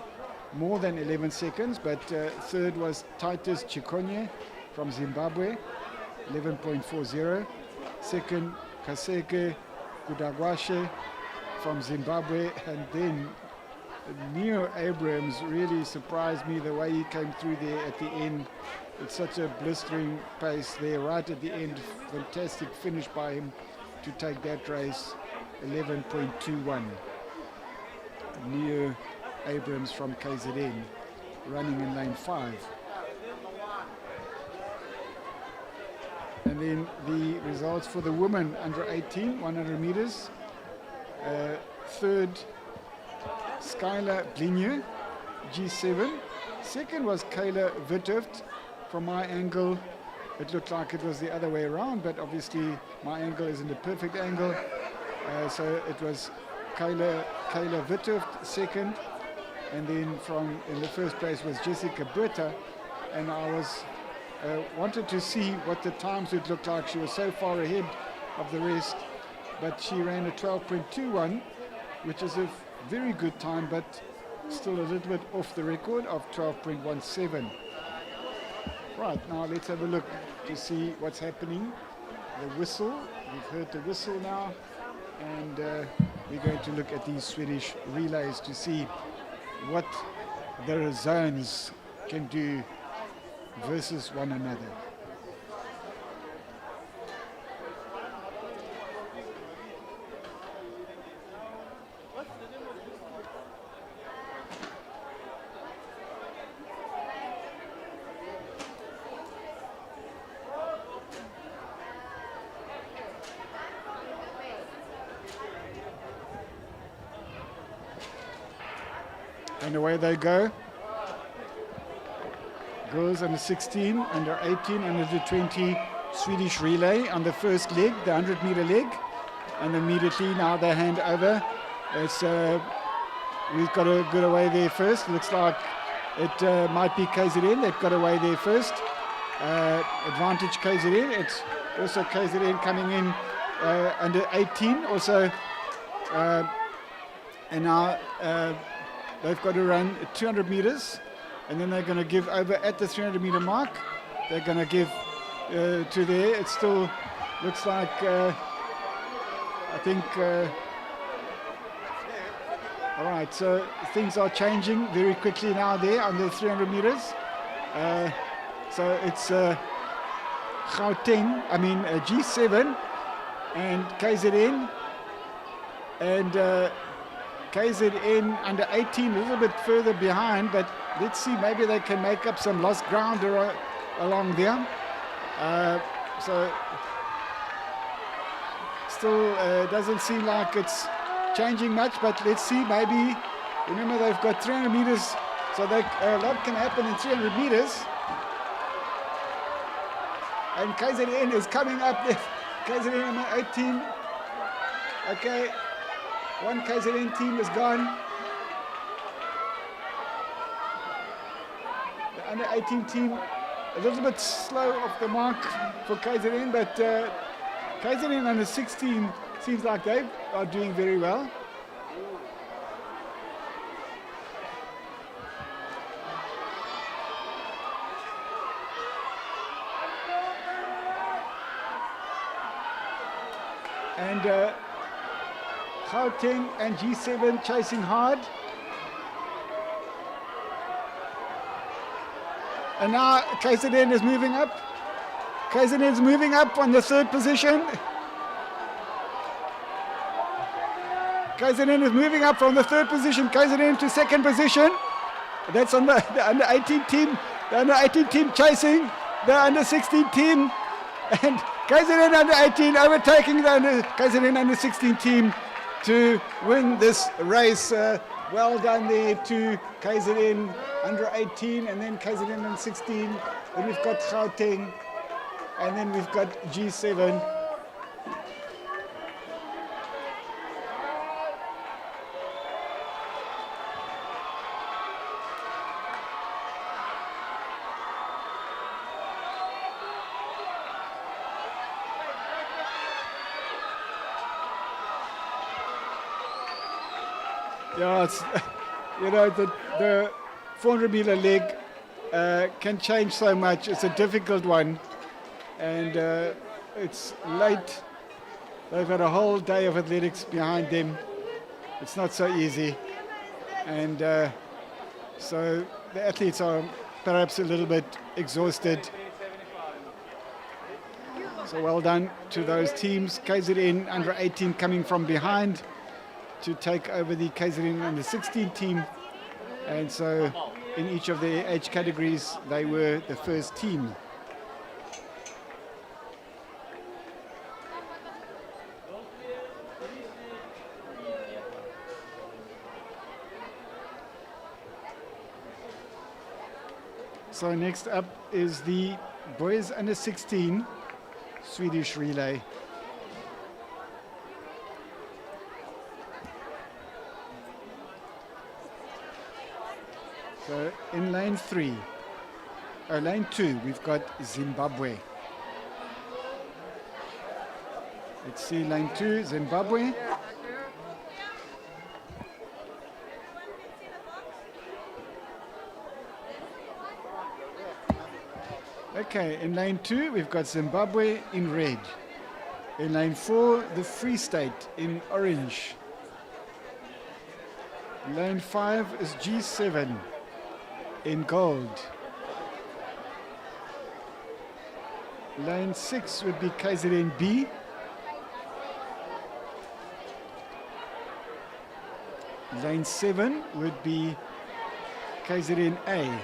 more than 11 seconds, but third was Titus Chikonye from Zimbabwe, 11.40. Second, Kaseke Kudagwashe from Zimbabwe, and then Neo Abrams really surprised me the way he came through there at the end. It's such a blistering pace there right at the end. Fantastic finish by him to take that race, 11.21. Neo Abrams from KZN, running in lane 5. And then the results for the women under 18, 100 meters. Third, Skylar Blinje, G7. Second was Kayla Withoft. From my angle, it looked like it was the other way around, but obviously my angle isn't a perfect angle. So it was Kayla Withoft second, and then in the first place was Jessica Buerta, and I was wanted to see what the times would look like. She was so far ahead of the rest, but she ran a 12.21, which is a very good time, but still a little bit off the record of 12.17. Right, now let's have a look to see what's happening. The whistle, we've heard the whistle now, and we're going to look at these Swedish relays to see what the zones can do versus one another. And away they go. Girls under 16, under 18, under 20 Swedish relay on the first leg, the 100-meter leg. And immediately now they hand over. It's, we've got a good away there first. Looks like it might be KZN. They've got away there first. Advantage KZN. It's also KZN coming in under 18 also. And now they've got to run 200 meters, and then they're going to give over at the 300-meter mark. They're going to give to there. It still looks like, I think, all right, so things are changing very quickly now there on the 300 meters. So it's Gauteng, G7 and KZN, and KZN under 18 a little bit further behind, but let's see, maybe they can make up some lost ground along there. So still doesn't seem like it's changing much, but let's see, maybe, remember they've got 300 meters, so a lot can happen in 300 meters. And KZN is coming up there. KZN number 18. Okay. One KZN team is gone. The under 18 team a little bit slow off the mark for KZN, but KZN under 16 seems like they are doing very well. And Gauteng and G7 chasing hard. And now KZN is moving up. KZN is moving up on the third position. KZN is moving up from the third position. KZN to second position. That's on the under 18 team. The under 18 team chasing the under 16 team. And KZN under 18 overtaking the KZN under 16 team to win this race. Well done there to KZN under 18, and then KZN under 16. Then we've got Gauteng, and then we've got G7. Yeah, it's, the 400-meter leg can change so much. It's a difficult one, and it's late. They've got a whole day of athletics behind them. It's not so easy, and so the athletes are perhaps a little bit exhausted. So well done to those teams. KZN under 18 coming from behind to take over the KZN under 16 team. And so in each of the age categories, they were the first team. So next up is the boys under 16 Swedish relay. So in lane 2, we've got Zimbabwe. Let's see lane 2, Zimbabwe. Okay, in lane 2, we've got Zimbabwe in red. In lane 4, the Free State in orange. Lane 5 is G7 in gold. Lane 6 would be KZNB. Lane 7 would be KZNA.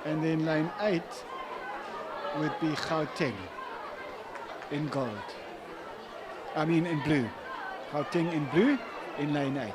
And then lane 8 would be Gauteng in gold. I mean in blue. Gauteng in blue in lane 8.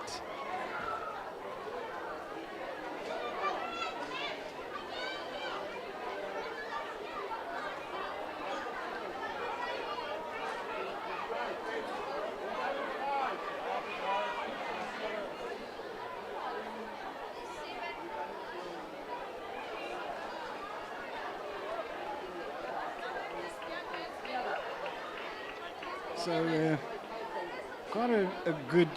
So quite a good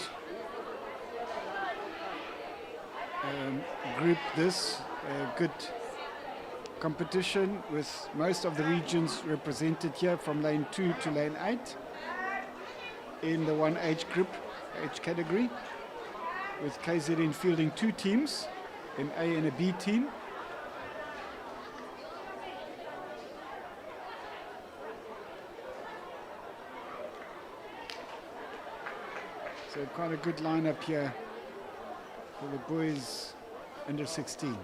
group this, a good competition with most of the regions represented here from lane 2 to lane 8 in the one age category, with KZN fielding 2 teams, an A and a B team. So quite a good lineup here for the boys under 16.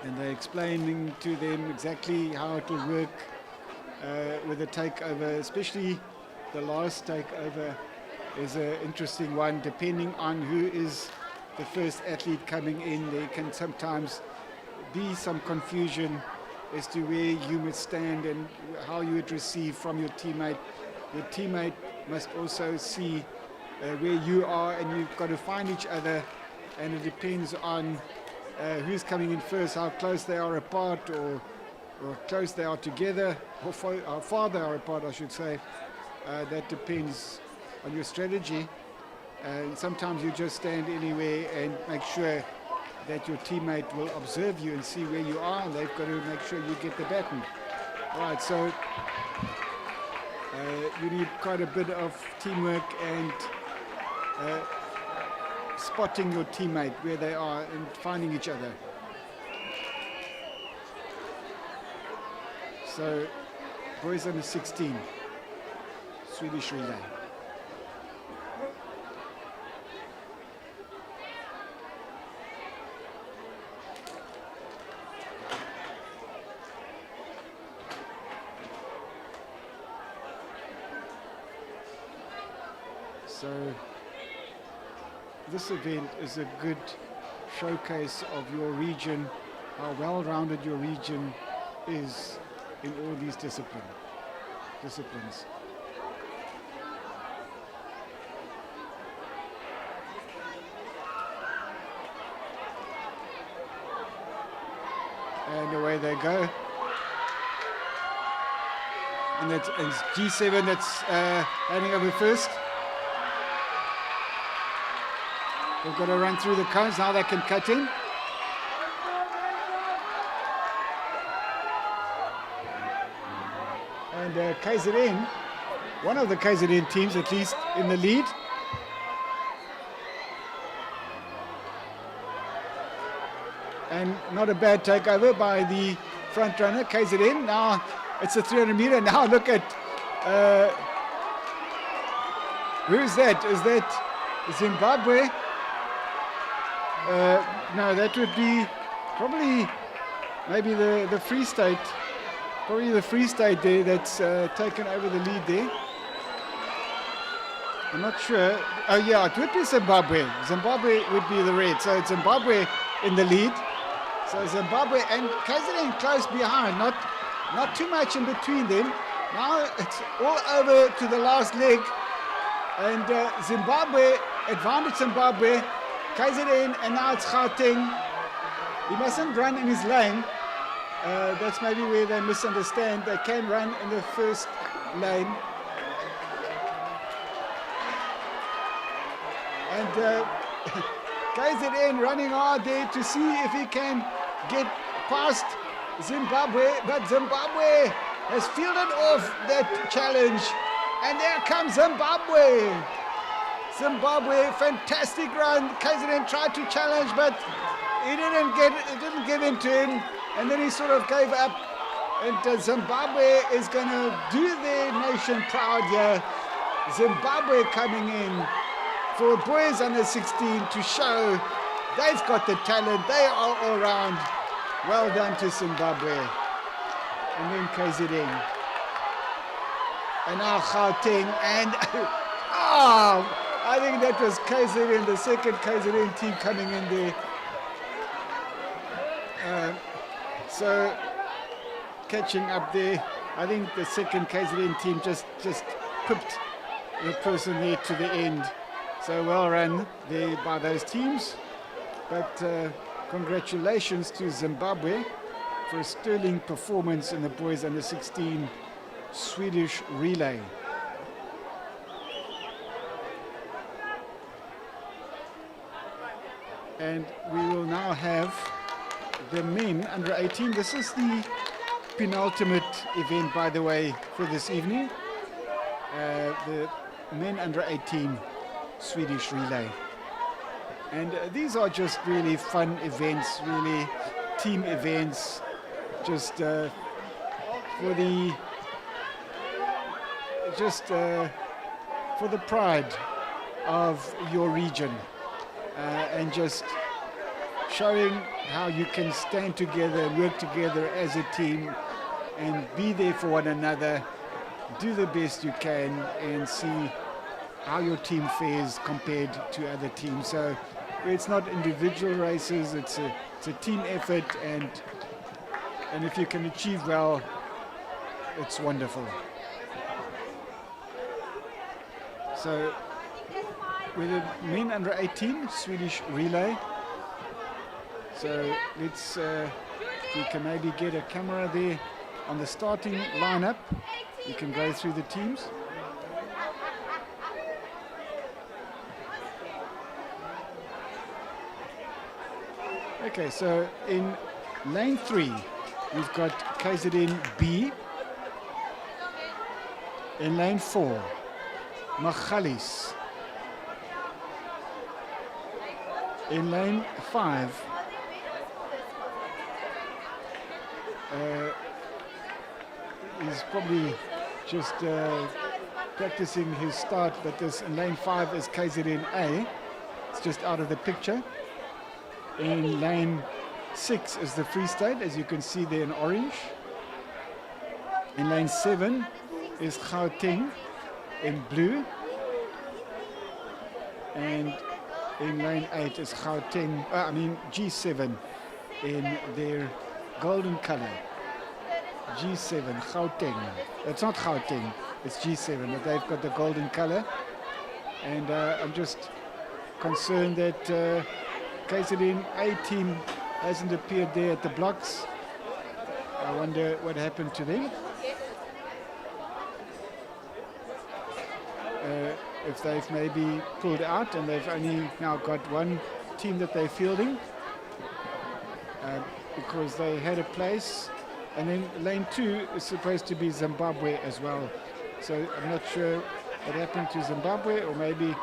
And they're explaining to them exactly how it will work with the takeover, especially the last takeover is an interesting one. Depending on who is the first athlete coming in, there can sometimes be some confusion as to where you must stand and how you would receive from your teammate. Your teammate must also see where you are, and you've got to find each other, and it depends on who's coming in first, how close they are apart, or close they are together, or how far they are apart, I should say. That depends on your strategy. And sometimes you just stand anywhere and make sure that your teammate will observe you and see where you are, and they've got to make sure you get the baton. All right, so you need quite a bit of teamwork and spotting your teammate where they are and finding each other. So, boys under 16, Swedish relay. So this event is a good showcase of your region, how well-rounded your region is in all these disciplines. And away they go. And it's G7 that's handing over first. They've got to run through the cones, now they can cut in. And KZN, one of the KZN teams at least in the lead. And not a bad takeover by the front runner, KZN. Now it's a 300 meter. Now look at, who's that? Is that Zimbabwe. No, that would be probably maybe the Free State. Probably the Free State there that's taken over the lead there. I'm not sure. Oh yeah, it would be Zimbabwe. Zimbabwe would be the red. So it's Zimbabwe in the lead. So Zimbabwe and KZN close behind. Not too much in between them. Now it's all over to the last leg. And Zimbabwe, advantage Zimbabwe. KZN, and now it's Gauteng. He mustn't run in his lane. That's maybe where they misunderstand. They can run in the first lane. And KZN running hard there to see if he can get past Zimbabwe. But Zimbabwe has fielded off that challenge. And there comes Zimbabwe. Zimbabwe, fantastic run. KZN tried to challenge, but it didn't give in to him. And then he sort of gave up. And Zimbabwe is going to do their nation proud here. Zimbabwe coming in for boys under 16 to show they've got the talent. They are all round. Well done to Zimbabwe. And then KZN. And now Gauteng. And I think that was KZN, the second KZN team coming in there. So catching up there. I think the second KZN team just pipped the person there to the end. So well run there by those teams. But congratulations to Zimbabwe for a sterling performance in the boys under 16 Swedish relay. And we will now have the men under 18. This is the penultimate event, by the way, for this evening. The men under 18 Swedish relay. And these are just really fun events, really team events, just for the pride of your region, and just showing how you can stand together and work together as a team and be there for one another, do the best you can, and see how your team fares compared to other teams. So it's not individual races, it's a team effort, and if you can achieve well, it's wonderful. So with the men under 18 Swedish relay, so let's we can maybe get a camera there on the starting lineup. We can go through the teams. Okay, so in lane 3 we've got KZN B. In lane 4, Machalis. In lane 5, he's probably just practicing his start, but this in lane 5 is KZN A. It's just out of the picture. In lane 6 is the Free State, as you can see there in orange. In lane 7 is Gauteng in blue. And in lane 8 is G7 in their golden color. G7, Gauteng. It's not Gauteng, it's G7, but they've got the golden color. And I'm just concerned that KZN A team hasn't appeared there at the blocks. I wonder what happened to them. If they've maybe pulled out and they've only now got one team that they're fielding, because they had a place. And then lane 2 is supposed to be Zimbabwe as well. So I'm not sure what happened to Zimbabwe, or maybe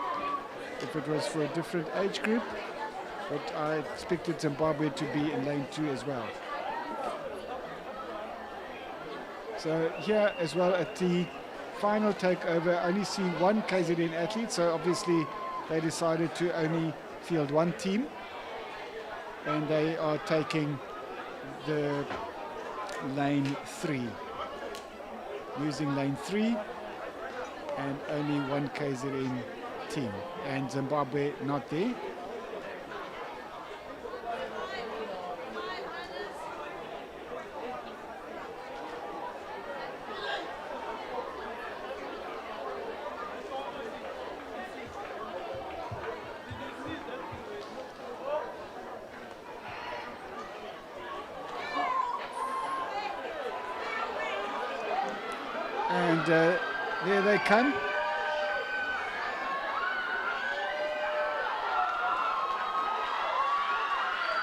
if it was for a different age group. But I expected Zimbabwe to be in lane 2 as well. So here as well at the final takeover, I only see one KZN athlete, so obviously they decided to only field one team, and they are taking the lane 3, using lane 3, and only one KZN team, and Zimbabwe not there. And there they come.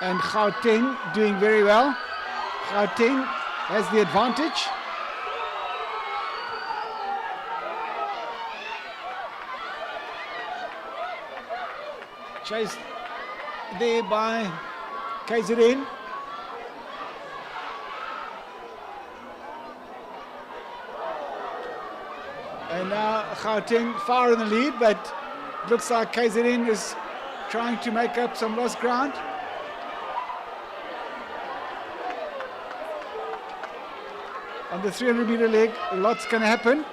And Gauteng doing very well. Gauteng has the advantage. Chased there by KZN. And now Gauteng far in the lead, but looks like KZN is trying to make up some lost ground. On the 300-meter leg, a lot's going to happen.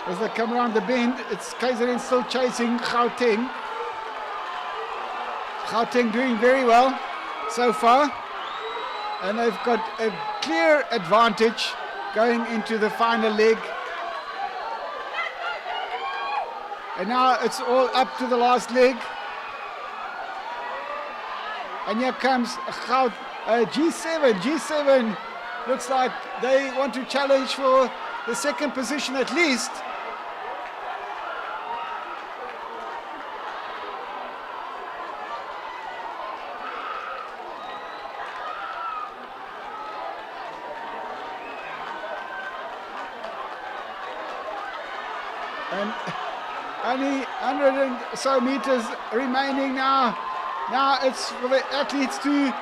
As they come around the bend, it's KZN still chasing Gauteng. Gauteng doing very well so far. And they've got a clear advantage going into the final leg. And now it's all up to the last leg. And here comes G7. G7 looks like they want to challenge for the second position at least. And only 100 and so meters remaining now. Now it's for the athletes to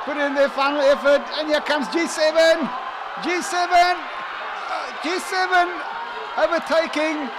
put in their final effort. And here comes G7. G7 overtaking.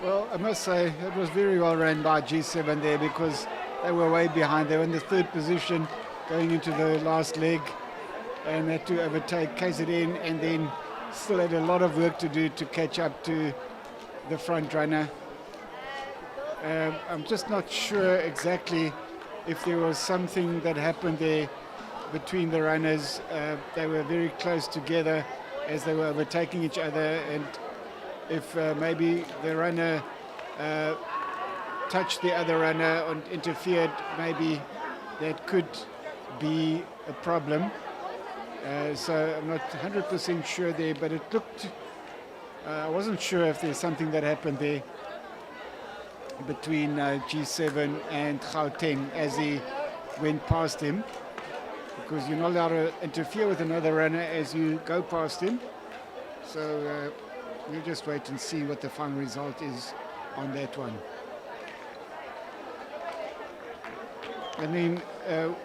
Well, I must say it was very well run by G7 there, because they were way behind. They were in the third position going into the last leg and had to overtake KZN, and then still had a lot of work to do to catch up to the front runner. I'm just not sure exactly if there was something that happened there between the runners. They were very close together as they were overtaking each other, and if maybe the runner touched the other runner and interfered, maybe that could be a problem. So I'm not 100% sure there, but it looked, I wasn't sure if there's something that happened there between G7 and Gauteng as he went past him, because you're not allowed to interfere with another runner as you go past him. So we'll just wait and see what the final result is on that one. And then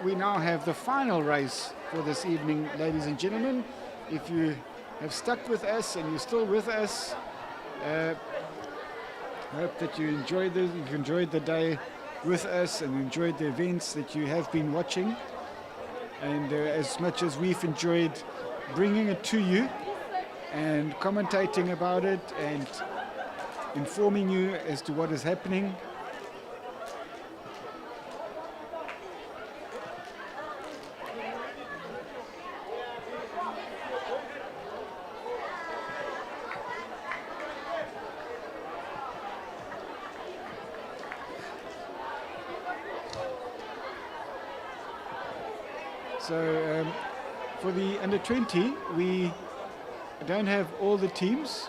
we now have the final race for this evening, ladies and gentlemen. If you have stuck with us and you're still with us, I hope that you enjoyed the day with us and enjoyed the events that you have been watching. And as much as we've enjoyed bringing it to you and commentating about it and informing you as to what is happening, so for the under 20, we don't have all the teams.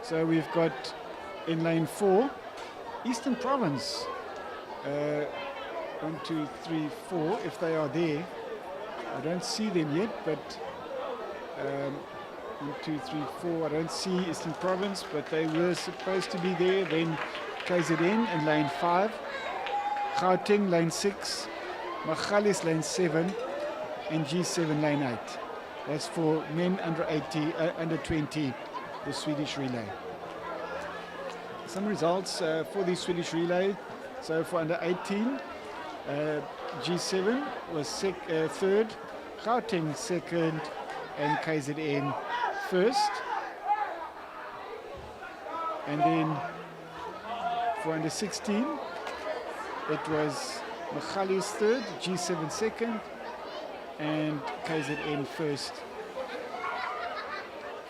So we've got in lane 4, Eastern Province. 1, 2, 3, 4, if they are there. I don't see them yet, but 1, 2, 3, 4, I don't see Eastern Province, but they were supposed to be there. Then KZN in lane 5, Gauteng lane 6, Magalies lane 7, and G7 lane 8. That's for men under 20, the Swedish relay. Some results for the Swedish relay. So for under 18, G7 was third, Gauteng second, and KZN first. And then for under 16, it was Magalies third, G7 second, and KZN first.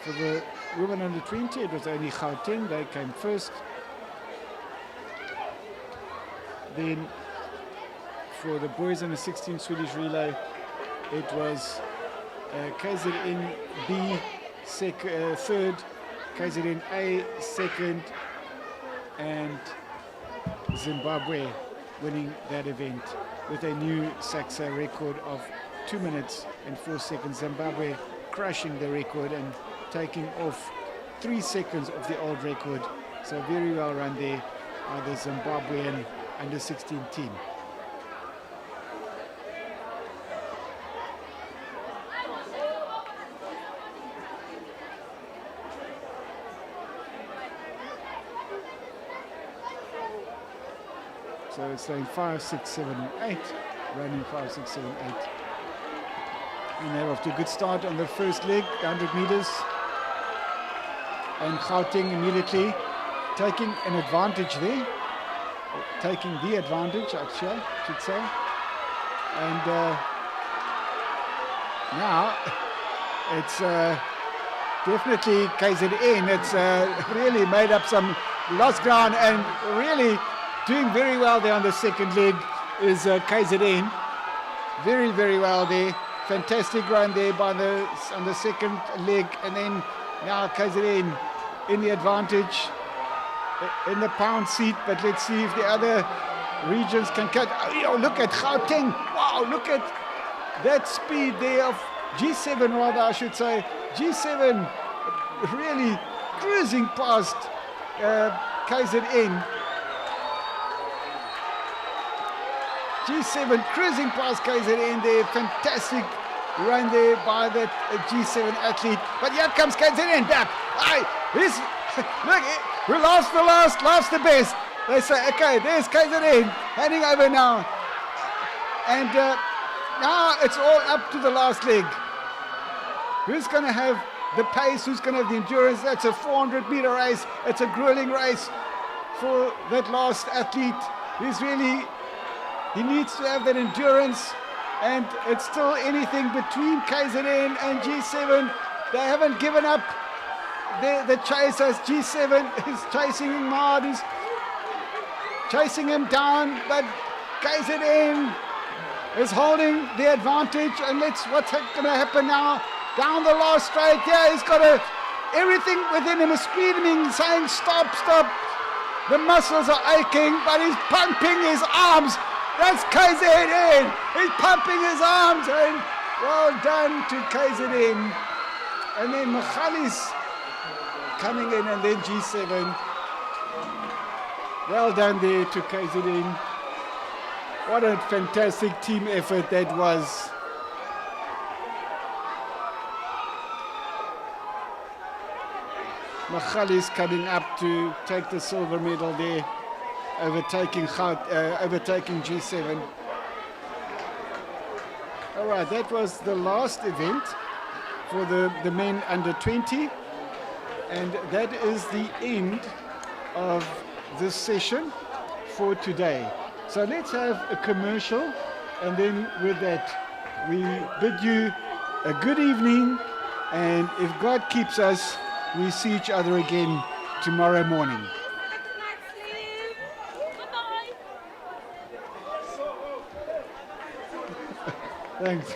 For the women under 20, it was only Gauteng, they came first. Then for the boys under 16 Swedish relay, it was KZN B third, KZN A second, and Zimbabwe winning that event with a new SACSSA record of 2 minutes and 4 seconds. Zimbabwe crushing the record and taking off 3 seconds of the old record. So very well run there by the Zimbabwean under 16 team. So it's lane 5, 6, 7, and 8. Running 5, 6, 7, 8. And they're off to a good start on the first leg, 100 meters. And Gauteng immediately taking an advantage there. Taking the advantage, I should say. And now it's definitely KZN. It's really made up some lost ground and really doing very well there on the second leg is KZN. Very, very well there. Fantastic run there on the second leg, and then now KZN in the advantage in the pound seat, but let's see if the other regions can catch. Oh, look at Gauteng. Wow, look at that speed there of G7, rather, I should say. G7 really cruising past KZN. G7 cruising past KZN there. Fantastic run there by the G7 athlete. But here comes KZN back. Look, we lost the last the best. They say, okay, there's KZN handing over now. And now it's all up to the last leg. Who's going to have the pace? Who's going to have the endurance? That's a 400-meter race. It's a grueling race for that last athlete. He needs to have that endurance. And it's still anything between KZN and G7. They haven't given up the chase as G7 is chasing him hard. He's chasing him down, but KZN is holding the advantage. And what's going to happen now? Down the last straight. Yeah, he's got everything within him is screaming, saying stop, stop. The muscles are aching, but he's pumping his arms. That's KZN. He's pumping his arms, and well done to KZN. And then Magalies coming in, and then G7. Well done there to KZN. What a fantastic team effort that was. Magalies coming up to take the silver medal there, overtaking G7. All right, that was the last event for the men under 20, and that is the end of this session for today. So let's have a commercial, and then with that we bid you a good evening, and if God keeps us, we see each other again tomorrow morning. Thanks.